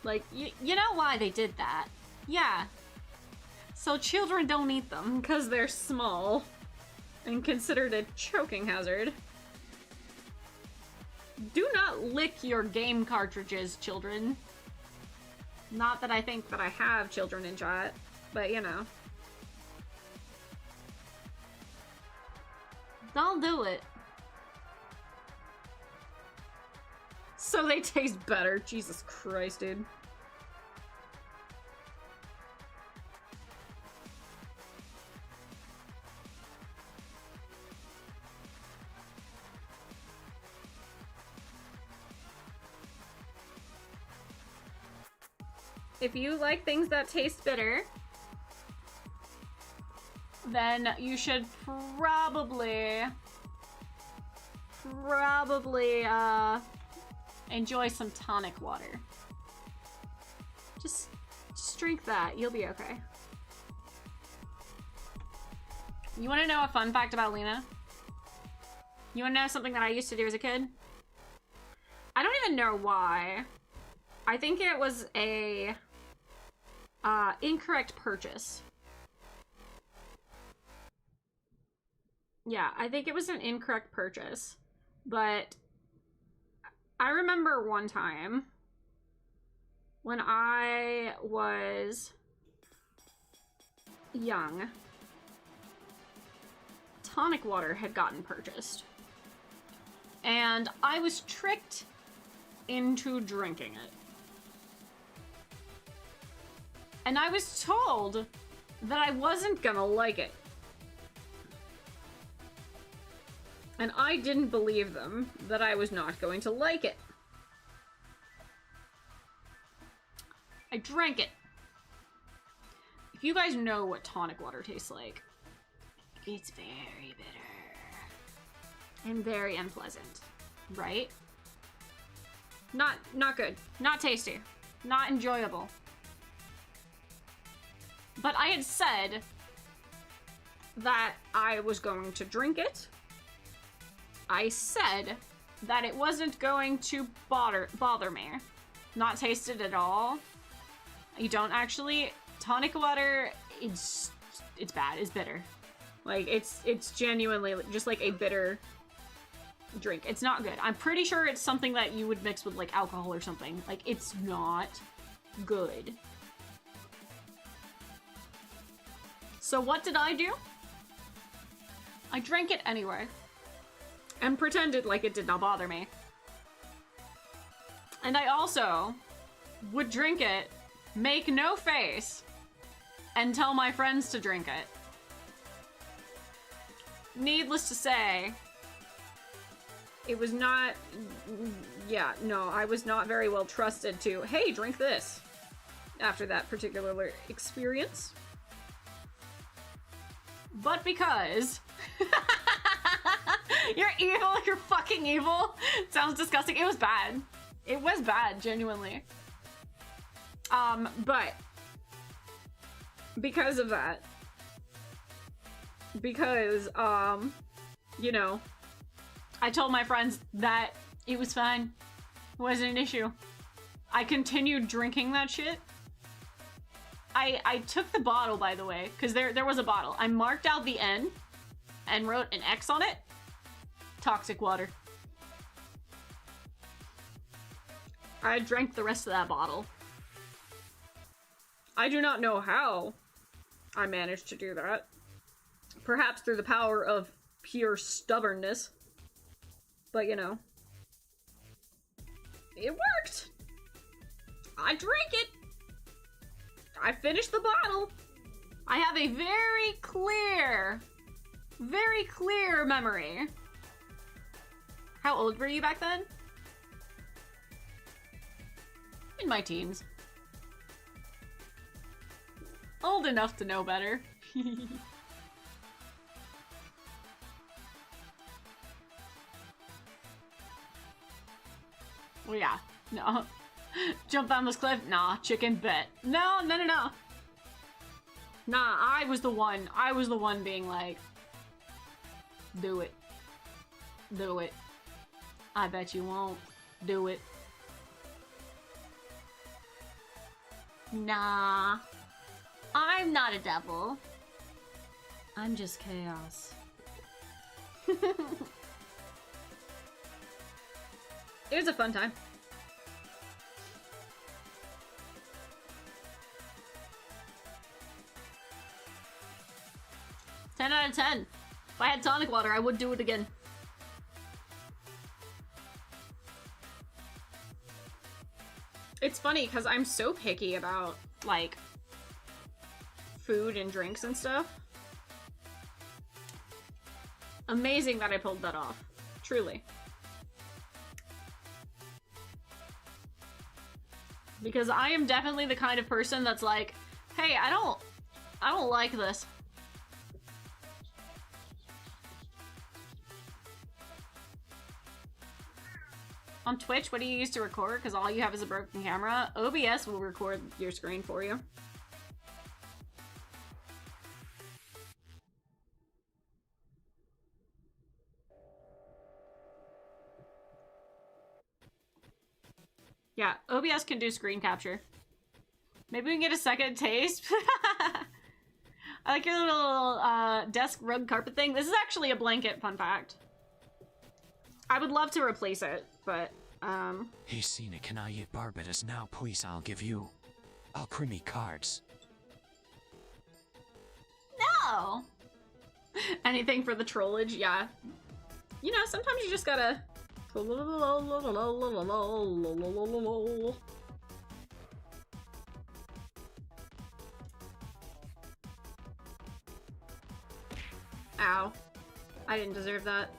Like, you know why they did that? Yeah. So children don't eat them, because they're small and considered a choking hazard. Do not lick your game cartridges, children. Not that I think that I have children in chat, but you know. Don't do it. So they taste better. Jesus Christ, dude. If you like things that taste bitter, then you should probably enjoy some tonic water. Just drink that. You'll be okay. You want to know a fun fact about Lena? You want to know something that I used to do as a kid? I don't even know why. I think it was a incorrect purchase. Yeah, I think it was an incorrect purchase. But I remember one time when I was young, tonic water had gotten purchased. And I was tricked into drinking it. And I was told that I wasn't gonna like it. And I didn't believe them that I was not going to like it. I drank it. If you guys know what tonic water tastes like, it's very bitter. And very unpleasant, right? Not good. Not tasty. Not enjoyable. But I had said that I was going to drink it. I said that it wasn't going to bother me. Not taste it at all. You don't actually... Tonic water, it's bad. It's bitter. Like, it's genuinely just like a bitter drink. It's not good. I'm pretty sure it's something that you would mix with like alcohol or something. Like, it's not good. So what did I do? I drank it anyway. And pretended like it did not bother me. And I also would drink it, make no face, and tell my friends to drink it. needless to say, it was not, yeah, no, I was not very well trusted to, hey, drink this, after that particular experience. But because... You're evil, you're fucking evil. Sounds disgusting. It was bad. It was bad, genuinely. But because of that, because, you know, I told my friends that it was fine. It wasn't an issue. I continued drinking that shit. I took the bottle, by the way, because there was a bottle. I marked out the N and wrote an X on it. Toxic water. I drank the rest of that bottle. I do not know how I managed to do that. Perhaps through the power of pure stubbornness. But, you know. It worked! I drank it! I finished the bottle! I have a very clear memory. How old were you back then? In my teens. Old enough to know better. Well, yeah, no. Jump down this cliff? Nah, chicken bet. No. Nah, I was the one being like, do it. Do it. I bet you won't. Do it. Nah. I'm not a devil. I'm just chaos. It was a fun time. Ten out of 10. If I had tonic water, I would do it again. It's funny because I'm so picky about, like, food and drinks and stuff. Amazing that I pulled that off. Truly. Because I am definitely the kind of person that's like, hey, I don't like this. On Twitch, what do you use to record? Because all you have is a broken camera. OBS will record your screen for you. Yeah, OBS can do screen capture. Maybe we can get a second taste. I like your little desk rug carpet thing. This is actually a blanket, fun fact. I would love to replace it, but, Hey, Cena, can I eat Barbatos now, please? I'll give you alchemy cards. No! Anything for the trollage, yeah. You know, sometimes you just gotta... Ow. I didn't deserve that.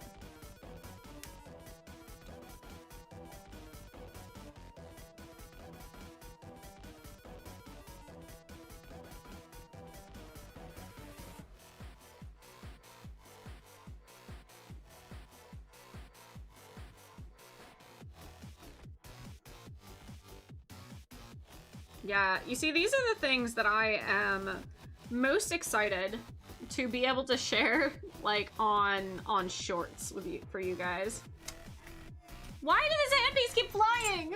Yeah, you see, these are the things that I am most excited to be able to share, like, on shorts with you, for you guys. Why did this handpiece keep flying?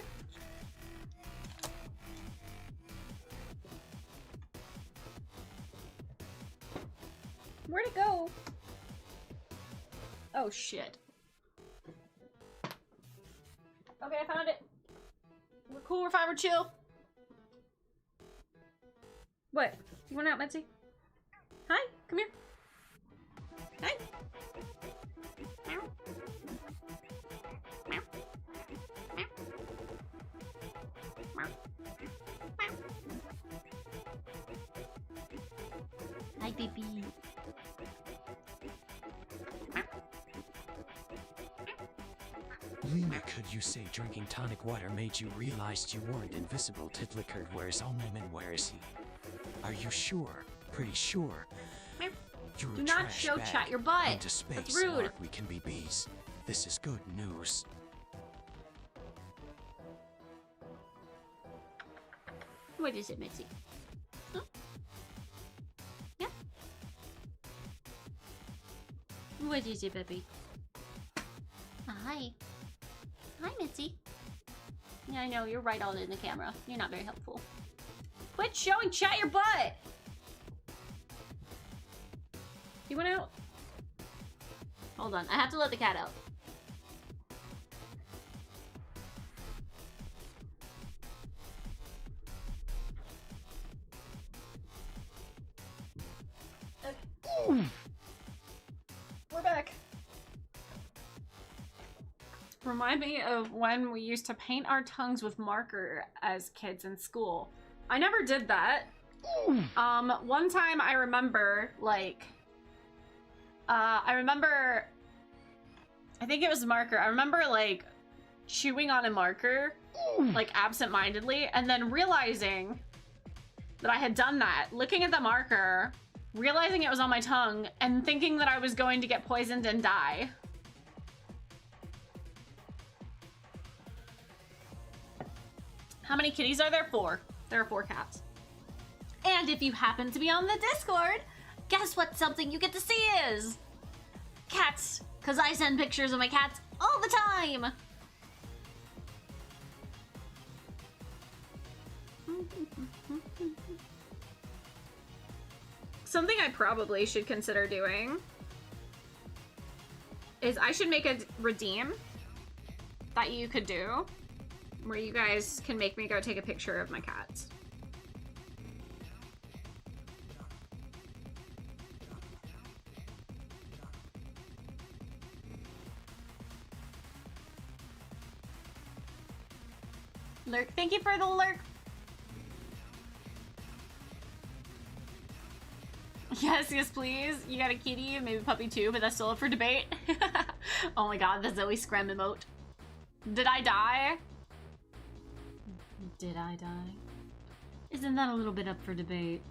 Where'd it go? Oh, shit. Okay, I found it. We're cool, we're fine, we're chill. What? You want out, Mitzi? Hi, come here. Hi. Meow. Meow. Meow. Meow. Meow. Hi, baby. you say drinking tonic water made you realize you weren't invisible? Titlicard, where's Omniman? Where is he? Are you sure? Pretty sure. You're Do a not trash show bag. chat your butt. Into space, That's rude. Mark, we can be bees. This is good news. What is it, Mitzi? Huh? Yeah? What is it, baby? Hi. Hi, Mitzi. Yeah, I know, you're right all in the camera. You're not very helpful. Quit showing chat your butt. You went out? Hold on, I have to let the cat out. We're back. Remind me of when we used to paint our tongues with marker as kids in school. I never did that. One time I remember, like, I think it was marker. I remember, like, chewing on a marker, like, absent-mindedly, and then realizing that I had done that, looking at the marker, realizing it was on my tongue, and thinking that I was going to get poisoned and die. How many kitties are there? 4. There are 4 cats. And if you happen to be on the Discord, guess what something you get to see is? Cats. Because I send pictures of my cats all the time. Something I probably should consider doing is I should make a redeem that you could do where you guys can make me go take a picture of my cats. Lurk, thank you for the lurk. Yes, yes, please. You got a kitty, maybe a puppy too, but that's still up for debate. Oh my god, the Zoe Scram emote. Did I die? Did I die? Isn't that a little bit up for debate?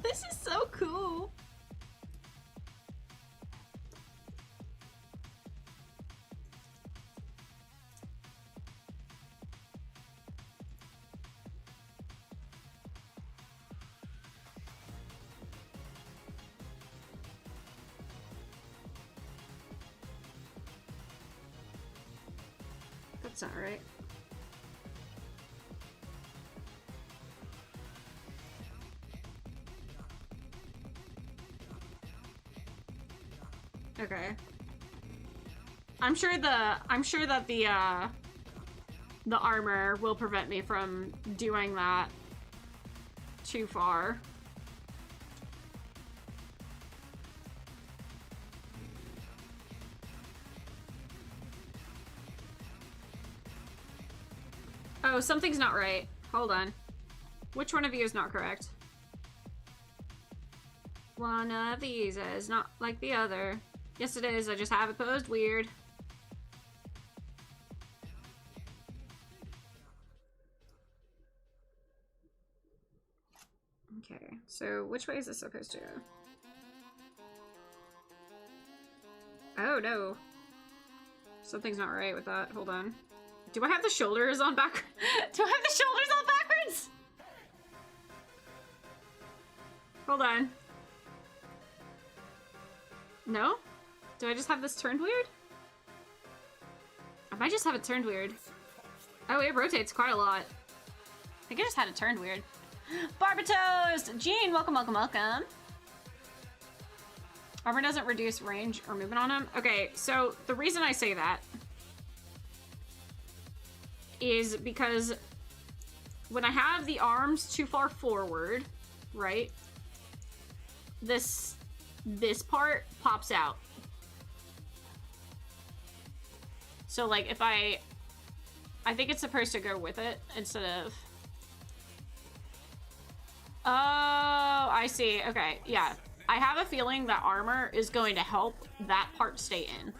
This is so cool. That's not right. Okay. I'm sure that the armor will prevent me from doing that too far. Oh, something's not right. Hold on. Which one of you is not correct? One of these is not like the other. Yes, it is. I just have it posed weird. Okay, so which way is this supposed to go? Oh, no. Something's not right with that. Hold on. Do I have the shoulders on back? Do I have the shoulders on backwards? Hold on. No? Do I just have this turned weird? I might just have it turned weird. Oh, it rotates quite a lot. I think I just had it turned weird. Barbatos! Gene, welcome, welcome, welcome. Armor doesn't reduce range or movement on him. Okay, so the reason I say that is because when I have the arms too far forward, right, this part pops out. So like if I think it's supposed to go with it instead of... Oh, I see. Okay, yeah. I have a feeling that armor is going to help that part stay in.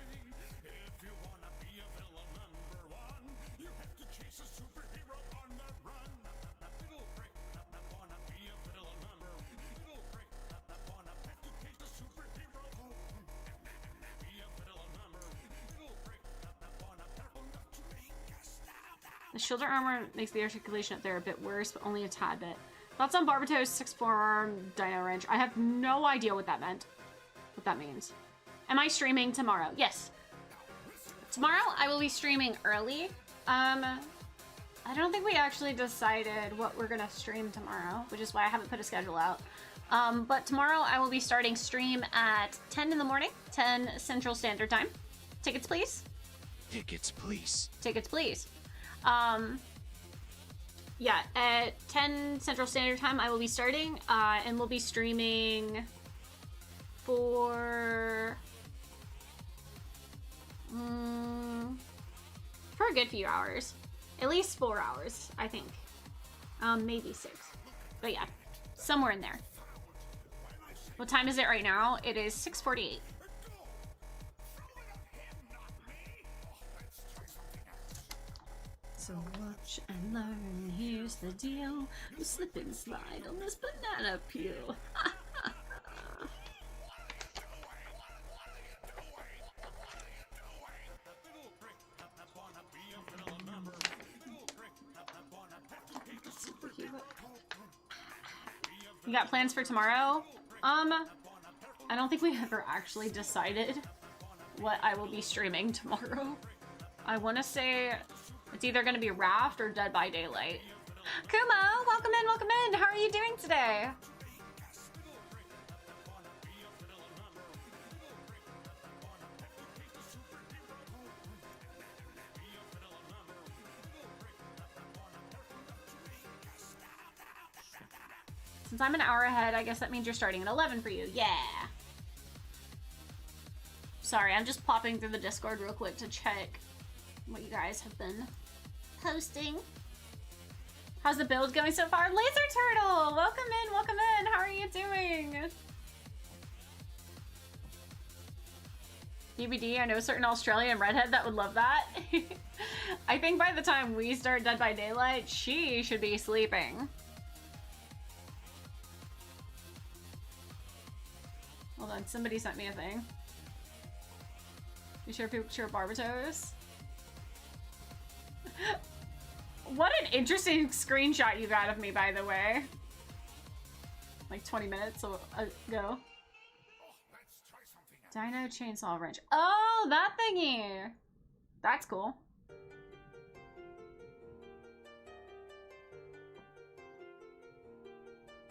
The shoulder armor makes the articulation up there a bit worse, but only a tad bit. Thoughts on Barbatos 6 forearm dino wrench? I have no idea what that meant. What that means. Am I streaming tomorrow? Yes. Tomorrow I will be streaming early. I don't think we actually decided what we're gonna stream tomorrow, which is why I haven't put a schedule out. But tomorrow I will be starting stream at 10 in the morning, 10 Central Standard Time. Tickets, please. Tickets, please. Tickets, please. Yeah, at 10 Central Standard Time, I will be starting, and we'll be streaming for a good few hours. At least 4 hours, I think. Maybe 6. But yeah, somewhere in there. What time is it right now? It is 6:48. So watch and learn, here's the deal. You slip and slide on this banana peel. You got plans for tomorrow? I don't think we ever actually decided what I will be streaming tomorrow. I want to say it's either going to be Raft or Dead by Daylight. Kumo, welcome in, welcome in. How are you doing today? Since I'm an hour ahead, I guess that means you're starting at 11 for you. Yeah. Sorry, I'm just popping through the Discord real quick to check what you guys have been posting. How's the build going so far? Laser Turtle! Welcome in, welcome in. How are you doing? DVD, I know a certain Australian redhead that would love that. I think by the time we start Dead by Daylight, she should be sleeping. Hold on, somebody sent me a thing. You sure people sure Barbatos? What an interesting screenshot you got of me, by the way. Like 20 minutes ago. Dino chainsaw wrench. Oh, that thingy! That's cool.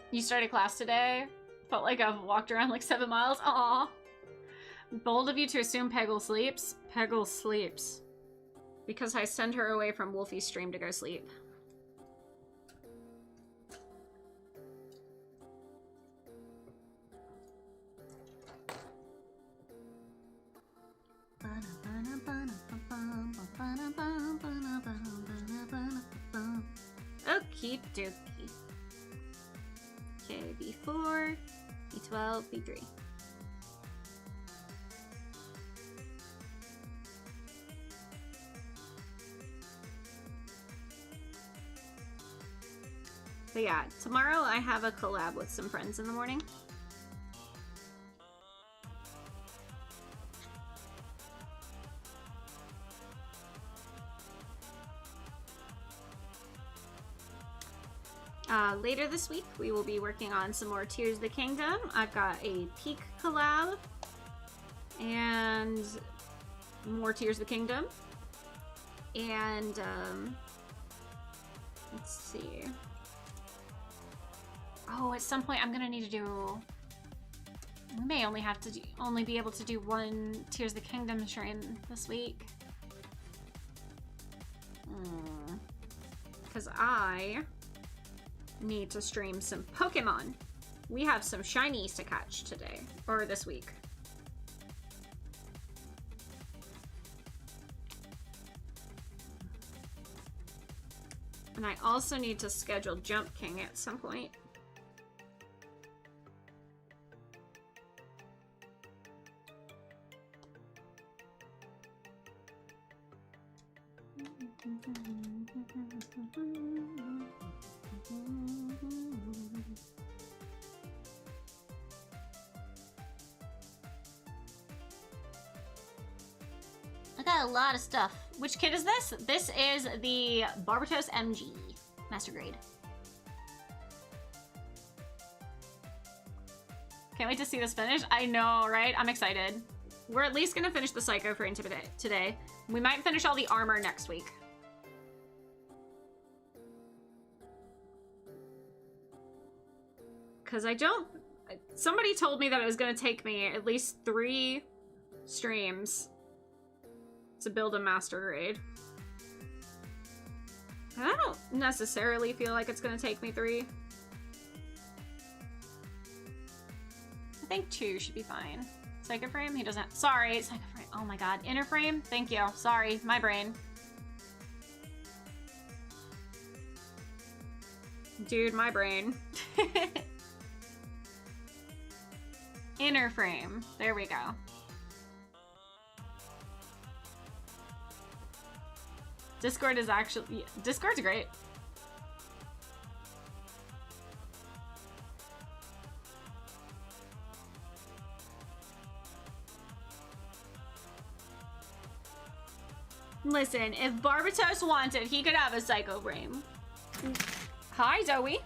You started class today? Felt like I've walked around like 7 miles. Aw. Bold of you to assume Peggle sleeps. Peggle sleeps. Because I send her away from Wolfie's stream to go sleep. Okie dokie. Okay, B4, B12, B3. But yeah, tomorrow I have a collab with some friends in the morning. Later this week, we will be working on some more Tears of the Kingdom. I've got a Peak collab and more Tears of the Kingdom. And, let's see. Oh, at some point I'm gonna need to do... We may only have to only be able to do one Tears of the Kingdom stream this week. because I need to stream some Pokemon. We have some shinies to catch today, or this week. And I also need to schedule Jump King at some point. I got a lot of stuff. Which kit is this? This is the Barbatos MG Master Grade. Can't wait to see this finish. I know, right? I'm excited. We're at least gonna finish the Psycho Frame today. We might finish all the armor next week. Because I don't... Somebody told me that it was gonna take me at least 3 streams to build a Master Grade. And I don't necessarily feel like it's gonna take me 3. I think 2 should be fine. Psycho Frame? He doesn't... Sorry, Psycho Frame. Oh my god. Inner Frame? Thank you. Sorry, my brain. Dude, my brain. Inner Frame. There we go. Discord is actually... Yeah, Discord's great. Listen, if Barbatos wanted, he could have a Psycho Frame. Hi, Zoe.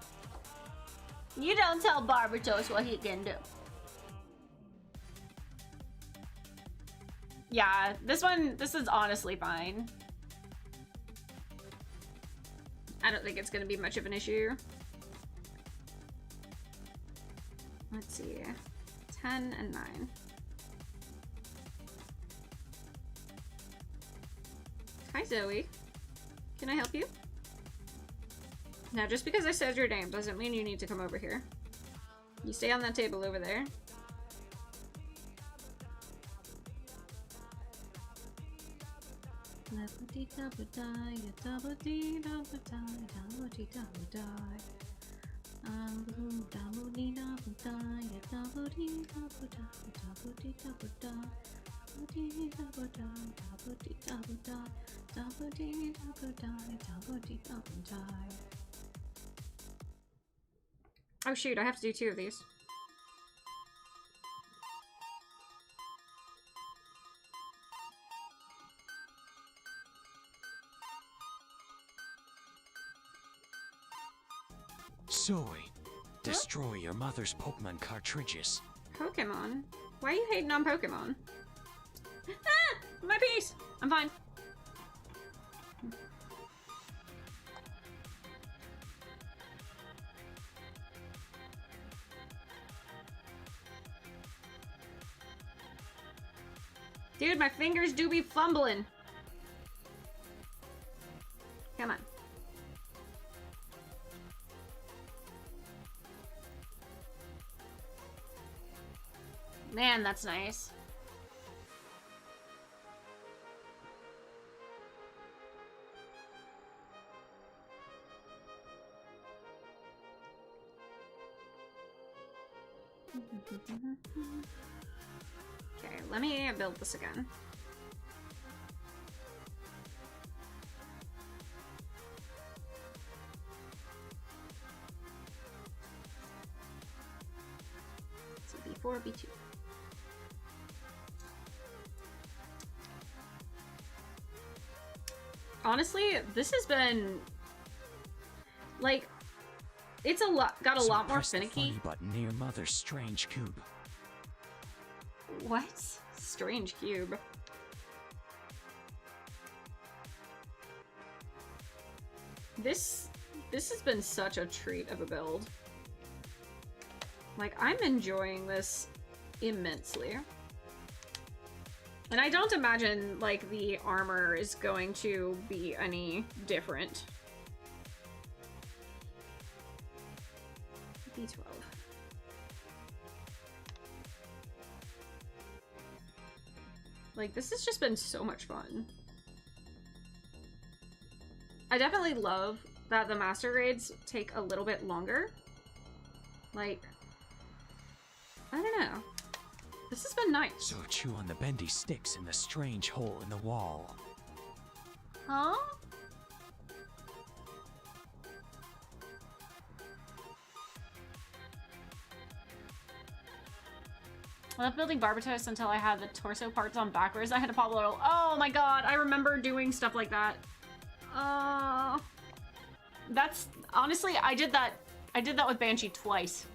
You don't tell Barbatos what he can do. Yeah, this is honestly fine. I don't think it's gonna be much of an issue. Let's see. 10 and 9. Hi, Zoe. Can I help you? Now, just because I said your name doesn't mean you need to come over here. You stay on that table over there. Oh shoot, I have to do 2 of these. Zoe, destroy your mother's Pokemon cartridges. Pokemon? Why are you hating on Pokemon? Ah! My piece! I'm fine. Dude, my fingers do be fumbling. Come on. Man, that's nice. Okay, let me build this again. So B4, B2. Honestly, this has been like it's got a lot more Press the finicky. funny button near Mother's strange cube. What? Strange cube. This has been such a treat of a build. Like, I'm enjoying this immensely. And I don't imagine, like, the armor is going to be any different. B12. Like, this has just been so much fun. I definitely love that the master grades take a little bit longer. Like, I don't know. This has been nice. So chew on the bendy sticks in the strange hole in the wall. Huh? I left building Barbatos until I had the torso parts on backwards. I had to pop a little. Oh my god, I remember doing stuff like that. That's honestly, I did that with Banshee twice.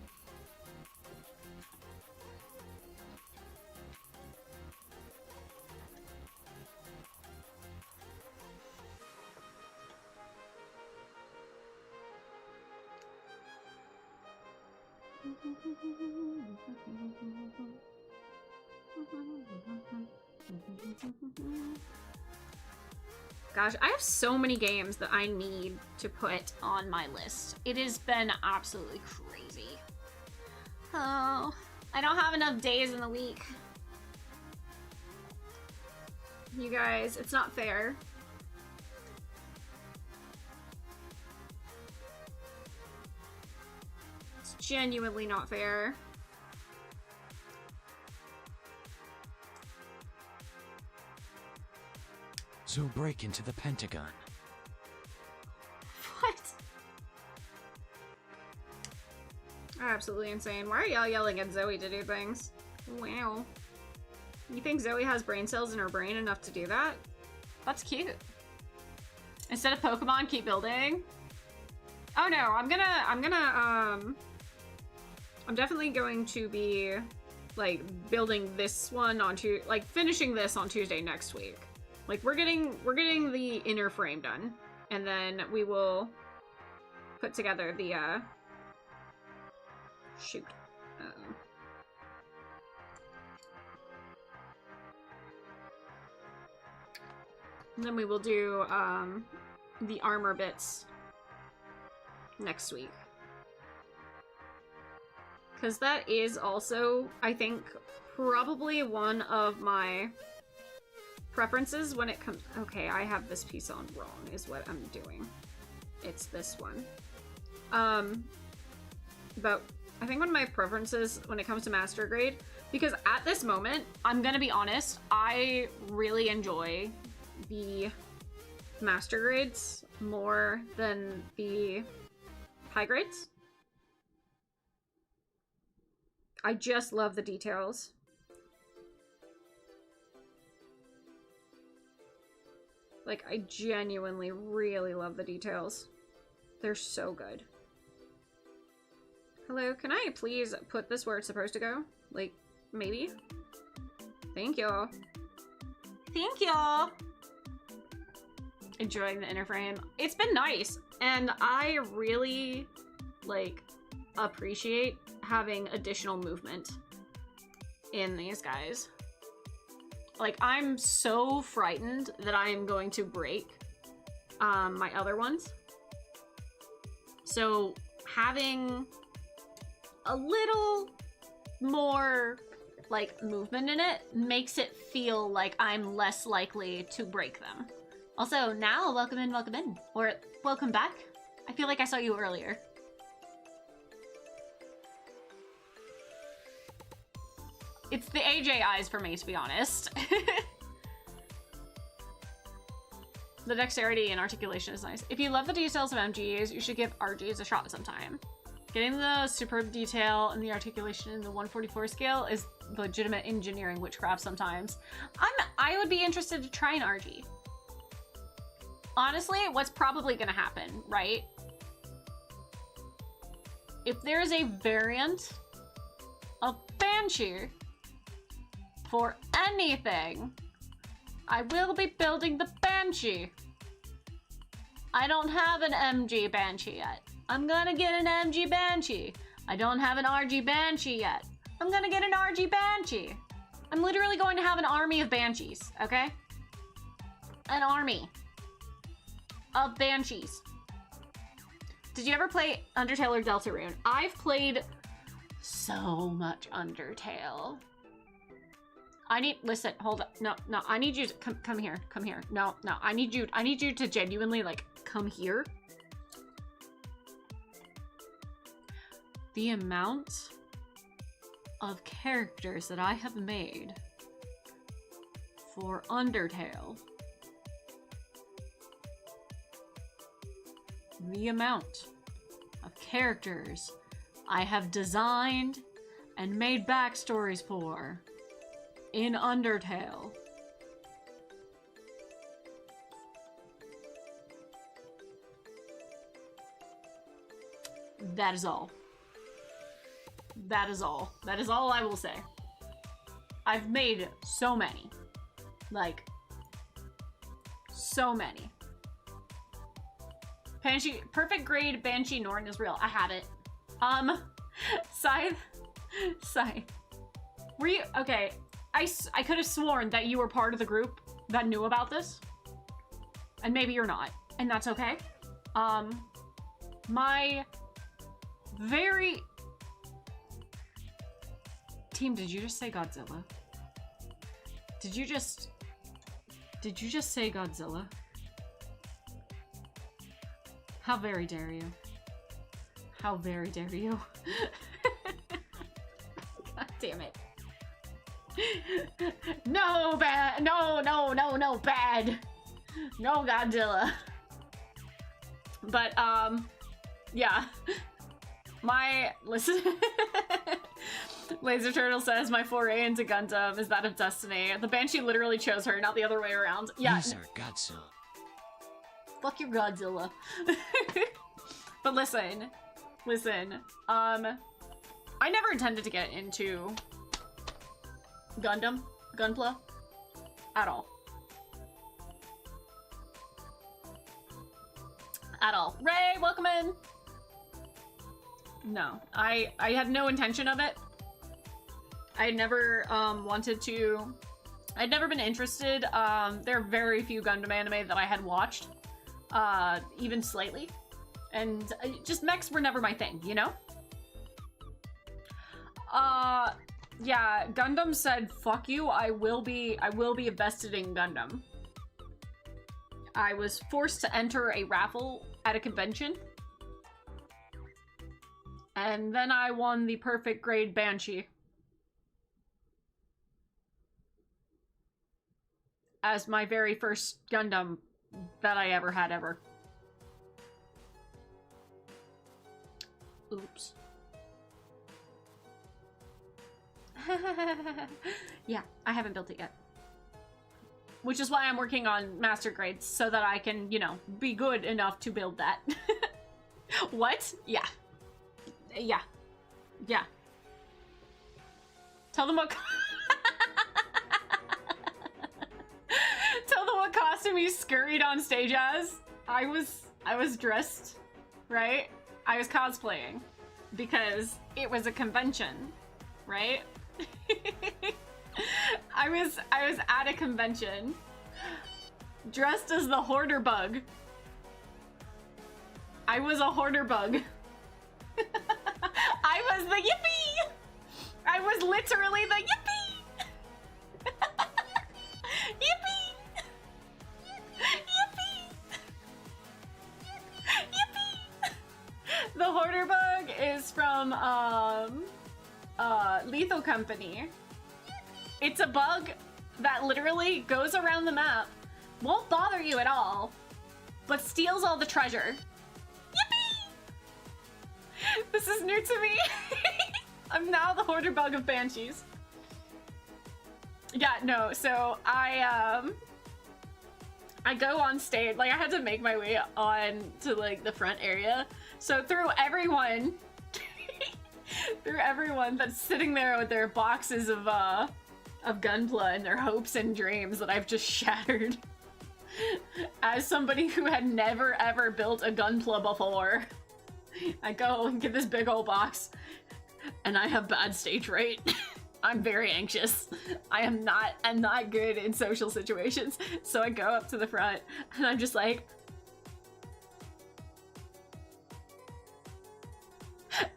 Gosh, I have so many games that I need to put on my list. It has been absolutely crazy. Oh, I don't have enough days in the week. You guys, it's not fair. It's genuinely not fair. So break into the Pentagon. What? Absolutely insane. Why are y'all yelling at Zoe to do things? Wow. You think Zoe has brain cells in her brain enough to do that? That's cute. Instead of Pokemon, keep building. Oh no, I'm definitely going to be like building this one like finishing this on Tuesday next week. Like we're getting the inner frame done, and then we will put together the shoot. And then we will do the armor bits next week. Because that is also, I think, probably one of my preferences when it comes... Okay, I have this piece on wrong, is what I'm doing. It's this one. But I think one of my preferences when it comes to Master Grade, because at this moment, I'm gonna be honest, I really enjoy the Master Grades more than the high grades. I just love the details. Like, I genuinely really love the details. They're so good. Hello, can I please put this where it's supposed to go? Like, maybe? Thank y'all. Thank y'all! Enjoying the inner frame. It's been nice, and I really, like, appreciate having additional movement in these guys. Like, I'm so frightened that I am going to break my other ones. So having a little more, like, movement in it makes it feel like I'm less likely to break them. Also, now, welcome in, or welcome back. I feel like I saw you earlier. It's the AJ eyes for me, to be honest. The dexterity and articulation is nice. If you love the details of MGs, you should give RGs a shot sometime. Getting the superb detail and the articulation in the 144 scale is legitimate engineering witchcraft sometimes. I would be interested to try an RG. Honestly, what's probably gonna happen, right? If there is a variant of Banshee for anything, I will be building the Banshee. I don't have an MG Banshee yet. I'm gonna get an MG Banshee. I don't have an RG Banshee yet. I'm gonna get an RG Banshee. I'm literally going to have an army of Banshees, okay? An army of Banshees. Did you ever play Undertale or Deltarune? I've played so much Undertale. Listen, hold up. No, I need you to come here. Come here. No, I need you to genuinely, like, come here. The amount of characters that I have made for Undertale. The amount of characters I have designed and made backstories for in Undertale. That is all. That is all. That is all I will say. I've made so many. Like, so many. Banshee, perfect grade Banshee Norn is real. I have it. Scythe. Were you, okay, I could have sworn that you were part of the group that knew about this. And maybe you're not, and that's okay. My very... Team, did you just say Godzilla? Did you just say Godzilla? How very dare you? How very dare you? God damn it. No, bad. No, bad. No Godzilla. But, yeah. Listen. Laser Turtle says, my foray into Gundam is that of Destiny. The Banshee literally chose her, not the other way around. Yeah. These are Godzilla. Fuck your Godzilla. But listen. I never intended to get into Gunpla, at all. Ray, welcome in. No, I had no intention of it. I never wanted to. I'd never been interested. There are very few Gundam anime that I had watched, even slightly, and just mechs were never my thing, you know. Yeah, Gundam said, "Fuck you. I will be invested in Gundam." I was forced to enter a raffle at a convention. And then I won the perfect grade Banshee. As my very first Gundam that I ever had ever. Oops. Yeah, I haven't built it yet. Which is why I'm working on master grades, so that I can, you know, be good enough to build that. What? Yeah. Yeah. Yeah. Tell them what... Tell them what costume you scurried on stage as. I was dressed, right? I was cosplaying. Because it was a convention, right? I was at a convention dressed as the hoarder bug. I was a hoarder bug. I was the yippee! I was literally the yippee! Yippee! Yippee! Yippee! The hoarder bug is from Lethal Company. It's a bug that literally goes around the map, won't bother you at all, but steals all the treasure. Yippee! This is new to me. I'm now the hoarder bug of Banshees. Yeah, no, so I go on stage, like I had to make my way on to like the front area. So through everyone that's sitting there with their boxes of Gunpla and their hopes and dreams that I've just shattered. As somebody who had never ever built a Gunpla before, I go and get this big old box, and I have bad stage fright. I'm very anxious. I'm not good in social situations. So I go up to the front, and I'm just like,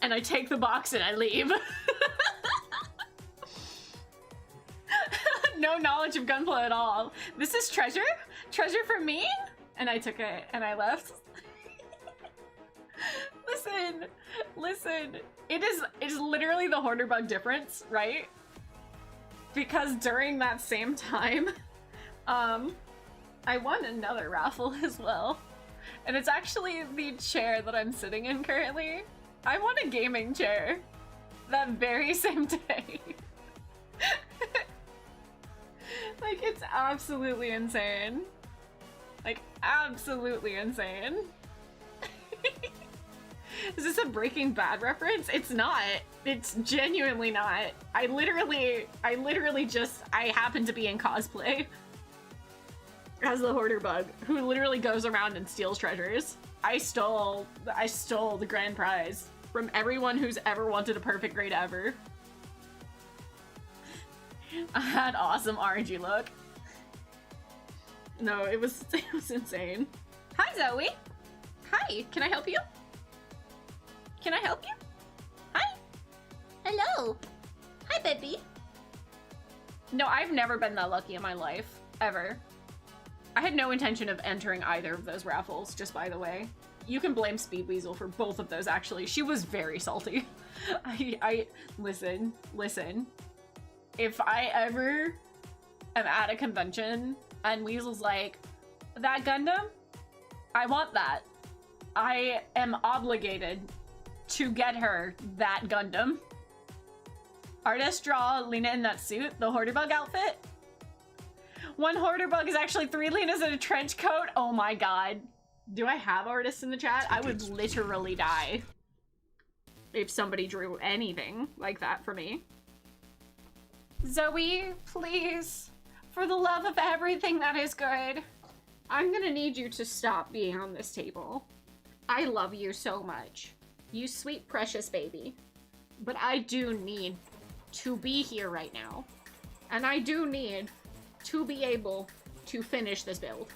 And I take the box and I leave. No knowledge of Gunpla at all. This is treasure? Treasure for me? And I took it and I left. Listen. It's literally the hoarder bug difference, right? Because during that same time, I won another raffle as well. And it's actually the chair that I'm sitting in currently. I won a gaming chair that very same day. Like, it's absolutely insane. Like, absolutely insane. Is this a Breaking Bad reference? It's not. It's genuinely not. I literally happen to be in cosplay as the hoarder bug who literally goes around and steals treasures. I stole the grand prize from everyone who's ever wanted a perfect grade ever. I had awesome RNG look. No, it was insane. Hi, Zoe. Hi, can I help you? Can I help you? Hi. Hello. Hi, baby. No, I've never been that lucky in my life, ever. I had no intention of entering either of those raffles, just by the way. You can blame Speed Weasel for both of those, actually. She was very salty. Listen. If I ever am at a convention and Weasel's like, that Gundam? I want that. I am obligated to get her that Gundam. Artist draw Lena in that suit, the hoarder bug outfit. One hoarder bug is actually 3 Lenas in a trench coat. Oh my god. Do I have artists in the chat? I would literally die if somebody drew anything like that for me. Zoe, please, for the love of everything that is good, I'm gonna need you to stop being on this table. I love you so much. You sweet, precious baby. But I do need to be here right now. And I do need to be able to finish this build.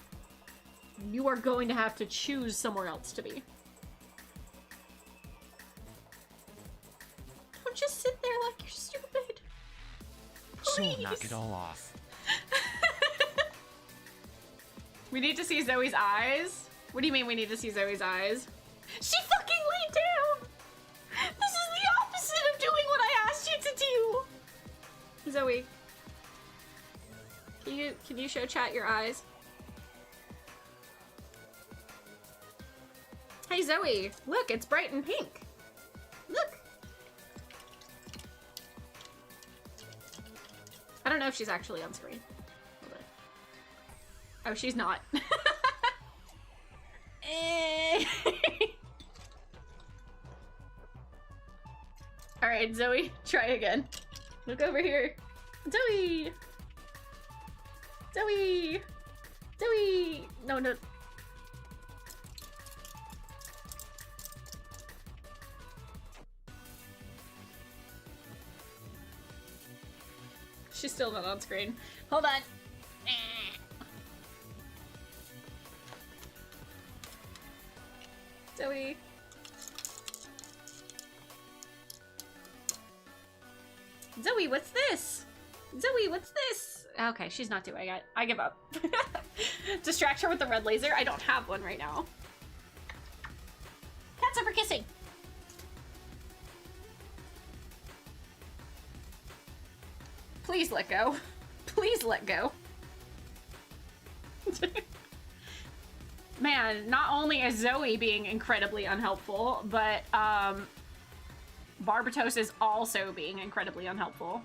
You are going to have to choose somewhere else to be. Don't just sit there like you're stupid. Please. So knock it all off. We need to see Zoe's eyes? What do you mean we need to see Zoe's eyes? She fucking laid down! This is the opposite of doing what I asked you to do! Zoe. Can you show chat your eyes? Hey Zoe, look, it's bright and pink. Look. I don't know if she's actually on screen. Hold on. Oh, she's not. Alright, Zoe, try again. Look over here. Zoe! Zoe! Zoe! No. She's still not on screen. Hold on. Zoe. Zoe, what's this? Zoe, what's this? Okay, she's not doing it. I give up. Distract her with the red laser? I don't have one right now. Cats are for kissing. Please let go. Please let go. Man, not only is Zoe being incredibly unhelpful, but Barbatos is also being incredibly unhelpful.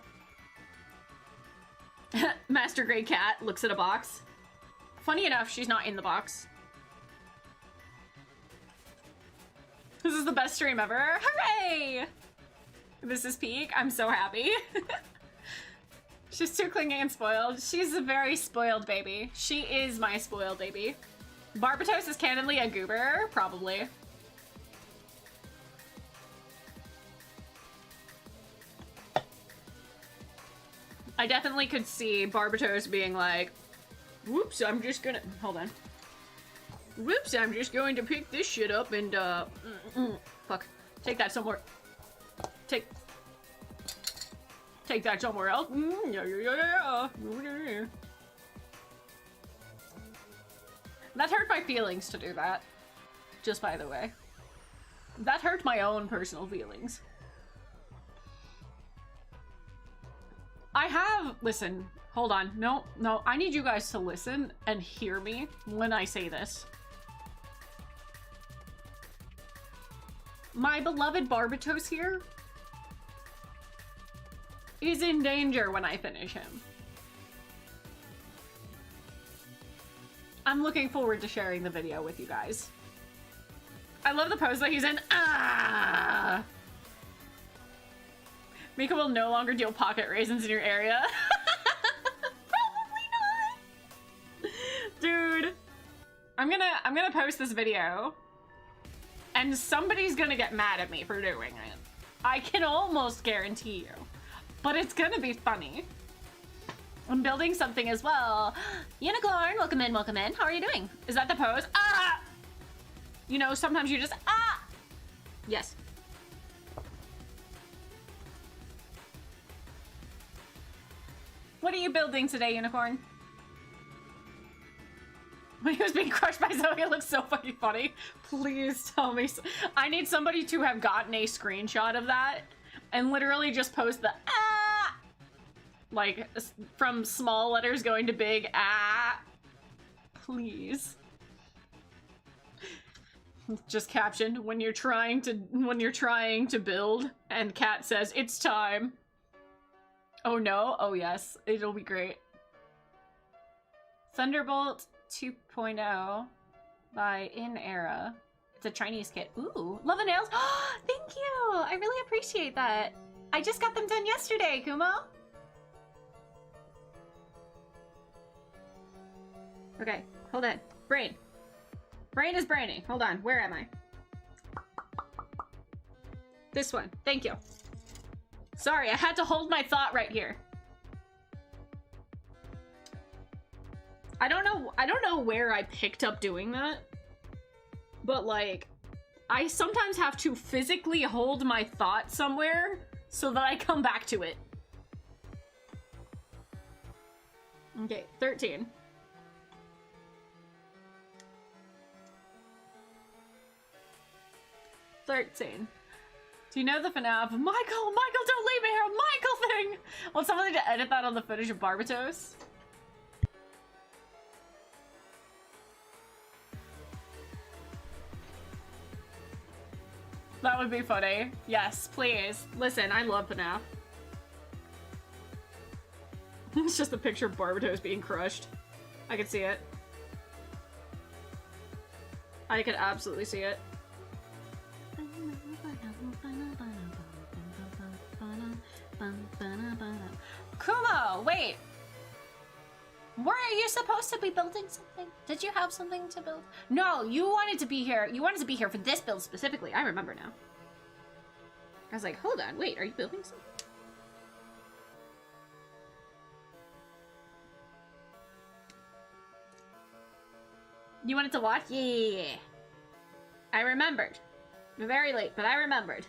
Master Grade Cat looks at a box. Funny enough, she's not in the box. This is the best stream ever. Hooray! This is peak. I'm so happy. She's too clingy and spoiled. She's a very spoiled baby. She is my spoiled baby. Barbatos is candidly a goober, probably. I definitely could see Barbatos being like, whoops, I'm just gonna, hold on. Whoops, I'm just going to pick this shit up and, fuck. Take that somewhere. Take that somewhere else. Yeah. That hurt my feelings to do that. Just by the way. That hurt my own personal feelings. Listen, hold on. No, I need you guys to listen and hear me when I say this. My beloved Barbatos here is in danger when I finish him. I'm looking forward to sharing the video with you guys. I love the pose that he's in. Ah! Mika will no longer deal pocket raisins in your area. Probably not. Dude, I'm gonna post this video and somebody's gonna get mad at me for doing it. I can almost guarantee you, but it's gonna be funny. I'm building something as well. Unicorn, welcome in, welcome in. How are you doing? Is that the pose? Ah! You know, sometimes you just, ah! Yes. What are you building today, Unicorn? When he was being crushed by Zoe, it looks so fucking funny. Please tell me. I need somebody to have gotten a screenshot of that and literally just post the ah! Like, from small letters going to big ah. Please. Just captioned, when you're trying to build and Cat says, it's time. Oh no? Oh yes. It'll be great. Thunderbolt 2.0 by In Era. It's a Chinese kit. Ooh, love the nails. Thank you. I really appreciate that. I just got them done yesterday, Kumo. Okay, hold on. Brain. Brain is braining. Hold on. Where am I? This one. Thank you. Sorry, I had to hold my thought right here. I don't know where I picked up doing that. But like, I sometimes have to physically hold my thought somewhere so that I come back to it. Okay, 13. Do you know the FNAF? Michael, don't leave me here, Michael thing! Want somebody to edit that on the footage of Barbatos? That would be funny. Yes, please. Listen, I love FNAF. It's just a picture of Barbatos being crushed. I can see it. I could absolutely see it. Kumo, wait. Weren't you supposed to be building something? Did you have something to build? No, you wanted to be here. You wanted to be here for this build specifically. I remember now. I was like, hold on, wait, are you building something? You wanted to watch? Yeah. I remembered. Very late, but I remembered.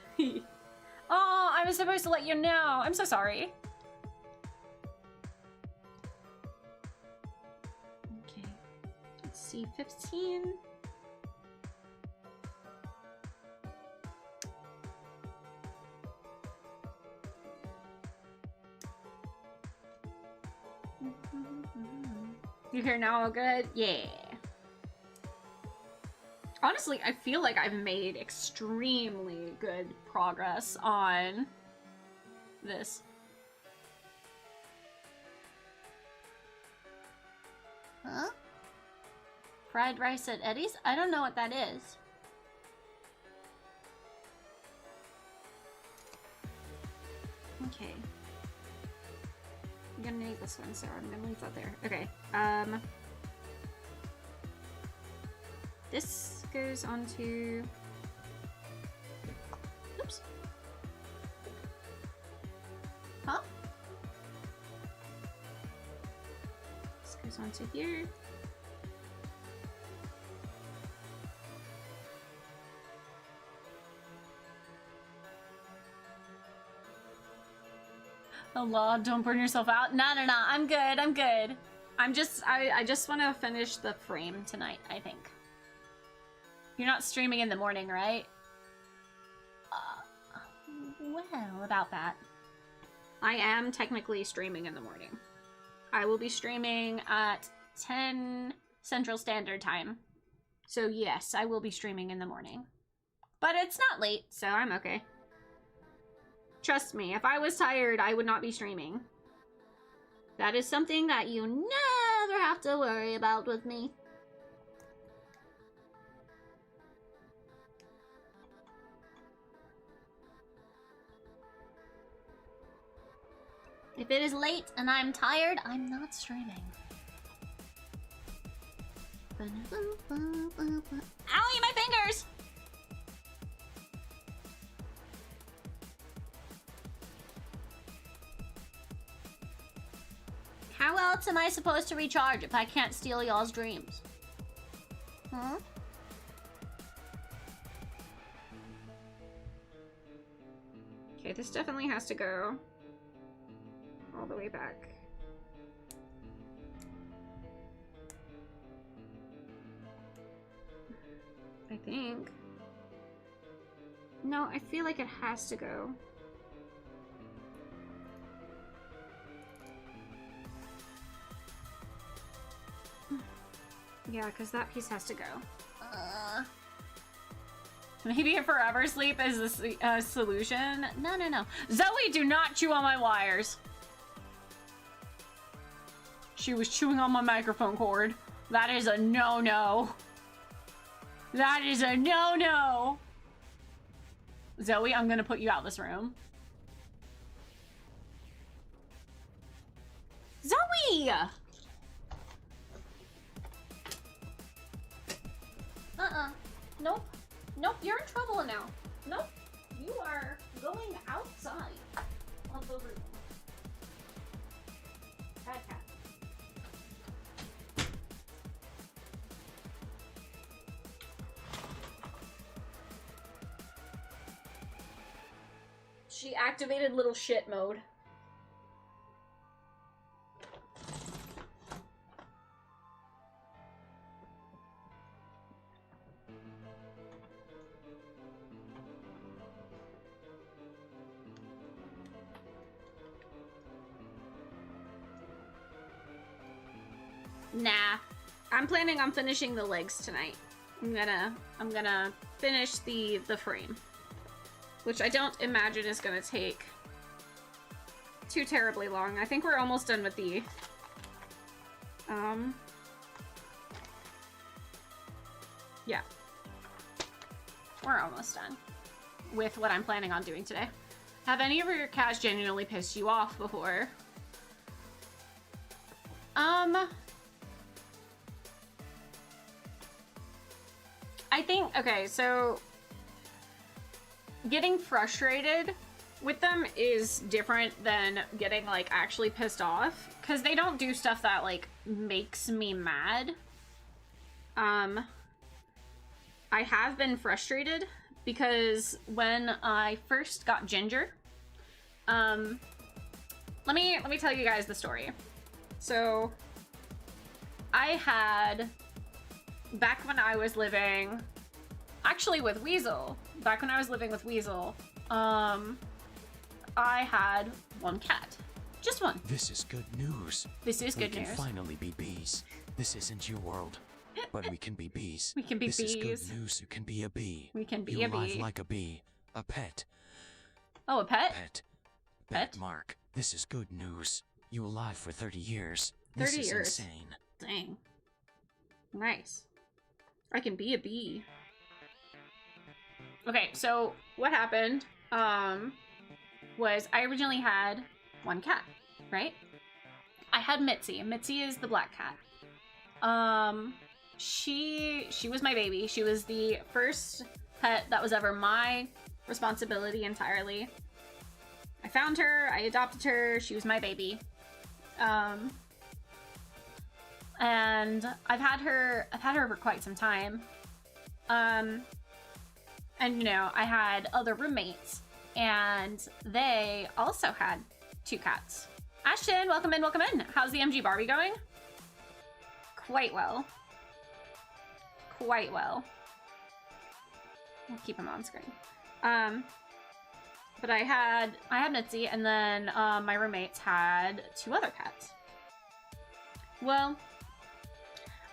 Oh, I was supposed to let you know. I'm so sorry. Okay. Let's see, 15. You hear now all good? Yeah. Honestly, I feel like I've made extremely good progress on this. Huh? Fried rice at Eddie's? I don't know what that is. Okay. I'm gonna need this one, so I'm gonna leave that there. Okay, this goes on to... Oops. Huh? This goes on to here. Allah, don't burn yourself out. No, no, no, I'm good, I'm good. I just want to finish the frame tonight, I think. You're not streaming in the morning, right? Well, about that. I am technically streaming in the morning. I will be streaming at 10 Central Standard Time. So yes, I will be streaming in the morning. But it's not late, so I'm okay. Trust me, if I was tired, I would not be streaming. That is something that you never have to worry about with me. If it is late and I'm tired, I'm not streaming. Owie, my fingers! How else am I supposed to recharge if I can't steal y'all's dreams? Huh? Okay, this definitely has to go all the way back. I think. No, I feel like it has to go. Yeah, because that piece has to go. Maybe a forever sleep is the solution? No, no, no. Zoe, do not chew on my wires. She was chewing on my microphone cord. That is a no-no. That is a no-no. Zoe, I'm gonna put you out of this room. Zoe! Nope. Nope, you're in trouble now. Nope. You are going outside of the room. Bad cat. She activated little shit mode. Nah, I'm planning on finishing the legs tonight. I'm gonna finish the frame, which I don't imagine is gonna take too terribly long. I think we're almost done with the yeah, we're almost done with what I'm planning on doing today. Have any of your cats genuinely pissed you off before? I think, okay, so getting frustrated with them is different than getting, like, actually pissed off, because they don't do stuff that, like, makes me mad. I have been frustrated because when I first got Ginger, let me tell you guys the story. So, I had, back when I was living, actually with Weasel, back when I was living with Weasel, I had one cat. Just one. This is good news. This is good news. We can finally be bees. This isn't your world, but we can be bees. We can be bees. This is good news. You can be a bee. We can be you a bee. alive like a bee. A pet. Oh, a pet? Pet. Pet? Mark, this is good news. You alive for 30 years. 30 this is years. Insane. Dang. Nice. I can be a bee. Okay, so what happened was I originally had one cat, right? I had Mitzi. Mitzi is the black cat. She was my baby. She was the first pet that was ever my responsibility entirely. I found her, I adopted her, she was my baby. And I've had her for quite some time. And you know, I had other roommates and they also had 2 cats. Ashton, welcome in, welcome in. How's the MG Barbie going? Quite well. Quite well. I'll keep him on screen. But I had Mitzi, and then my roommates had 2 other cats. Well,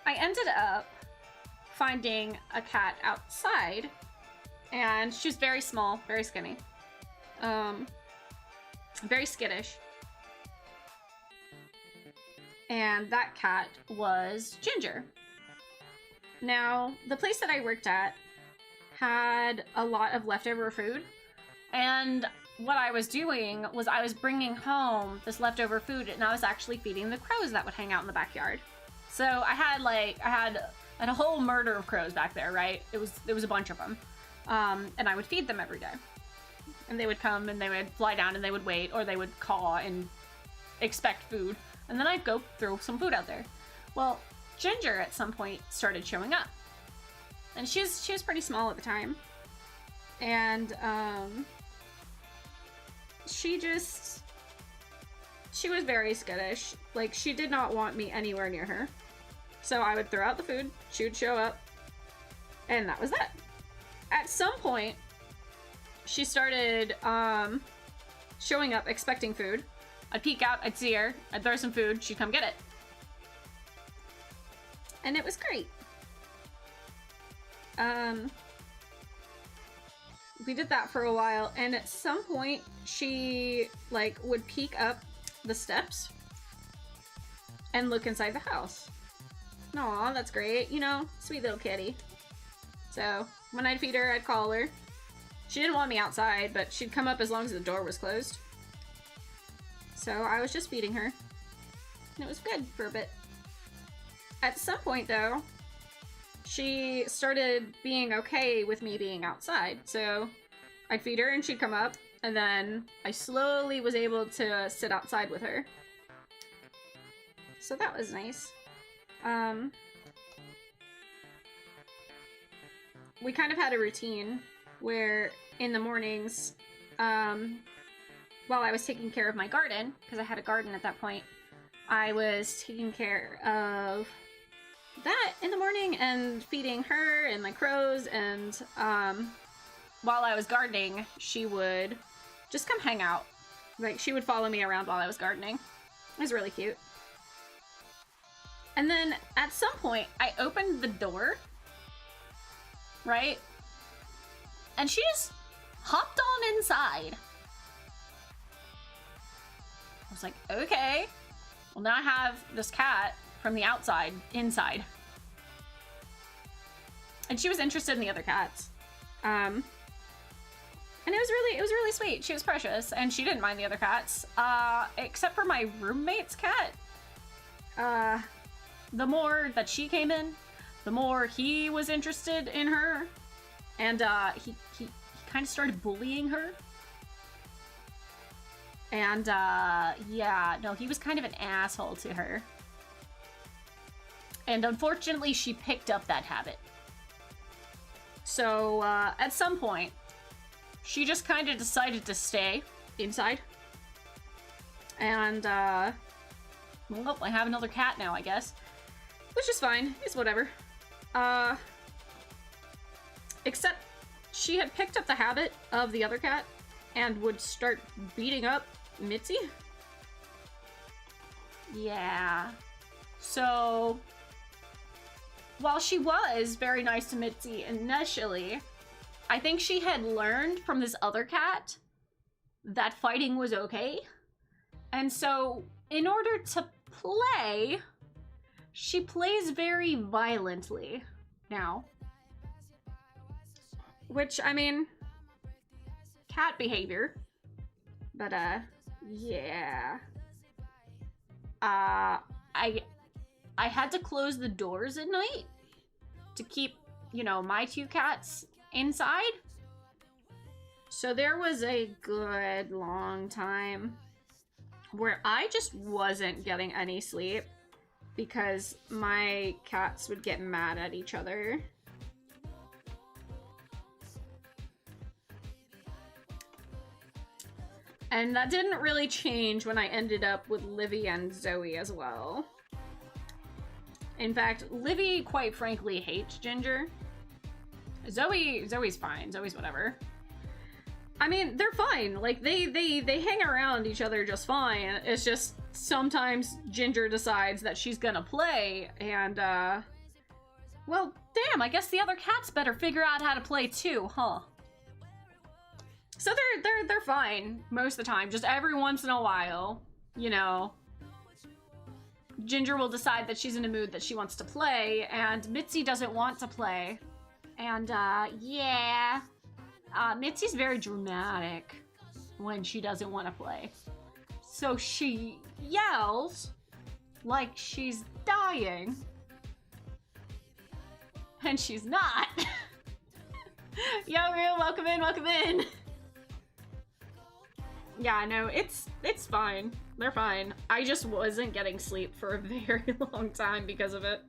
I ended up finding a cat outside, and she was very small, very skinny, very skittish. And that cat was Ginger. Now, the place that I worked at had a lot of leftover food, and what I was doing was I was bringing home this leftover food, and I was actually feeding the crows that would hang out in the backyard. So I had a whole murder of crows back there, right? There was a bunch of them, and I would feed them every day, and they would come and they would fly down and they would wait, or they would caw and expect food, and then I'd go throw some food out there. Well, Ginger at some point started showing up, and she was pretty small at the time, and she was very skittish. Like, she did not want me anywhere near her. So I would throw out the food, she would show up, and that was that. At some point, she started showing up expecting food. I'd peek out, I'd see her, I'd throw some food, she'd come get it. And it was great. We did that for a while, and at some point, she, like, would peek up the steps and look inside the house. Aw, that's great. You know, sweet little kitty. So, when I'd feed her, I'd call her. She didn't want me outside, but she'd come up as long as the door was closed. So, I was just feeding her. And it was good for a bit. At some point, though, she started being okay with me being outside. So, I'd feed her and she'd come up, and then I slowly was able to sit outside with her. So that was nice. We kind of had a routine where in the mornings, while I was taking care of my garden, because I had a garden at that point, I was taking care of that in the morning and feeding her and my crows, and while I was gardening, she would just come hang out. Like, she would follow me around while I was gardening. It was really cute. And then at some point, I opened the door, right? And she just hopped on inside. I was like, okay. Well, now I have this cat from the outside inside. And she was interested in the other cats. And it was really sweet. She was precious, and she didn't mind the other cats, except for my roommate's cat. The more that she came in, the more he was interested in her, and he kind of started bullying her. And yeah, no, he was kind of an asshole to her. And unfortunately, she picked up that habit. So at some point, she just kind of decided to stay inside. And, well, I have another cat now, I guess. Which is fine. It's whatever. Except she had picked up the habit of the other cat and would start beating up Mitzi. Yeah. So, while she was very nice to Mitzi initially, I think she had learned from this other cat that fighting was okay. And so, in order to play, she plays very violently now. Which, I mean, cat behavior. But, yeah. I had to close the doors at night to keep, you know, my 2 cats inside. So there was a good long time where I just wasn't getting any sleep because my cats would get mad at each other. And that didn't really change when I ended up with Livy and Zoe as well. In fact, Livy, quite frankly, hates Ginger. Zoe's fine. Zoe's whatever. I mean, they're fine. Like, they hang around each other just fine. It's just sometimes Ginger decides that she's gonna play, and, well, damn, I guess the other cats better figure out how to play too, huh? So they're fine most of the time. Just every once in a while, you know, Ginger will decide that she's in a mood that she wants to play, and Mitzi doesn't want to play. And, yeah. Mitzi's very dramatic when she doesn't want to play. So she yells like she's dying. And she's not. Yo, Rue, welcome in, welcome in. Yeah, no, it's fine. They're fine. I just wasn't getting sleep for a very long time because of it.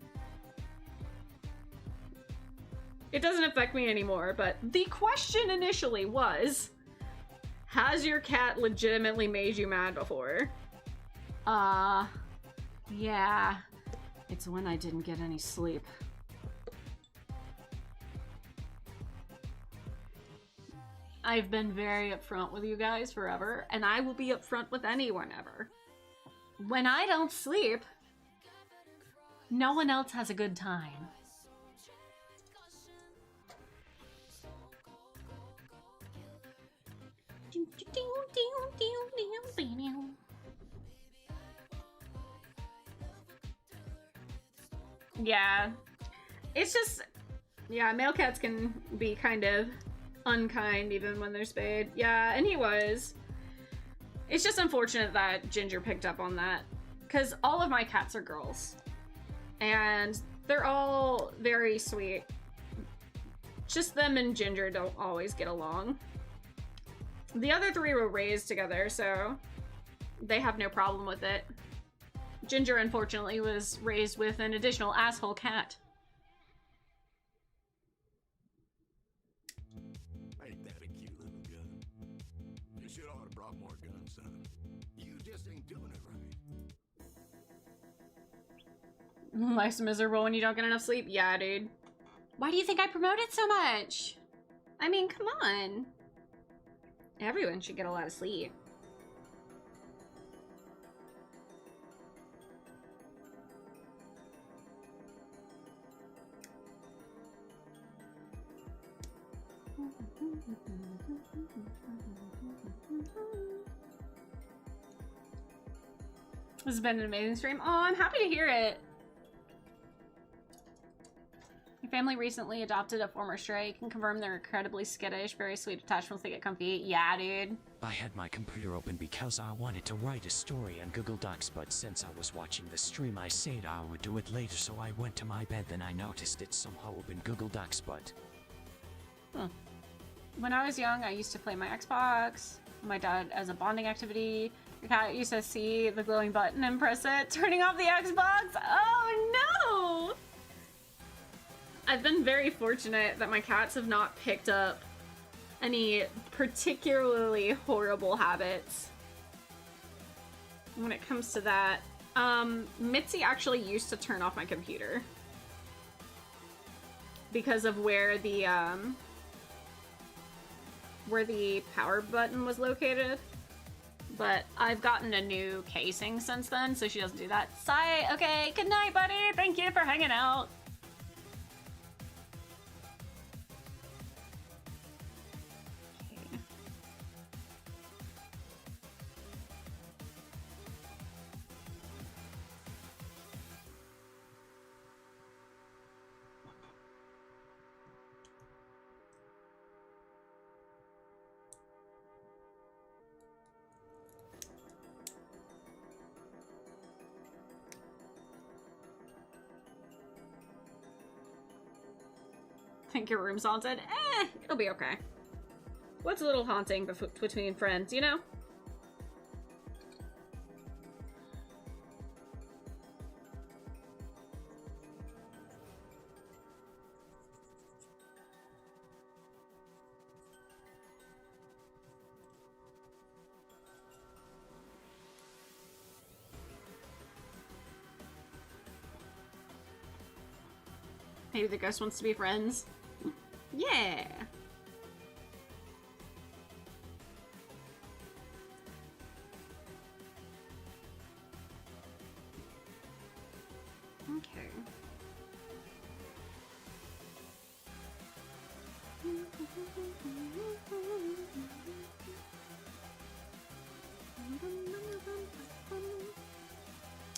It doesn't affect me anymore, but the question initially was, has your cat legitimately made you mad before? Yeah. It's when I didn't get any sleep. I've been very upfront with you guys forever, and I will be upfront with anyone ever. When I don't sleep, no one else has a good time. Yeah, it's just, yeah, male cats can be kind of unkind even when they're spayed. Yeah, and he was. It's just unfortunate that Ginger picked up on that, because all of my cats are girls, and they're all very sweet. Just them and Ginger don't always get along. The other three were raised together, so they have no problem with it. Ginger, unfortunately, was raised with an additional asshole cat. Ain't that a cute little gun? You should ought to brought more guns, son. You just ain't doing it right. Life's miserable when you don't get enough sleep. Yeah, dude. Why do you think I promote it so much? I mean, come on. Everyone should get a lot of sleep. This has been an amazing stream. Oh, I'm happy to hear it. Your family recently adopted a former stray. Can confirm they're incredibly skittish, very sweet attached once they get comfy. Yeah, dude. I had my computer open because I wanted to write a story on Google Docs, but since I was watching the stream, I said I would do it later, so I went to my bed. Then I noticed it somehow opened Google Docs, but... Huh. When I was young, I used to play my Xbox, my dad as a bonding activity. Your cat used to see the glowing button and press it, turning off the Xbox. Oh no! I've been very fortunate that my cats have not picked up any particularly horrible habits when it comes to that. Mitzi actually used to turn off my computer because of where the power button was located. But I've gotten a new casing since then, so she doesn't do that. Sigh. Okay, good night, buddy. Thank you for hanging out. Okay. Think your room's haunted? It'll be okay. What's a little haunting between friends, you know? Maybe the ghost wants to be friends. Yeah. Okay.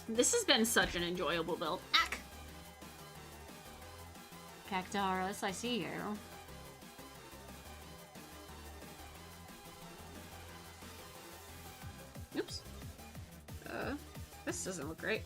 This has been such an enjoyable build. Ack! Cactaurus, I see you. Oops. This doesn't look great.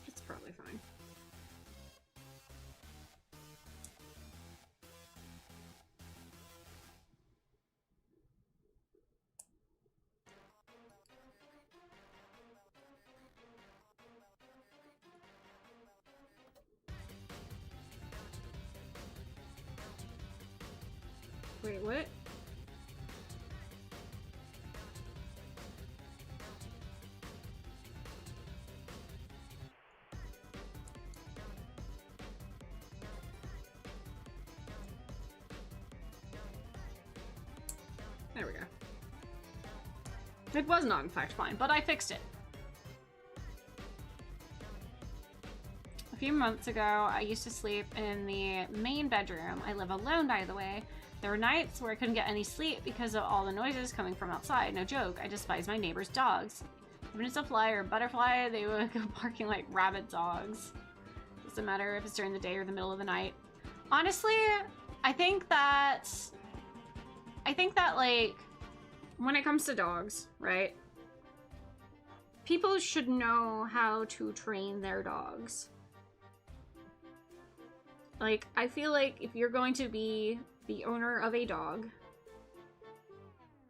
It's probably fine. Wait, what? There we go. It was not in fact fine, but I fixed it. A few months ago, I used to sleep in the main bedroom. I live alone, by the way. There were nights where I couldn't get any sleep because of all the noises coming from outside. No joke, I despise my neighbor's dogs. Even if it's a fly or a butterfly, they would go barking like rabid dogs. Doesn't matter if it's during the day or the middle of the night. Honestly, I think that like, when it comes to dogs, right? People should know how to train their dogs. Like, I feel like if you're going to be the owner of a dog,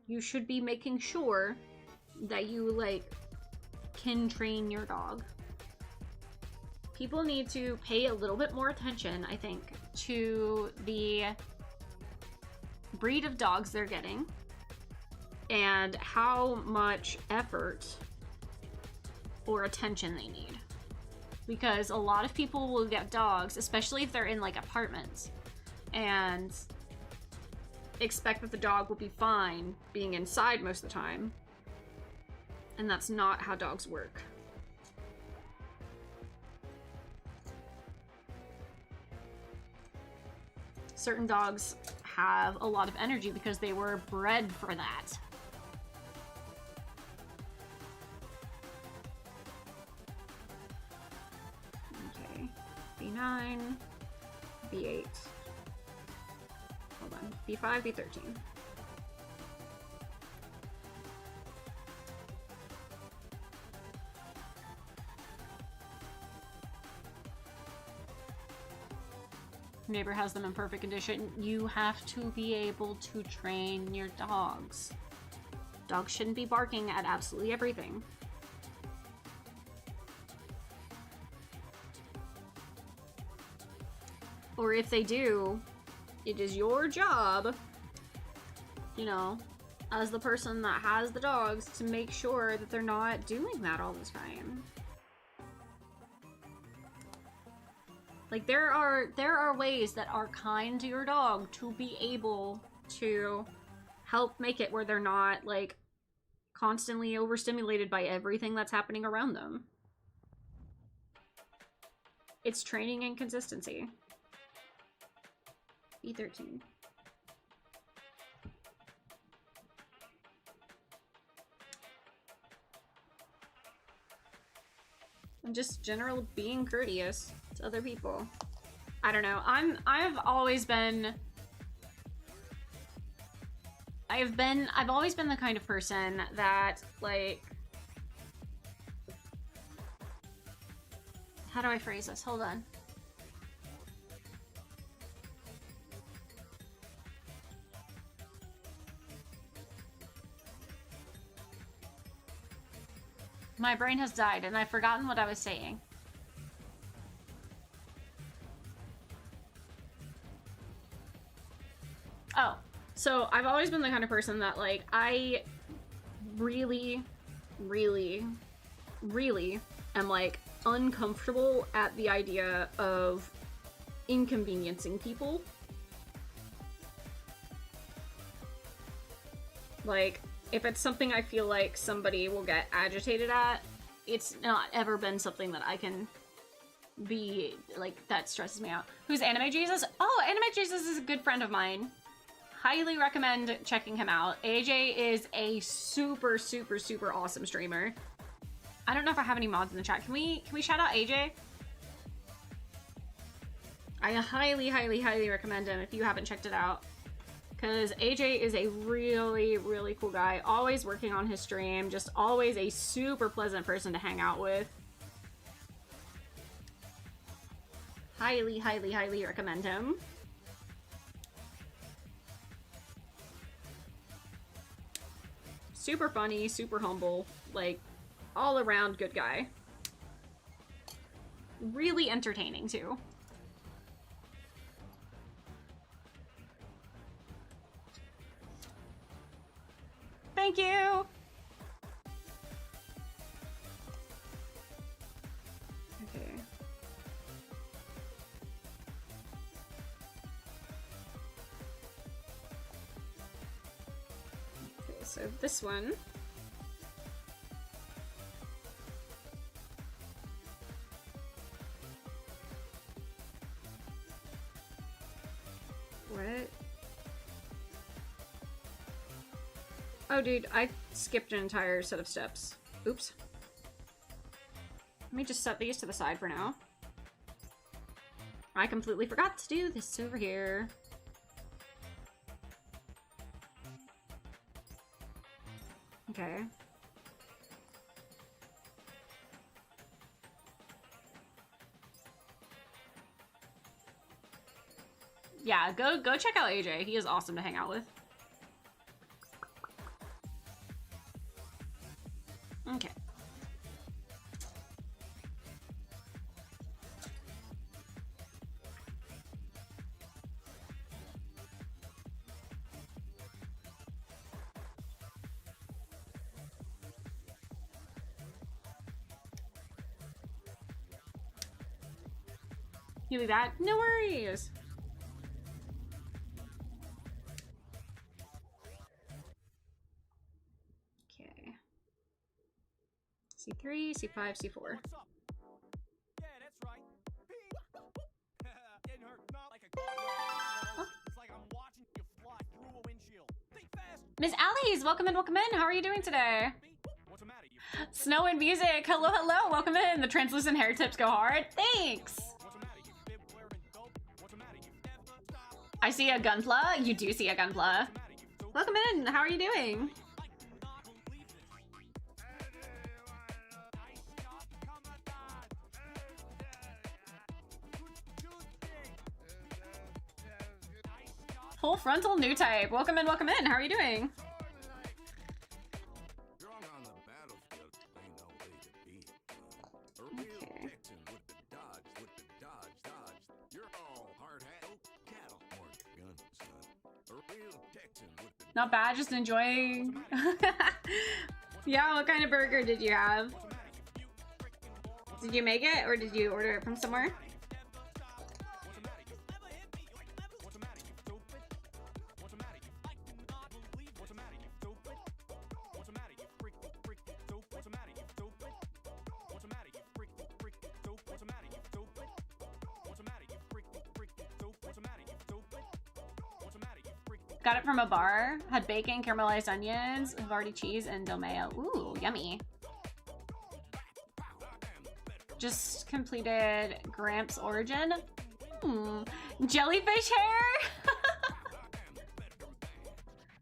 you should be making sure that you, like, can train your dog. People need to pay a little bit more attention, I think, to the breed of dogs they're getting and how much effort or attention they need. Because a lot of people will get dogs, especially if they're in like apartments, and expect that the dog will be fine being inside most of the time. And that's not how dogs work. Certain dogs have a lot of energy because they were bred for that. Okay, B9, B8. Hold on, B5, B13. Neighbor has them in perfect condition. You have to be able to train your dogs. Dogs shouldn't be barking at absolutely everything. Or if they do, it is your job, you know, as the person that has the dogs, to make sure that they're not doing that all the time. Like, there are ways that are kind to your dog to be able to help make it where they're not, like, constantly overstimulated by everything that's happening around them. It's training and consistency. B13. And just general being courteous to other people. I don't know. I've always been the kind of person that, like, how do I phrase this? Hold on. My brain has died and I've forgotten what I was saying. Oh, so I've always been the kind of person that, like, I really, really, really am, like, uncomfortable at the idea of inconveniencing people. Like, if it's something I feel like somebody will get agitated at, it's not ever been something that I can be, like, that stresses me out. Who's Anime Jesus? Oh, Anime Jesus is a good friend of mine. Highly recommend checking him out. AJ is a super, super, super awesome streamer. I don't know if I have any mods in the chat. Can we shout out AJ? I highly, highly, highly recommend him if you haven't checked it out. Because AJ is a really, really cool guy. Always working on his stream. Just always a super pleasant person to hang out with. Highly, highly, highly recommend him. Super funny, super humble, like, all around good guy. Really entertaining, too. Thank you! Okay. Okay, so this one. What? Oh, dude, I skipped an entire set of steps. Oops. Let me just set these to the side for now. I completely forgot to do this over here. Okay. Yeah, go check out AJ. He is awesome to hang out with. Okay. You leave that? No worries. Okay. C3, C5, C4. What's up? Yeah, that's right. Getting hurt not like a car. It's like I'm watching you fly through a windshield. Think fast. Miss Allie's, welcome in, welcome in. How are you doing today? What's the matter, you? Snow and music. Hello, hello. Welcome in. The translucent hair tips go hard. Thanks. What's the matter, you? Bib wearing dope. What's the matter, you? Never stop. I see a Gunpla. You do see a Gunpla. What's the matter, you? Welcome in. How are you doing? I cannot believe this. Full frontal new type. Welcome in, welcome in. How are you doing? Strong on the battlefield, ain't no way to beat it. A real Okay. Texan with the dodge. You're all hard hat, cattle, or guns, son. A real Texan with the Not bad, just enjoying. Yeah, what kind of burger did you have? Did you make it or did you order it from somewhere? Got it from a bar. Had bacon, caramelized onions, Havarti cheese, and dill mayo. Ooh, yummy. Just completed Gramps Origin. Jellyfish hair?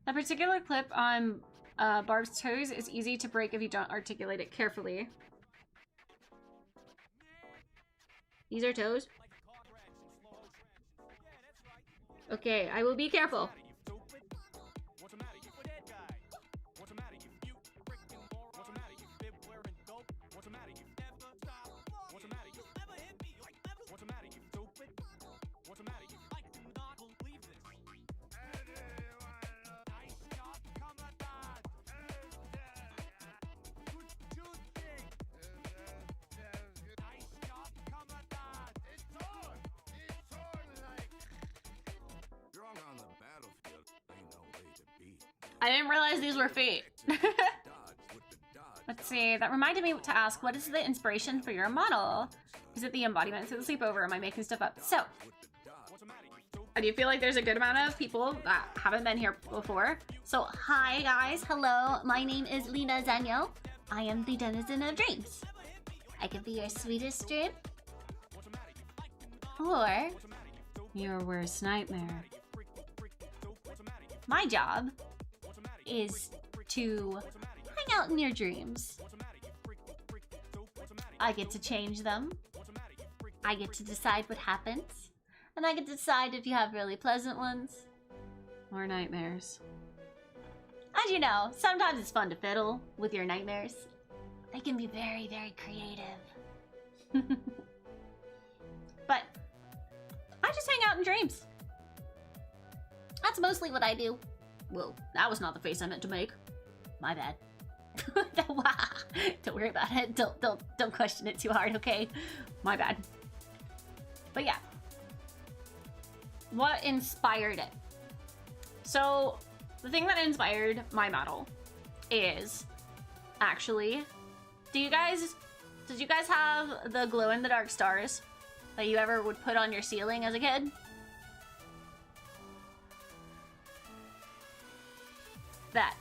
That particular clip on Barb's toes is easy to break if you don't articulate it carefully. These are toes? Okay, I will be careful. I didn't realize these were feet. Let's see, that reminded me to ask, what is the inspiration for your model? Is it the embodiment of the sleepover? Am I making stuff up? So, I do feel like there's a good amount of people that haven't been here before. So, hi guys, hello, my name is Lena Zanyo. I am the denizen of dreams. I could be your sweetest dream, or your worst nightmare. My job is to hang out in your dreams. I get to change them. I get to decide what happens. And I get to decide if you have really pleasant ones or nightmares. As you know, sometimes it's fun to fiddle with your nightmares. They can be very, very creative. But I just hang out in dreams. That's mostly what I do. Whoa, that was not the face I meant to make. My bad. Don't worry about it. Don't question it too hard, okay? My bad. But yeah. What inspired it? So, the thing that inspired my model is actually, did you guys have the glow-in-the-dark stars that you ever would put on your ceiling as a kid? That.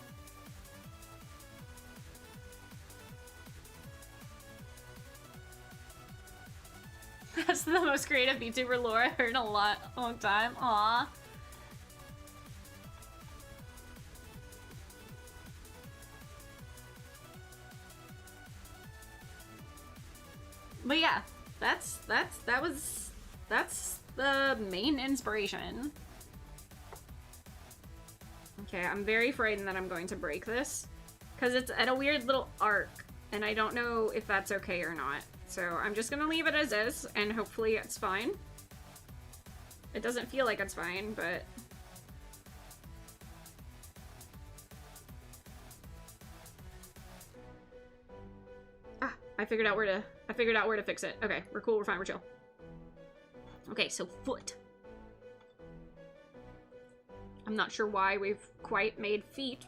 That's the most creative VTuber lore I've heard in a long time. Aww. But yeah, that's the main inspiration. Okay, I'm very frightened that I'm going to break this because it's at a weird little arc and I don't know if that's okay or not. So I'm just gonna leave it as is and hopefully it's fine. It doesn't feel like it's fine, but I figured out where to fix it. Okay, we're cool, we're fine, we're chill. Okay, so foot. I'm not sure why we've quite made feet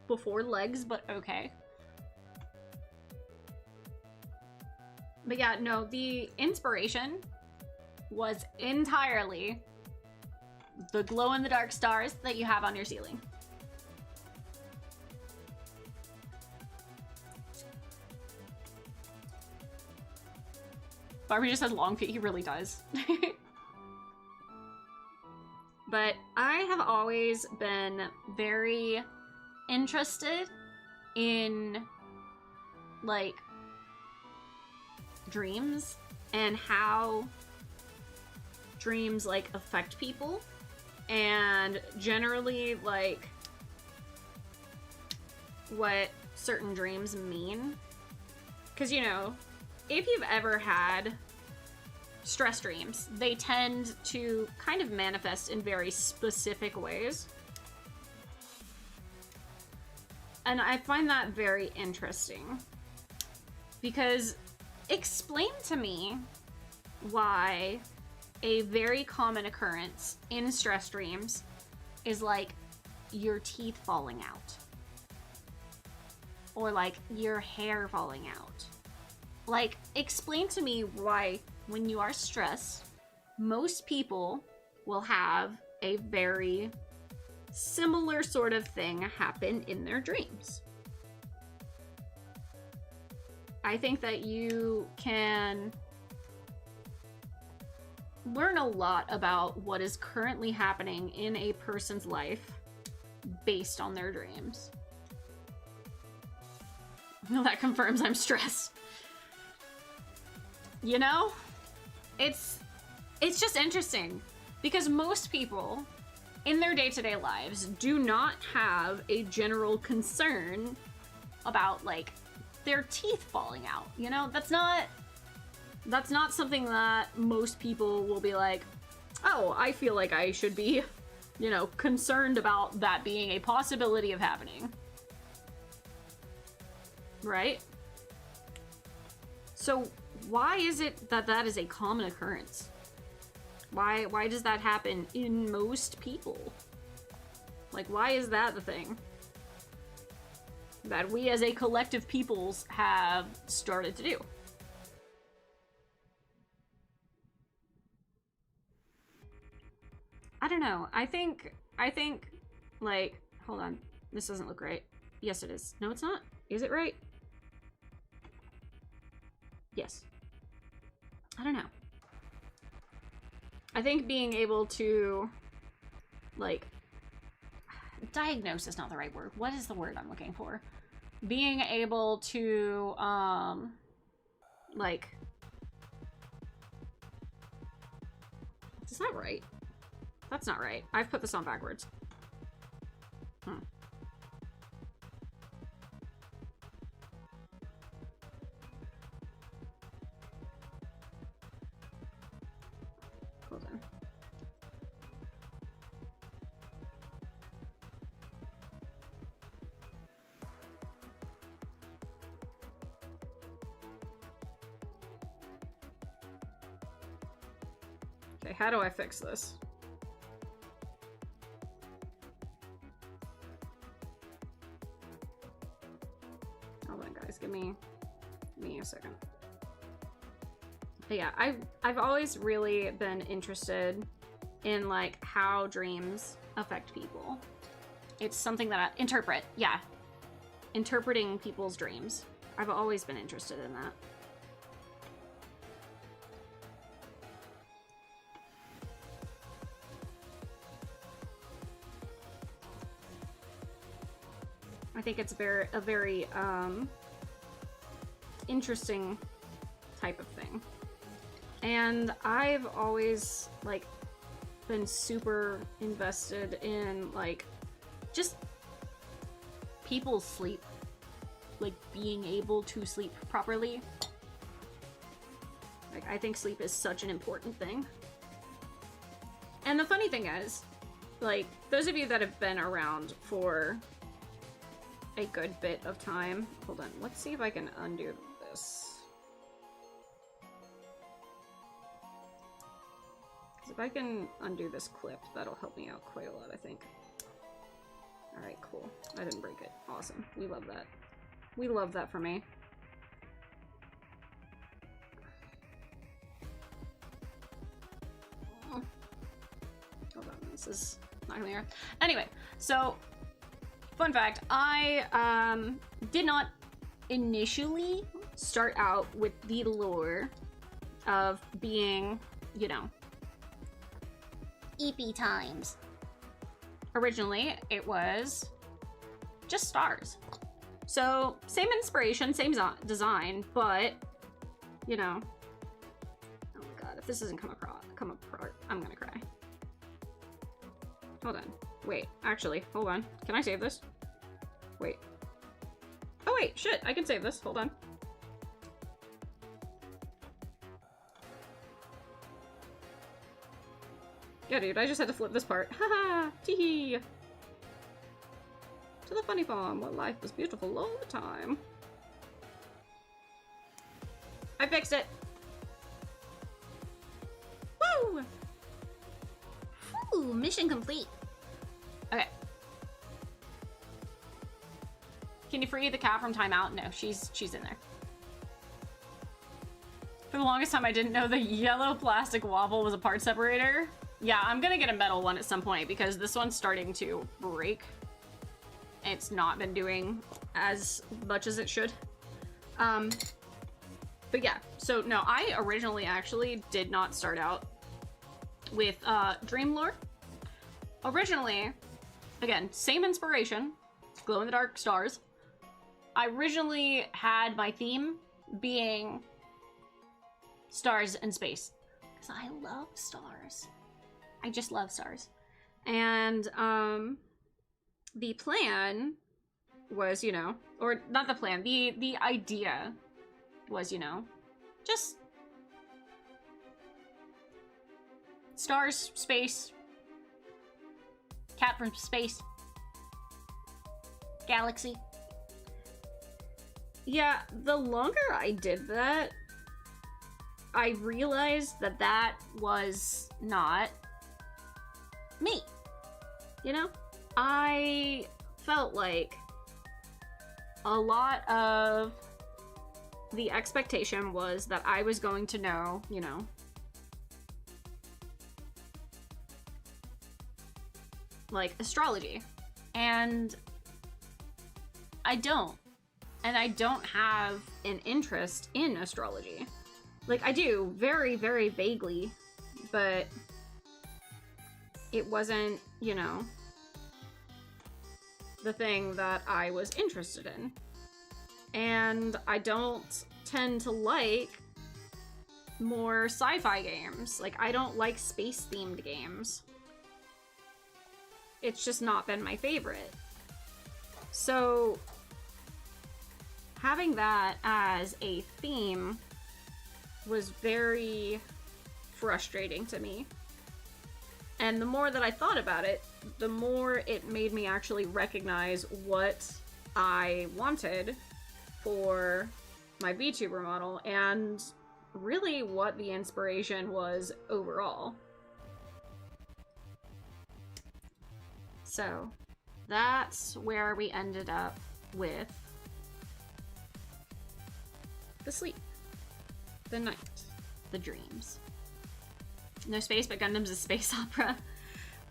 before legs, but okay. But yeah, no, the inspiration was entirely the glow-in-the-dark stars that you have on your ceiling. Barbie just has long feet, he really does. But I have always been very interested in, like, dreams and how dreams, like, affect people. And generally, like, what certain dreams mean. Because, you know, if you've ever had stress dreams, they tend to kind of manifest in very specific ways. And I find that very interesting. Because explain to me why a very common occurrence in stress dreams is like your teeth falling out. Or like your hair falling out. Like, explain to me why when you are stressed, most people will have a very similar sort of thing happen in their dreams. I think that you can learn a lot about what is currently happening in a person's life based on their dreams. That confirms I'm stressed. You know? It's just interesting because most people in their day-to-day lives do not have a general concern about like their teeth falling out. You know, that's not something that most people will be like, oh, I feel like I should be, you know, concerned about that being a possibility of happening. Right? So why is it that that is a common occurrence? Why does that happen in most people? Like, why is that the thing? that we as a collective peoples have started to do. I don't know. I think, like, hold on. This doesn't look right. Yes, it is. No, it's not. Is it right? Yes. I don't know. I think being able to, like, diagnose is not the right word. What is the word I'm looking for? Being able to, like, is that right? That's not right. I've put this on backwards. Hold on. Okay, how do I fix this? Hold on, guys. Give me a second. But yeah, I've always really been interested in, like, how dreams affect people. It's something that I interpret. Yeah, interpreting people's dreams. I've always been interested in that. I think it's a very interesting type of thing. And I've always, like, been super invested in, like, just people's sleep. Like, being able to sleep properly. Like, I think sleep is such an important thing. And the funny thing is, like, those of you that have been around for a good bit of time. Hold on, let's see if I can undo this. If I can undo this clip, that'll help me out quite a lot, I think. Alright, cool. I didn't break it. Awesome. We love that. We love that for me. Oh. Hold on, this is not gonna be hard. Anyway, so fun fact, I did not initially start out with the lure of being, you know, EP times. Originally, it was just stars. So, same inspiration, same design, but, you know, oh my god, if this doesn't come apart, I'm gonna cry. Hold on. Wait, actually, hold on. Can I save this? Wait. Oh wait, shit, I can save this. Hold on. Yeah, dude, I just had to flip this part. Haha! Teehee! To the funny farm, where life was beautiful all the time. I fixed it! Woo! Ooh, mission complete. Okay. Can you free the cat from timeout? No, she's in there. For the longest time, I didn't know the yellow plastic waffle was a part separator. Yeah, I'm gonna get a metal one at some point because this one's starting to break. It's not been doing as much as it should. But yeah, so no, I originally actually did not start out with Dream Lore. Originally, again, same inspiration, glow-in-the-dark stars. I originally had my theme being stars and space. Because I love stars. I just love stars. And the plan was, you know, or not the plan, the idea was, you know, just stars, space, cat from space, galaxy. Yeah, the longer I did that, I realized that that was not me. You know? I felt like a lot of the expectation was that I was going to know, you know, like astrology. And I don't. And I don't have an interest in astrology. Like, I do, very, very vaguely, but it wasn't, you know, the thing that I was interested in. And I don't tend to like more sci-fi games. Like, I don't like space-themed games. It's just not been my favorite. So, having that as a theme was very frustrating to me. And the more that I thought about it, the more it made me actually recognize what I wanted for my VTuber model and really what the inspiration was overall. So that's where we ended up with the sleep, the night, the dreams. No space, but Gundam's a space opera.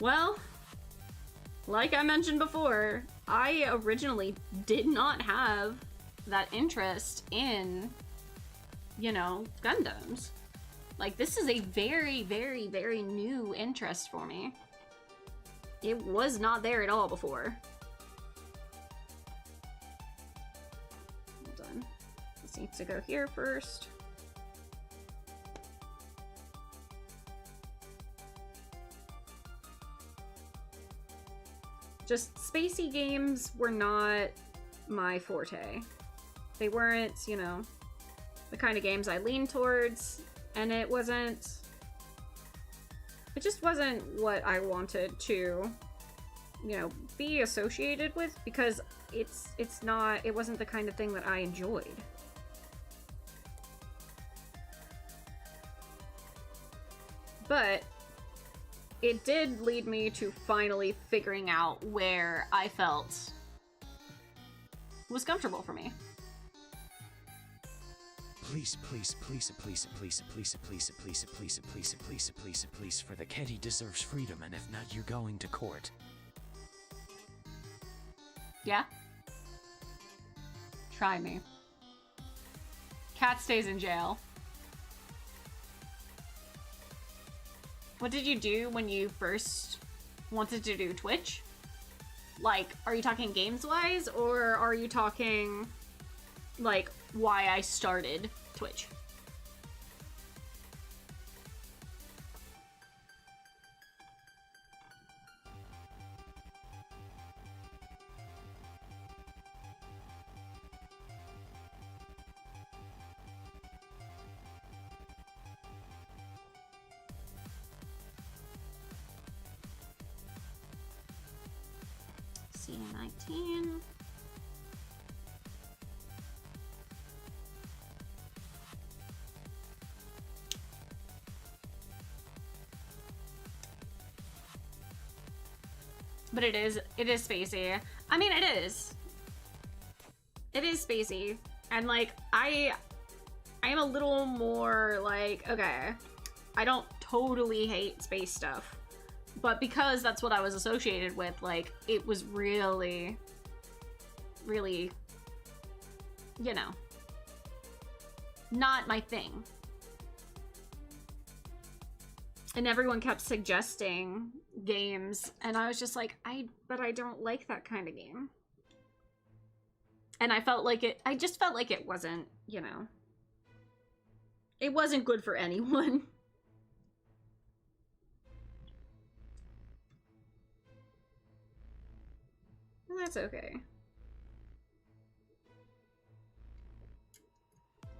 Well, like I mentioned before, I originally did not have that interest in, you know, Gundams. Like, this is a very, very, very new interest for me. It was not there at all before. Hold on. This needs to go here first. Just spacey games were not my forte. They weren't, you know, the kind of games I leaned towards, and it just wasn't what I wanted to, you know, be associated with, because it wasn't the kind of thing that I enjoyed. But it did lead me to finally figuring out where I felt was comfortable for me. Please, please, please, please, please, please, please, please, please, please, please, please, please, for the cat, he deserves freedom, and if not, you're going to court. Yeah? Try me. Cat stays in jail. What did you do when you first wanted to do Twitch? Like, are you talking games-wise, or are you talking, like, why I started Twitch? C19. But it is spacey. I mean, it is. It is spacey. And, like, I am a little more, like, okay, I don't totally hate space stuff. But because that's what I was associated with, like, it was really, really, you know, not my thing. And everyone kept suggesting games, and I was just like, but I don't like that kind of game. And I just felt like it wasn't, you know, it wasn't good for anyone. Well, that's okay.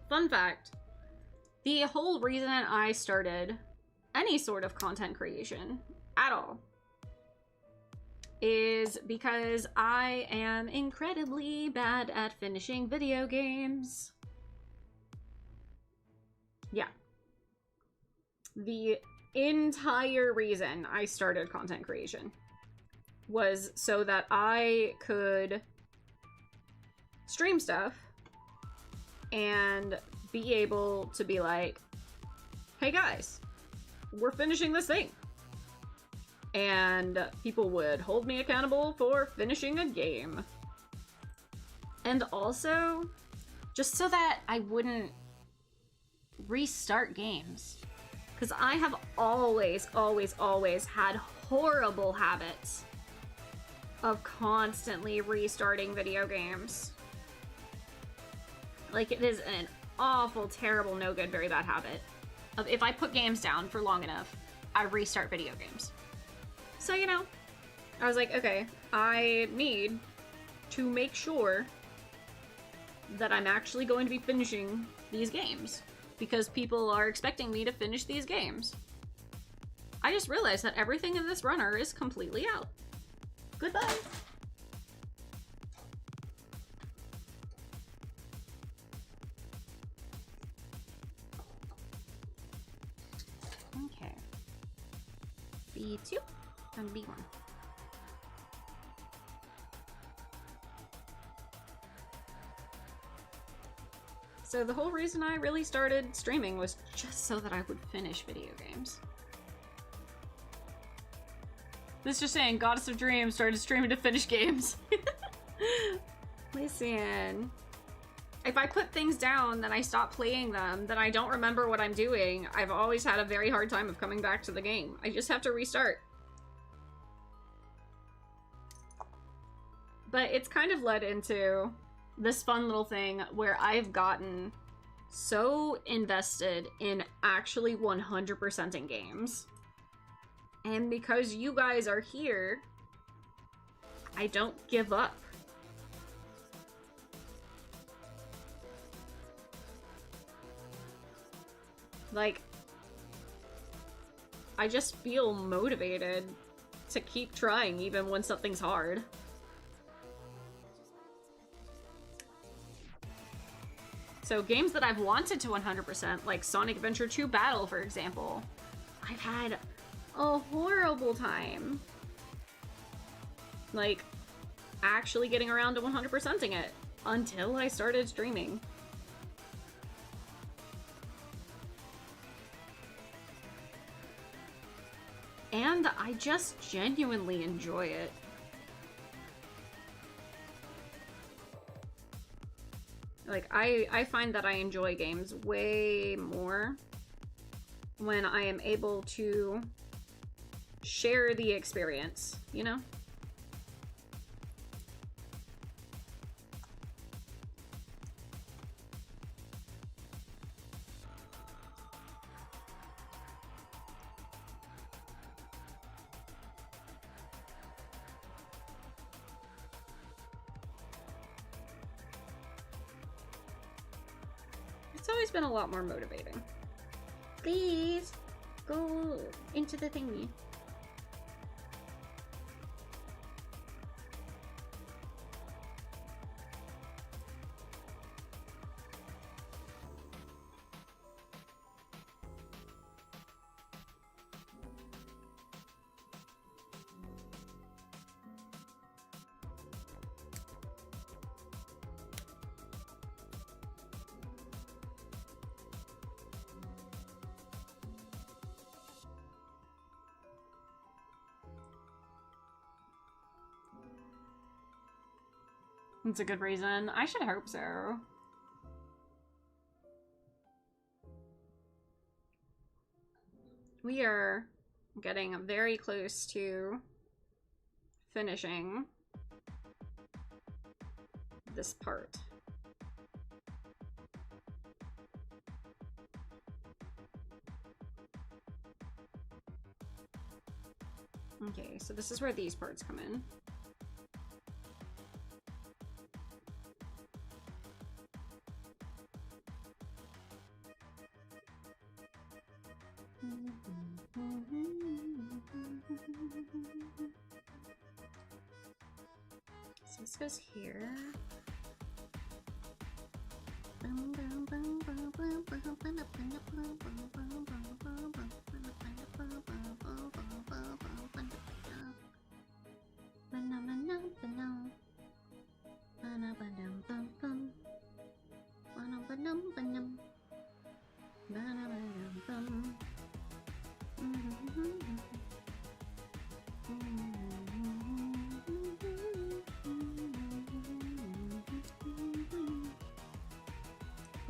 Fun fact, the whole reason I started any sort of content creation at all is because I am incredibly bad at finishing video games. Yeah. The entire reason I started content creation was so that I could stream stuff and be able to be like, hey guys, we're finishing this thing. And people would hold me accountable for finishing a game. And also, just so that I wouldn't restart games. Because I have always had horrible habits of constantly restarting video games. Like, it is an awful, terrible, no good, very bad habit of if I put games down for long enough, I restart video games. So, you know, I was like, okay, I need to make sure that I'm actually going to be finishing these games because people are expecting me to finish these games. I just realized that everything in this runner is completely out. Goodbye. Okay. B2 and B1. So the whole reason I really started streaming was just so that I would finish video games. This is just saying, Goddess of Dreams started streaming to finish games. Listen. If I put things down, then I stop playing them, then I don't remember what I'm doing. I've always had a very hard time of coming back to the game. I just have to restart. But it's kind of led into this fun little thing where I've gotten so invested in actually 100%ing games. And because you guys are here, I don't give up. Like, I just feel motivated to keep trying even when something's hard. So games that I've wanted to 100%, like Sonic Adventure 2 Battle, for example, I've had a horrible time, like, actually getting around to 100%ing it until I started streaming. And I just genuinely enjoy it. Like, I find that I enjoy games way more when I am able to share the experience, you know? It's always been a lot more motivating. Please, go into the thingy. That's a good reason. I should hope so. We are getting very close to finishing this part. Okay, so this is where these parts come in. So this goes here.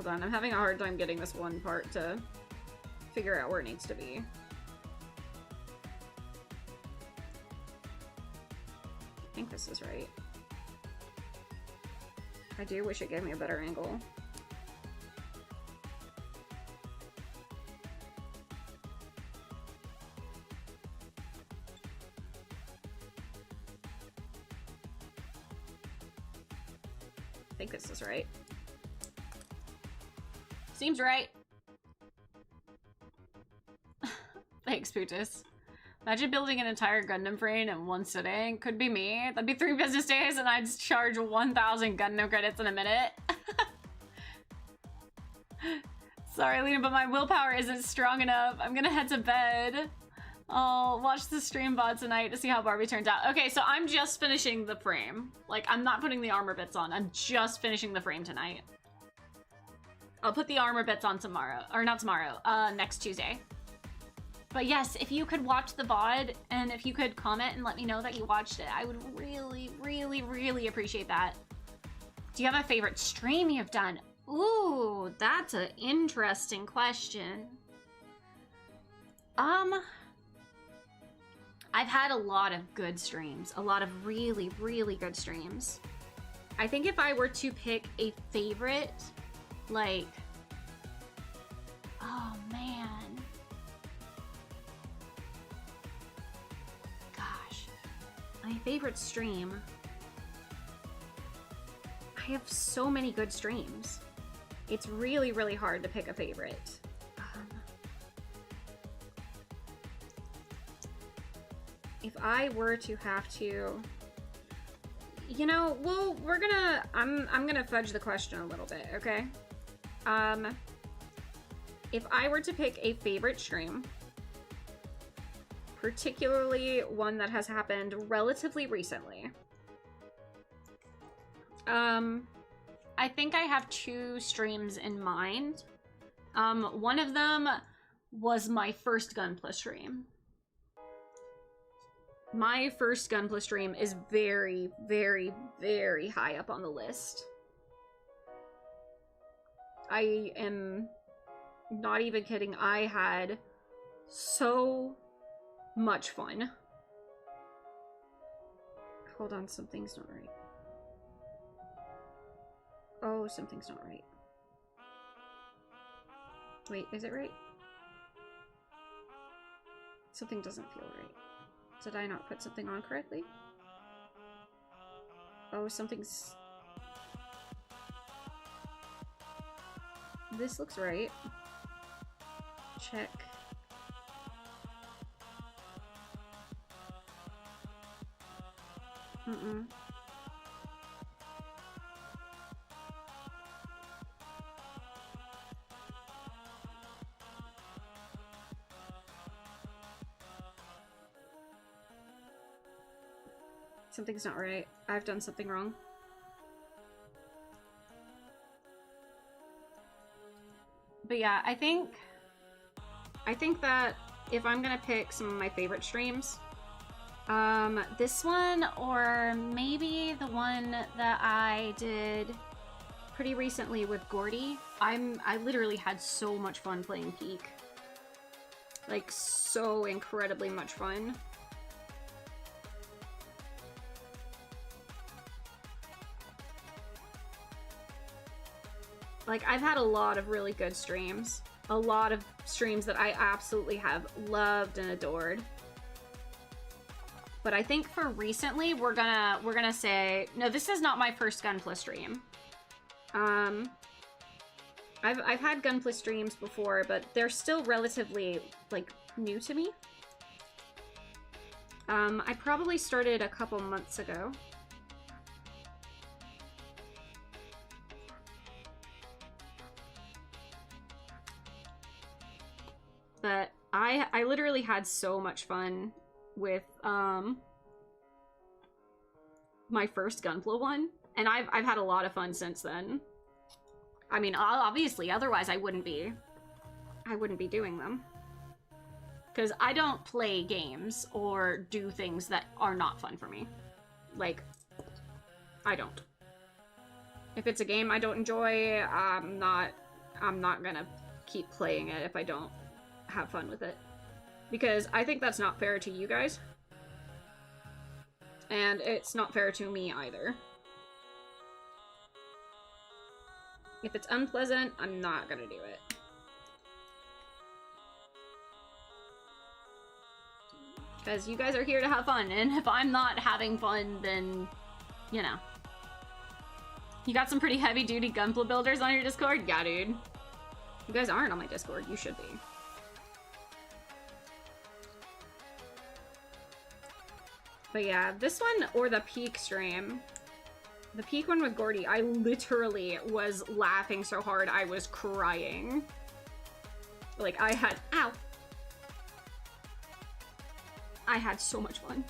Hold on, I'm having a hard time getting this one part to figure out where it needs to be. I think this is right. I do wish it gave me a better angle. I think this is right. Seems right. Thanks, Putus. Imagine building an entire Gundam frame in one sitting. Could be me. That'd be 3 business days and I'd charge 1,000 Gundam credits in a minute. Sorry, Lena, but my willpower isn't strong enough. I'm gonna head to bed. I'll watch the stream VOD tonight to see how Barbie turns out. Okay, so I'm just finishing the frame. Like, I'm not putting the armor bits on. I'm just finishing the frame tonight. I'll put the armor bits on tomorrow. Or not tomorrow, next Tuesday. But yes, if you could watch the VOD and if you could comment and let me know that you watched it, I would really, really, really appreciate that. Do you have a favorite stream you've done? Ooh, that's an interesting question. I've had a lot of good streams. A lot of really, really good streams. I think if I were to pick a favorite, like... Oh, man. Gosh. My favorite stream... I have so many good streams. It's really, really hard to pick a favorite. If I were to have to, you know, well, we're gonna, I'm gonna fudge the question a little bit, okay? If I were to pick a favorite stream, particularly one that has happened relatively recently, I think I have 2 streams in mind. One of them was my first Gunpla stream. My first Gunpla stream is very, very, very high up on the list. I am not even kidding. I had so much fun. Hold on, something's not right. Oh, something's not right. Wait, is it right? Something doesn't feel right. Did I not put something on correctly? Oh, something's... This looks right. Check. Mm-mm. Something's not right. I've done something wrong. But yeah, I think that if I'm gonna pick some of my favorite streams, this one or maybe the one that I did pretty recently with Gordy. I literally had so much fun playing Peak. Like, so incredibly much fun. Like, I've had a lot of really good streams. A lot of streams that I absolutely have loved and adored. But I think for recently, we're gonna say, no, this is not my first Gunpla stream. I've had Gunpla streams before, but they're still relatively, like, new to me. I probably started a couple months ago. But I literally had so much fun with my first Gunpla one, and I've had a lot of fun since then. I mean, obviously, otherwise I wouldn't be doing them. Because I don't play games or do things that are not fun for me. Like, I don't. If it's a game I don't enjoy, I'm not I'm not gonna keep playing it if I don't have fun with it. Because I think that's not fair to you guys. And it's not fair to me either. If it's unpleasant, I'm not gonna do it. Because you guys are here to have fun, and if I'm not having fun, then, you know. You got some pretty heavy-duty Gunpla builders on your Discord? Yeah, dude. You guys aren't on my Discord. You should be. But yeah, this one or the Peak stream. The Peak one with Gordy, I literally was laughing so hard I was crying. Like, I had... Ow! I had so much fun.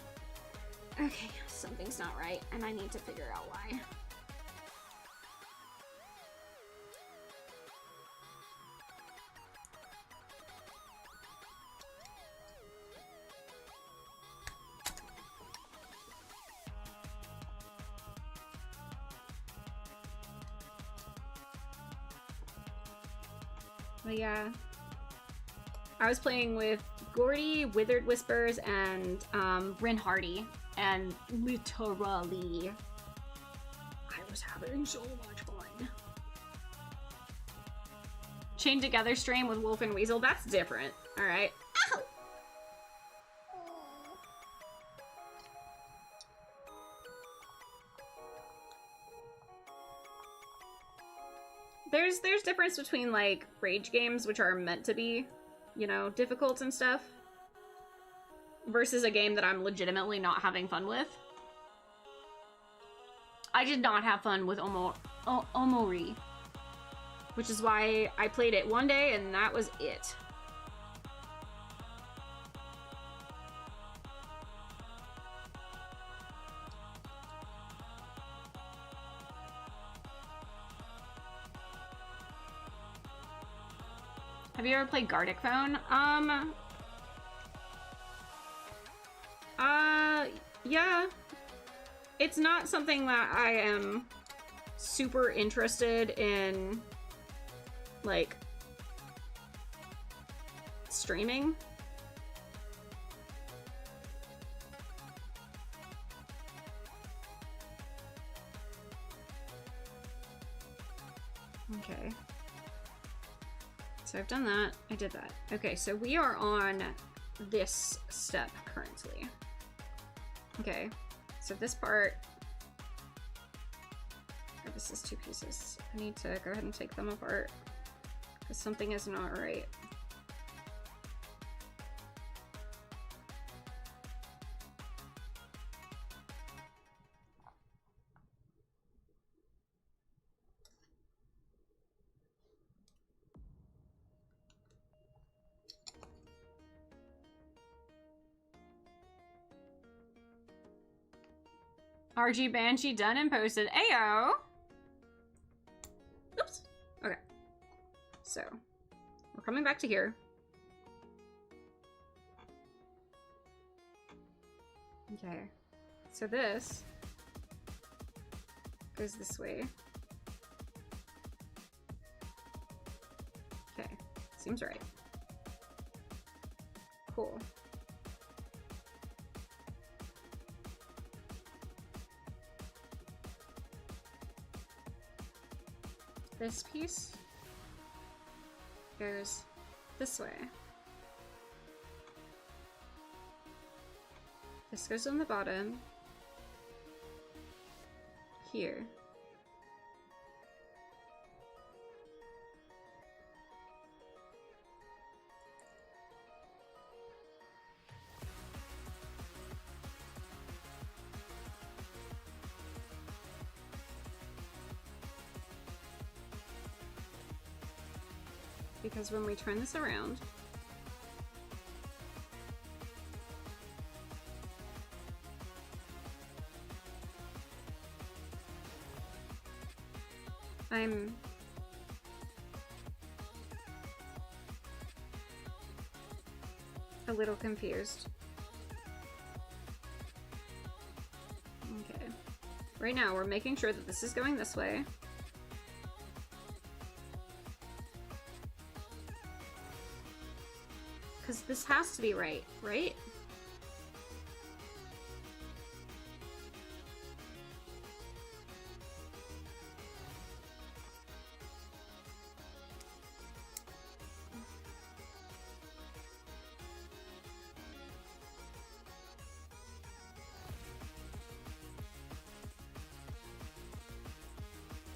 Okay, something's not right, and I need to figure out why. But yeah, I was playing with Gordy, Withered Whispers, and Rin Hardy, and literally, I was having so much fun. Chained Together stream with Wolf and Weasel, that's different, alright? Ow! There's difference between, like, rage games, which are meant to be, you know, difficult and stuff, versus a game that I'm legitimately not having fun with. I did not have fun with Omori, which is why I played it one day and that was it. Have you ever played Gartic Phone? Yeah. It's not something that I am super interested in, like, streaming. Okay. So I've done that. I did that. Okay, so we are on this step currently. Okay, so this part, oh, this is 2 pieces. I need to go ahead and take them apart because something is not right. RG Banshee done and posted. Ayo! Oops. Okay. So, we're coming back to here. Okay. So this goes this way. Okay. Seems right. Cool. This piece goes this way. This goes on the bottom. Here. Because when we turn this around, I'm a little confused. Okay. Right now, we're making sure that this is going this way. Because this has to be right, right?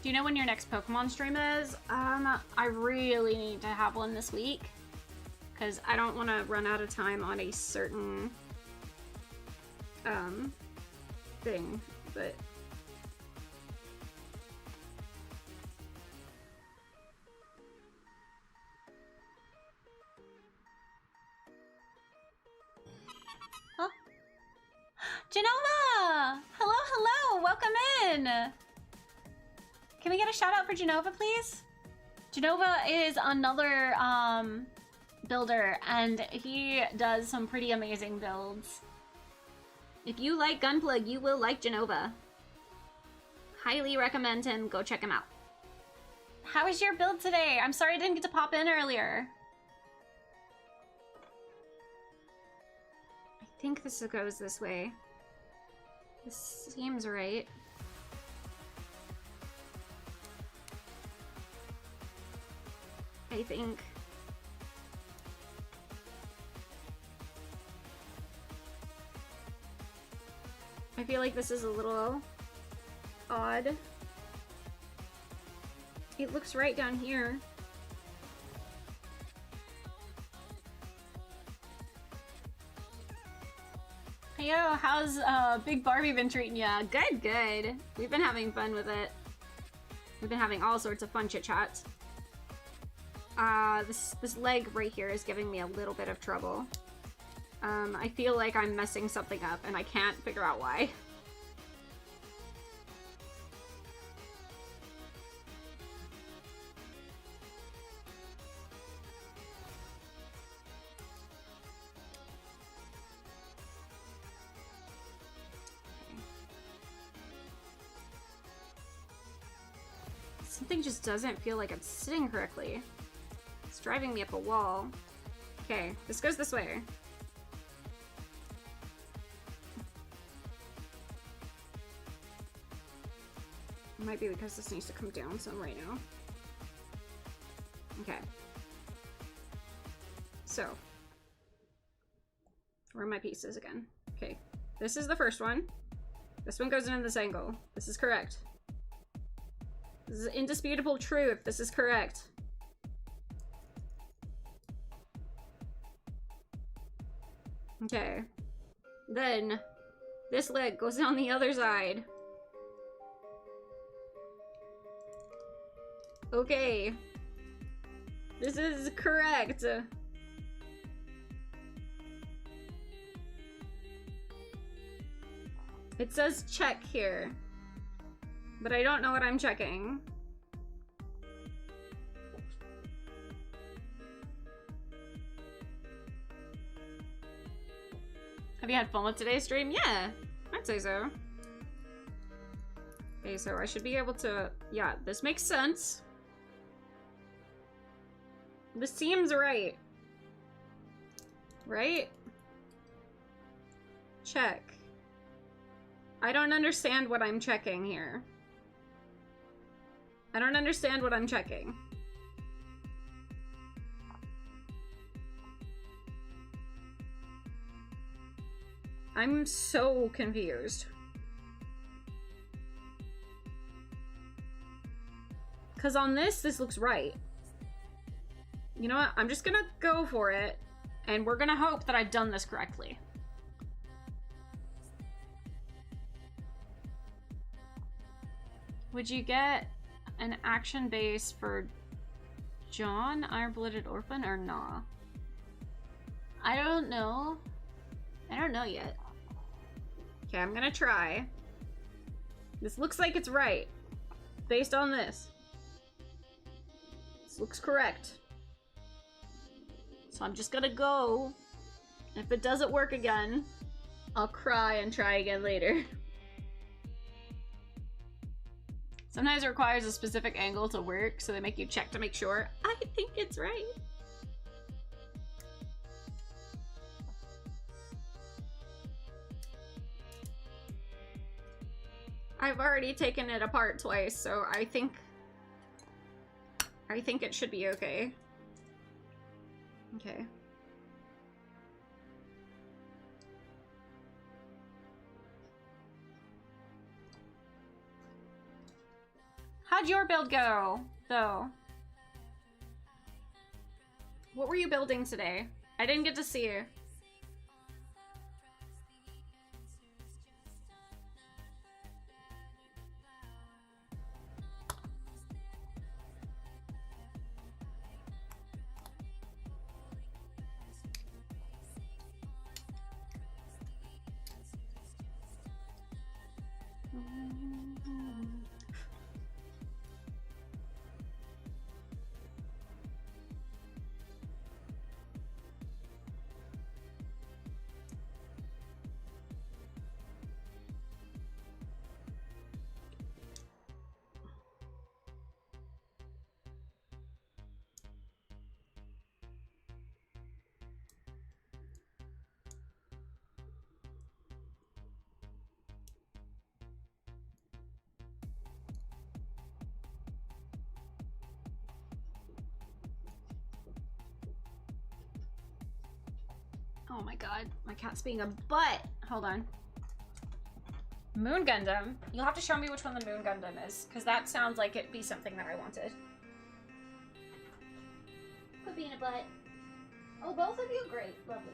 Do you know when your next Pokemon stream is? I really need to have one this week. Because I don't want to run out of time on a certain thing, but Huh? Genova! Hello, hello! Welcome in! Can we get a shout out for Genova, please? Genova is another builder, and he does some pretty amazing builds. If you like Gunpla, you will like Genova. Highly recommend him. Go check him out. How was your build today? I'm sorry I didn't get to pop in earlier. I think this goes this way. This seems right. I think. I feel like this is a little odd. It looks right down here. Yo, how's Big Barbie been treating ya? Good, good. We've been having fun with it. We've been having all sorts of fun chit-chats. This leg right here is giving me a little bit of trouble. I feel like I'm messing something up and I can't figure out why. Something just doesn't feel like it's sitting correctly. It's driving me up a wall. Okay, this goes this way. It might be because this needs to come down some right now. Okay. So. Where are my pieces again? Okay. This is the first one. This one goes in this angle. This is correct. This is indisputable truth. This is correct. Okay. Then, this leg goes on the other side. Okay. This is correct. It says check here. But I don't know what I'm checking. Have you had fun with today's stream? Yeah, I'd say so. Okay, so I should be able to... Yeah, this makes sense. This seems right. Right? Check. I don't understand what I'm checking here. I don't understand what I'm checking. I'm so confused. Because on this looks right. You know what? I'm just gonna go for it, and we're gonna hope that I've done this correctly. Would you get an action base for John, Iron-Blooded Orphan, or nah? I don't know. I don't know yet. Okay, I'm gonna try. This looks like it's right. Based on this. This looks correct. So I'm just gonna go. If it doesn't work again, I'll cry and try again later. Sometimes it requires a specific angle to work, so they make you check to make sure. I think it's right. I've already taken it apart twice, so I think it should be okay. Okay. How'd your build go, though? What were you building today? I didn't get to see you. Oh my god, my cat's being a butt. Hold on. Moon Gundam. You'll have to show me which one the Moon Gundam is, because that sounds like it'd be something that I wanted. Quit being a butt. Oh, both of you? Great. Lovely.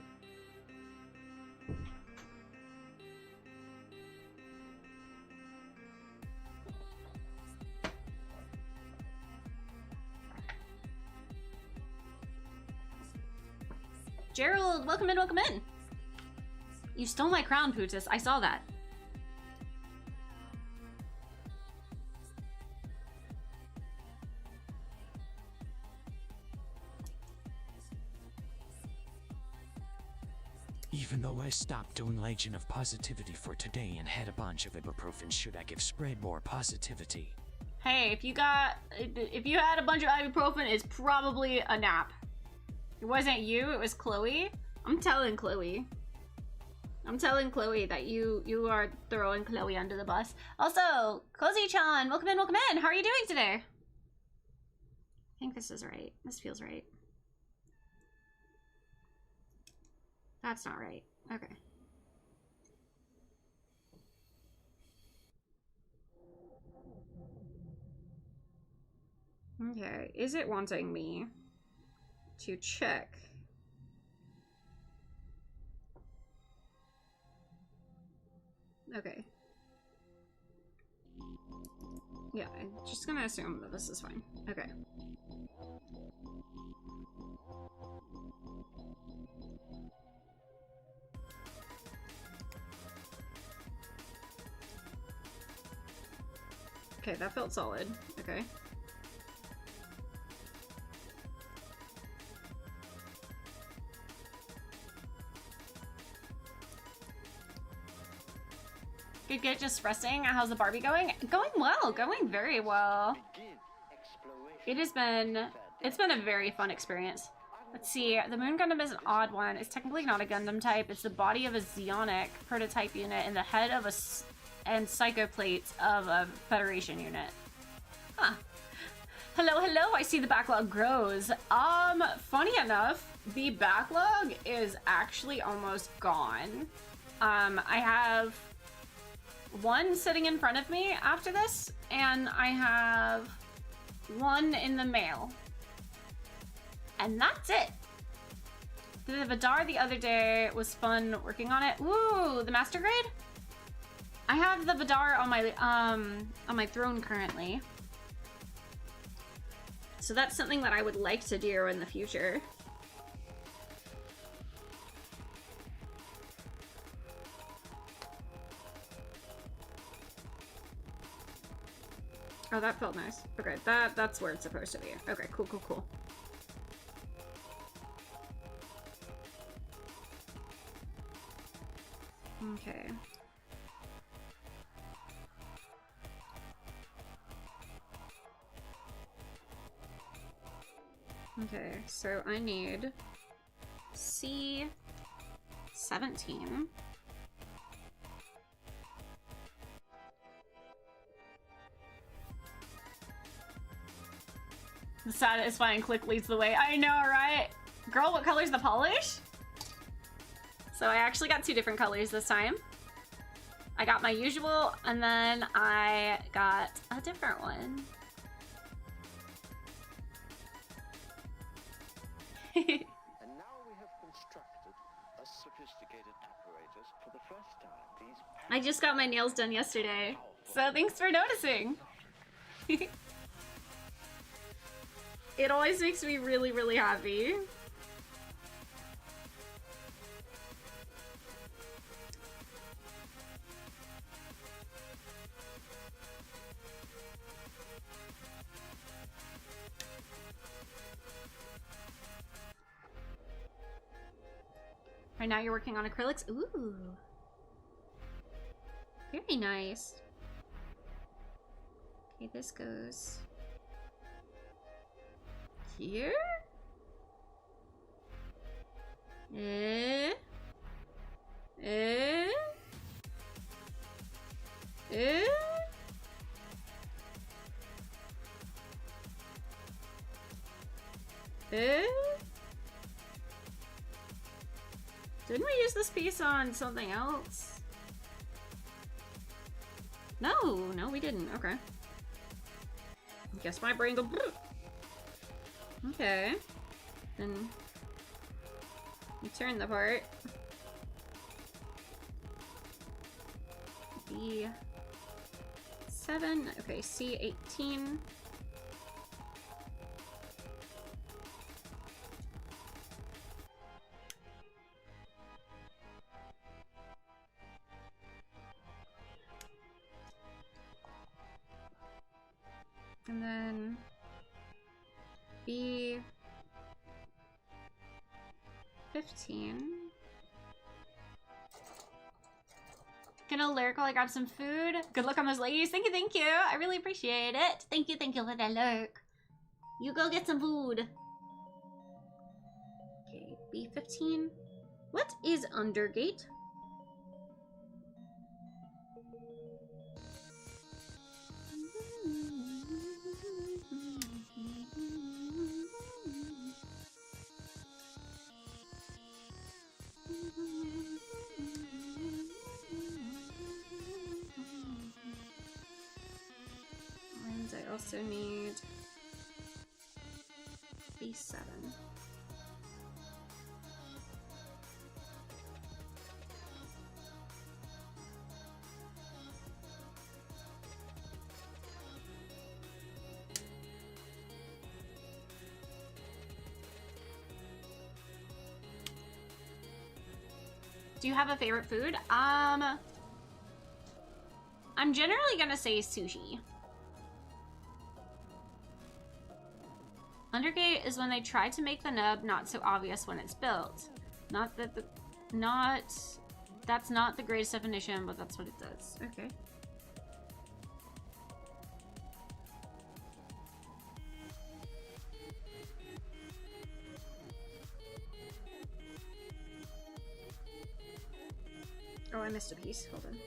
Gerald, welcome in, welcome in. You stole my crown, Pootis. I saw that. Even though I stopped doing Legion of Positivity for today and had a bunch of ibuprofen, should I give spread more positivity? Hey, if you had a bunch of ibuprofen, it's probably a nap. It wasn't you, it was Chloe. I'm telling Chloe. I'm telling Chloe that you are throwing Chloe under the bus. Also, Cozy-chan, welcome in, welcome in. How are you doing today? I think this is right. This feels right. That's not right. Okay. Okay, is it wanting me to check? Okay. Yeah, I'm just gonna assume that this is fine. Okay. Okay, that felt solid. Okay. Good, just resting. How's the Barbie going? Going well, going very well. It's been a very fun experience. Let's see, the Moon Gundam is an odd one. It's technically not a Gundam type. It's the body of a Zeonic prototype unit and the head of and psychoplates of a Federation unit. Huh. Hello, hello, I see the backlog grows. Funny enough, the backlog is actually almost gone. I have one sitting in front of me after this, and I have one in the mail. And that's it. The Vidar the other day was fun working on it. Ooh, the master grade? I have the Vidar on my throne currently. So that's something that I would like to do in the future. Oh, that felt nice. Okay, that's where it's supposed to be. Okay, cool, cool, cool. Okay. Okay, so I need C17. The satisfying click leads the way. I know, right? Girl, what color's the polish? So I actually got 2 different colors this time. I got my usual, and then I got a different one. And now we have constructed a sophisticated apparatus for the first time. These I just got my nails done yesterday, so thanks for noticing. It always makes me really, really happy. Right now you're working on acrylics? Ooh. Very nice. Okay, this goes here? Eh? Eh? Eh? Eh? Didn't we use this piece on something else? No, no, we didn't. Okay. Guess my brain go. Okay. Then you turn the part. B7. Okay, C18. And then B15. Gonna lurk while I grab some food. Good luck on those ladies. Thank you, thank you. I really appreciate it. Thank you for the lurk. You go get some food. Okay, B15. What is Undergate? And I also need B7. Do you have a favorite food? I'm generally gonna say sushi. Undergate is when they try to make the nub not so obvious when it's built. That's not the greatest definition, but that's what it does. Okay. Oh, I missed a piece. Hold on.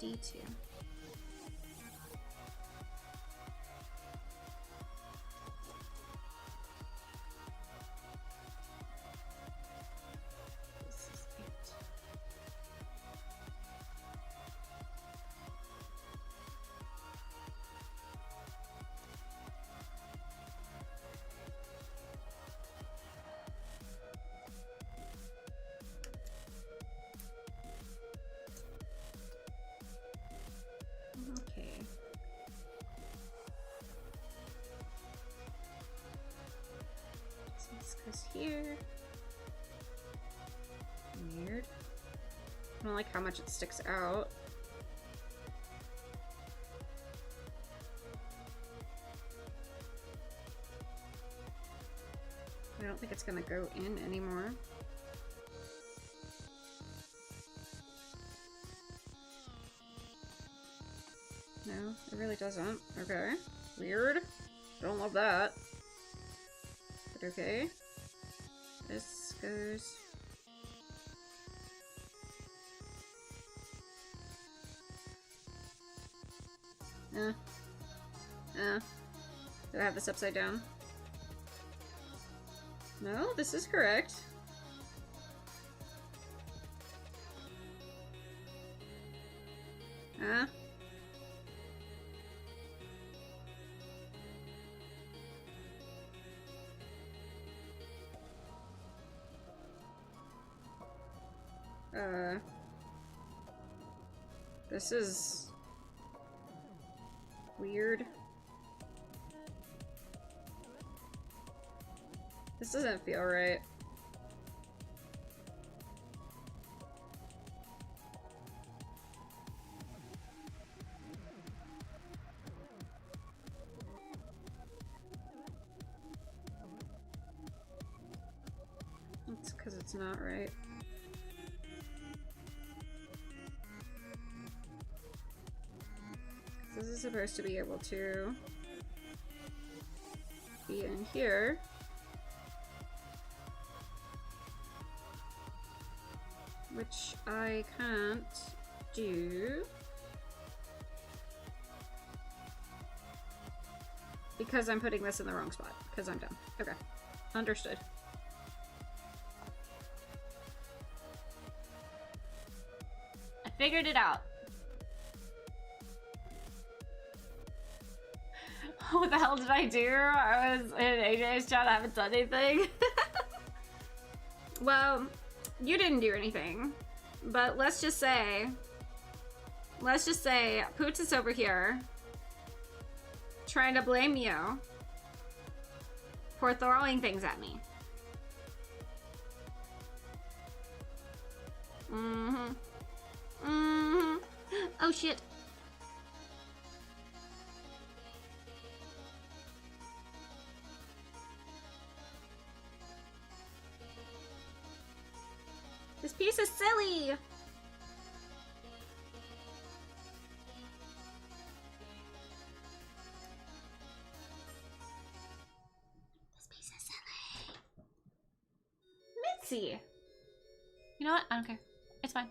D2. This is it. Okay. So this goes here. Weird. I don't like how much it sticks out. I don't think it's gonna go in anymore. No, it really doesn't. Okay. Weird. Don't love that. But okay. This goes Do I have this upside down? No, this is correct. This is weird. This doesn't feel right. It's because it's not right. This is supposed to be able to be in here. Which I can't do. Because I'm putting this in the wrong spot. Because I'm dumb. Okay. Understood. I figured it out. What the hell did I do? I was in AJ's chat, I haven't done anything. Well, you didn't do anything. But let's just say Poots is over here trying to blame you for throwing things at me. Oh shit. This piece is silly! This piece is silly. Mitzi! You know what? I don't care. It's fine.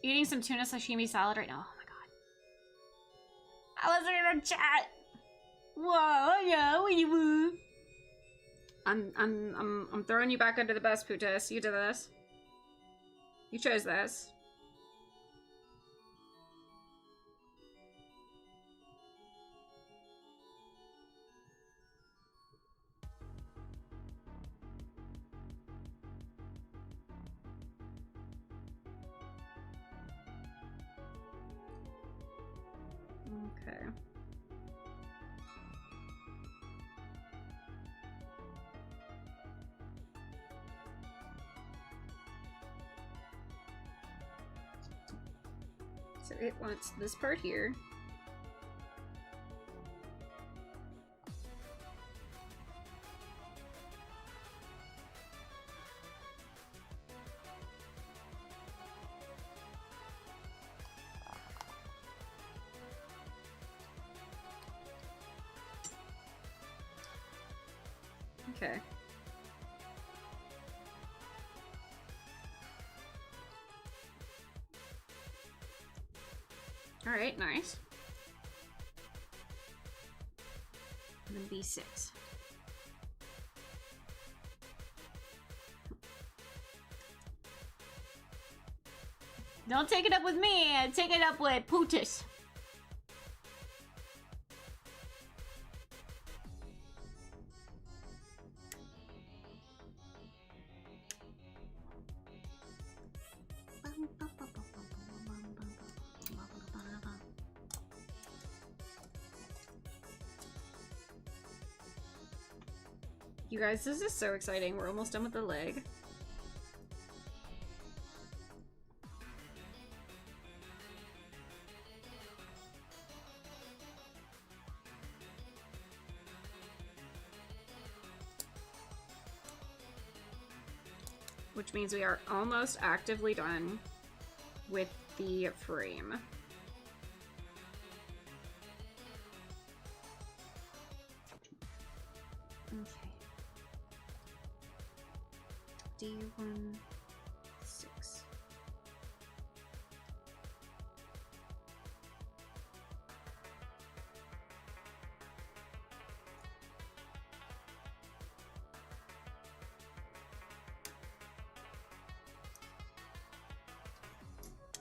Eating some tuna sashimi salad right now. Oh my god. I wasn't in a chat! Whoa, yeah, what you want? I'm throwing you back under the bus, Putus. You did this. You chose this. Okay. So it wants this part here. Okay. All right, nice. And then B6. Don't take it up with me, take it up with Putis. You guys, this is so exciting. We're almost done with the leg. Which means we are almost actively done with the frame. Okay. D16.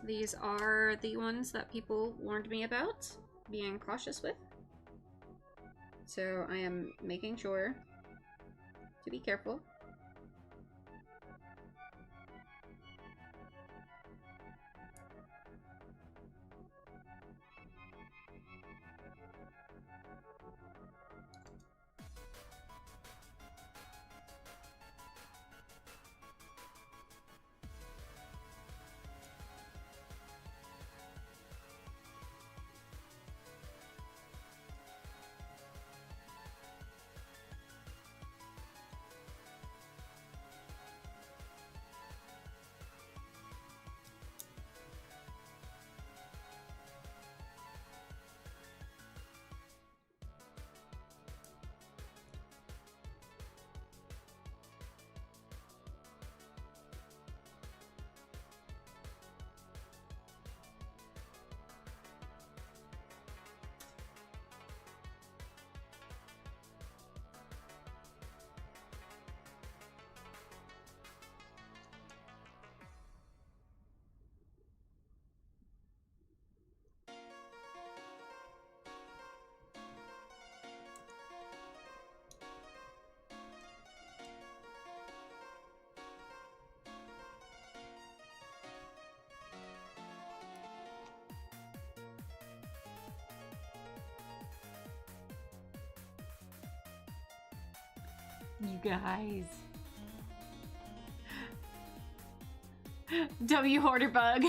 These are the ones that people warned me about being cautious with. So I am making sure to be careful. You guys. W hoarder bug.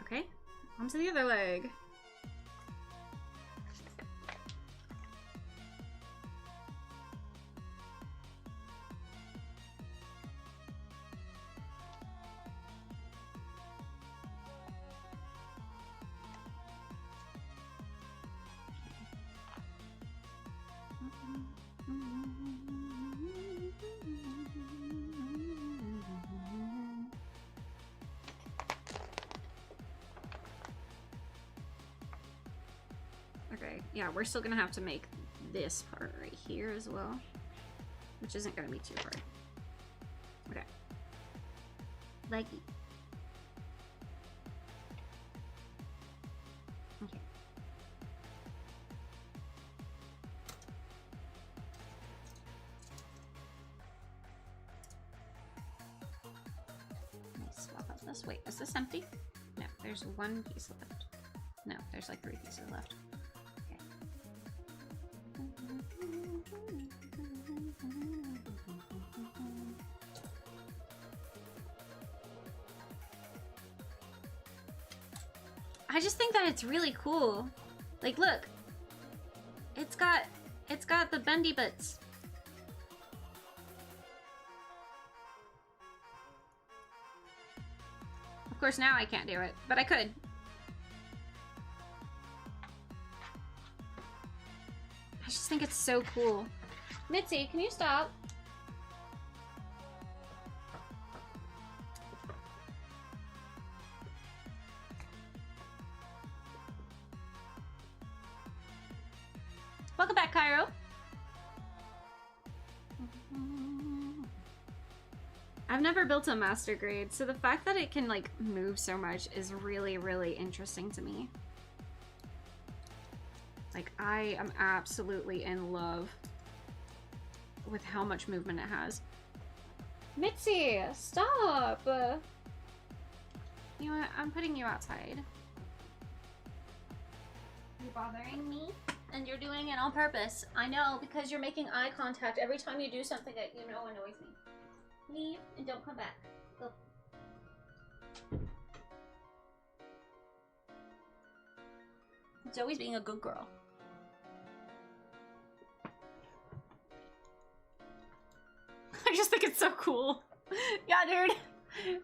Okay, on to the other leg. Okay, yeah, we're still gonna have to make this part right here as well, which isn't gonna be too hard. Okay. Leggy. Okay. Let's swap out this. Wait, is this empty? No, there's one piece left. No, there's like 3 pieces left. I just think that it's really cool. Like, look. It's got the bendy bits. Of course, now I can't do it, but I could. I just think it's so cool. Mitzi, can you stop? Welcome back, Cairo. I've never built a master grade, so the fact that it can like move so much is really, really interesting to me. Like, I am absolutely in love with how much movement it has. Mitzi, stop! You know what? I'm putting you outside. You're bothering me? And you're doing it on purpose. I know, because you're making eye contact every time you do something that you know annoys me. Leave and don't come back. Go. Zoe's being a good girl. I just think it's so cool. Yeah, dude.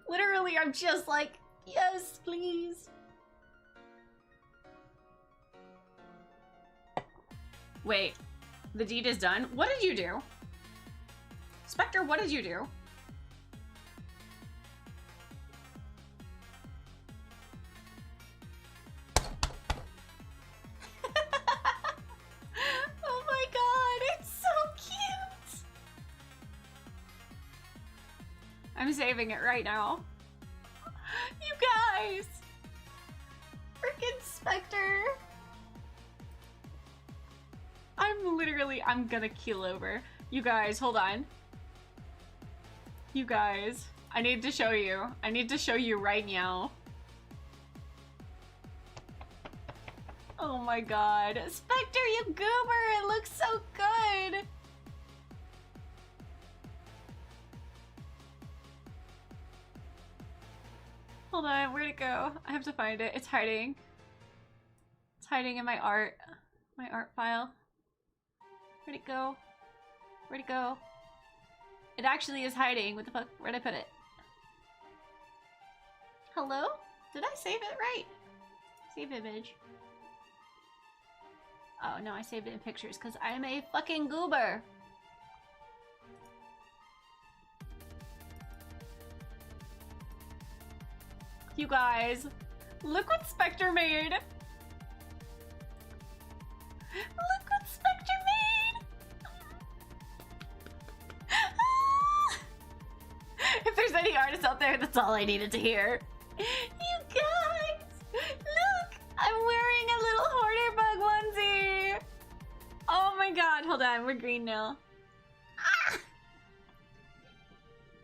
Literally, I'm just like, yes, please. Wait, the deed is done? What did you do? Spectre, what did you do? saving it right now. You guys! Freaking Spectre! I'm gonna keel over. You guys, hold on. You guys, I need to show you. I need to show you right now. Oh my god. Spectre, you goober! It looks so good! Hold on, where'd it go? I have to find it. It's hiding. It's hiding in my art file. Where'd it go? Where'd it go? It actually is hiding. What the fuck? Where'd I put it? Hello? Did I save it right? Save image. Oh no, I saved it in pictures because I'm a fucking goober. You guys, look what Spectre made. Look what Spectre made. If there's any artists out there, that's all I needed to hear. You guys, look, I'm wearing a little hoarder bug onesie. Oh my god, hold on, we're green now. Ah!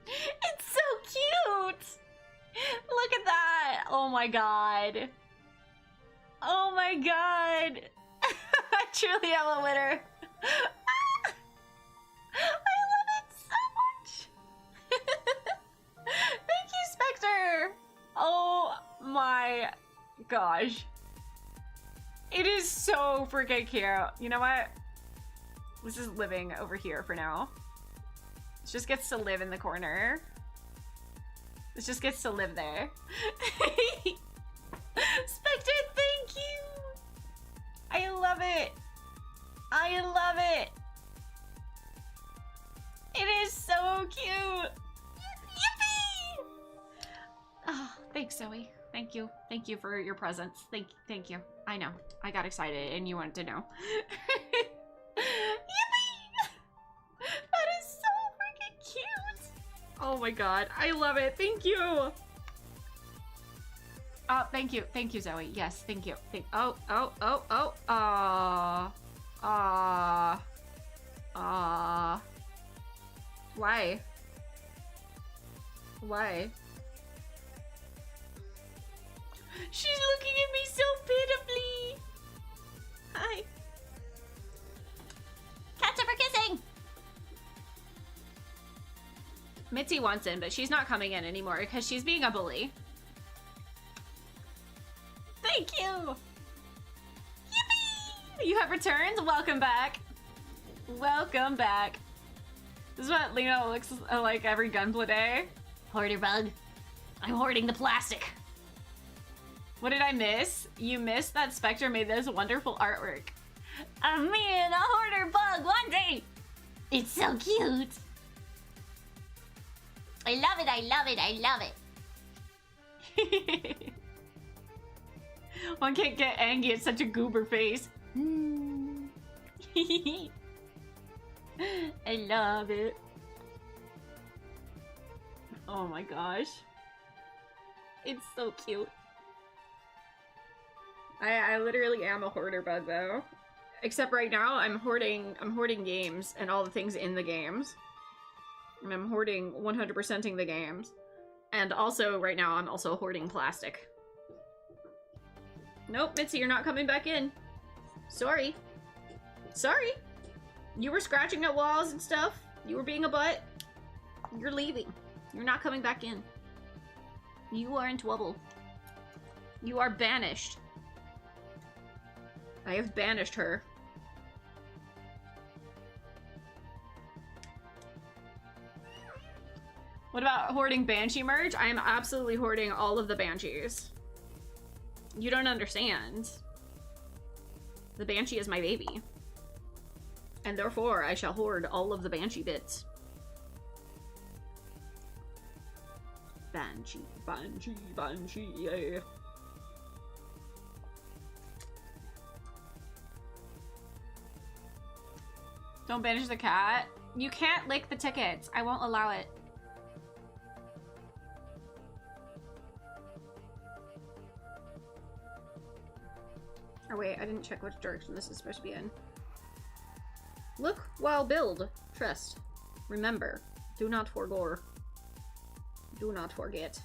It's so cute. Look at that! Oh my god. Oh my god. I truly am a winner. I love it so much. Thank you, Spectre. Oh my gosh. It is so freaking cute. You know what? This is living over here for now. This just gets to live in the corner. This just gets to live there. Spectre, thank you! I love it! I love it! It is so cute! Yippee! Oh, thanks, Zoe. Thank you. Thank you for your presence. Thank you. I know. I got excited and you wanted to know. Yippee! That is so freaking cute! Oh my god, I love it. Thank you. Thank you. Thank you, Zoe. Yes, thank you. Why? Why? She's looking at me so pitifully. Hi. Catch up for kissing. Mitzi wants in, but she's not coming in anymore because she's being a bully. Thank you! Yippee! You have returned? Welcome back. Welcome back. This is what Lena looks like every Gunpla day. Hoarder bug. I'm hoarding the plastic. What did I miss? You missed that Spectre made this wonderful artwork. Me and a hoarder bug one day. It's so cute. I love it, I love it, I love it. One can't get angry at such a goober face. I love it. Oh my gosh. It's so cute. I literally am a hoarder bug though. Except right now I'm hoarding games and all the things in the games. And I'm hoarding 100%ing the games. And also right now I'm also hoarding plastic. Nope, Mitzi, you're not coming back in. Sorry. Sorry. You were scratching at walls and stuff. You were being a butt. You're leaving. You're not coming back in. You are in trouble. You are banished. I have banished her. What about hoarding Banshee merch? I am absolutely hoarding all of the Banshees. You don't understand. The Banshee is my baby. And therefore, I shall hoard all of the Banshee bits. Banshee, Banshee, Banshee, yeah. Don't banish the cat. You can't lick the tickets. I won't allow it. Oh wait, I didn't check which direction this is supposed to be in. Look while build. Trust. Remember. Do not forgore. Do not forget.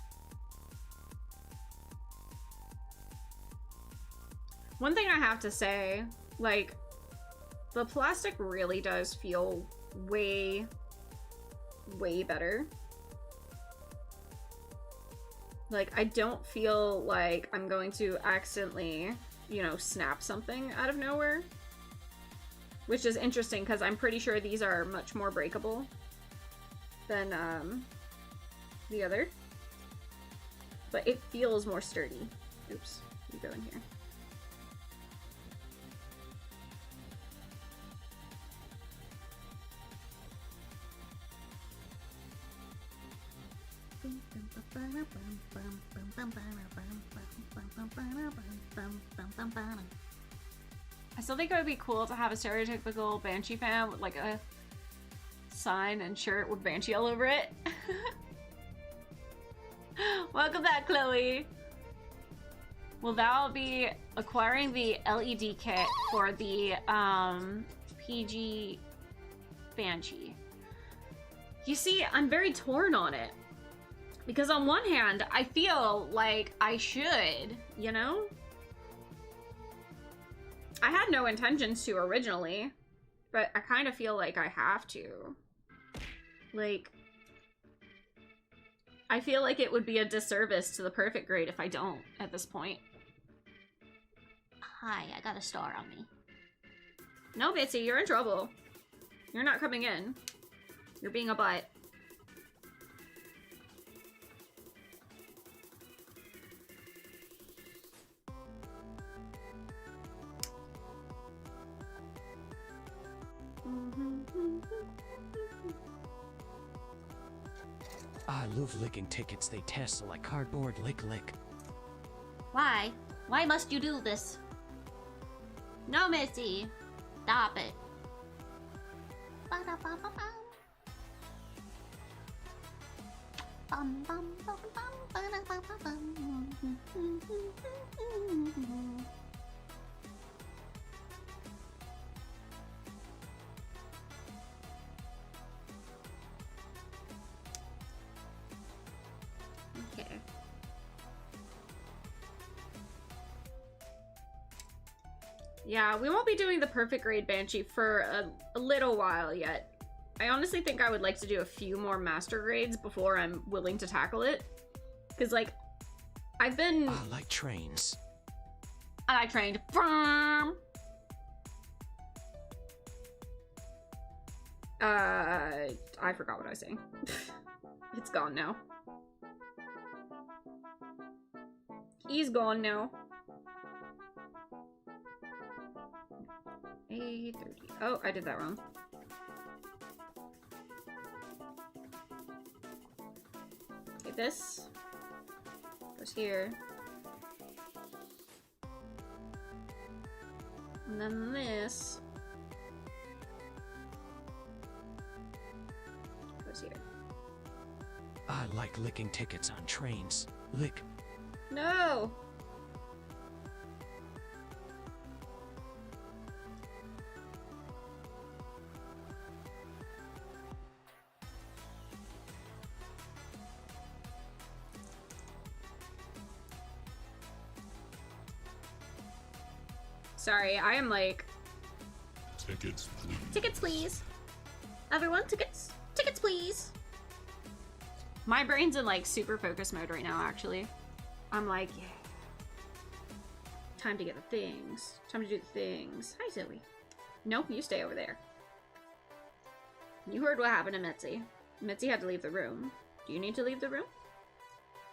One thing I have to say, like, the plastic really does feel way, way better. Like, I don't feel like I'm going to accidentally, you know, snap something out of nowhere. Which is interesting, because I'm pretty sure these are much more breakable than the other. But it feels more sturdy. Oops, you go in here. I still think it would be cool to have a stereotypical Banshee fan with like a sign and shirt with Banshee all over it. Welcome back, Chloe. Well, that'll be acquiring the LED kit for the PG Banshee. You see, I'm very torn on it. Because on one hand, I feel like I should, you know? I had no intentions to originally, but I kind of feel like I have to. Like, I feel like it would be a disservice to the perfect grade if I don't at this point. Hi, I got a star on me. No, Bitsy, you're in trouble. You're not coming in. You're being a butt. I love licking tickets. They taste like cardboard. Lick lick. Why? Why must you do this? No, Missy. Stop it. Okay. Yeah, we won't be doing the perfect grade Banshee for a little while yet. I honestly think I would like to do a few more master grades before I'm willing to tackle it. Because, like, I've been... I like trains. I like trained. I forgot what I was saying. It's gone now. He's gone now. 8:30. Oh, I did that wrong. Okay, this goes here. And then this goes here. I like licking tickets on trains. Lick. No! Sorry, I am like... Tickets, please. Tickets, please. Everyone, tickets. Tickets, please. My brain's in like super focus mode right now, actually. I'm like, yeah. Time to get the things. Time to do the things. Hi, Zoe. Nope, you stay over there. You heard what happened to Mitzi. Mitzi had to leave the room. Do you need to leave the room?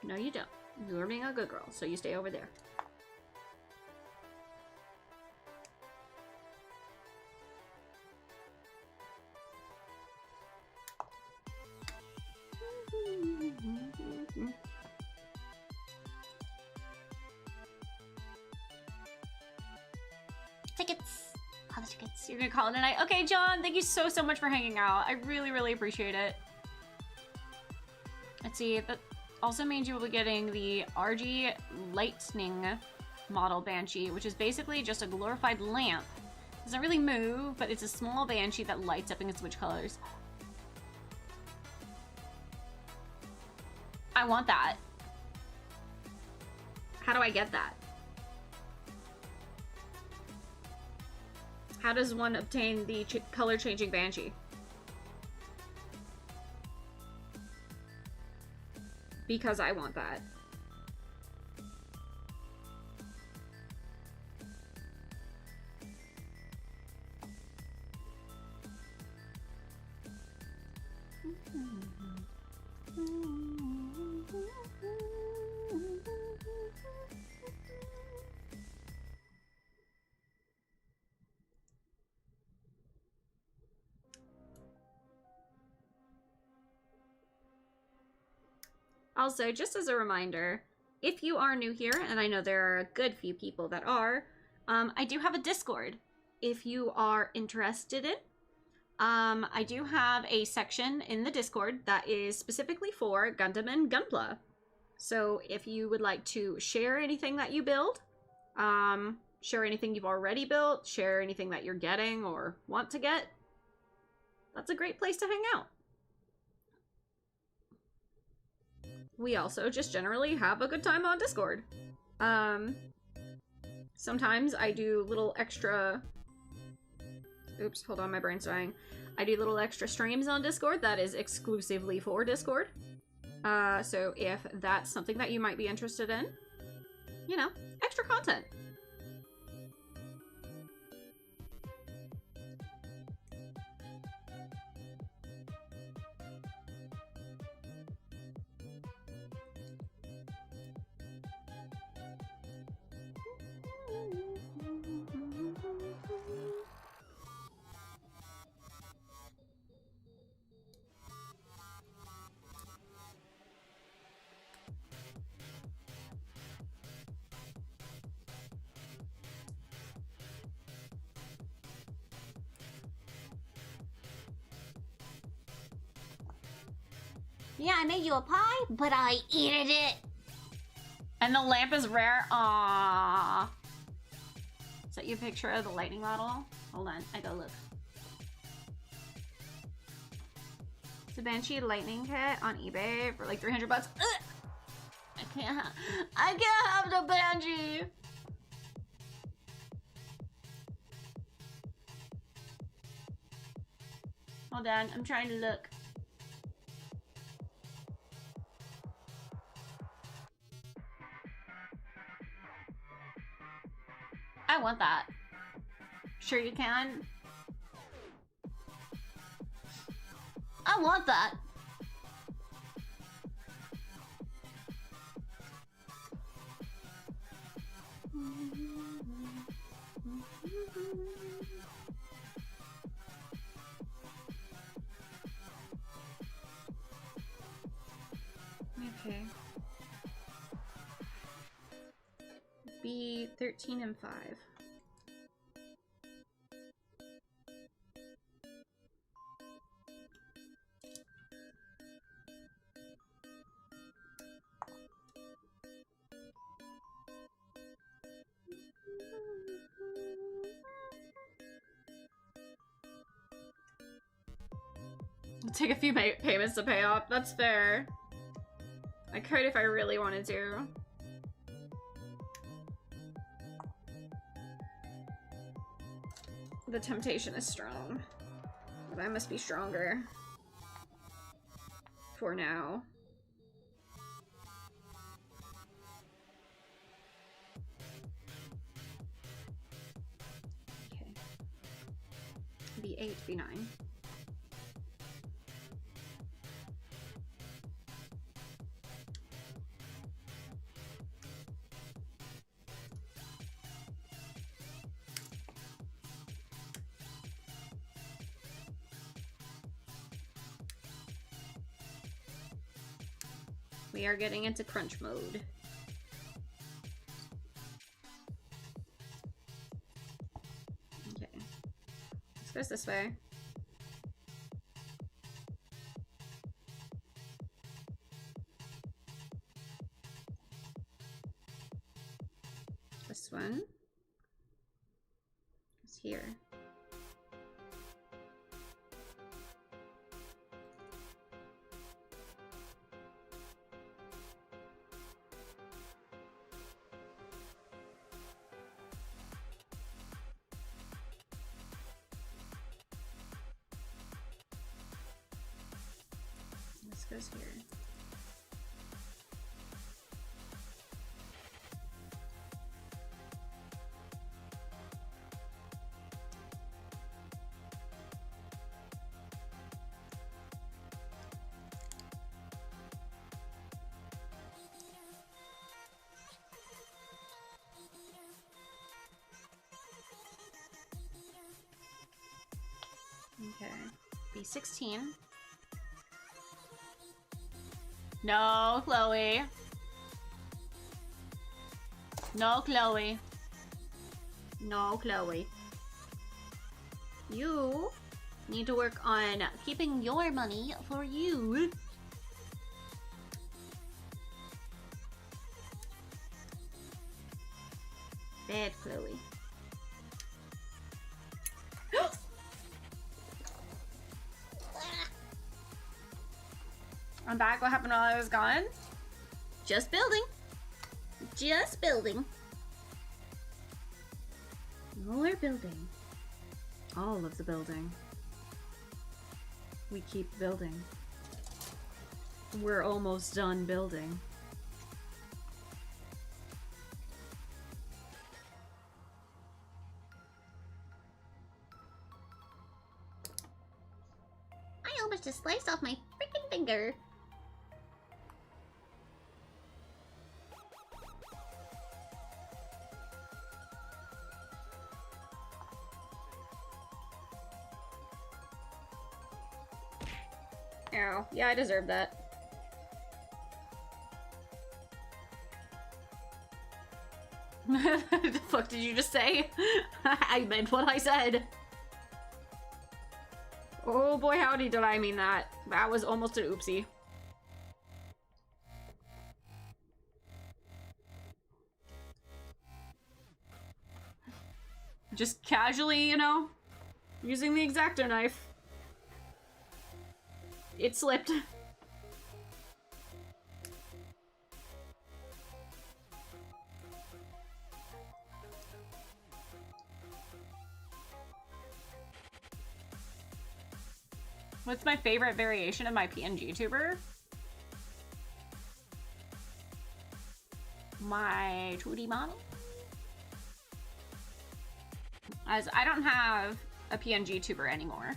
No, you don't. You are being a good girl, so you stay over there. Tickets. Call the tickets. You're gonna call it a night. Okay, John, thank you so much for hanging out. I really, really appreciate it. Let's see, that also means you will be getting the RG Lightning model Banshee, which is basically just a glorified lamp. Doesn't really move, but it's a small Banshee that lights up and can switch colors. I want that. How do I get that? How does one obtain the color-changing Banshee? Because I want that. Also, just as a reminder, if you are new here, and I know there are a good few people that are, I do have a Discord if you are interested in. I do have a section in the Discord that is specifically for Gundam and Gunpla. So if you would like to share anything that you build, share anything you've already built, share anything that you're getting or want to get, that's a great place to hang out. We also just generally have a good time on Discord. Sometimes I do little extra... Oops, hold on, my brain's dying. I do little extra streams on Discord that is exclusively for Discord. So if that's something that you might be interested in, you know, extra content. Yeah, I made you a pie, but I eated it. And the lamp is rare. Aww. Is that your picture of the lightning model? Hold on, I gotta look. It's a Banshee lightning kit on eBay for like 300 bucks. Ugh! I can't have the Banshee. Hold on, I'm trying to look. I want that. Sure you can. I want that. Okay. Be 13 and 5. It'll take a few payments to pay off. That's fair. I could if I really wanted to. The temptation is strong, but I must be stronger for now. Okay. B8, B9. We are getting into crunch mode. Okay. This goes this way. This one is here. This goes here. Okay. B16. No, Chloe. No, Chloe. No, Chloe. You need to work on keeping your money for you. Bad Chloe. I'm back. What happened while I was gone? Just building. Just building. More building. All of the building. We keep building. We're almost done building. I almost just sliced off my freaking finger. Ow. Yeah, I deserve that. The fuck did you just say? I meant what I said. Oh boy, howdy did I mean that. That was almost an oopsie. Just casually, you know, using the X-Acto knife. It slipped. What's my favorite variation of my PNG tuber? My 2D model? As I don't have a PNG tuber anymore.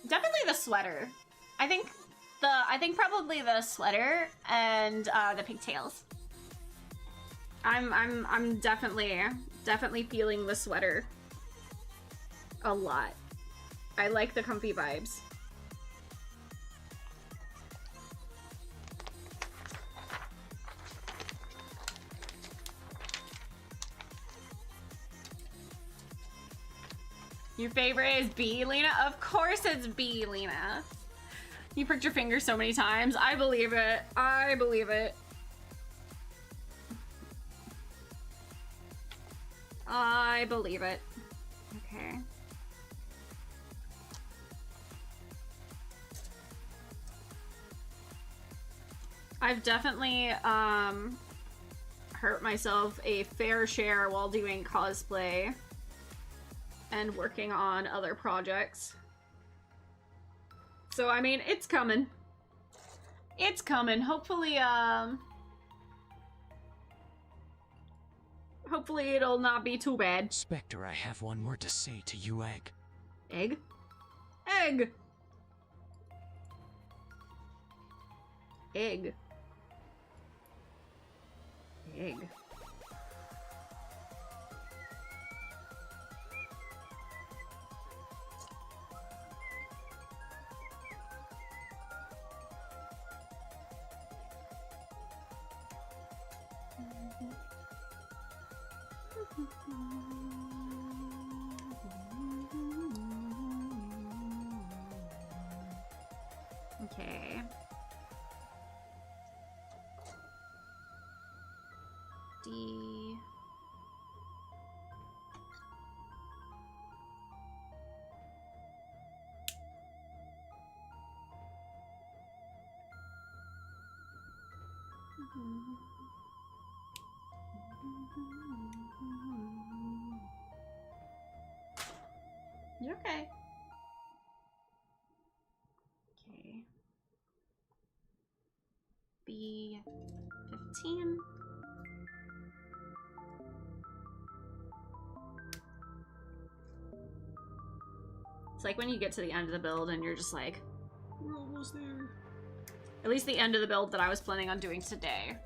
Definitely the sweater. I think probably the sweater and the pigtails. I'm definitely feeling the sweater a lot. I like the comfy vibes. Your favorite is B, Lena? Of course it's B, Lena. You pricked your finger so many times. I believe it. I believe it. I believe it. Okay. I've definitely hurt myself a fair share while doing cosplay and working on other projects. So I mean, it's coming. It's coming. Hopefully hopefully it'll not be too bad. Spectre, I have one word to say to you, Egg. Egg? Egg. Egg. Egg. D. You okay? Okay. B15. It's like when you get to the end of the build and you're just like, we're almost there. At least the end of the build that I was planning on doing today.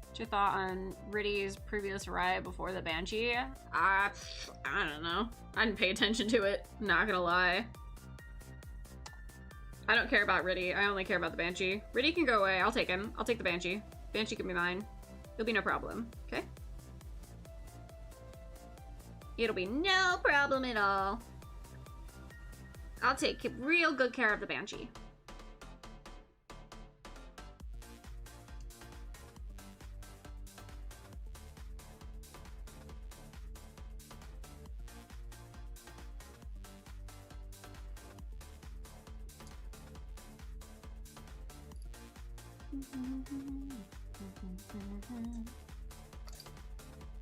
What's your thought on Riddy's previous ride before the Banshee? I don't know. I didn't pay attention to it, not gonna lie. I don't care about Riddy, I only care about the Banshee. Riddy can go away, I'll take him. I'll take the Banshee. Banshee can be mine. It'll be no problem, okay? It'll be no problem at all. I'll take real good care of the Banshee.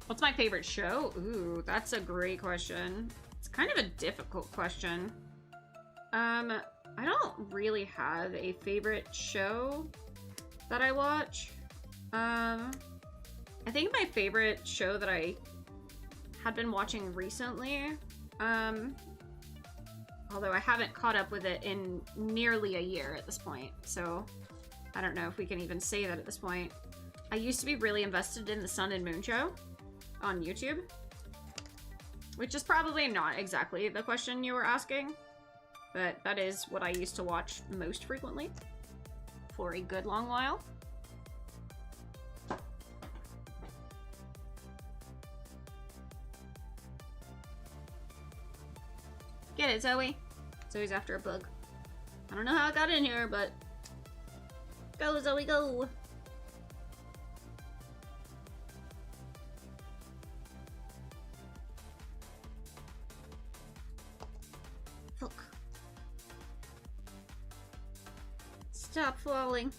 What's my favorite show? Ooh, that's a great question. It's kind of a difficult question. I don't really have a favorite show that I watch. I think my favorite show that I had been watching recently, although I haven't caught up with it in nearly a year at this point, so I don't know if we can even say that at this point. I used to be really invested in the Sun and Moon show on YouTube, which is probably not exactly the question you were asking, but that is what I used to watch most frequently for a good long while. Get it, Zoe? Zoe's after a bug. I don't know how it got in here, but go, Zoe, go! Fuck. Stop falling.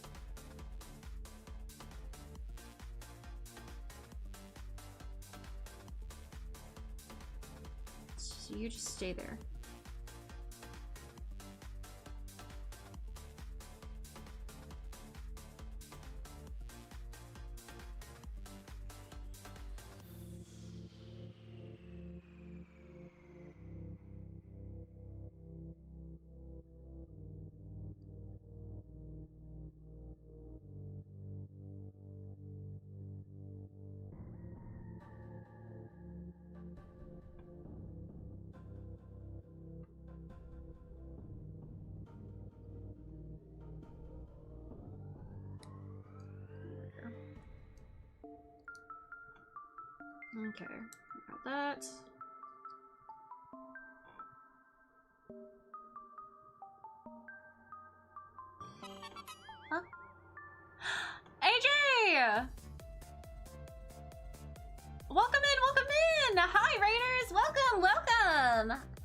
So you just stay there. Okay, got that. Huh? AJ! Welcome in! Hi, Raiders! Welcome!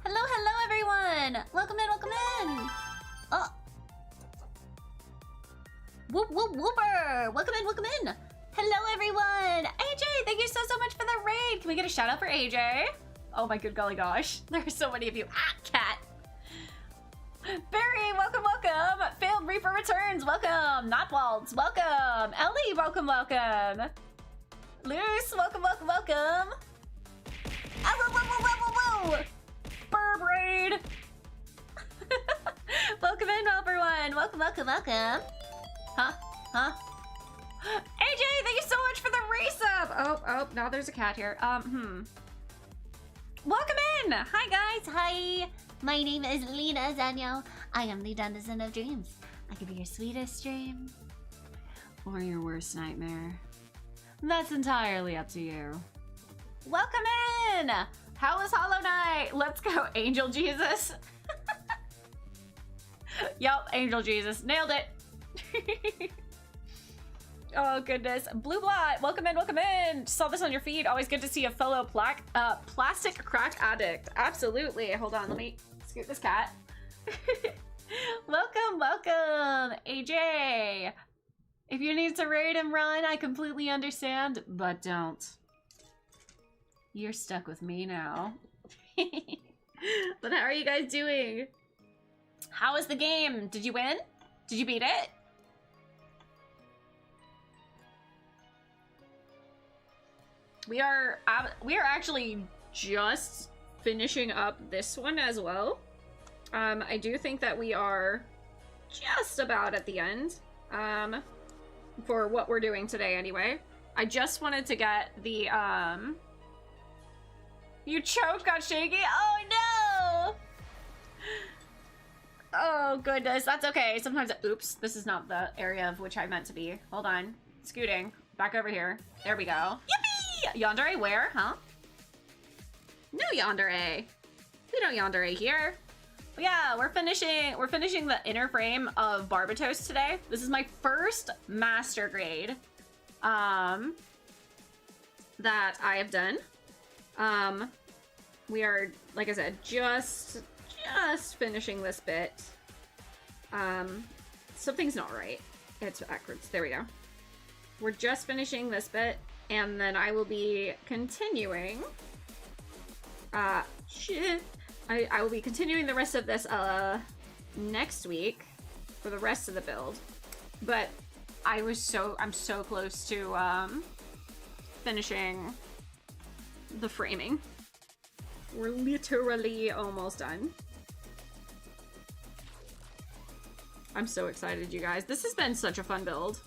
Hello, everyone! Welcome in! Oh! Whooper! Welcome in! Hello, everyone! AJ, thank you so much for the raid! Can we get a shout out for AJ? Oh my good golly gosh. There are so many of you. Ah, cat! Barry, welcome! Failed Reaper returns, welcome! Notwaltz, welcome! Ellie, welcome! Luce, welcome! Whoa! Burb raid! Welcome in, everyone! Welcome! Huh? AJ, thank you so much for the resub! Oh, now there's a cat here. Welcome in! Hi, guys! Hi, my name is Lena Zanyo. I am the Denizen of Dreams. I could be your sweetest dream. Or your worst nightmare. That's entirely up to you. Welcome in! How was Hollow Knight? Let's go, Angel Jesus. Yup, Angel Jesus. Nailed it. Oh goodness. Blue Blot, welcome in, welcome in. Saw this on your feed. Always good to see a fellow plastic crack addict. Absolutely. Hold on, let me scoot this cat. Welcome, welcome, AJ. If you need to raid and run, I completely understand, but don't. You're stuck with me now. But how are you guys doing? How was the game? Did you win? Did you beat it? We are actually just finishing up this one as well. I do think that we are just about at the end, for what we're doing today anyway. I just wanted to get the, You choked, got shaky? Oh no! Oh goodness, that's okay. Sometimes, oops, this is not the area of which I meant to be. Hold on, scooting, back over here. There we go. Yippee! Yandere where, huh? No yandere. We don't yandere here. But yeah, we're finishing the inner frame of Barbatos today. This is my first master grade that I have done. We are, like I said, just finishing this bit. Something's not right. It's backwards. There we go. We're just finishing this bit, and then I will be continuing. I will be continuing the rest of this next week for the rest of the build. But I'm so close to finishing the framing. We're literally almost done. I'm so excited, you guys. This has been such a fun build.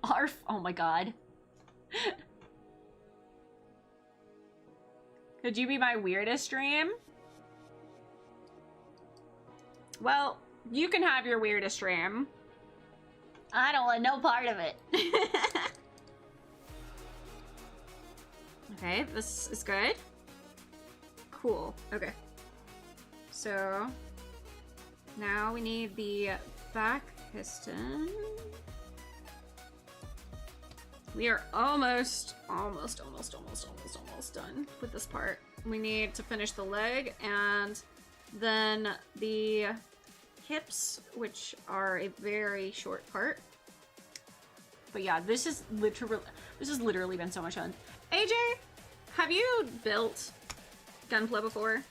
Arf! Oh my god. Could you be my weirdest dream? Well, you can have your weirdest dream. I don't want no part of it. Okay, this is good. Cool. Okay. So now we need the back piston. We are almost done with this part. We need to finish the leg and then the hips, which are a very short part. But yeah, this has literally been so much fun. AJ, have you built Gunpla before?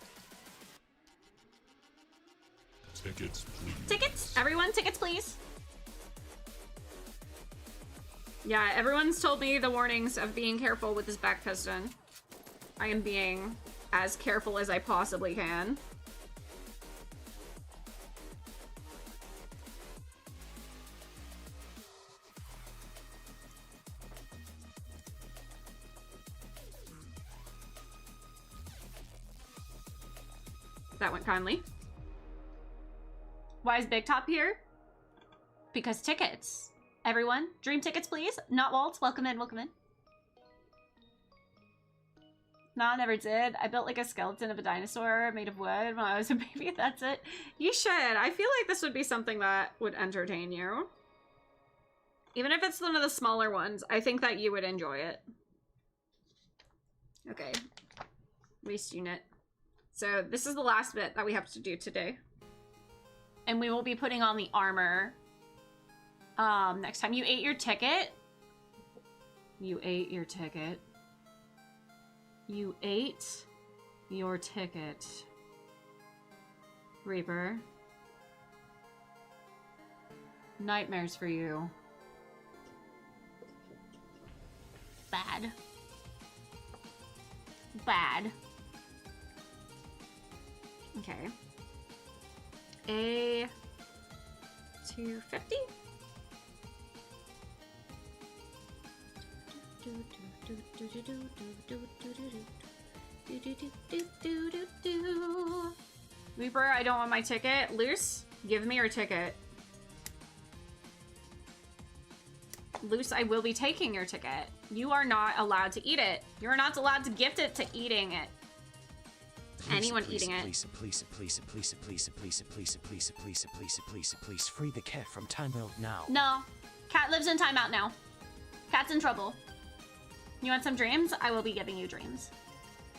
Tickets, please. Tickets? Everyone, tickets, please. Yeah, everyone's told me the warnings of being careful with this back piston. I am being as careful as I possibly can. That went kindly. Why is Big Top here? Because tickets. Everyone, dream tickets, please. Not Waltz, welcome in, welcome in. No, I never did. I built like a skeleton of a dinosaur made of wood when I was a baby. That's it. You should. I feel like this would be something that would entertain you. Even if it's one of the smaller ones, I think that you would enjoy it. Okay. Waste unit. So this is the last bit that we have to do today. And we will be putting on the armor next time. You ate your ticket? You ate your ticket. You ate your ticket. Reaper. Nightmares for you. Bad. Bad. Okay. A 250. Reaper, I don't want my ticket. Loose, give me your ticket. Loose, I will be taking your ticket. You are not allowed to eat it. You're not allowed to gift it to eating it. anyone eating it. Please, free the cat from timeout now. No. Cat lives in timeout now. Cat's in trouble. You want some dreams? I will be giving you dreams.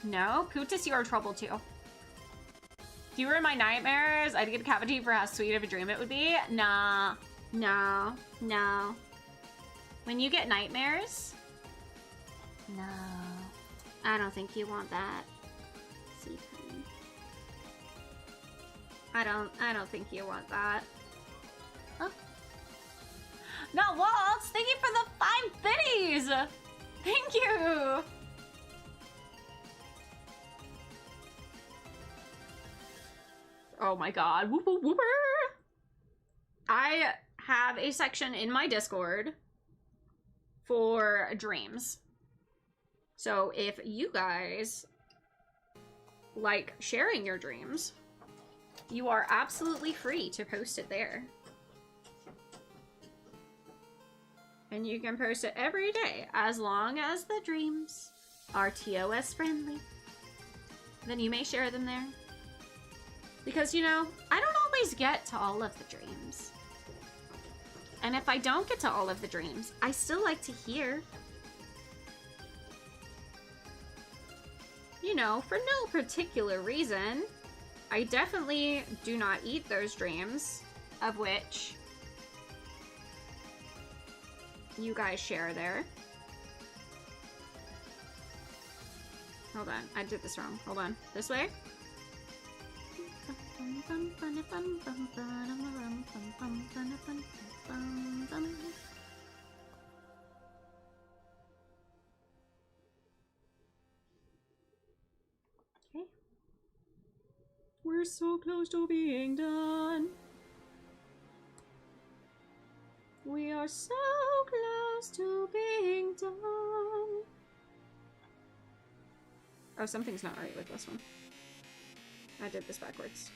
No? Pootis, you're in trouble too. If you were in my nightmares, I'd get a cavity for how sweet of a dream it would be. Nah. No. No. When you get nightmares? No. I don't think you want that. Seafood. I don't think you want that. Huh? No, Waltz! Thank you for the 5 biddies! Thank you! Oh my god. Whoop whoop whooper! I have a section in my Discord for dreams. So if you guys like sharing your dreams, you are absolutely free to post it there. And you can post it every day, as long as the dreams are TOS friendly. Then you may share them there. Because, you know, I don't always get to all of the dreams. And if I don't get to all of the dreams, I still like to hear. You know, for no particular reason. I definitely do not eat those dreams, of which you guys share there. Hold on, I did this wrong. Hold on, this way. Okay. We're so close to being done. We are so close to being done. Oh, something's not right with this one. I did this backwards.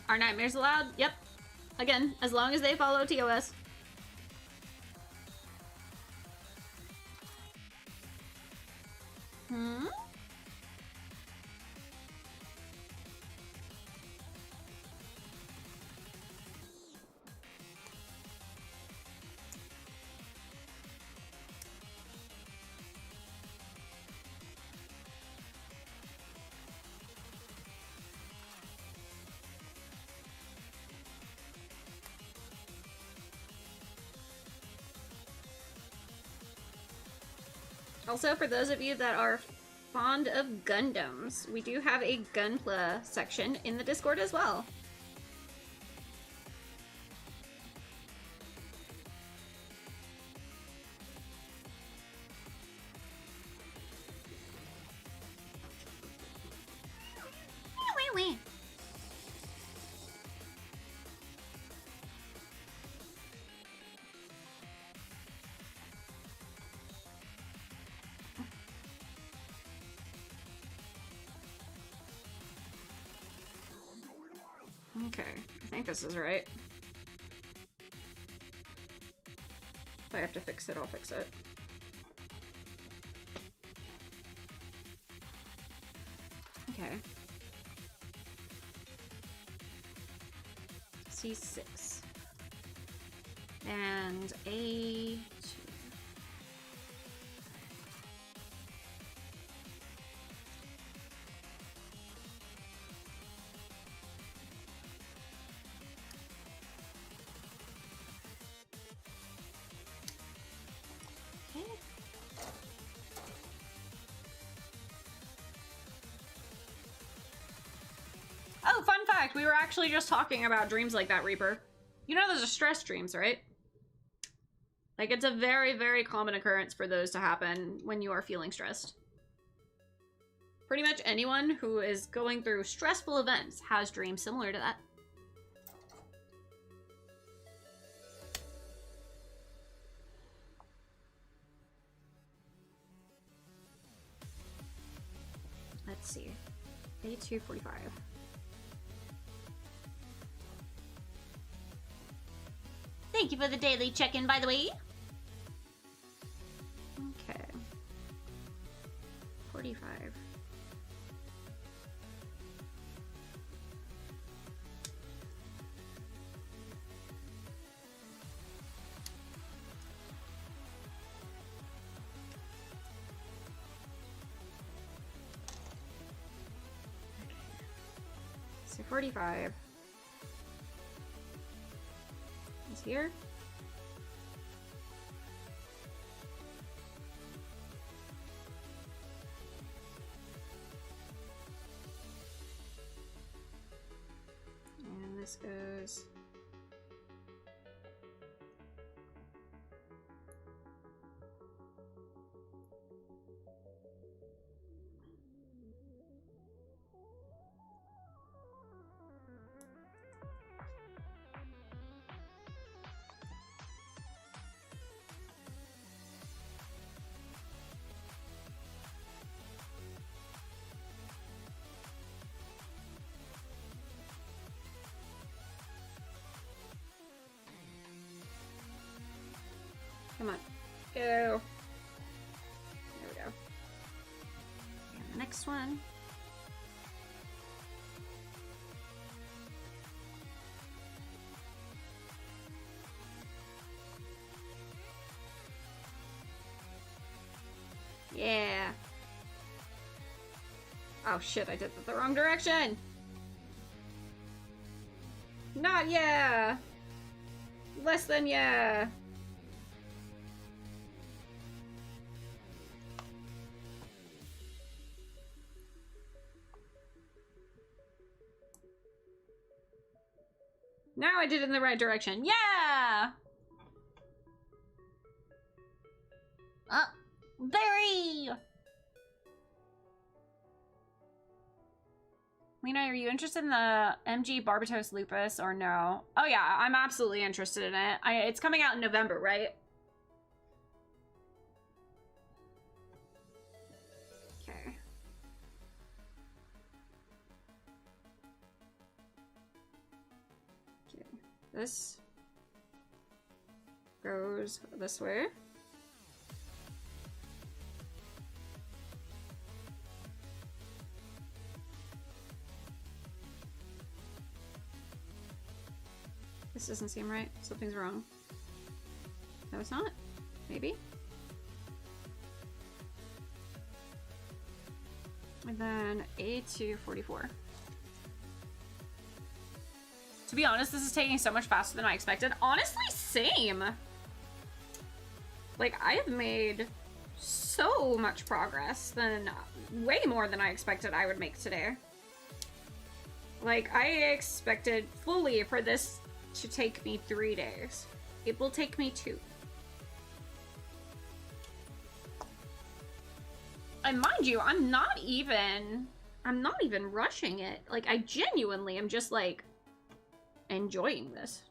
Are nightmares allowed? Yep. Again, as long as they follow TOS. Hmm? Also, for those of you that are fond of Gundams, we do have a Gunpla section in the Discord as well. Okay, I think this is right. If I have to fix it, I'll fix it. Okay. C6. And A2. Oh, fun fact, we were actually just talking about dreams like that, Reaper. You know those are stress dreams, right? Like, it's a very, very common occurrence for those to happen when you are feeling stressed. Pretty much anyone who is going through stressful events has dreams similar to that. let's see. A245. Thank you for the daily check-in, by the way. Okay. 45. So 45 is here. And this goes come on. Go. There we go. And the next one. Yeah. Oh shit, I did it the wrong direction. Not yeah. Less than yeah. Now I did it in the right direction. Yeah! Berry! Lena, are you interested in the MG Barbatos Lupus or no? Oh yeah, I'm absolutely interested in it. It's coming out in November, right? Okay. Okay. This goes this way. This doesn't seem right. Something's wrong. No, it's not. Maybe. And then A244. To be honest, this is taking so much faster than I expected. Honestly, same. Like, I have made so much progress than way more than I expected I would make today. Like, I expected fully for this to take me 3 days. It will take me 2. And mind you, I'm not even rushing it. Like, I genuinely am just, like, enjoying this.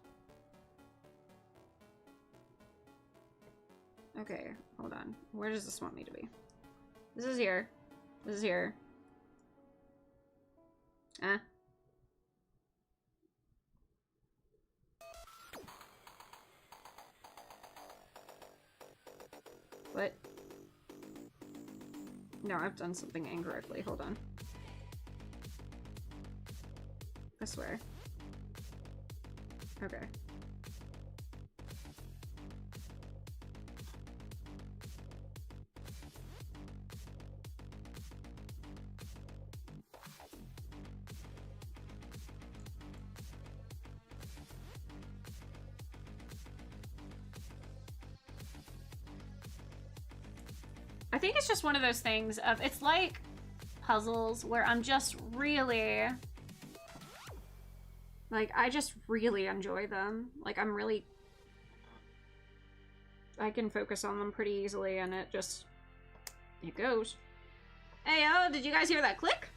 Okay, hold on. Where does this want me to be? This is here. This is here. What? No, I've done something incorrectly. Hold on. I swear. Okay. I think it's just one of those things of, it's like puzzles where I'm just really, like, I just really enjoy them. Like, I can focus on them pretty easily, and it goes. Hey, oh, did you guys hear that click?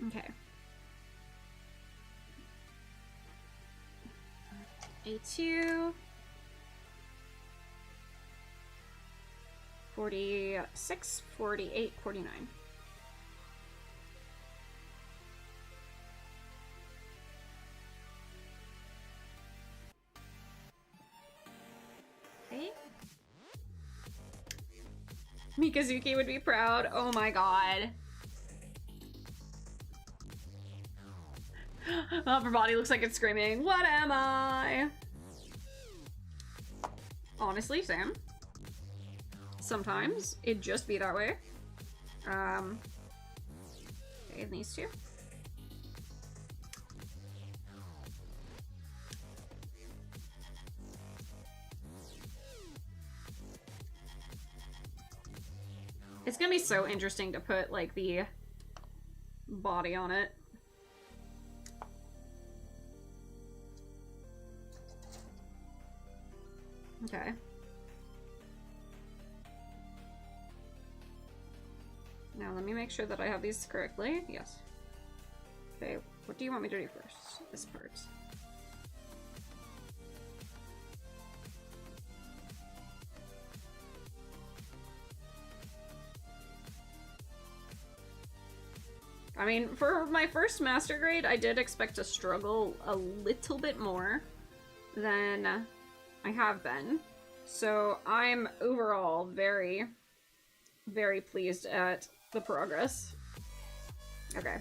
Okay. A2. 46, 48, 49. Okay. Mikazuki would be proud. Oh my god. Oh, her body looks like it's screaming, "What am I?" Honestly, Sam. Sometimes it'd just be that way. Okay, and these two. It's gonna be so interesting to put, like, the body on it. Okay. Now let me make sure that I have these correctly. Yes. Okay, what do you want me to do first? This part. I mean, for my first master grade, I did expect to struggle a little bit more than I have been. So I'm overall very, very pleased at the progress. Okay.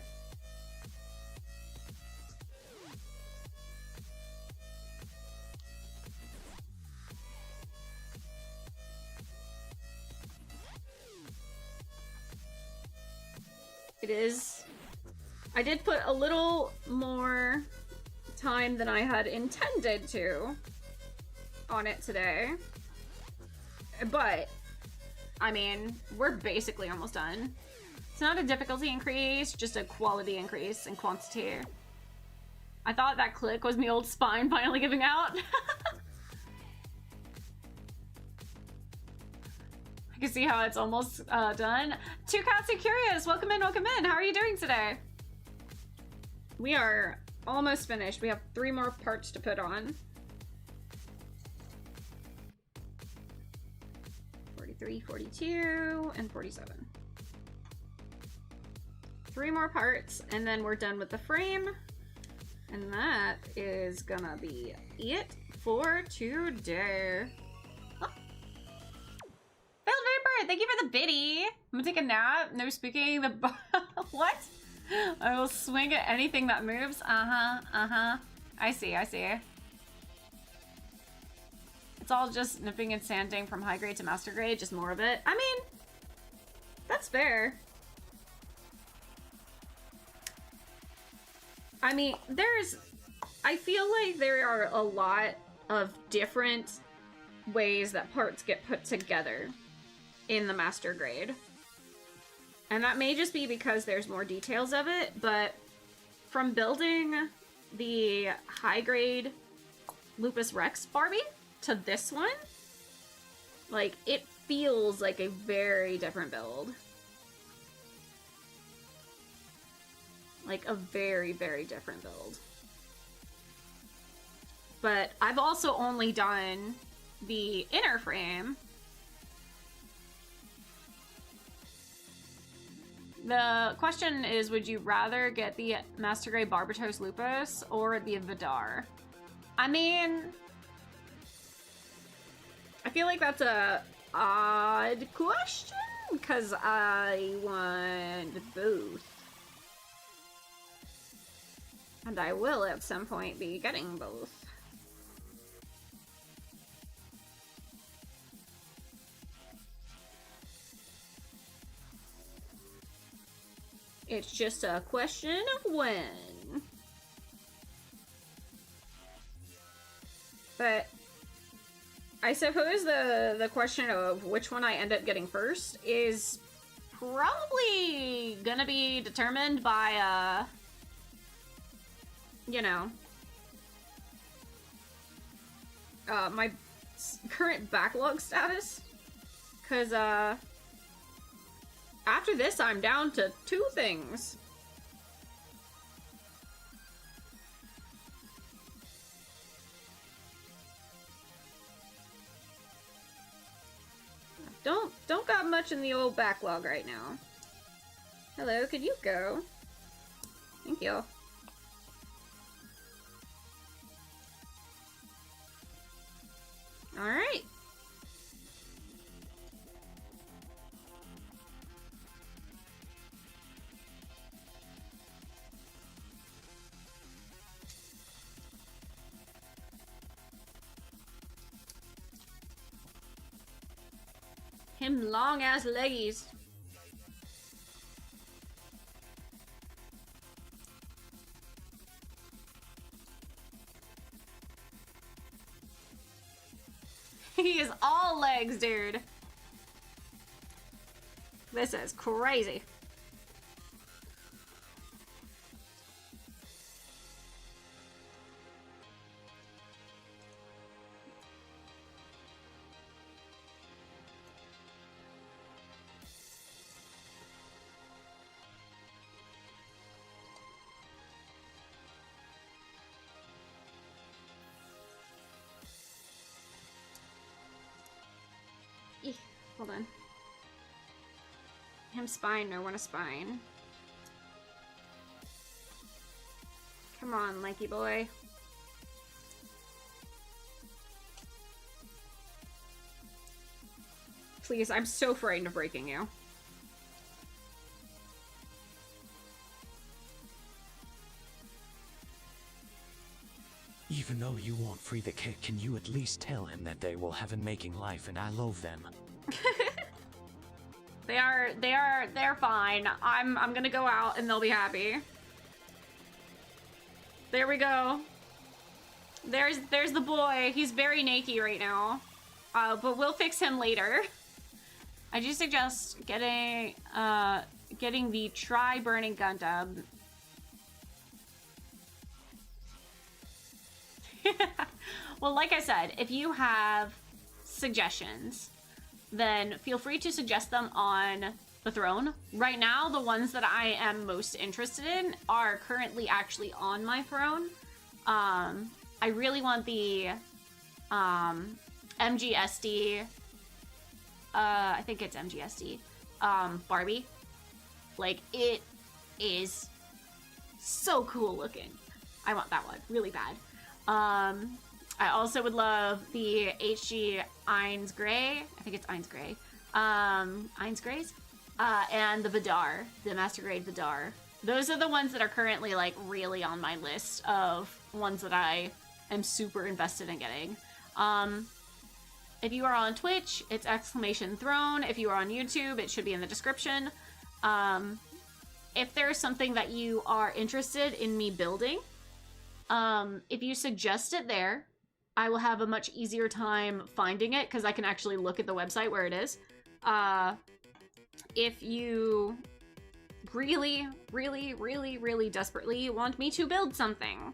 It is. I did put a little more time than I had intended to on it today. But, I mean, we're basically almost done. It's not a difficulty increase, just a quality increase in quantity. I thought that click was my old spine finally giving out. I can see how it's almost done. Two Cats and Curious, welcome in, welcome in. How are you doing today? We are almost finished. We have 3 more parts to put on. 43, 42, and 47. 3 more parts, and then we're done with the frame. And that is gonna be it for today. Oh. Veiled Vapor, thank you for the biddy. I'm gonna take a nap. No speaking the what? I will swing at anything that moves. I see, I see. It's all just nipping and sanding from high grade to master grade, just more of it. I mean, that's fair. I mean, I feel like there are a lot of different ways that parts get put together in the master grade. And that may just be because there's more details of it, but from building the high grade Lupus Rex Barbie to this one, like, it feels like a very different build. Like, a very, very different build. But I've also only done the inner frame. The question is, would you rather get the Master Grade Barbatos Lupus or the Vidar? I mean, I feel like that's a odd question, because I want both. And I will at some point be getting both. It's just a question of when. But I suppose the question of which one I end up getting first is probably gonna be determined by, you know, my current backlog status. Because, after this, I'm down to 2 things. Don't got much in the old backlog right now. Hello, could you go? Thank you. Alright. Him long ass leggies. He is all legs, dude. This is crazy. Hold on. Him spine, no one a spine. Come on, lanky boy. Please, I'm so frightened of breaking you. Even though you won't free the kid, can you at least tell him that they will have an making life and I love them? They're fine. I'm gonna go out and they'll be happy. There we go. There's the boy. He's very naked right now. But we'll fix him later. I do suggest getting the Tri-Burning Gundam. Well, like I said, if you have suggestions, then feel free to suggest them on the throne. Right now, the ones that I am most interested in are currently actually on my throne. I really want the MGSD, I think it's MGSD, Barbie. Like, it is so cool looking. I want that one really bad. I also would love the HG Eins Gray. I think it's Eins Gray. Eins Grays? And the Vidar, the Master Grade Vidar. Those are the ones that are currently, like, really on my list of ones that I am super invested in getting. If you are on Twitch, it's !throne. If you are on YouTube, it should be in the description. If there's something that you are interested in me building, if you suggest it there, I will have a much easier time finding it because I can actually look at the website where it is. If you really, really, really, really desperately want me to build something,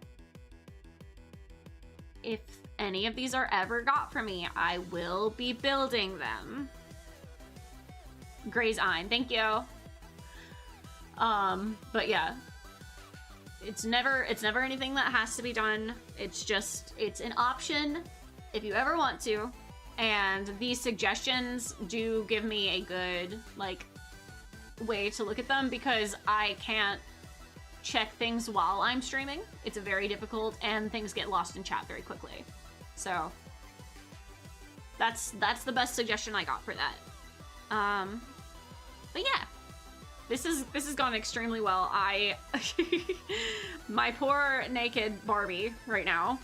if any of these are ever got from me, I will be building them. Gray's Ein, thank you. But yeah. It's never anything that has to be done. It's just, it's an option if you ever want to. And these suggestions do give me a good, like, way to look at them because I can't check things while I'm streaming. It's very difficult and things get lost in chat very quickly. So that's the best suggestion I got for that. But yeah. This has gone extremely well. My poor naked Barbie right now.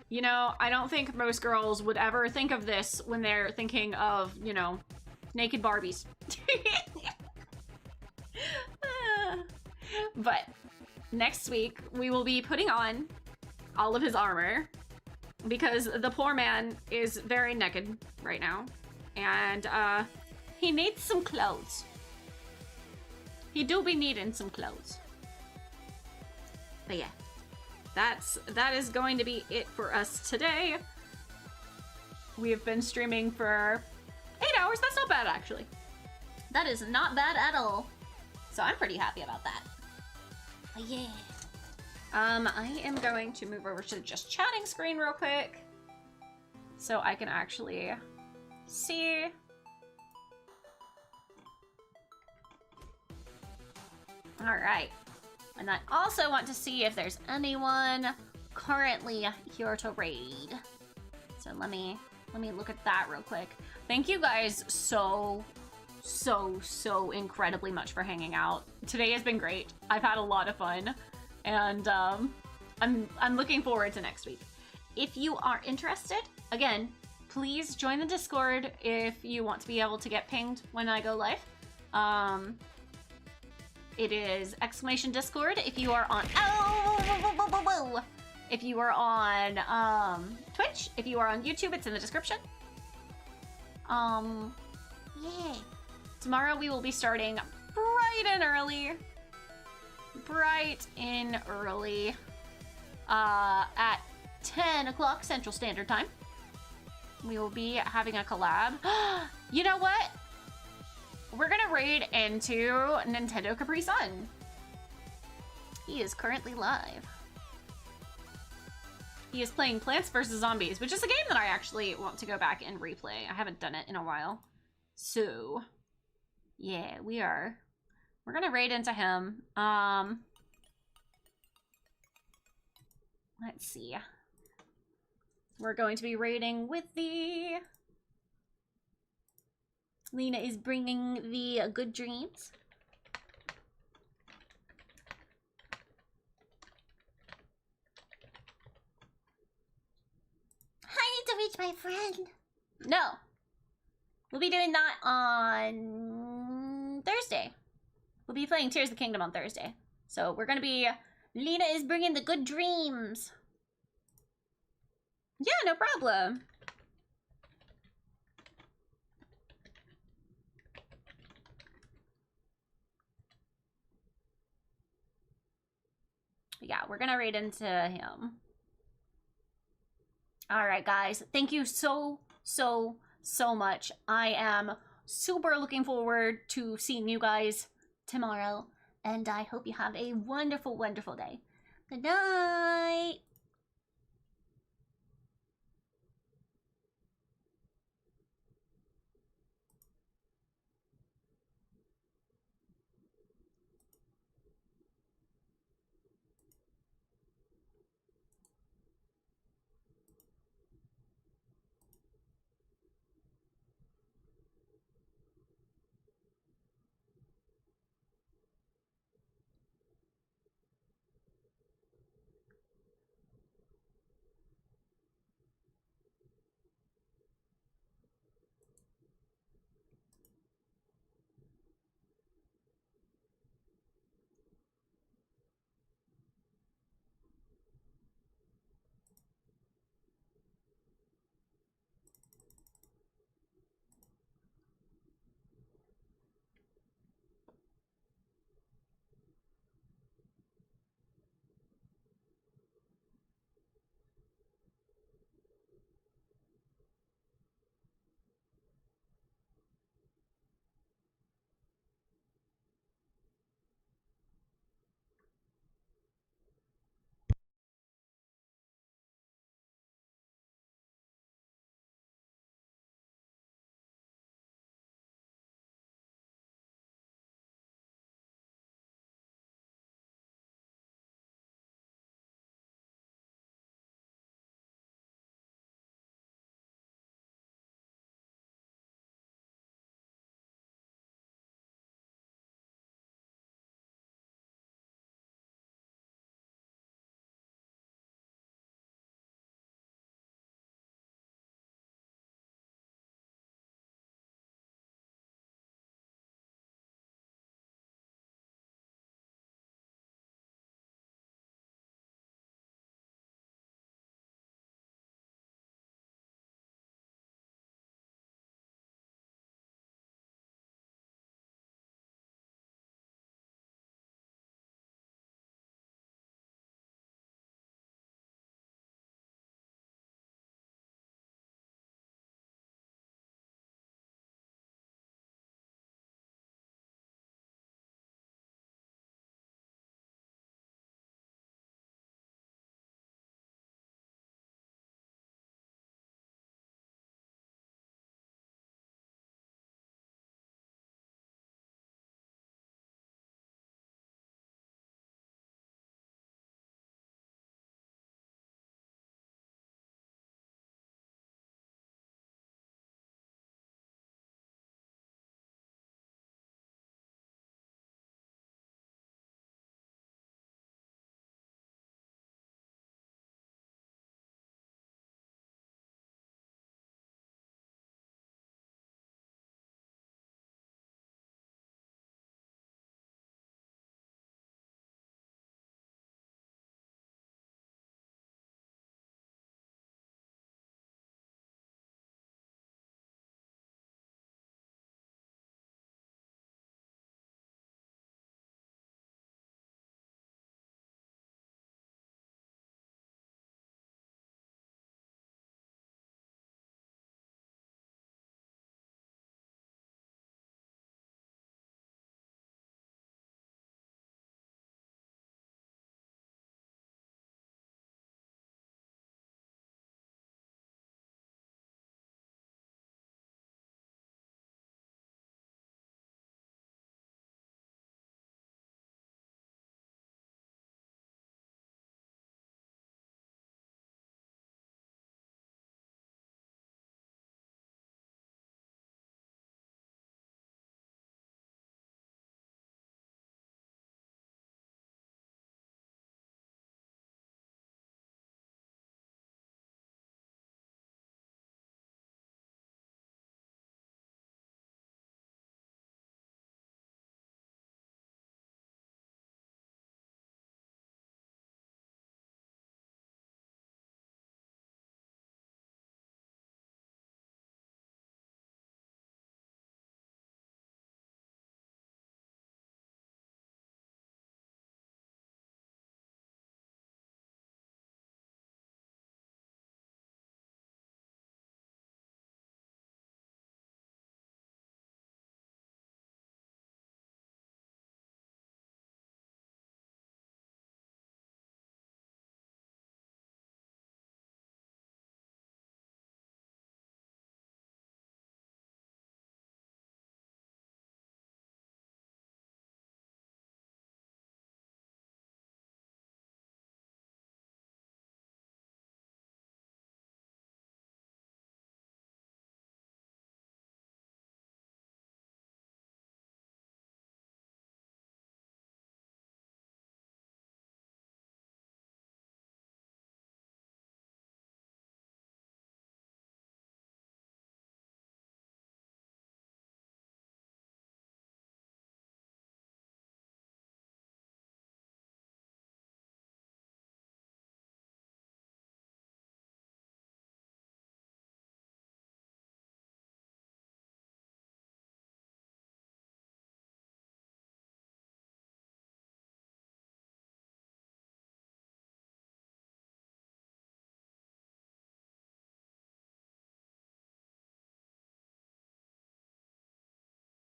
You know, I don't think most girls would ever think of this when they're thinking of, you know, naked Barbies. But next week we will be putting on all of his armor because the poor man is very naked right now. And he needs some clothes. He do be needing some clothes. But yeah, that is going to be it for us today. We have been streaming for 8 hours. That's not bad, actually. That is not bad at all. So I'm pretty happy about that. But yeah. I am going to move over to the just chatting screen real quick so I can actually see All right. And I also want to see if there's anyone currently here to raid. So let me look at that real quick. Thank you guys so incredibly much for hanging out. Today has been great. I've had a lot of fun, and I'm looking forward to next week. If you are interested, again, please join the Discord if you want to be able to get pinged when I go live. It is !Discord if you are on if you are on Twitch, if you are on YouTube, it's in the description. Yeah. Tomorrow we will be starting bright and early at 10 o'clock Central Standard Time. We will be having a collab. You know what? We're gonna raid into Nintendo Capri Sun. He is currently live. He is playing Plants vs. Zombies, which is a game that I actually want to go back and replay. I haven't done it in a while. So, yeah, we're gonna raid into him. Let's see. We're going to be raiding with the... Lena is bringing the good dreams. I need to reach my friend. No. We'll be doing that on Thursday. We'll be playing Tears of the Kingdom on Thursday. So we're gonna be... Lena is bringing the good dreams. Yeah, no problem. Yeah, we're gonna raid into him. All right, guys. Thank you so much. I am super looking forward to seeing you guys tomorrow, and I hope you have a wonderful day. Good night.